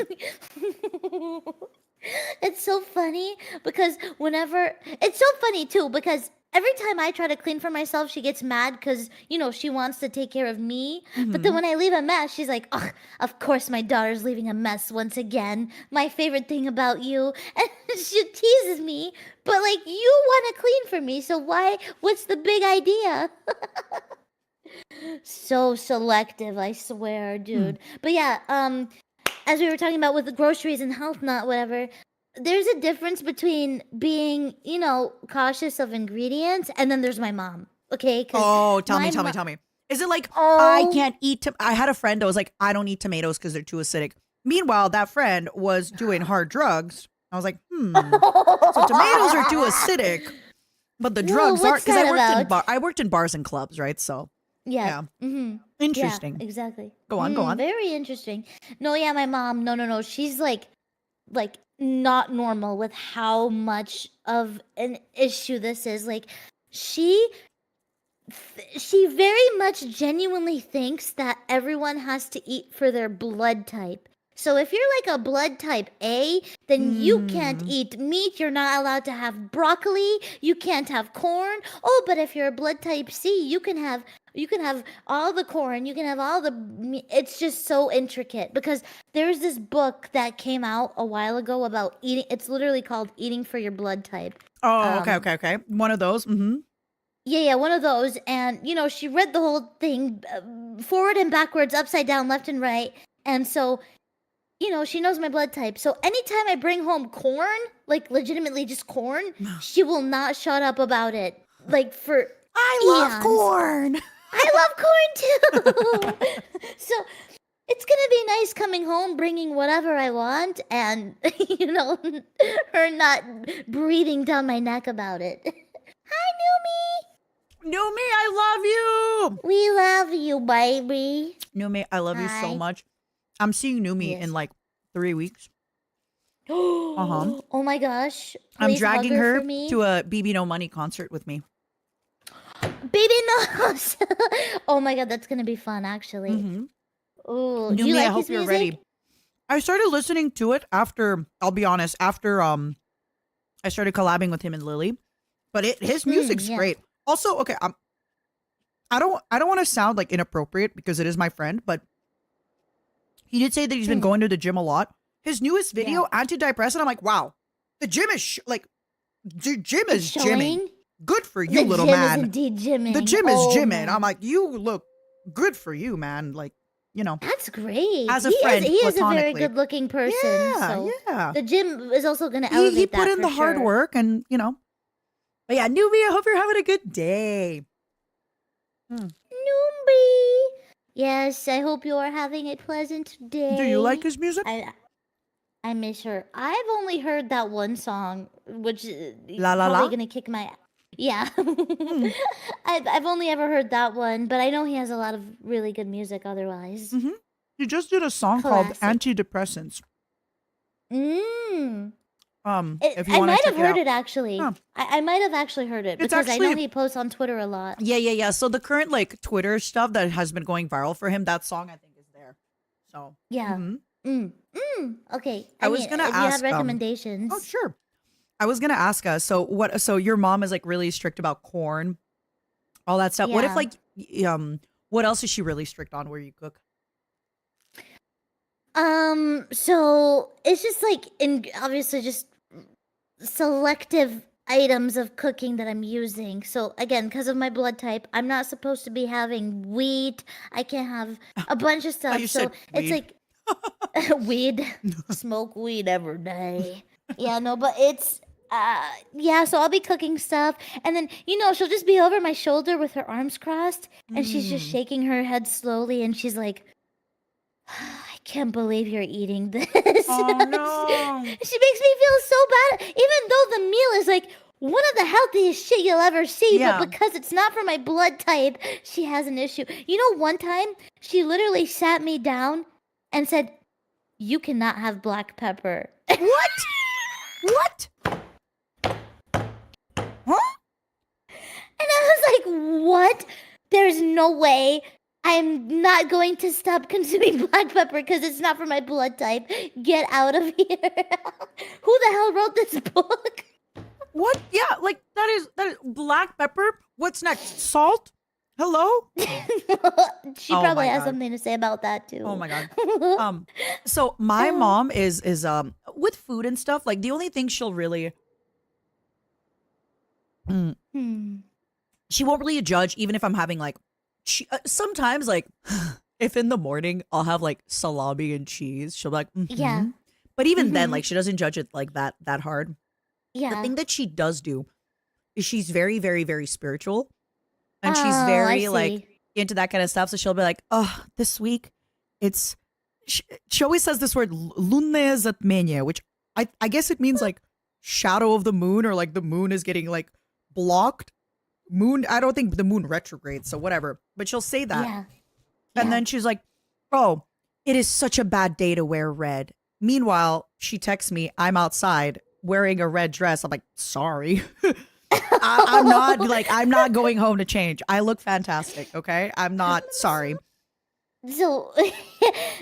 It's so funny because it's so funny too because every time I try to clean for myself, she gets mad because, she wants to take care of me. But then when I leave a mess, she's like, "Oh, of course my daughter's leaving a mess once again. My favorite thing about you." And she teases me, but like, you want to clean for me, so what's the big idea? So selective, I swear, dude. But yeah, as we were talking about with the groceries and health nut, whatever, there's a difference between being, cautious of ingredients, and then there's my mom. Okay? Oh, tell me. Is it like, I can't eat, I had a friend that was like, I don't eat tomatoes because they're too acidic. Meanwhile, that friend was doing hard drugs. I was like, so tomatoes are too acidic, but the drugs aren't, because I worked in bars and clubs, right? So Yeah. Interesting. Yeah, exactly. Go on. Very interesting. No, yeah, my mom. No. She's like not normal with how much of an issue this is. Like, she very much genuinely thinks that everyone has to eat for their blood type. So if you're like a blood type A, then you can't eat meat. You're not allowed to have broccoli. You can't have corn. Oh, but if you're a blood type C, you can have all the corn. You can have all the meat. It's just so intricate because there's this book that came out a while ago about eating. It's literally called Eating for Your Blood Type. Oh, okay. One of those. Yeah, one of those. And, she read the whole thing forward and backwards, upside down, left and right. And so, she knows my blood type. So anytime I bring home corn, like legitimately just corn, she will not shut up about it. Like for I love corn. I love corn too. So it's gonna be nice coming home, bringing whatever I want, and her not breathing down my neck about it. Hi, Numi, I love you. We love you, baby. Numi, I love you so much. I'm seeing Numi in like 3 weeks. Oh my gosh. I'm Please dragging hug her for me. to a BB No Money concert with me. Baby nose. Oh my god, that's gonna be fun actually. Ooh, do you Numi, like I hope his you're music? ready. I started listening to it after, I'll be honest, after I started collabing with him and Lily. But his music's great. Also, okay, I don't want to sound like inappropriate because it is my friend, but he did say that he's been going to the gym a lot. His newest video, Antidepressant, I'm like, wow, the gym is the gym is gymming. Good for you, little man. The gym is indeed gymming. The gym is gymming. Man. I'm like, you look good for you, man. Like, That's great. As a friend, he is a very platonically. good-looking person. Yeah. The gym is also going to elevate He that put in for the hard sure. work, and But yeah, Newbie, I hope you're having a good day. Noombi. Yes, I hope you are having a pleasant day. Do you like his music? I miss her. I've only heard that one song, which is La La probably La? gonna kick my. Yeah, I've only ever heard that one, but I know he has a lot of really good music otherwise. He just did a song called Classic. Antidepressants. Mm. If you I want to might check have heard out. it actually. Huh. I might have actually heard it It's because I know actually- he posts on Twitter a lot. Yeah. So the current Twitter stuff that has been going viral for him, that song I think is there. So Yeah. mhm. Okay. I was mean, gonna if you ask, have recommendations. Oh sure. I was gonna ask us. So your mom is really strict about corn, all that stuff. What if Yeah. what else is she really strict on where you cook? So it's just obviously just selective items of cooking that I'm using. So again, because of my blood type, I'm not supposed to be having wheat. I can't have a bunch of stuff. you So said it's weed. weed. Smoke weed every day. Yeah, no, but it's yeah, so I'll be cooking stuff and then she'll just be over my shoulder with her arms crossed and she's just shaking her head slowly and she's like, I can't believe you're eating this. Oh no. She makes me feel so bad, even though the meal is one of the healthiest shit you'll ever see, Yeah. but because it's not for my blood type, she has an issue. You know, one time she literally sat me down and said, "You cannot have black pepper." What? What? Huh? And I was like, what? There's no way. I'm not going to stop consuming black pepper because it's not for my blood type. Get out of here. Who the hell wrote this book? What? Yeah, like that is black pepper. What's next? Salt? Hello? She Oh probably my has God. something to say about that too. Oh my god. So my mom is with food and stuff, like the only thing she'll really she won't really judge even if I'm having like sometimes like if in the morning I'll have like salami and cheese, she'll be like, Yeah. But even then, like she doesn't judge it like that hard. Yeah. The thing that she does do is she's very, very, very spiritual. And she's Oh, I very like see. into that kind of stuff. So she'll be like, oh, this week it's she always says this word lunne zatmenye, which I guess it means like shadow of the moon, or like the moon is getting like blocked. Moon, I don't think the moon retrogrades, so whatever. But she'll say that. Yeah. And Yeah. then she's like, oh, it is such a bad day to wear red. Meanwhile, she texts me, I'm outside wearing a red dress. I'm like, sorry. I'm not going home to change. I look fantastic, okay? I'm not sorry. So,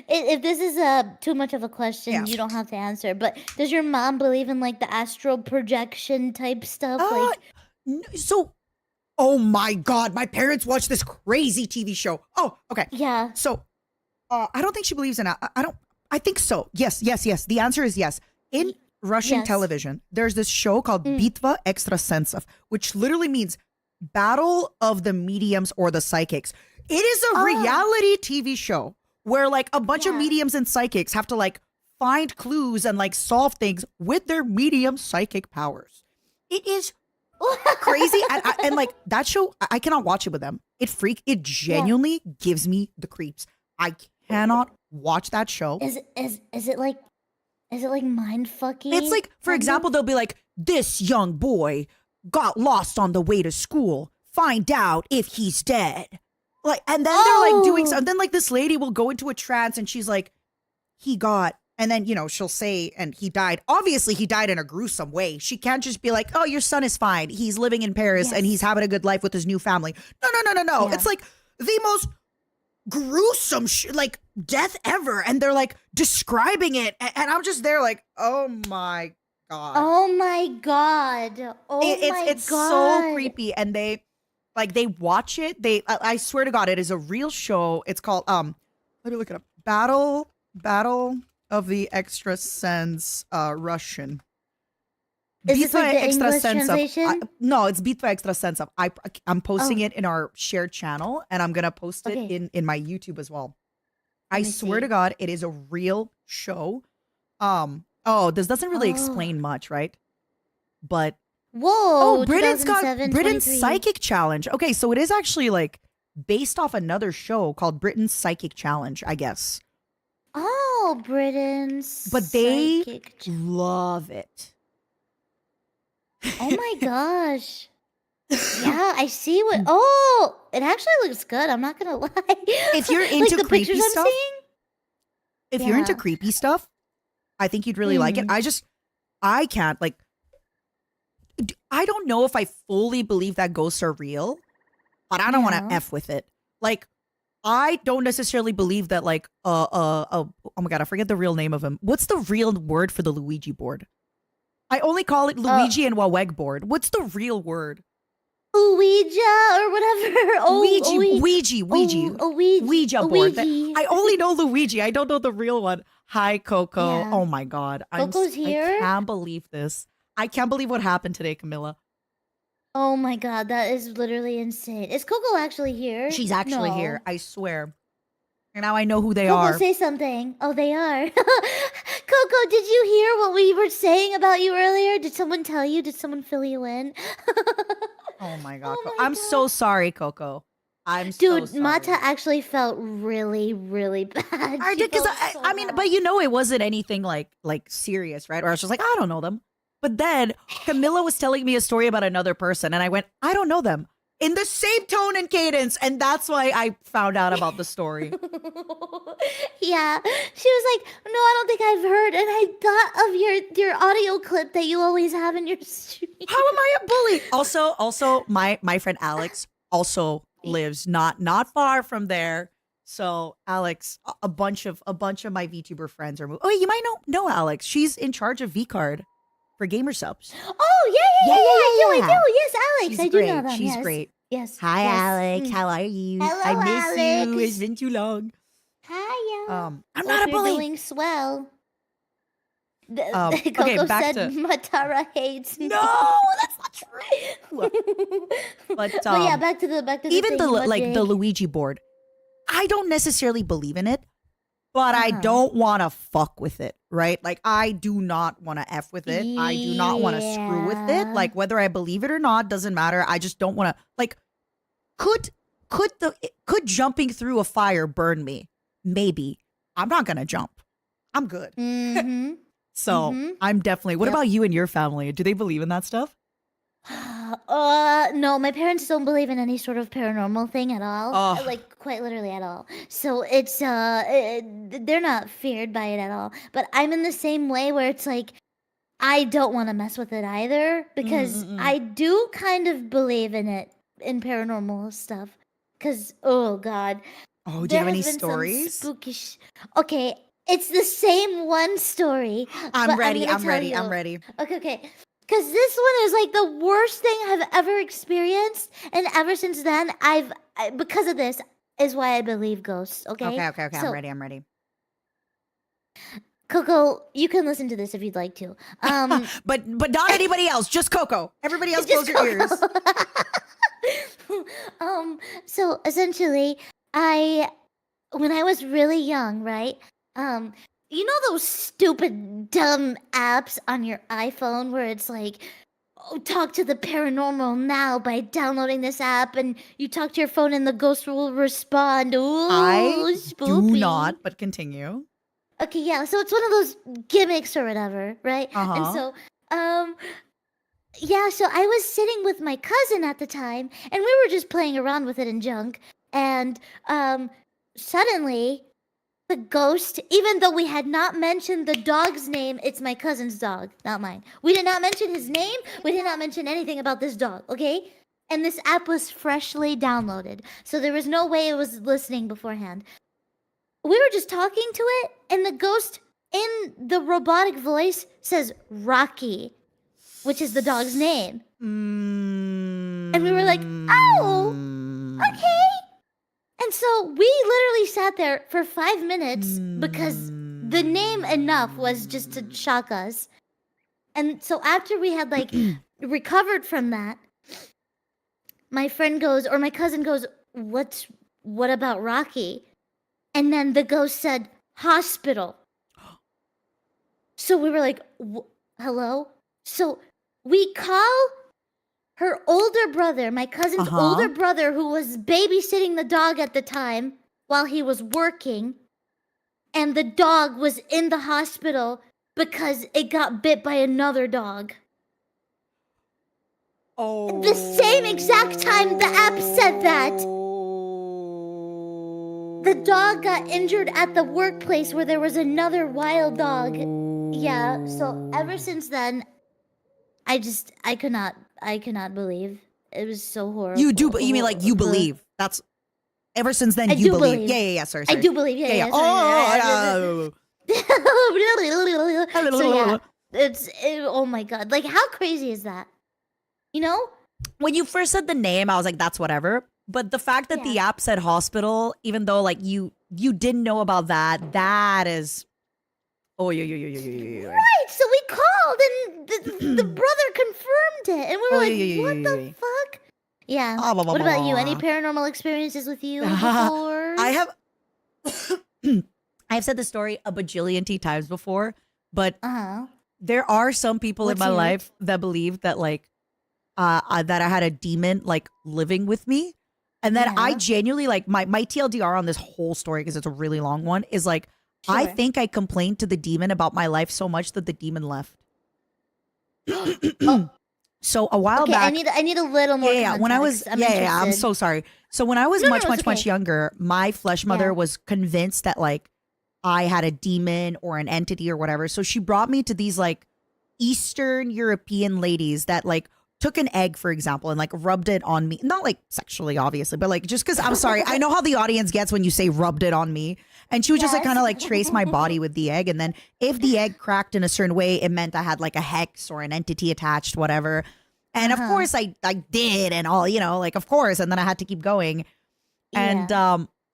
if this is too much of a question, Yeah. you don't have to answer. But does your mom believe in like the astral projection type stuff? So, oh my God, my parents watch this crazy TV show. Oh, okay. Yeah. So, I don't think she believes in it. I think so. Yes. The answer is yes. In Russian Yes. television, there's this show called Bitva Ekstrasensov, which literally means Battle of the Mediums or the Psychics. It is a reality TV show where like a bunch of mediums and psychics have to like find clues and like solve things with their medium psychic powers. It is crazy. And like that show, I cannot watch it with them. It genuinely gives me the creeps. I cannot watch that show. Is it like mind fucking? It's like, for example, they'll be like, this young boy got lost on the way to school. Find out if he's dead. Like, and then they're like doing and then like this lady will go into a trance and she's like, and then, you know, she'll say, and he died. Obviously, he died in a gruesome way. She can't just be like, oh, your son is fine. He's living in Paris and he's having a good life with his new family. No. Yeah. It's like the most gruesome like death ever, and they're like describing it, and I'm just there like, oh my God. Oh my God. It's so creepy. And they watch it. I swear to God, it is a real show. It's called let me look it up. Battle of the Extrasense, Russian. Is this like the English Extrasensov. translation? No, it's Bitva Extrasensov. I'm posting it in our shared channel, and I'm gonna post it in my YouTube as well. I swear to God, it is a real show. This doesn't really explain much, right? But Whoa. Britain's got 2007, Britain's 23. Psychic Challenge. Okay, so it is actually like based off another show called Britain's Psychic Challenge, I guess. Oh, Britain's. But they psychic love it. Oh my gosh. Yeah, I see what. Oh, it actually looks good. I'm not gonna lie. If you're Like into the creepy pictures I'm stuff, seeing? if you're into Yeah. creepy stuff, I think you'd really like it. I can't like. I don't know if I fully believe that ghosts are real, but I don't want to F with it. Like, I don't necessarily believe that like oh my God, I forget the real name of him. What's the real word for the Luigi board? I only call it Luigi and Waweg board. What's the real word? Ouija or whatever. Ouija board. Ouija. I only know Luigi. I don't know the real one. Hi, Coco. Yeah. Oh my God. Coco's here? I can't believe this. I can't believe what happened today, Camilla. Oh my God, that is literally insane. Is Coco actually here? She's actually No. here. I swear. And now I know who they Coco, are. say something. Oh, they are. Coco, did you hear what we were saying about you earlier? Did someone tell you? Did someone fill you in? Oh my God. Oh my I'm so sorry, Coco. I'm Dude, so sorry. Mata actually felt really, really bad. I She did because felt so I mean, bad. but you know, it wasn't anything like serious, right? Or I was just like, I don't know them. But then Camilla was telling me a story about another person, and I went, I don't know them. In the same tone and cadence, and that's why I found out about the story. Yeah, she was like, "No, I don't think I've heard." And I thought of your audio clip that you always have in your stream. How am I a bully? Also, my friend Alex also lives not far from there. So Alex, a bunch of my VTuber friends are moving. Oh, you might know Alex. She's in charge of VCard for gamer subs. Oh yeah, I do. Yes, Alex, She's I do great. know them. She's yes. great. Yes. Hi, yes. Alex. Mm. How are you? Hello, I miss you. Alex. It's been too long. Hiya. I'm Hope not a you're bully. doing swell. Okay, Coco back said to- Matara hates me. No, that's not true. But But yeah, back to the even thing, the Luigi board, I don't necessarily believe in it, but I don't want to fuck with it, right? Like I do not want to f with it. I do not want to screw with it. Yeah. Like whether I believe it or not doesn't matter. I just don't want to. Like, could jumping through a fire burn me? Maybe. I'm not gonna jump. I'm good. Mm-hmm. So I'm definitely. What Yep. about you and your family? Do they believe in that stuff? No, my parents don't believe in any sort of paranormal thing at all. Oh. Like quite literally at all. So it's they're not feared by it at all. But I'm in the same way where it's like I don't want to mess with it either because I do kind of believe in it in paranormal stuff. Cause oh god, Oh, do you there have any has been some stories? spooky okay, it's the same one story. I'm but ready. gonna I'm tell ready. you. I'm ready. Okay. Because this one is like the worst thing I've ever experienced, and ever since then, because of this is why I believe ghosts. Okay. Okay. So, I'm ready. Coco, you can listen to this if you'd like to. But not anybody else. Just Coco. Everybody else, Just close your ears. So essentially, when I was really young, right? You know those stupid dumb apps on your iPhone where it's like, oh, talk to the paranormal now by downloading this app, and you talk to your phone and the ghost will respond. Ooh, I do spoopy. not. But continue. Okay, yeah. So it's one of those gimmicks or whatever, right? Uh-huh. And so, yeah. So I was sitting with my cousin at the time, and we were just playing around with it and junk. And suddenly, the ghost, even though we had not mentioned the dog's name, it's my cousin's dog, not mine. We did not mention his name. We did not mention anything about this dog. Okay. And this app was freshly downloaded, so there was no way it was listening beforehand. We were just talking to it, and the ghost in the robotic voice says Rocky, which is the dog's name. And we were like, oh, okay. And so we literally sat there for 5 minutes because the name enough was just to shock us. And so after we had like recovered from that, my friend goes, or my cousin goes, what about Rocky? And then the ghost said, hospital. So we were like, hello? So we call her older brother, my cousin's older brother, who was babysitting the dog at the time while he was working. And the dog was in the hospital because it got bit by another dog. Oh. The same exact time the app said that. The dog got injured at the workplace where there was another wild dog. Yeah, so ever since then, I could not believe. It was so horrible. You do, but you mean like you believe? That's ever since then. I You do believe? believe. Yeah. Sorry. I do believe. Yeah. Oh. So yeah, oh my god, like how crazy is that? You know? When you first said the name, I was like, that's whatever. But the fact that the app said hospital, even though like you didn't know about that is, yeah. Right. So we called, and the brother confirmed it, and we were like, "What the fuck?" Yeah. What about you? Any paranormal experiences with you before? I have. I've said this story a bajillion times before, but there are some people in my life that believe that like that I had a demon like living with me. And then I genuinely like my TLDR on this whole story, because it's a really long one, is like, I think I complained to the demon about my life so much that the demon left. So a while Okay, back, I need a little more. yeah, when I was, context. I'm I'm interested. so sorry. So when I was No, much, it's much, much okay. younger, my flesh mother Yeah. was convinced that like I had a demon or an entity or whatever. So she brought me to these like Eastern European ladies that like took an egg, for example, and like rubbed it on me. Not like sexually, obviously, but like just because I'm sorry. I know how the audience gets when you say rubbed it on me. And she would just like Yes. kind of like trace my body with the egg. And then if the egg cracked in a certain way, it meant I had like a hex or an entity attached, whatever. And of course I did and all, like of course. And then I had to keep going. And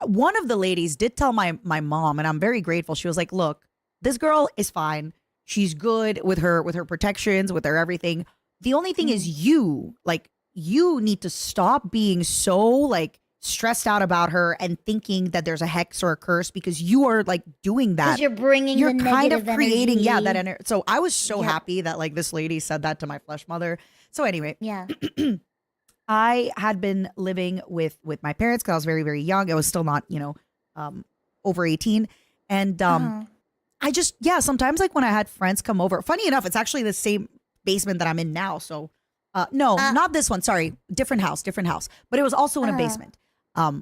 one of the ladies did tell my mom, and I'm very grateful. She was like, look, this girl is fine. She's good with her protections, with her everything. The only thing is you need to stop being so like stressed out about her and thinking that there's a hex or a curse, because you are like doing that. Because you're bringing You're the kind of negative creating, energy. that energy. So I was so Yep. happy that like this lady said that to my flesh mother. So anyway, Yeah. I had been living with my parents because I was very, very young. I was still not, over 18. And I just, sometimes like when I had friends come over, funny enough, it's actually the same basement that I'm in now. So no, not this one. Sorry. Different house. But it was also in a basement.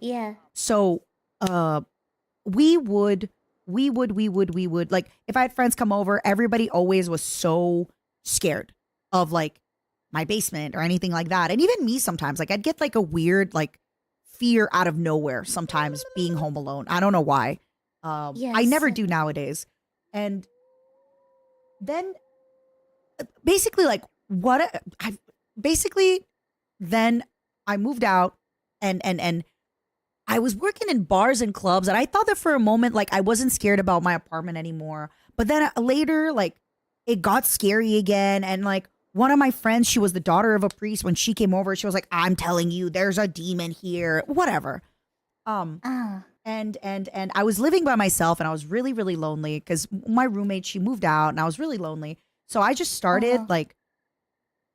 Yeah. So we would like, if I had friends come over, everybody always was so scared of like my basement or anything like that. And even me sometimes, like I'd get like a weird like fear out of nowhere sometimes being home alone. I don't know why. I never do nowadays. And then basically like then I moved out and I was working in bars and clubs, and I thought that for a moment, like I wasn't scared about my apartment anymore. But then later, like it got scary again. And like one of my friends, she was the daughter of a priest. When she came over, she was like, I'm telling you, there's a demon here, whatever. And I was living by myself, and I was really, really lonely because my roommate, she moved out, and I was really lonely. So I just started like,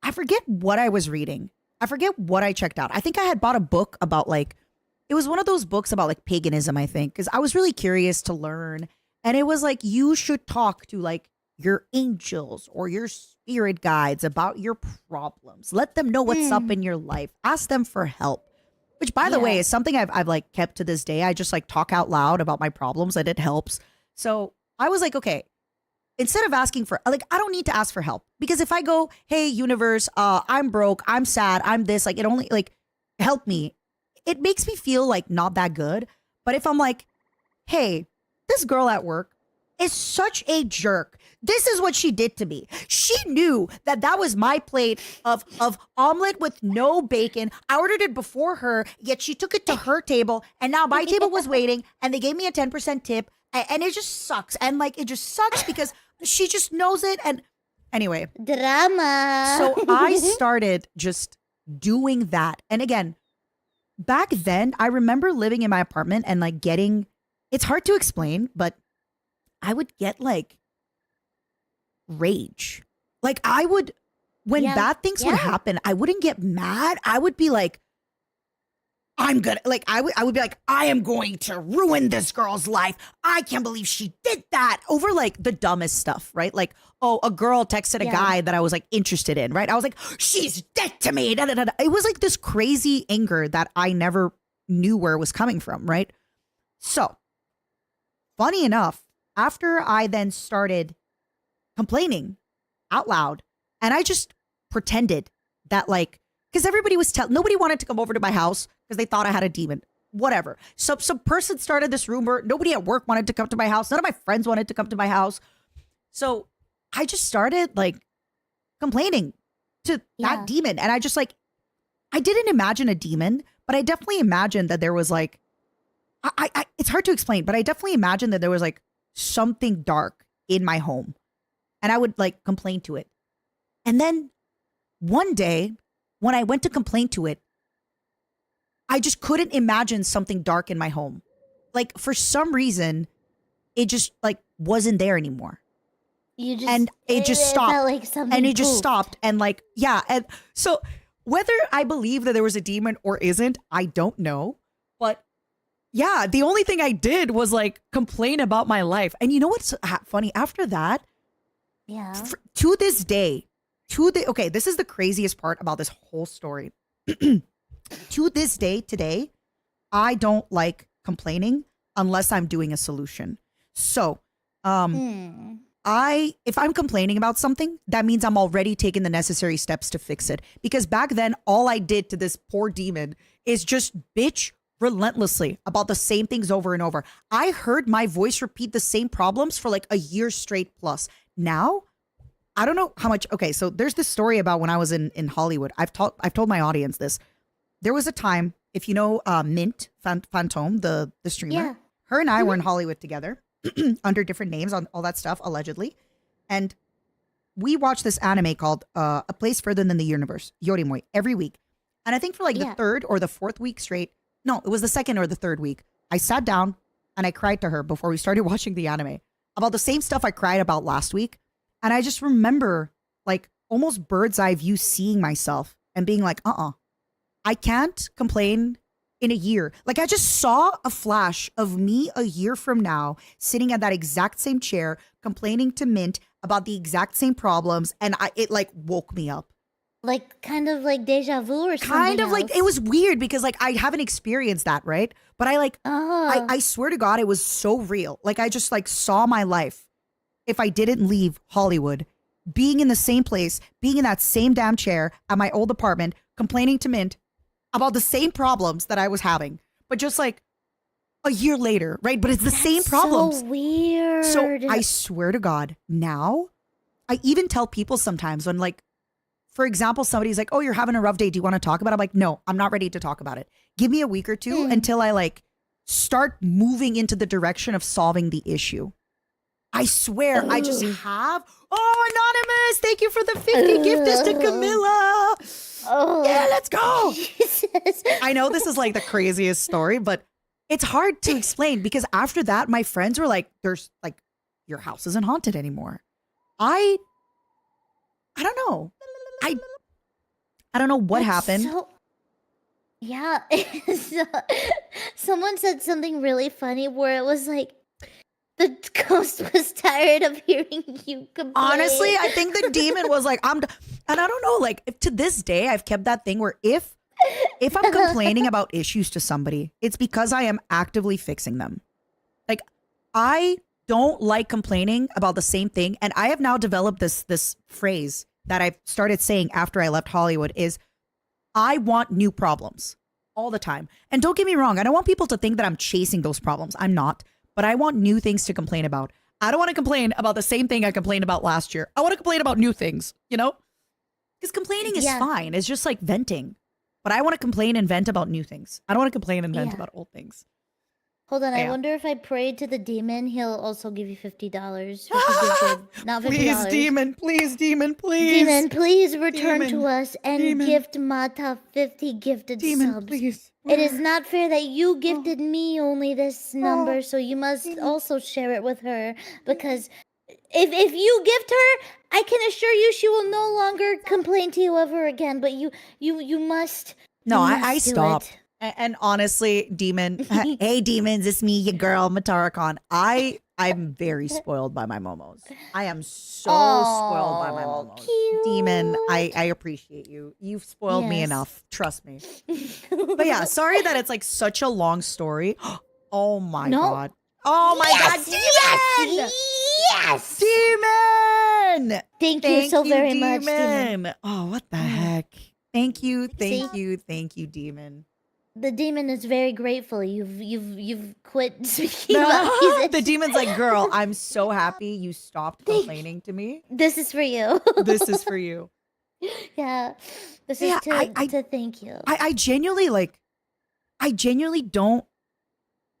I forget what I was reading. I forget what I checked out. I think I had bought a book about like, it was one of those books about like paganism, I think, because I was really curious to learn. And it was like, you should talk to like your angels or your spirit guides about your problems. Let them know what's up in your life. Ask them for help. Which, by the way, is something I've like kept to this day. I just like talk out loud about my problems, and it helps. So I was like, okay, instead of asking for, like, I don't need to ask for help, because if I go, hey, universe, I'm broke, I'm sad, I'm this, like, it only like help me. It makes me feel like not that good. But if I'm like, hey, this girl at work is such a jerk. This is what she did to me. She knew that that was my plate of omelet with no bacon. I ordered it before her, yet she took it to her table, and now my table was waiting, and they gave me a 10% tip, and it just sucks. And like, it just sucks because she just knows it. And anyway, Drama. so I started just doing that. And again, back then, I remember living in my apartment and like getting, it's hard to explain, but I would get like rage. Like I would, when bad things would happen, I wouldn't get mad. I would be like, I'm gonna, like, I would be like, I am going to ruin this girl's life. I can't believe she did that, over like the dumbest stuff, right? Like, oh, a girl texted a guy that I was like interested in, right? I was like, she's dead to me. Da, da, da, da. It was like this crazy anger that I never knew where it was coming from, right? So, funny enough, after I then started complaining out loud, and I just pretended that like, because everybody was nobody wanted to come over to my house because they thought I had a demon. Whatever. So some person started this rumor. Nobody at work wanted to come to my house. None of my friends wanted to come to my house. So I just started like complaining to that demon. And I just like, I didn't imagine a demon, but I definitely imagined that there was like, I it's hard to explain, but I definitely imagined that there was like something dark in my home. And I would like complain to it. And then one day, when I went to complain to it, I just couldn't imagine something dark in my home. Like for some reason, it just like wasn't there anymore. You just, and it just stopped. Felt like something and it just pooped. stopped. And like, yeah. And so whether I believe that there was a demon or isn't, I don't know. But yeah, the only thing I did was like complain about my life. And you know what's funny? After that, to this day, Okay, this is the craziest part about this whole story. To this day, today, I don't like complaining unless I'm doing a solution. So, if I'm complaining about something, that means I'm already taking the necessary steps to fix it. Because back then, all I did to this poor demon is just bitch relentlessly about the same things over and over. I heard my voice repeat the same problems for like a year straight plus. Now, I don't know how much. Okay, so there's this story about when I was in Hollywood. I've told my audience this. There was a time, if you know Mint Fantome, the streamer, Yeah. her and I were in Hollywood together under different names on all that stuff, allegedly. And we watched this anime called A Place Further Than the Universe, Yorimoi, every week. And I think for like the third or the fourth week straight, no, it was the second or the third week, I sat down and I cried to her before we started watching the anime about the same stuff I cried about last week. And I just remember like almost bird's eye view seeing myself and being like, I can't complain in a year. Like I just saw a flash of me a year from now sitting at that exact same chair complaining to Mint about the exact same problems, and it like woke me up. Like kind of like deja vu or something. Kind of like it was weird because like I haven't experienced that, right? But I like I swear to God it was so real. Like I just like saw my life if I didn't leave Hollywood, being in the same place, being in that same damn chair at my old apartment, complaining to Mint about the same problems that I was having, but just like a year later, right? But it's the same problems. So weird. So I swear to God, now I even tell people sometimes when like, for example, somebody's like, oh, you're having a rough day. Do you want to talk about it? I'm like, no, I'm not ready to talk about it. Give me a week or two until I like start moving into the direction of solving the issue. I swear, I just have. Oh, Anonymous, thank you for the 50 gifters to Camilla. Oh, yeah, let's go. Jesus. I know this is like the craziest story, but it's hard to explain because after that, my friends were like, there's like, your house isn't haunted anymore. I don't know. I don't know what happened. So, yeah. Someone said something really funny where it was like, the ghost was tired of hearing you complain. Honestly, I think the demon was like, and I don't know, like if to this day, I've kept that thing where if I'm complaining about issues to somebody, it's because I am actively fixing them. Like I don't like complaining about the same thing. And I have now developed this phrase that I've started saying after I left Hollywood is I want new problems all the time. And don't get me wrong, I don't want people to think that I'm chasing those problems. I'm not. But I want new things to complain about. I don't want to complain about the same thing I complained about last year. I want to complain about new things, you know? Because complaining is fine. It's just like venting. But I want to complain and vent about new things. I don't want to complain and vent about old things. Hold on, I wonder if I pray to the demon, he'll also give you $50. Not $50. Please, demon, please, demon, please. Demon, please return to us and gift Mata 50 gifted subs. Please. It is not fair that you gifted me only this number, so you must also share it with her. Because if you gift her, I can assure you she will no longer complain to you ever again. But you must. No, you I must do stopped. it. And honestly, demon, hey demons, it's me, your girl, Mataracon. I'm very spoiled by my momos. I am so spoiled by my momos. Cute. Demon, I appreciate you. You've spoiled me enough. Trust me. But yeah, sorry that it's like such a long story. Oh my God. Oh my God, demon! Yes! Demon! Thank you so very much, demon. Oh, what the heck? Thank you, thank you, demon. The demon is very grateful. You've quit speaking about music. The demon's like, girl, I'm so happy you stopped complaining to me. This is for you. This is for you. Yeah. This is to thank you. I genuinely don't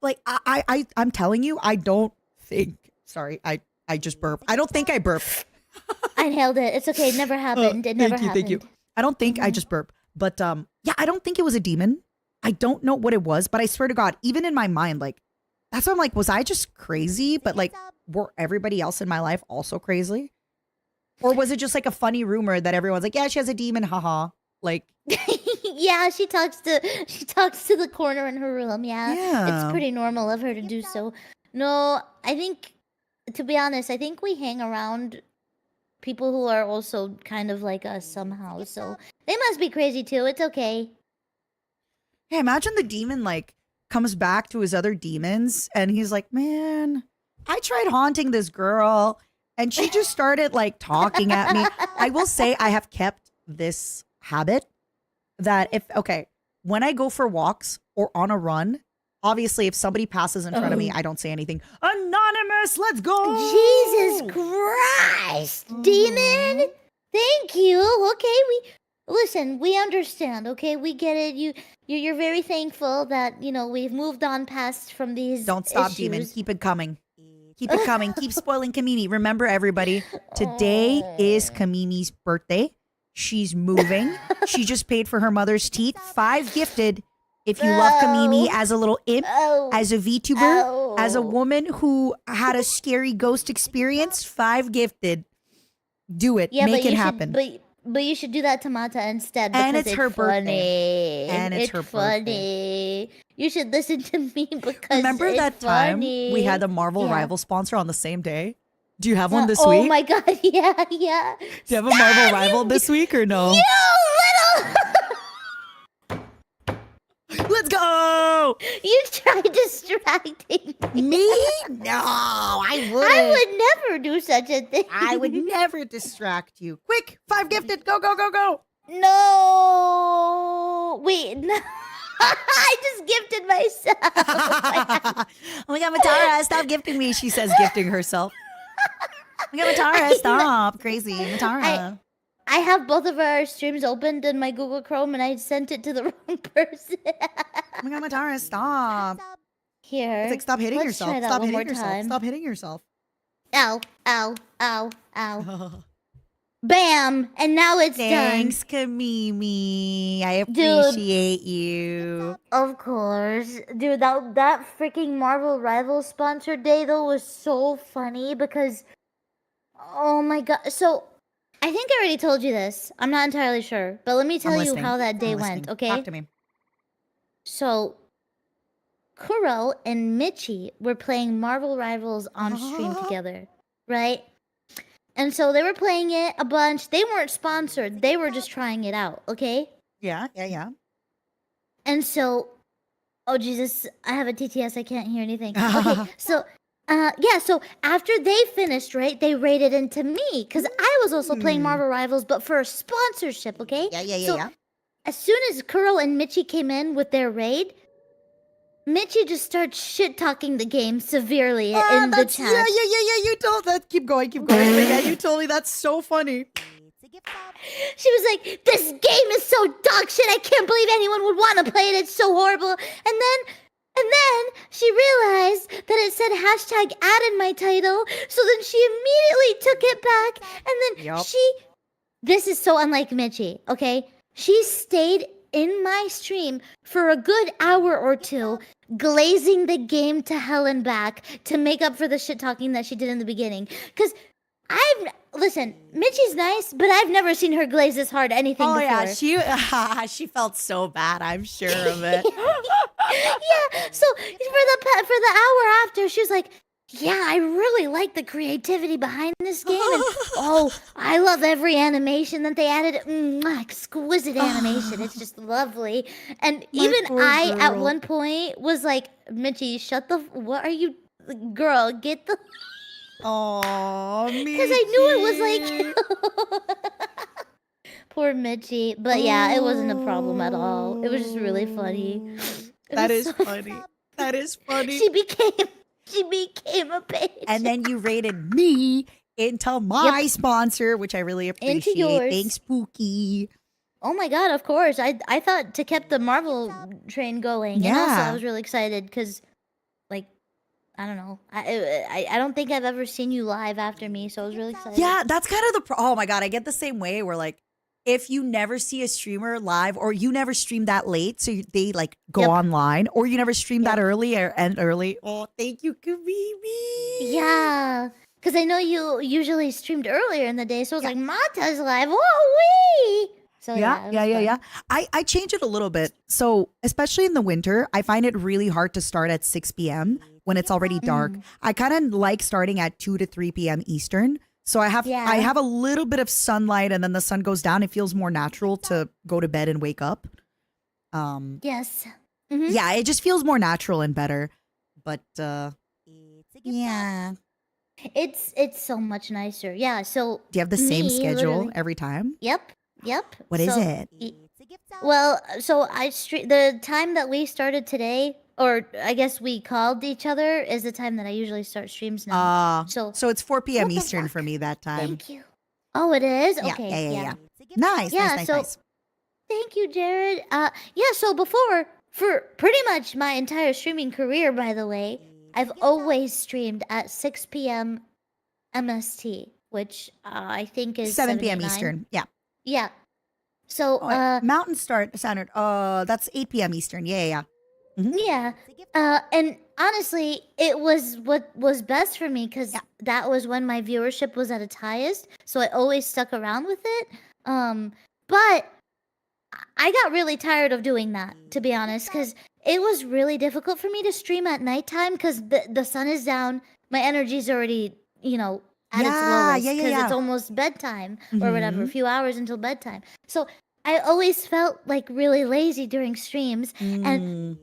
like I'm telling you, I don't think sorry, I just burped. I don't think I burped. I nailed it. It's okay. It never happened. It never happened. Thank you. I don't think I just burped. But yeah, I don't think it was a demon. I don't know what it was, but I swear to God, even in my mind, like, that's why I'm like, was I just crazy? But like, were everybody else in my life also crazy? Or was it just like a funny rumor that everyone's like, yeah, she has a demon, haha. Like, yeah, she talks to the corner in her room. Yeah, it's pretty normal of her to do so. No, I think, to be honest, I think we hang around people who are also kind of like us somehow. So they must be crazy too. It's okay. Hey, imagine the demon like comes back to his other demons and he's like, man, I tried haunting this girl and she just started like talking at me. I will say I have kept this habit that when I go for walks or on a run, obviously if somebody passes in front of me, I don't say anything. Anonymous, let's go. Jesus Christ, demon. Thank you. Okay, we understand. Okay, we get it. You're very thankful that we've moved on past from these. Don't stop, issues. demon. Keep it coming. Keep it coming. Keep spoiling Kamini. Remember, everybody, today is Kamini's birthday. She's moving. She just paid for her mother's teeth. 5 gifted. If you love Kamini as a little imp, as a VTuber, as a woman who had a scary ghost experience, 5 gifted. Do it. Yeah, Make it happen. But you should do that to Mata instead. And because it's her funny. birthday. And it's her funny. birthday. You should listen to me because Remember it's that time funny. we had the Marvel rival sponsor on the same day? Do you have one this Oh week? my god, yeah. Do you have a Marvel rival this week or no? You little... Let's go! You tried distracting Me? No, I wouldn't. I would never do such a thing. I would never distract you. Quick, 5 gifted. Go, go, go, go. No. Wait, no. I just gifted myself. Oh my god, Matara, stop gifting me. She says gifting herself. Oh my god, Matara, stop. Crazy. Matara. I have both of our streams opened in my Google Chrome and I sent it to the wrong person. Oh my god, Matara, stop. Here. It's like, stop hitting let's yourself. try that Stop one hitting more yourself. time. Stop hitting yourself. Ow, ow, ow, ow. Bam! And now it's Thanks, Kamimi. I appreciate you. done. Of course. Dude, that freaking Marvel Rivals sponsor day, though, was so funny because... Oh my god. So, I think I already told you this. I'm not entirely sure. But let me tell you how that day went, okay? Talk to me. So, Kuro and Michi were playing Marvel Rivals on stream together, right? And so they were playing it a bunch. They weren't sponsored. They were just trying it out, okay? Yeah. And so, oh Jesus, I have a TTS. I can't hear anything. Okay, so, so after they finished, right, they raided into me because I was also playing Marvel Rivals, but for a sponsorship, okay? Yeah. As soon as Kuro and Michi came in with their raid, Michi just starts shit-talking the game severely in the chat. Yeah, you told that. Keep going. Yeah, you told me. That's so funny. She was like, this game is so dog shit, I can't believe anyone would want to play it, it's so horrible. And then she realized that it said hashtag ad in my title, so then she immediately took it back, and then this is so unlike Michi, okay? She stayed in my stream for a good hour or two, glazing the game to hell and back to make up for the shit talking that she did in the beginning. Because listen, Michi's nice, but I've never seen her glaze this hard anything before. Yeah, she felt so bad. I'm sure of it. Yeah, so for the hour after, she was like, yeah, I really like the creativity behind this game. And, oh, I love every animation that they added. Exquisite animation. It's just lovely. And even I, at one point, was like, Michi, what are you... Girl, get the... Oh, Michi. Because I knew it was like... Poor Michi. But yeah, it wasn't a problem at all. It was just really funny. That is funny. That is funny. She became a page. And then you rated me into my sponsor, which I really appreciate. Into yours. Thanks, Spooky. Oh my god, of course. I thought to keep the Marvel train going. Yeah. And also I was really excited because, like, I don't know. I don't think I've ever seen you live after me, so I was really excited. Yeah, that's kind of oh my god, I get the same way where like, if you never see a streamer live or you never stream that late, so they like go online, or you never stream that early or end early. Oh, thank you, Kabibi. Yeah, because I know you usually streamed earlier in the day, so I was like, Mata's live. Oh, wee. So yeah. I change it a little bit. So especially in the winter, I find it really hard to start at 6 p.m. when it's already dark. I kind of like starting at 2 to 3 p.m. Eastern. So I have Yeah. a little bit of sunlight, and then the sun goes down. It feels more natural to go to bed and wake up. Yes. Mm-hmm. Yeah, it just feels more natural and better. But Yeah. It's so much nicer. Yeah. So do you have the same me, schedule literally- every time? Yep. Yep. What is So, it? Well, so the time that we started today, or I guess we called each other, is the time that I usually start streams now. So So it's 4 p.m. What the Eastern fuck? for me that time. thank you. Oh, it is? Yeah, Okay. yeah. Nice, Yeah, nice. so- Thank you, Jared. Yeah, so before, for pretty much my entire streaming career, by the way, I've always streamed at 6 p.m. MST, which I think is 7 p.m. 8, 9. Eastern. Yeah. Yeah. So, Oh, wait, Mountain Standard. That's 8 p.m. Eastern. Yeah. yeah. And honestly, it was what was best for me because that was when my viewership was at its highest. So I always stuck around with it. But I got really tired of doing that, to be honest, because it was really difficult for me to stream at nighttime because the sun is down. My energy's already, at its Yeah, lowest yeah, because yeah. it's almost bedtime or whatever, a Mhm. few hours until bedtime. So I always felt like really lazy during streams. And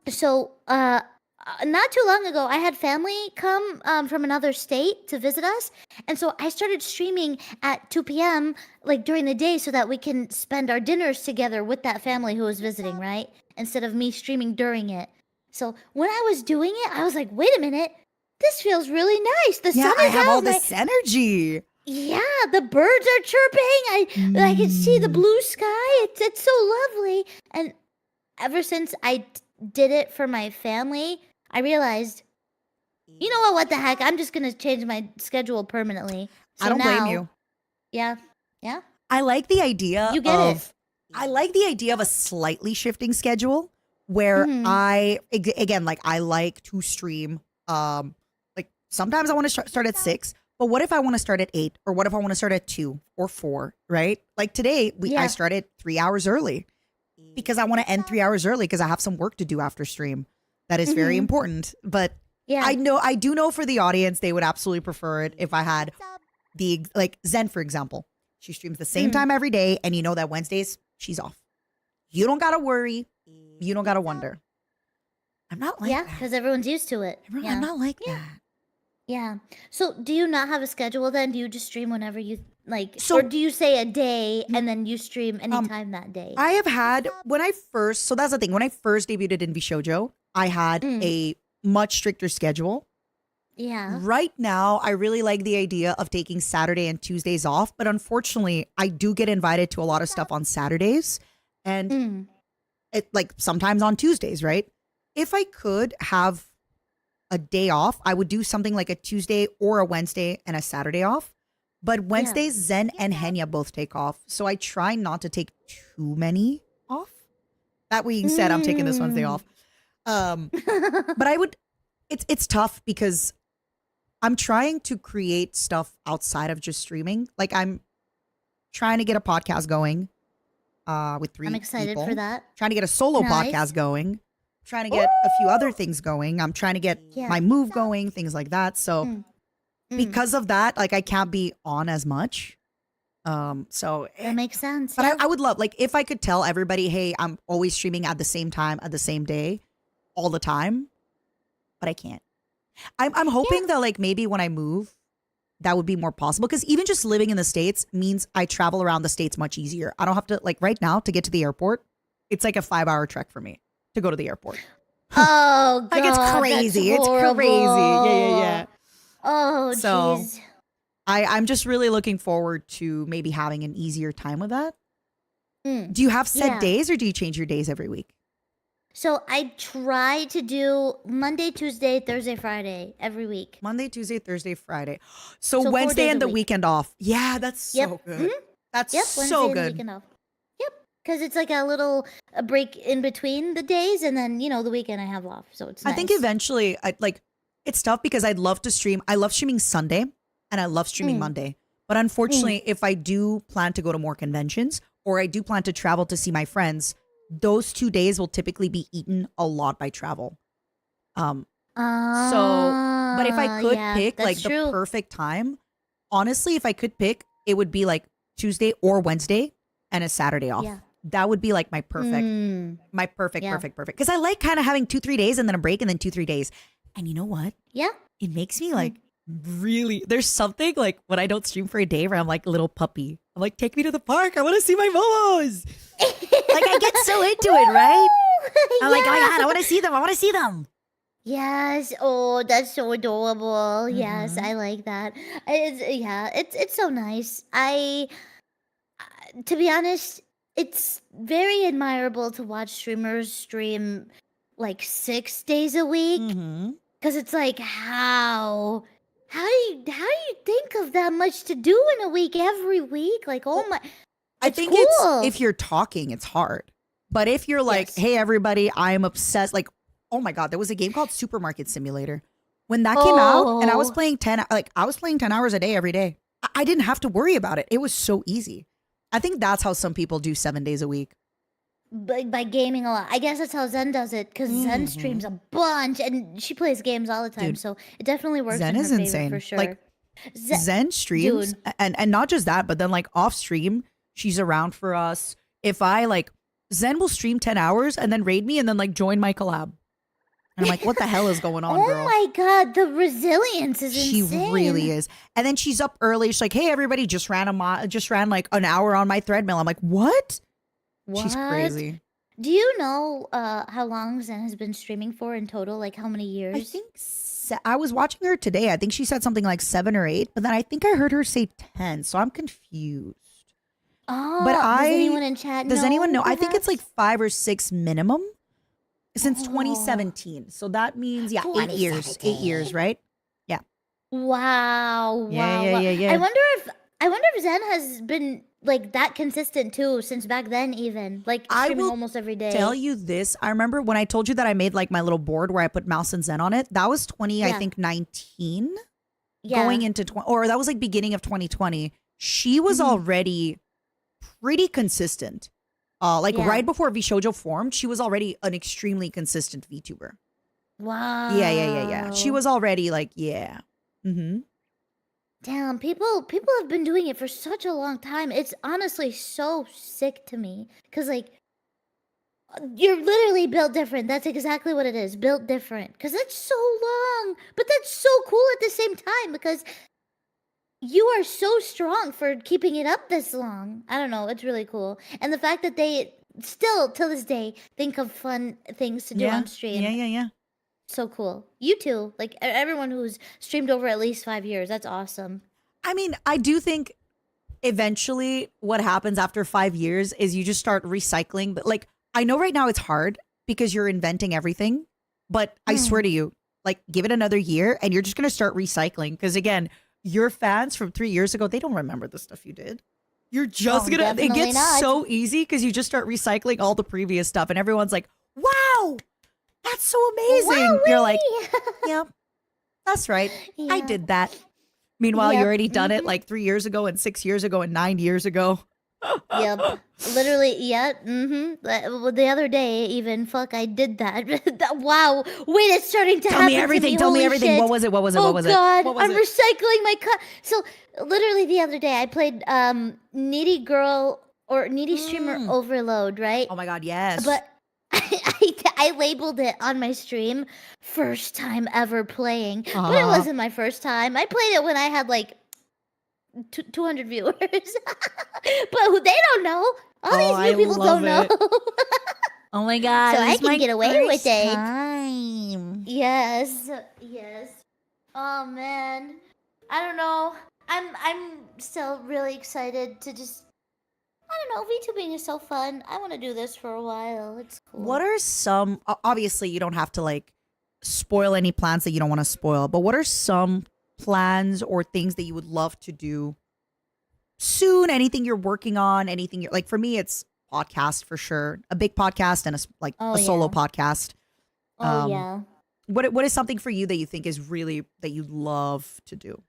so, not too long ago, I had family come from another state to visit us, and so I started streaming at 2 p.m. like during the day, so that we can spend our dinners together with that family who was visiting, right? Instead of me streaming during it. So when I was doing it, I was like, "Wait a minute, this feels really nice. The Yeah, sun I is have out. all this energy. Yeah, the birds are chirping. I can see the blue sky. It's so lovely. And ever since I did it for my family, I realized, you know what the heck? I'm just gonna change my schedule permanently. So I don't blame now- you. Yeah. I like the idea You get it. I like the idea of a slightly shifting schedule where Mhm. again, like I like to stream. Like sometimes I want to start at 6, but what if I want to start at 8, or what if I want to start at 2 or 4? Right? Like today, I Yeah. started 3 hours early because I want to end 3 hours early because I have some work to do after stream. That is very Mhm. important. But Yeah. I do know for the audience, they would absolutely prefer it if I had like Zen, for example. She streams the same time every day, and you know that Wednesdays she's off. You don't gotta worry. You don't gotta wonder. I'm not like yeah, that. because everyone's used to it. I'm Yeah. not like that. Yeah. So do you not have a schedule then? Do you just stream whenever you like? So- or do you say a day and then you stream anytime that day? I have had so that's the thing. When I first debuted in VSHOJO, I had a much stricter schedule. yeah. Right now, I really like the idea of taking Saturday and Tuesdays off, but unfortunately, I do get invited to a lot of stuff on Saturdays and it like sometimes on Tuesdays, right? If I could have a day off, I would do something like a Tuesday or a Wednesday and a Saturday off. But Wednesdays, Zen and Henya both take off. So I try not to take too many off. That being said, I'm taking this Wednesday off. But I would, it's tough because I'm trying to create stuff outside of just streaming. Like I'm trying to get a podcast going with 3 I'm excited people. for that. Trying to get a solo Nice. podcast going. Trying to get a few other things going. I'm trying to get Yeah. my move going, things like that. So because of that, like I can't be on as much. So That makes sense. but yeah. I would love, like, if I could tell everybody, hey, I'm always streaming at the same time, at the same day, all the time, but I can't. I'm hoping that, like, maybe when I move, that would be more possible. Because even just living in the States means I travel around the States much easier. I don't have to, like, right now to get to the airport, it's like a 5-hour trek for me to go to the airport. Oh god, Like, it's crazy. That's It's crazy. Yeah. Oh So- jeez. I'm just really looking forward to maybe having an easier time with that. Mm. Do you have set Yeah. days, or do you change your days every week? So I try to do Monday, Tuesday, Thursday, Friday every week. Monday, Tuesday, Thursday, Friday. So, So 4 Wednesday days and a the week. weekend off. Yeah, that's Yep. so good. That's Yep, Wednesday so and the good. weekend off. Yep, because it's like a break in between the days, and then the weekend I have off, so it's. I think nice. eventually, it's tough because I'd love to stream. I love streaming Sunday and I love streaming Monday. But unfortunately, if I do plan to go to more conventions or I do plan to travel to see my friends, those 2 days will typically be eaten a lot by travel. But if I could Yeah, pick that's like true. the perfect time, honestly, if I could pick, it would be like Tuesday or Wednesday and a Saturday off. Yeah. That would be like my perfect, Yeah. perfect. Because I like kind of having 2-3 days and then a break and then 2-3 days. And you know what? Yeah. It makes me like really, there's something like when I don't stream for a day where I'm like a little puppy. I'm like, take me to the park. I want to see my momos. Like I get so into it, right? I'm like, oh my God, I want to see them. I want to see them. Yes. Oh, that's so adorable. Yes, I like that. It's so nice. To be honest, it's very admirable to watch streamers stream like 6 days a week Mm-hmm. because it's like how do you think of that much to do in a week every week? Like, oh my, I it's think cool. it's if you're talking, it's hard. But if you're like, Yes. hey, everybody, I'm obsessed. Like, oh my God, there was a game called Supermarket Simulator. When that came out and I was Oh. playing 10 hours a day every day. I didn't have to worry about it. It was so easy. I think that's how some people do 7 days a week. by gaming a lot. I guess that's how Zen does it because Zen streams a bunch and she plays games all the time. Dude, so it definitely works Zen in her is favor insane. for sure. Like, Zen, Zen streams dude. and not just that, but then like off stream, she's around for us. If I like, Zen will stream 10 hours and then raid me and then like join my collab. And I'm like, what the hell is going on, Oh girl? my god, the resilience is She insane. really is. And then she's up early. She's like, hey, everybody, just ran like an hour on my treadmill. I'm like, what? She's What? crazy. Do you know how long Zen has been streaming for in total? Like how many years? I think I was watching her today. I think she said something like 7 or 8, but then I think I heard her say 10. So I'm confused. Oh, But does anyone in chat does anyone know? I think it's like perhaps? 5 or 6 minimum since Oh. 2017. So that means, 8 years. 8 years, right? Yeah. Wow. Yeah, Wow. yeah, wow. yeah, yeah. I wonder if Zen has been like that consistent too since back then even. Like I streaming will almost every day. Tell you this. I remember when I told you that I made like my little board where I put Mouse and Zen on it. That was I Yeah. think 19 Yeah. going into 20, or that was like beginning of 2020. She was already pretty consistent. Like Yeah. right before VSHOJO formed, she was already an extremely consistent VTuber. Wow. Yeah. She was already like, yeah. Mm-hmm. Damn, people have been doing it for such a long time. It's honestly so sick to me cuz like you're literally built different. That's exactly what it is. Built different. Cuz it's so long. But that's so cool at the same time because you are so strong for keeping it up this long. I don't know, it's really cool. And the fact that they still to this day think of fun things to do Yeah. on stream. Yeah. So cool. You too. Like everyone who's streamed over at least 5 years. That's awesome. I mean, I do think eventually what happens after 5 years is you just start recycling. But like, I know right now it's hard because you're inventing everything, but I swear to you, like, give it another year and you're just going to start recycling. Because again, your fans from 3 years ago, they don't remember the stuff you did. You're just Oh, going to, it definitely gets not. so easy because you just start recycling all the previous stuff and everyone's like, wow, that's so amazing. You're like, yeah, that's right. I Yeah. did that. Meanwhile, you Yep. already done it like 3 years ago and 6 years ago and 9 years ago. Yep. Literally, yeah. The other day, even, fuck, I did that. Wow. Wait, it's starting to Tell happen me everything. to me. Tell me Holy everything. shit. What was it? What was it? Oh What was it? God, What was I'm it? recycling my cut. So literally the other day, I played Needy Girl or Needy Streamer Overload, right? Oh my God, yes. But I labeled it on my stream first time ever playing, but it Uh-huh. wasn't my first time. I played it when I had like 200 viewers, but they don't know. All Oh, these I new people love don't know. it. Oh my God. So I this is can my get away with first it. time. Yes. Oh man, I don't know. I'm still really excited to just. I don't know. VTubing is so fun. I want to do this for a while. It's cool. What are some, obviously you don't have to like spoil any plans that you don't want to spoil, but what are some plans or things that you would love to do soon? Anything you're working on, anything you're like, for me, it's podcast for sure. A big podcast and Oh, a solo yeah. podcast. Oh yeah. What is something for you that you think is really, that you love to do?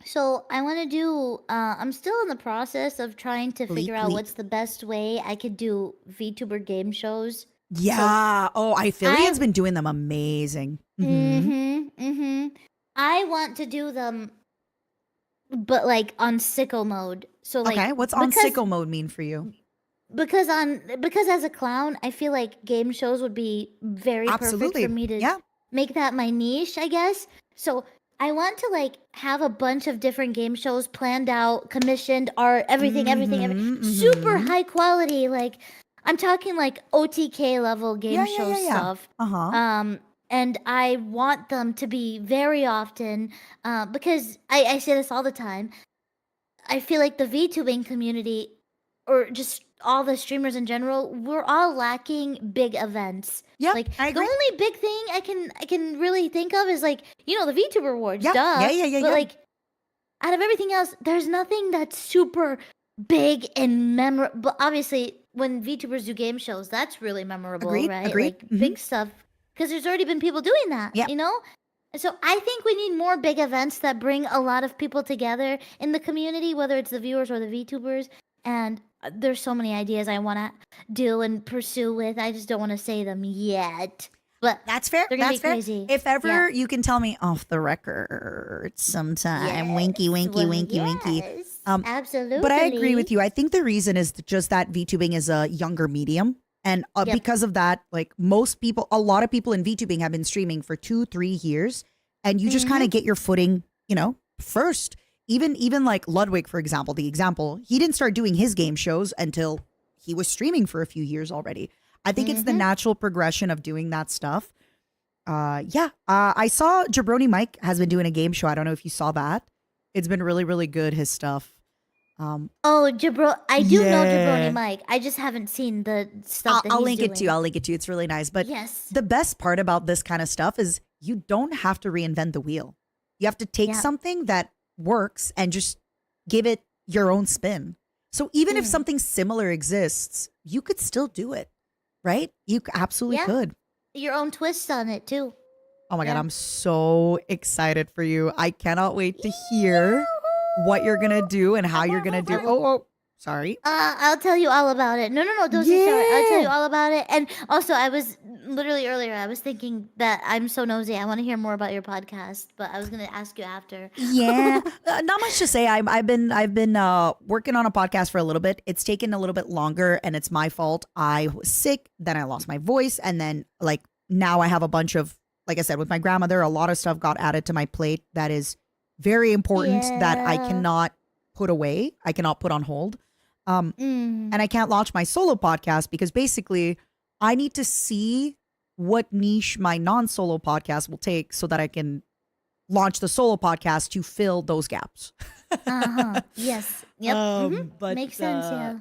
So I want to do. I'm still in the process of trying to figure out Bleep. what's the best way I could do VTuber game shows. Yeah. Affiliate's I- been doing them amazing. Mhm. I want to do them but like on sicko mode. So like, Okay, what's on because sicko mode mean for you? because as a clown, I feel like game shows would be very perfect Absolutely. for me to Yeah. make that my niche, I guess. So I want to like have a bunch of different game shows planned out, commissioned, art, everything, super Mhm. high quality. Like I'm talking like OTK level game Yeah, show stuff. Uh-huh. And I want them to be very often, because I say this all the time. I feel like the VTubing community, or just all the streamers in general, we're all lacking big events. Yeah, Like I the agree. only big thing I can really think of is like, the VTuber awards, Yeah, duh. yeah. But like out of everything else, there's nothing that's super big and memorable. But obviously, when VTubers do game shows, that's really memorable, Agreed, right? agreed. Like big stuff, because there's already been people doing that, Yeah. you know? And so I think we need more big events that bring a lot of people together in the community, whether it's the viewers or the VTubers. And there's so many ideas I want to do and pursue with. I just don't want to say them yet. But That's fair. they're gonna That's be fair. crazy. If ever Yeah. you can tell me off the record sometime, winky, winky, Well, winky, winky. yes, Um, absolutely. But I agree with you. I think the reason is just that VTubing is a younger medium. And Yep. because of that, like a lot of people in VTubing have been streaming for 2-3 years. And you just kind of get your footing, first. Even like Ludwig, for example, he didn't start doing his game shows until he was streaming for a few years already. I think it's the natural progression of doing that stuff. I saw Jabroni Mike has been doing a game show. I don't know if you saw that. It's been really, really good, his stuff. Oh, I do know Yeah. Jabroni Mike. I just haven't seen the stuff that I'll he's link it to you. doing. I'll link it to you. It's really nice. But Yes. the best part about this kind of stuff is you don't have to reinvent the wheel. You have to take Yeah. something that works and just give it your own spin. So even if something similar exists, you could still do it, right? You absolutely Yeah. could. Your own twist on it too. Oh my God, Yeah. I'm so excited for you. I cannot wait to hear what you're going to do and how you're going to do. Oh, sorry. I'll tell you all about it. No, don't say sorry. I'll tell you all about it. And also, I was literally earlier, I was thinking that I'm so nosy. I want to hear more about your podcast, but I was gonna ask you after. Yeah, not much to say. I've been working on a podcast for a little bit. It's taken a little bit longer, and it's my fault. I was sick, then I lost my voice, and then like now I have a bunch of, like I said, with my grandmother, a lot of stuff got added to my plate that is very important that I Yeah. cannot put away. I cannot put on hold. Mm. And I can't launch my solo podcast because basically I need to see what niche my non-solo podcast will take so that I can launch the solo podcast to fill those gaps. Yes. Yep. But Makes sense. Yeah.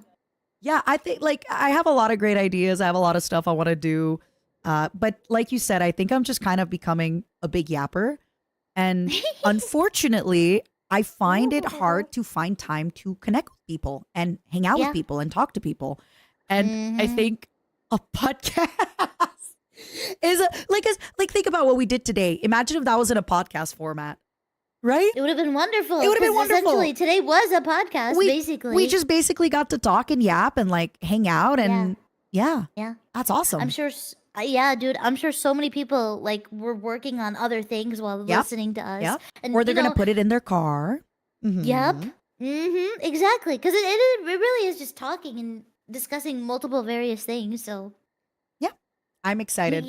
yeah, I think like I have a lot of great ideas. I have a lot of stuff I want to do. But like you said, I think I'm just kind of becoming a big yapper. And unfortunately, I find it hard to find time to connect with people and hang out Yeah. with people and talk to people. And I think a podcast is like think about what we did today. Imagine if that was in a podcast format, right? It would have been wonderful. It would have been 'cause wonderful. Essentially, today was a podcast. Basically, we just basically got to talk and yap and like hang out and yeah, Yeah. that's awesome. I'm sure. Yeah, dude. I'm sure so many people like were working on other things while Yep. listening to us. Yep. And, Or they're you gonna know, put it in their car. Yep. Mhm. Exactly. Because it really is just talking and discussing multiple various things. So I'm excited.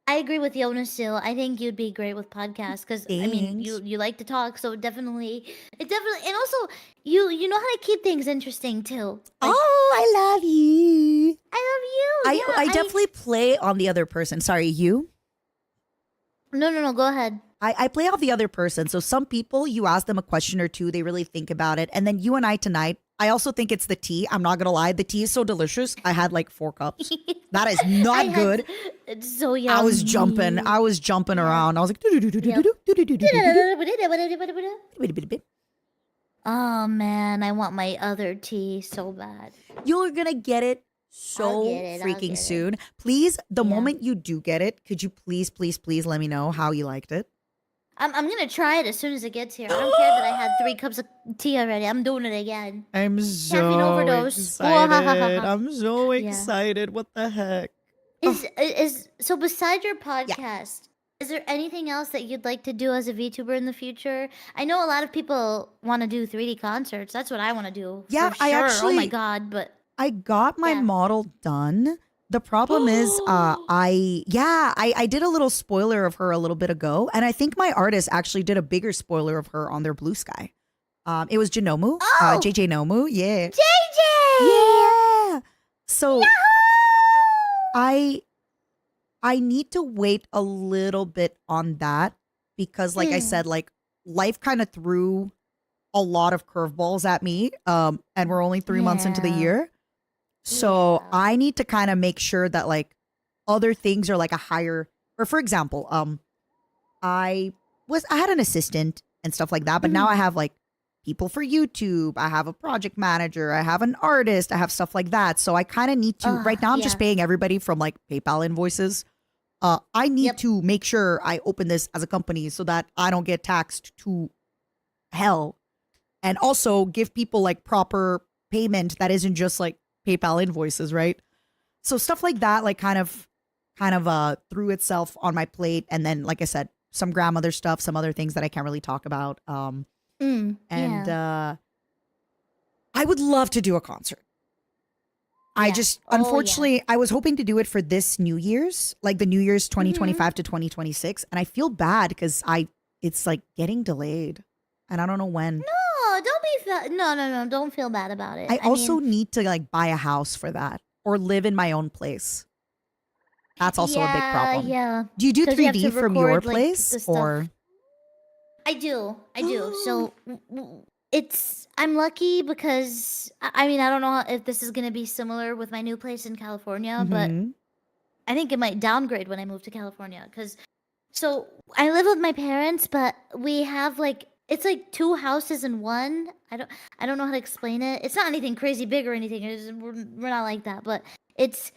I agree with Yona still. I think you'd be great with podcasts because I mean Thanks. you like to talk, so definitely and also you know how to keep things interesting too. Like, Oh, I love you. I love you. Yeah, I definitely play on the other person. Sorry, you? No. Go ahead. I play off the other person. So some people, you ask them a question or two, they really think about it. And then you and I tonight, I also think it's the tea. I'm not going to lie. The tea is so delicious. I had like 4 cups. That is not good. It's so yummy. I was jumping around. I was like, Oh man, I want my other tea so bad. you're going to get it so get it, I'll freaking get it. soon. Please, the Yeah. moment you do get it, could you please let me know how you liked it? I'm gonna try it as soon as it gets here. I don't care that I had 3 cups of tea already. I'm doing it again. I'm Caffeine overdose. excited. I'm so Yeah. excited. What the heck? Is so beside your podcast, Is there anything else that you'd like to do as a VTuber in the future? I know a lot of people want to do 3D concerts. That's what I want to do. Yeah, for I sure. Oh actually- my god! But I got my Yeah. model done. The problem is, I did a little spoiler of her a little bit ago, and I think my artist actually did a bigger spoiler of her on their Blue Sky. It was Janomu, Oh! JJ Nomu, yeah, JJ! yeah. So I need to wait a little bit on that because, like I said, like life kind of threw a lot of curveballs at me, and we're only 3 months into the Yeah. year. So Yeah. I need to kind of make sure that like other things are like a higher, or for example, I had an assistant and stuff like that, but now I have like people for YouTube. I have a project manager. I have an artist. I have stuff like that. So I kind of need to, right now I'm just yeah. paying everybody from like PayPal invoices. I need Yep. to make sure I open this as a company so that I don't get taxed to hell, and also give people like proper payment that isn't just like PayPal invoices, right? So stuff like that, like kind of threw itself on my plate, and then like I said, some grandmother stuff, some other things that I can't really talk about. And Yeah. I would love to do a concert. I Yeah. just, Oh, yeah. unfortunately, I was hoping to do it for this New Year's, like the New Year's 2025 to 2026. And I feel bad because it's like getting delayed and I don't know when. No, don't be no. Don't feel bad about it. I also mean, need to like buy a house for that or live in my own place. That's also a big problem. Yeah. Do you do 'Cause you have 3D to from your record, like, place the stuff. or? I do. So I'm lucky because I mean I don't know if this is gonna be similar with my new place in California, but Mhm. I think it might downgrade when I move to California because so I live with my parents, but we have like it's like two houses in one. I don't know how to explain it. It's not anything crazy big or anything. We're not like that, but it's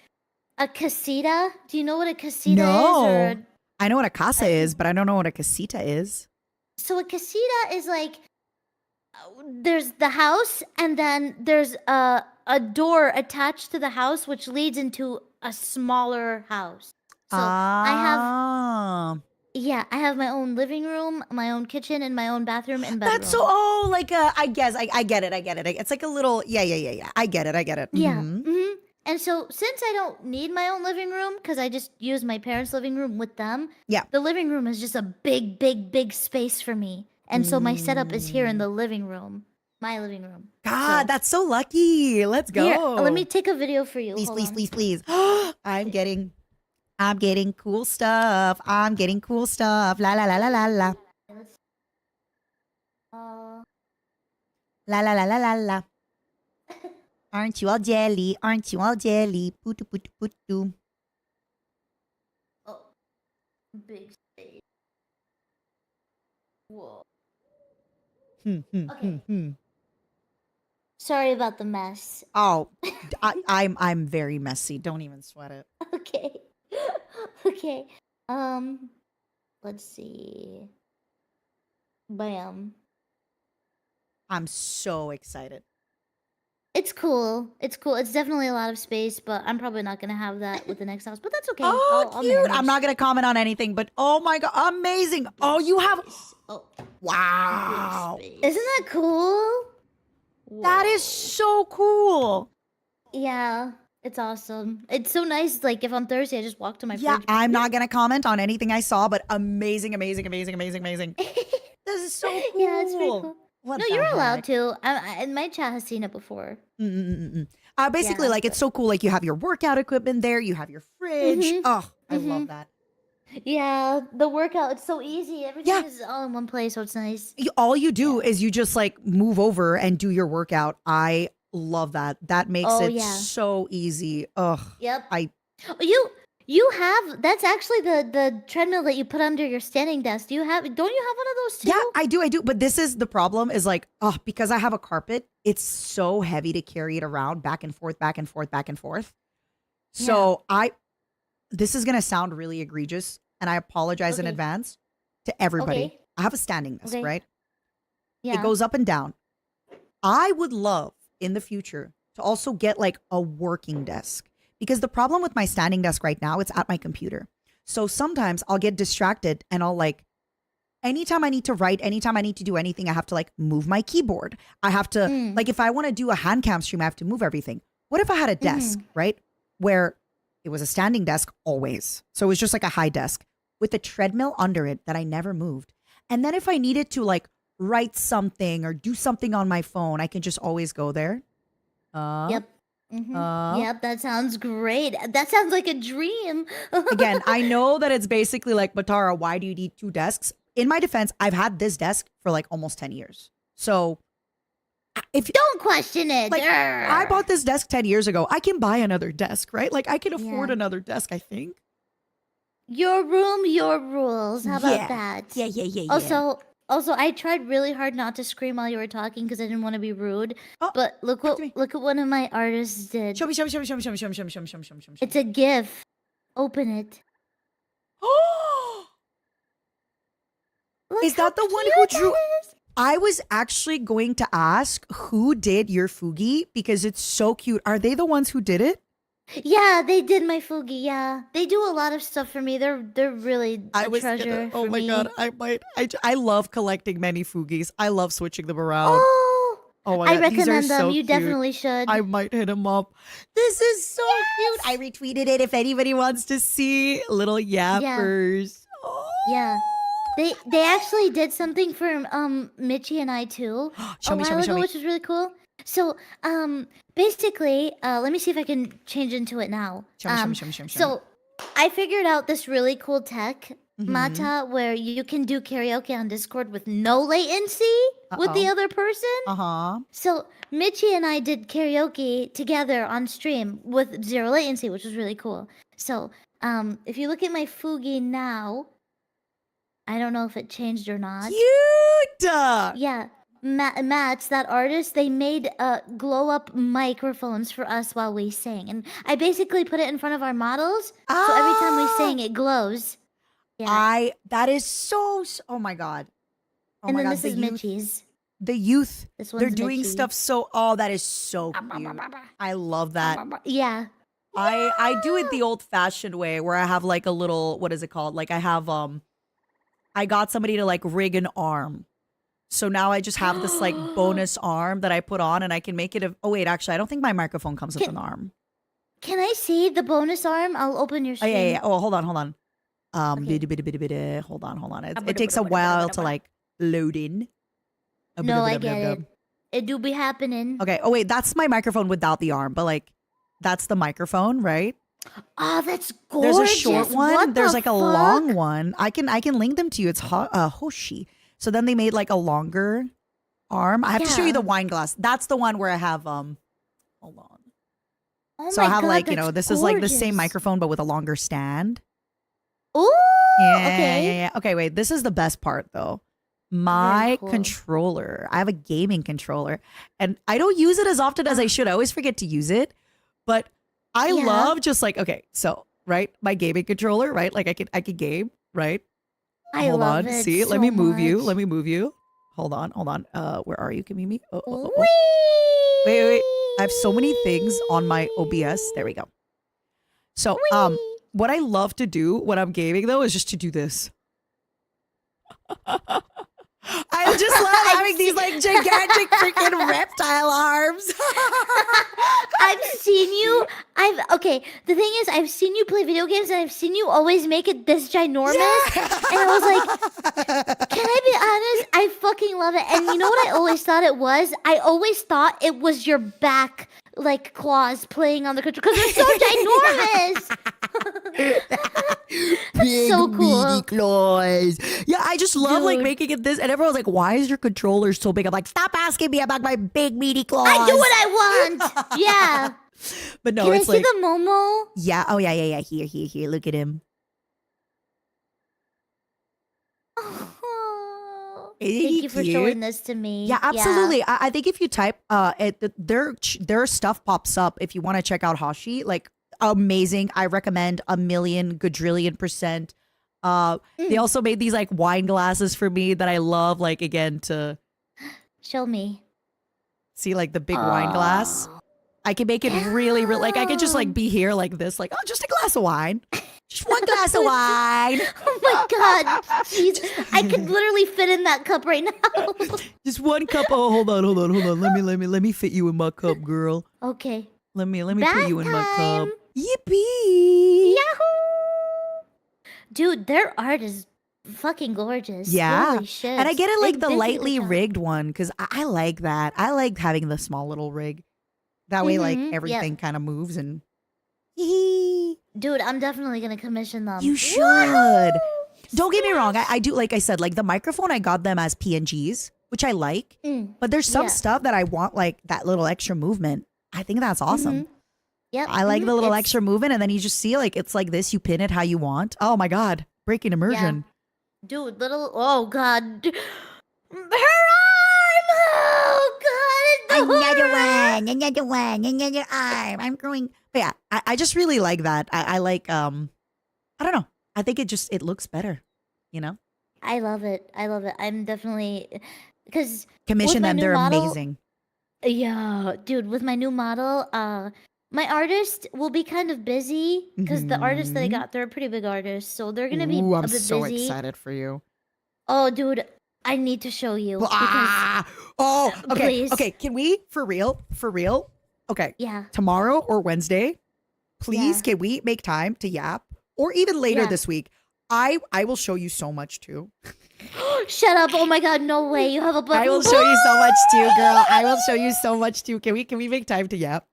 a casita. Do you know what a casita is? No. I know what a casa is, but I don't know what a casita is. So a casita is like there's the house and then there's a door attached to the house which leads into a smaller house. So I have my own living room, my own kitchen, and my own bathroom and bedroom. That's so like I guess I get it. It's like a little yeah. I get it. Yeah. Mhm. And so since I don't need my own living room because I just use my parents' living room with them, Yeah. the living room is just a big space for me. And so my setup is here in the living room, my living room. God, So- that's so lucky. Let's go. Here, let me take a video for you. please, Hold please, on. please. I'm getting cool stuff. I'm getting cool stuff. La la la la la la. Uh, La la la la la la. Aren't you all jelly? Aren't you all jelly? Putu putu putu. oh, big space. Whoa. Okay. Sorry about the mess. Oh, I'm very messy. Don't even sweat it. Okay. Okay. Let's see. Bam. I'm so excited. It's cool. It's cool. It's definitely a lot of space, but I'm probably not gonna have that with the next house. But that's okay. Oh, I'll cute. I'm manage. not gonna comment on anything, but oh my god, amazing. Oh, you have Oh, wow. isn't that cool? That is so cool. Yeah, it's awesome. It's so nice. Like if on Thursday I just walk to my Yeah, fridge. I'm not gonna comment on anything I saw, but amazing. This is so cool. Yeah, it's pretty cool. What No, the you're allowed heck? to. And my chat has seen it before. Basically, Yeah, like it's so cool. Like you have your workout equipment there, you have your fridge. Mhm. Oh, I love that. Yeah, the workout. It's so easy. Everything Yeah. is all in one place, so it's nice. All you do is you just like move over and do your workout. I love that. That makes Oh, it yeah. so easy. Ugh. Yep. I You have that's actually the treadmill that you put under your standing desk. Don't you have one of those too? Yeah, I do. But this is the problem is like, because I have a carpet, it's so heavy to carry it around back and forth. So this is going to sound really egregious and I apologize in Okay. advance to everybody. Okay. I have a standing desk, Okay. right? Yeah. It goes up and down. I would love in the future to also get like a working desk because the problem with my standing desk right now, it's at my computer. So sometimes I'll get distracted and I'll like, anytime I need to write, anytime I need to do anything, I have to like move my keyboard. I have to, like, if I want to do a hand cam stream, I have to move everything. What if I had a desk, right? Where it was a standing desk always. So it was just like a high desk with a treadmill under it that I never moved. And then if I needed to like write something or do something on my phone, I can just always go there. Yep. Yep, that sounds great. That sounds like a dream. Again, I know that it's basically like, but Tara, why do you need 2 desks? In my defense, I've had this desk for like almost 10 years. So if Don't question it. like I bought this desk 10 years ago, I can buy another desk, right? Like I can afford another desk, I think. Your room, your rules. How about that? Yeah. Also, I tried really hard not to scream while you were talking because I didn't want to be rude. Oh, But look talk to me. at one of my artists did. Show me. It's a GIF. Open it. Look Is how that the one cute who that drew? is. I was actually going to ask who did your Fugi because it's so cute. Are they the ones who did it? Yeah, they did my Fugi. Yeah, they do a lot of stuff for me. They're really a treasure. Oh for my me. god, I might. I love collecting many Fugis. I love switching them around. Oh, Oh my I god, these are recommend them. so You cute. definitely should. I might hit him up. This is so cute. I retweeted it if anybody wants to see little yappers. Oh. Yeah. They actually did something for Mitchie and I too Show me, while ago, show me. which was really cool. So basically, let me see if I can change into it now. Show me. So I figured out this really cool tech, Mm-hmm. Mata, where you can do karaoke on Discord with no latency with the other person. Uh-huh. So Mitchie and I did karaoke together on stream with 0 latency, which was really cool. So if you look at my Fugi now, I don't know if it changed or not. Cute. Yeah, Matt's that artist. They made glow up microphones for us while we sing, and I basically put it in front of our models, so every time we sing, it glows. Yeah, That is so, oh my god. Oh and my then god, this is the youth. Mitchie's. The youth. This They're one's doing Mitchie. stuff so, oh, that is so cute. I love that. Yeah. I do it the old fashioned way where I have like a little, what is it called? Like I have, I got somebody to like rig an arm. So now I just have this like bonus arm that I put on and I can make it oh wait, actually, I don't think my microphone comes with an arm. Can I see the bonus arm? I'll open your Oh, stream. yeah. Oh, hold on. Hold on. Okay. Hold on. It takes a while to like load in. No, I get it. It do be happening. Okay. Oh wait, that's my microphone without the arm, but like that's the microphone, right? Oh, that's gorgeous. There's a short one. What There's the like a fuck? long one. I can link them to you. It's Hoshi. So then they made like a longer arm. I have to show you the wine glass. That's the one where I have hold on. Oh So my I have God, like, that's this is like the same gorgeous. microphone but with a longer stand. Ooh, okay. Yeah. Okay, wait. This is the best part though. My cool. controller. I have a gaming controller and I don't use it as often as I should. I always forget to use it. But I Yeah. love just like, okay, so right, my gaming controller, right? Like I can game, right? I Hold love on. it See, so let me move you. much. Let me move you. Hold on. Where are you? Can you meet me? Oh. Whee! Wait. I have so many things on my OBS. There we go. So, what I love to do when I'm gaming though is just to do this. I just love having these like gigantic freaking reptile arms. I've seen you. Okay. The thing is, I've seen you play video games, and I've seen you always make it this ginormous. And I was like, can I be honest? I fucking love it. And you know what I always thought it was? I always thought it was your back, like claws playing on the controller because they're so ginormous. Big so cool. meaty claws. Yeah, I just love like Dude. making it this, and everyone's like, "Why is your controller so big?" I'm like, "Stop asking me about my big meaty claws." I do what I want. Yeah. But no, Can I it's see like, the Momo? yeah, oh yeah. Here. Look at him. Isn't Thank he you for cute? showing this to me. Yeah, absolutely. I think if you type, their stuff pops up. If you want to check out Hoshi, like amazing. I recommend 1,000,000 quadrillion %. They also made these like wine glasses for me that I love. Like again to Show me. see like the big wine glass. I can make it really, really, like I could just like be here like this, like, oh, just a glass of wine. Just one glass of wine. Oh my god. Jeez. I could literally fit in that cup right now. Just one cup. Oh, hold on. Let me fit you in my cup, girl. Okay. Let me Bath put you in my cup. time. Yippee. Yahoo! Dude, their art is fucking gorgeous. Yeah. Holy shit. And I get it like Big the busy lightly with that. rigged one because I like that. I like having the small little rig. That way, like Mhm, yep. everything kind of moves and. Dude, I'm definitely gonna commission them. You should. Woohoo! Don't get me wrong. I do, like I said, like the microphone, I got them as PNGs, which I like. But there's some Yeah. stuff that I want, like that little extra movement. I think that's awesome. Yep. I like the little It's- extra movement, and then you just see like it's like this. You pin it how you want. Oh my god, breaking immersion. Dude, little. Oh god. Her arm! Oh god! It's the Another one, another arm. I'm growing. But yeah, I just really like that. I like I don't know. I think it looks better. You know, I love it. I love it. I'm definitely because commission my them. new They're model- amazing. yeah, dude. With my new model, my artist will be kind of busy because the artists that I Mhm. got, they're a pretty big artists, so they're gonna be Ooh, a I'm bit so busy. excited for you. Oh, dude, I need to show you because Oh, okay. Please. Okay, can we for real? Okay. yeah, Tomorrow or Wednesday, please Yeah. can we make time to yap? Or even later Yeah. this week. I will show you so much too. shut up! Oh my god, no way! You have a button. I will show you so much too, girl. I will show you so much too. Can we make time to yap?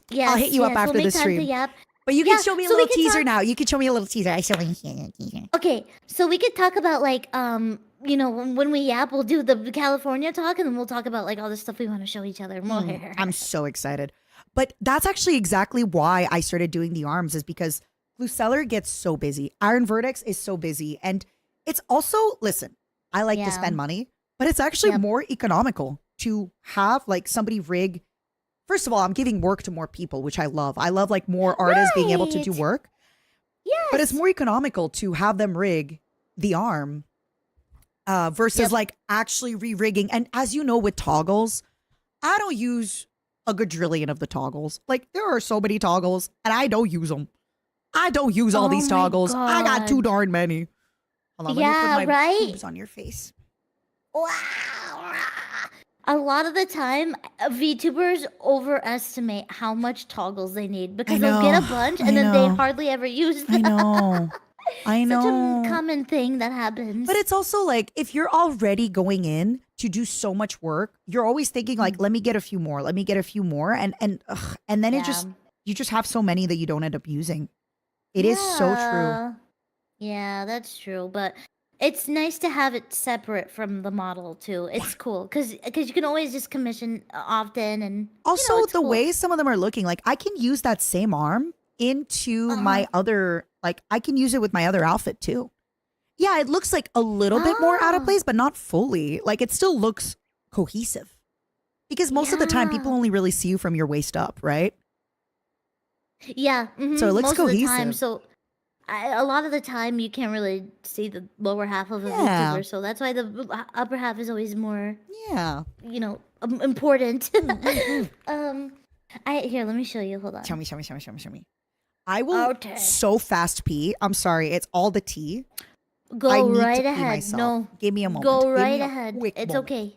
Yes, hit you up yes, after we'll the make time to stream. yap. But you Yeah, can show me a so we little can teaser talk- now. You can show me a little teaser. I show you a teaser. Okay, so we could talk about like you know, when we yap, we'll do the California talk, and then we'll talk about like all the stuff we want to show each other. I'm so excited. But that's actually exactly why I started doing the arms is because Blue Cellar gets so busy. Iron Vertex is so busy. And it's also, listen, I like to Yeah. spend money, but it's actually Yep. more economical to have like somebody rig. First of all, I'm giving work to more people, which I love. I love like more artists being able to do Right. work. yes, But it's more economical to have them rig the arm versus Yep. like actually re-rigging. And as you know, with toggles, I don't use a quadrillion of the toggles. Like there are so many toggles and I don't use them. I don't use all Oh these my toggles. I got too God. darn many. Hold on, let Yeah, me put my right? boobs on your face. Wow. A lot of the time, VTubers overestimate how much toggles they need because they'll get a know, bunch I and then they know. hardly ever use I them. know. I Such know. a common thing that happens. But it's also like if you're already going in to do so much work, you're always thinking like, let me get a few more, let me get a few more, and then it just Yeah. you just have so many that you don't end up using. It is so true. Yeah. Yeah, that's true. But it's nice to have it separate from the model too. It's cool because you can always just commission often and Also, you know, it's the cool. way some of them are looking, like I can use that same arm into my other, like I can use it with my other outfit too. Yeah, it looks like a little bit more out of Ah. place, but not fully. Like it still looks cohesive. Because most of the time, people Yeah. only really see you from your waist up, right? Yeah. So it looks most of the time. cohesive. So a lot of the time you can't really see the lower half of a Yeah. VTuber, so that's why the upper half is always more, Yeah. you know, important. Mm-hmm. Here, let me show you. Hold on. Show me. I will Okay. so fast pee. I'm sorry. It's all the tea. Go I need right to pee ahead. myself. No, Give me a moment. go Give me right a ahead. quick It's moment. okay.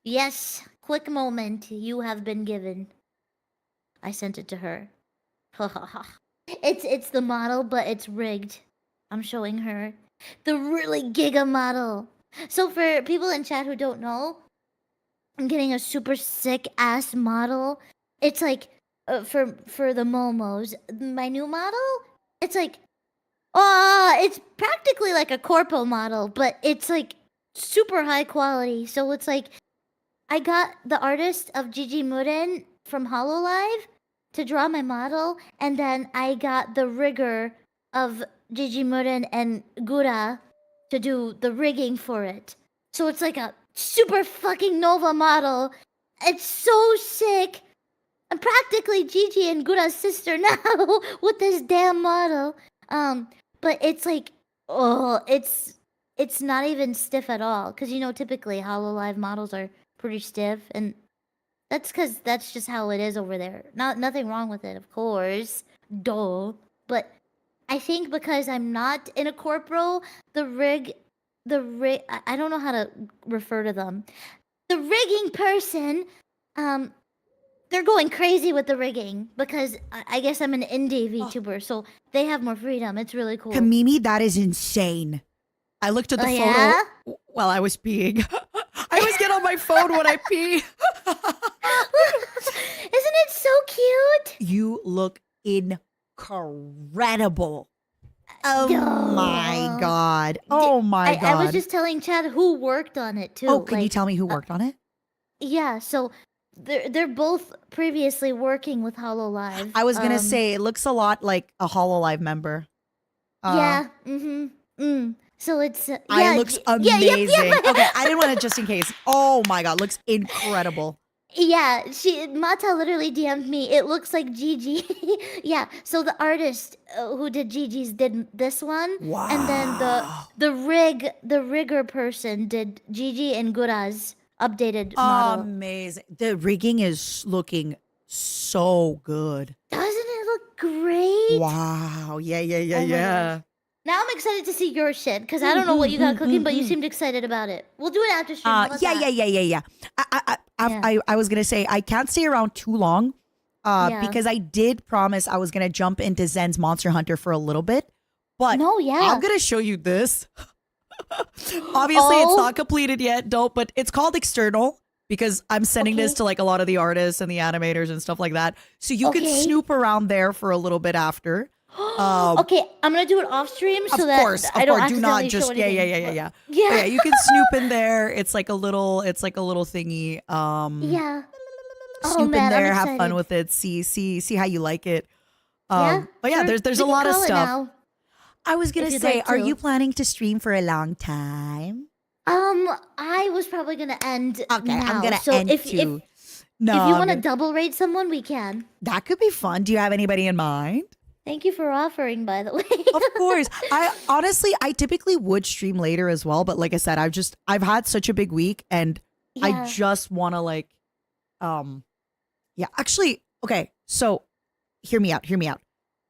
Yes, quick moment you have been given. I sent it to her. It's the model, but it's rigged. I'm showing her the really giga model. So for people in chat who don't know, I'm getting a super sick ass model. It's like for the momos. My new model, it's like it's practically like a corpo model, but it's like super high quality. So it's like I got the artist of Gigi Muren from HoloLive to draw my model, and then I got the rigger of Gigi Muren and Gura to do the rigging for it. So it's like a super fucking Nova model. It's so sick. I'm practically Gigi and Gura's sister now with this damn model. But it's like, it's not even stiff at all. Cause you know, typically HoloLive models are pretty stiff, and That's because that's just how it is over there. Nothing wrong with it, of course. Duh. But I think because I'm not in a corporal, the rig, I don't know how to refer to them. The rigging person, they're going crazy with the rigging because I guess I'm an indie VTuber, so they have more freedom. It's really cool. Kamimi, that is insane. I looked at the photo yeah? while I was peeing. I always get on my phone when I pee. Isn't it so cute? You look incredible. Oh my god. Oh my god. I was just telling Chad who worked on it too. Oh, can you tell me who worked on it? Yeah, so they're both previously working with HoloLive. I was gonna say it looks a lot like a HoloLive member. Yeah. So it's it looks amazing. Okay, I didn't want it just in case. Oh my god, looks incredible. Yeah, Mata literally DM'd me. It looks like Gigi. Yeah, so the artist who did Gigi's did this one. Wow. And then the rigger person did Gigi and Gura's updated model. Amazing. The rigging is looking so good. Doesn't it look great? Wow. Yeah. Oh my gosh. Now I'm excited to see your shit because I don't know what you got cooking, but you seemed excited about it. We'll do it after stream. Yeah. I was gonna say I can't stay around too long, because I did promise I was gonna jump into Zen's Monster Hunter for a little bit, but I'm gonna show you this. Obviously, it's not completed yet, but it's called external because I'm sending this to like a lot of the artists and the animators and stuff like that, so you can snoop around there for a little bit after. Okay, I'm gonna do it off stream so that I don't accidentally show anything. Yeah. You can snoop in there. It's like a little thingy. Snoop in there, have fun with it. See how you like it. But yeah, there's a lot of stuff. Now. I was gonna say, are you planning to stream for a long time? I was probably gonna end. Okay, now. I'm gonna so end if, too. If you want to double rate someone, we can. That could be fun. Do you have anybody in mind? Thank you for offering, by the way. Of course. I typically would stream later as well, but like I said, I've had such a big week and I just want to actually, okay. So hear me out.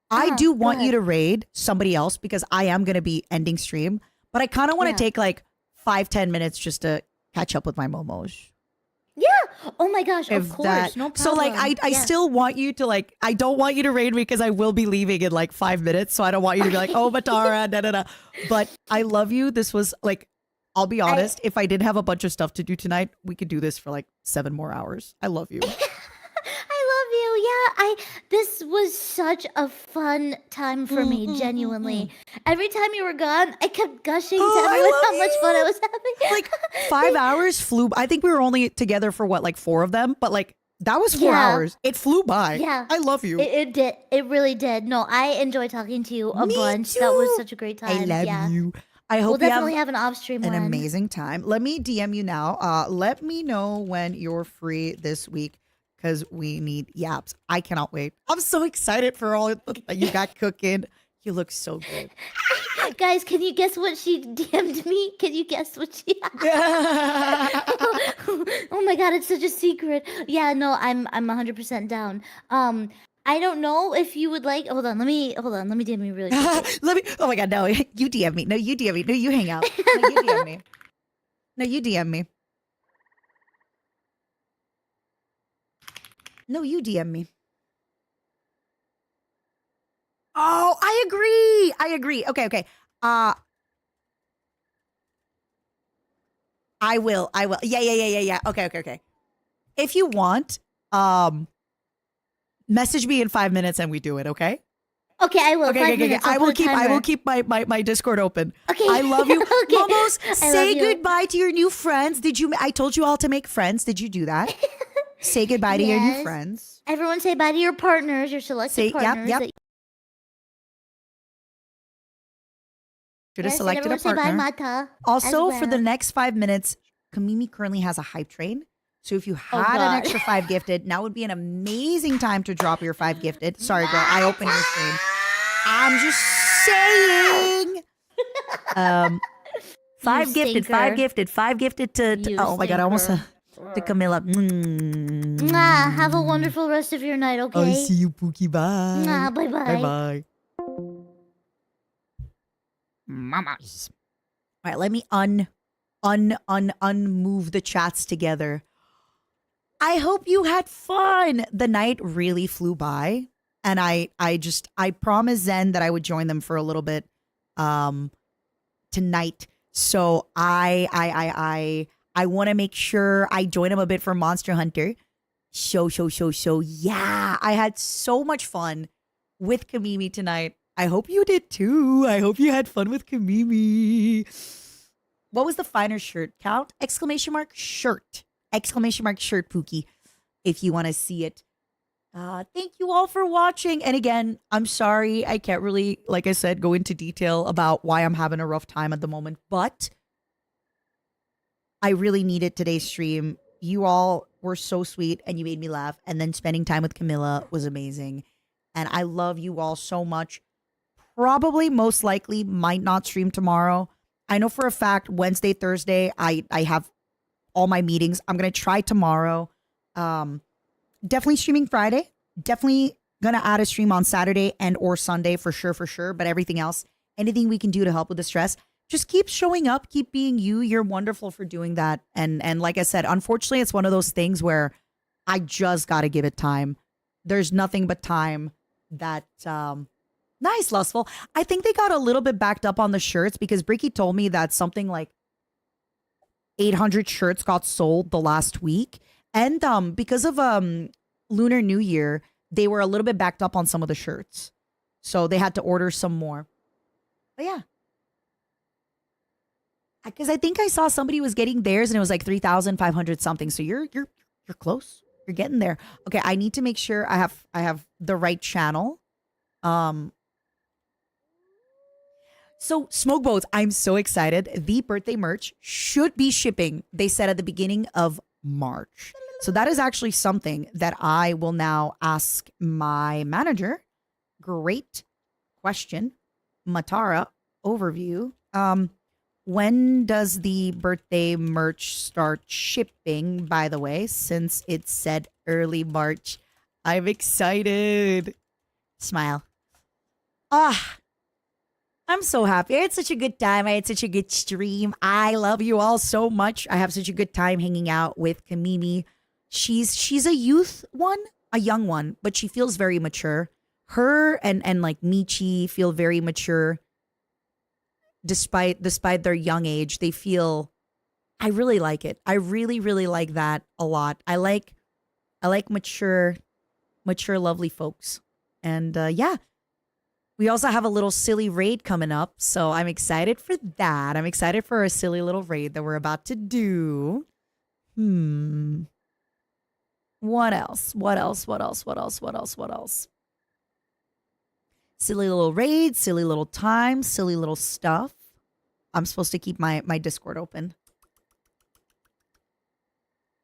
I do want you to raid somebody else because I am going to be ending stream, but I kind of want to take like 5-10 minutes just to catch up with my momos. Yeah. Oh my gosh. Of course. No problem. So like, I still want you to I don't want you to raid me because I will be leaving in like 5 minutes. So I don't want you to be like, oh, Matara, da. But I love you. This was like, I'll be honest. If I didn't have a bunch of stuff to do tonight, we could do this for like 7 more hours. I love you. This was such a fun time for me, genuinely. Every time you were gone, I kept gushing to everyone how much fun I was having. Like 5 hours flew. I think we were only together for 4 of them, but like that was 4 hours. It flew by. Yeah. I love you. It did. It really did. No, I enjoyed talking to you a bunch. That was such a great time. I love you. I hope we'll definitely have an off-stream one. An amazing time. Let me DM you now. Let me know when you're free this week. Because we need yaps. I cannot wait. I'm so excited for all that you got cooking. You look so good. Guys, can you guess what she DM'd me? Can you guess what she... Oh my god, it's such a secret. Yeah, no, I'm 100% down. I don't know if you would like... Hold on, let me DM you really quick. Oh my god, no. You DM me. No, you DM me. No, you hang out. No, you DM me. No, you DM me. No, you DM me. Oh, I agree. Okay. I will. Yeah. Okay. If you want, message me in 5 minutes and we do it, okay? Okay, I will. Okay. I will keep my Discord open. Okay. I love you. Okay. Momos, say goodbye to your new friends. I told you all to make friends. Did you do that? Say goodbye to your new friends. Everyone say bye to your partners, your selected partners. Yep. Should have selected a partner. Say bye, Mata, also, for the next 5 minutes, Kamimi currently has a hype train. So if you had an extra 5 gifted, now would be an amazing time to drop your 5 gifted. Sorry, girl. I opened your stream. I'm just saying. 5 gifted to oh my god, I almost To Camilla. Mwah. Have a wonderful rest of your night, okay? I see you, Pookie. Bye. Mwah. Bye-bye. Bye-bye. Mamas. All right, let me unmove the chats together. I hope you had fun. The night really flew by, and I promised Zen that I would join them for a little bit tonight. So I want to make sure I join him a bit for Monster Hunter. So yeah, I had so much fun with Kamimi tonight. I hope you did too. I hope you had fun with Kamimi. What was the finer shirt count? Exclamation mark shirt. Exclamation mark shirt, Pookie, if you want to see it. Thank you all for watching. And again, I'm sorry I can't really, like I said, go into detail about why I'm having a rough time at the moment. But I really needed today's stream. You all were so sweet and you made me laugh. And then spending time with Camilla was amazing. And I love you all so much. Probably, most likely, might not stream tomorrow. I know for a fact Wednesday, Thursday, I have all my meetings. I'm going to try tomorrow. Definitely streaming Friday. Definitely going to add a stream on Saturday and or Sunday for sure. But everything else, anything we can do to help with the stress, just keep showing up, keep being you. You're wonderful for doing that. And like I said, unfortunately, it's one of those things where I just got to give it time. There's nothing but time that... Nice, Lustful. I think they got a little bit backed up on the shirts because Bricky told me that something like 800 shirts got sold the last week. And because of Lunar New Year, they were a little bit backed up on some of the shirts. So they had to order some more. But yeah. Because I think I saw somebody was getting theirs and it was like 3,500 something. So you're close. You're getting there. Okay, I need to make sure I have the right channel. So Smoke Boats, I'm so excited. The birthday merch should be shipping, they said at the beginning of March. So that is actually something that I will now ask my manager. Great question. Matara, overview. When does the birthday merch start shipping, by the way, since it said early March? I'm excited. Smile. I'm so happy. I had such a good time. I had such a good stream. I love you all so much. I have such a good time hanging out with Kamimi. She's a youth one, a young one, but she feels very mature. Her and like Michi feel very mature. Despite their young age, they feel, I really like it. I really like that a lot. I like mature, lovely folks. And yeah. We also have a little silly raid coming up, so I'm excited for that. I'm excited for a silly little raid that we're about to do. What else? Silly little raid, silly little time, silly little stuff. I'm supposed to keep my Discord open.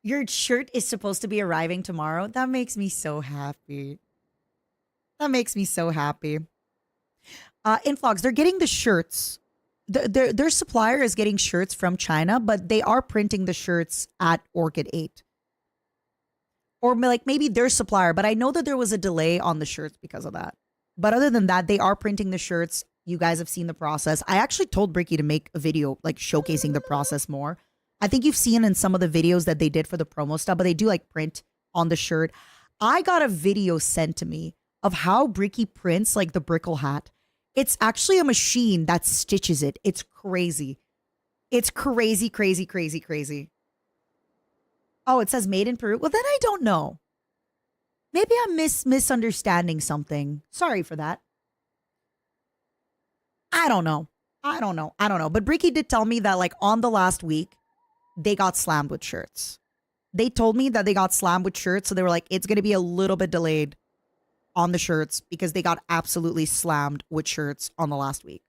Your shirt is supposed to be arriving tomorrow. That makes me so happy. Influx, they're getting the shirts. Their supplier is getting shirts from China, but they are printing the shirts at Orchid 8. Or like maybe their supplier, but I know that there was a delay on the shirts because of that. But other than that, they are printing the shirts. You guys have seen the process. I actually told Bricky to make a video like showcasing the process more. I think you've seen in some of the videos that they did for the promo stuff, but they do like print on the shirt. I got a video sent to me of how Bricky prints like the Brickle hat. It's actually a machine that stitches it. It's crazy. It's crazy. Oh, it says made in Peru. Well, then I don't know. Maybe I'm misunderstanding something. Sorry for that. I don't know. But Bricky did tell me that like on the last week, they got slammed with shirts. They told me that they got slammed with shirts. So they were like, it's going to be a little bit delayed on the shirts because they got absolutely slammed with shirts on the last week.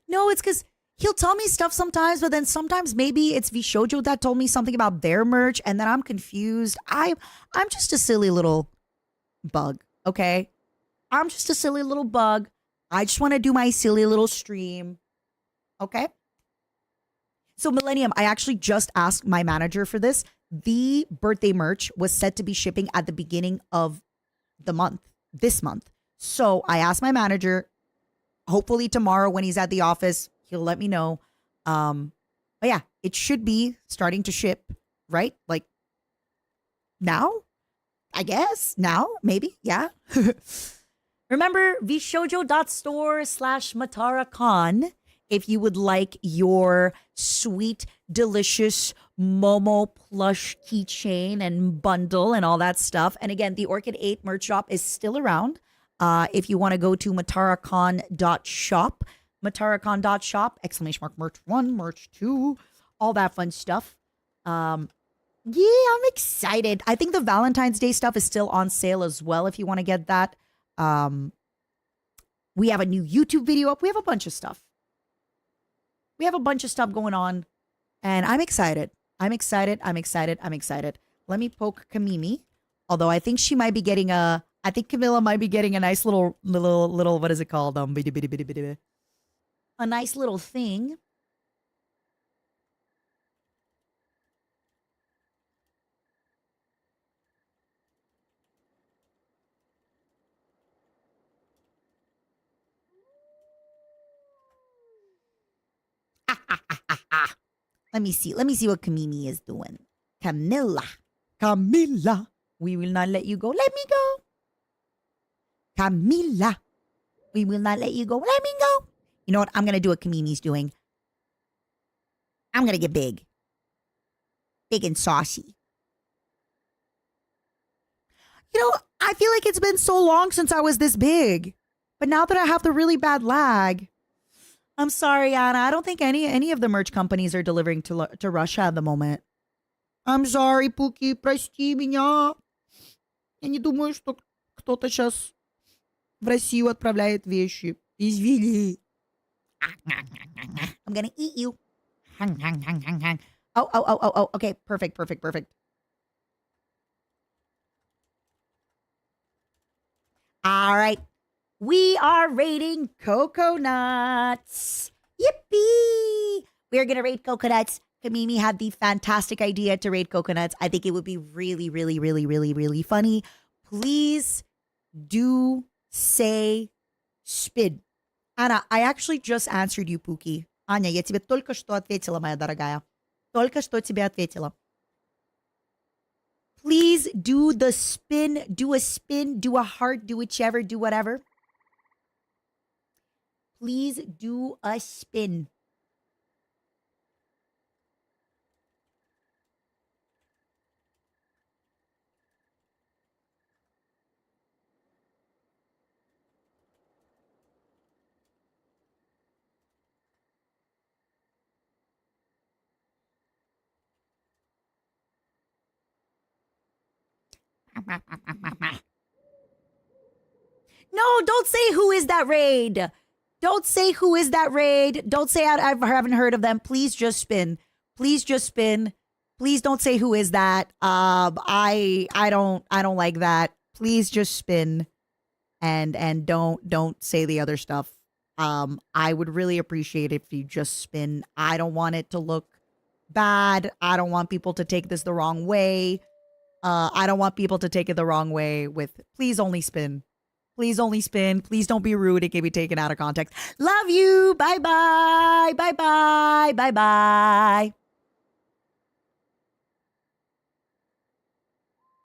No, it's because he'll tell me stuff sometimes, but then sometimes maybe it's VSHOJO that told me something about their merch and then I'm confused. I'm just a silly little bug, okay? I'm just a silly little bug. I just want to do my silly little stream, okay? So Millennium, I actually just asked my manager for this. the birthday merch was set to be shipping at the beginning of the month, this month. So I asked my manager, hopefully tomorrow when he's at the office, he'll let me know. But yeah, it should be starting to ship, right? Like now, I guess. Now, maybe. Yeah. Remember, VSHOJO.store/MataraCon if you would like your sweet, delicious Momo plush keychain and bundle and all that stuff. And again, the Orchid 8 merch shop is still around. If you want to go to mataracon.shop, mataracon.shop, ! Merch 1, merch 2, all that fun stuff. Yeah, I'm excited. I think the Valentine's Day stuff is still on sale as well if you want to get that. We have a new YouTube video up. We have a bunch of stuff. We have a bunch of stuff going on. And I'm excited. I'm excited. Let me poke Kamimi. Although I think she might be getting I think Camilla might be getting a nice little, what is it called? A nice little thing. Let me see what Kamimi is doing. Camilla, we will not let you go. Let me go. Camilla, we will not let you go. Let me go. You know what? I'm going to do what Kamimi's doing. I'm going to get big. Big and saucy. You know, I feel like it's been so long since I was this big. But now that I have the really bad lag, I'm sorry, Anna. I don't think any of the merch companies are delivering to Russia at the moment. I'm sorry, Пуки, прости меня. Я не думаю, что кто-то сейчас в Россию отправляет вещи. Извини. I'm gonna eat you. Oh. Okay, perfect. All right. We are rating coconuts. Yippee! We're going to rate coconuts. Kamimi had the fantastic idea to rate coconuts. I think it would be really, really, really, really, really funny. Please do say spin. Anna, I actually just answered you, Пуки. Аня, я тебе только что ответила, моя дорогая. Только что тебе ответила. Please do the spin. Do a spin. Do a heart. Do whichever. Do whatever. Please do a spin. No, don't say who is that raid. Don't say who is that raid. Don't say I haven't heard of them. Please just spin. Please just spin. Please don't say who is that. I don't like that. Please just spin, and don't say the other stuff. I would really appreciate if you just spin. I don't want it to look bad. I don't want people to take this the wrong way. I don't want people to take it the wrong way with please only spin. Please only spin. Please don't be rude. It can be taken out of context. Love you. Bye-bye. Bye-bye. Bye-bye.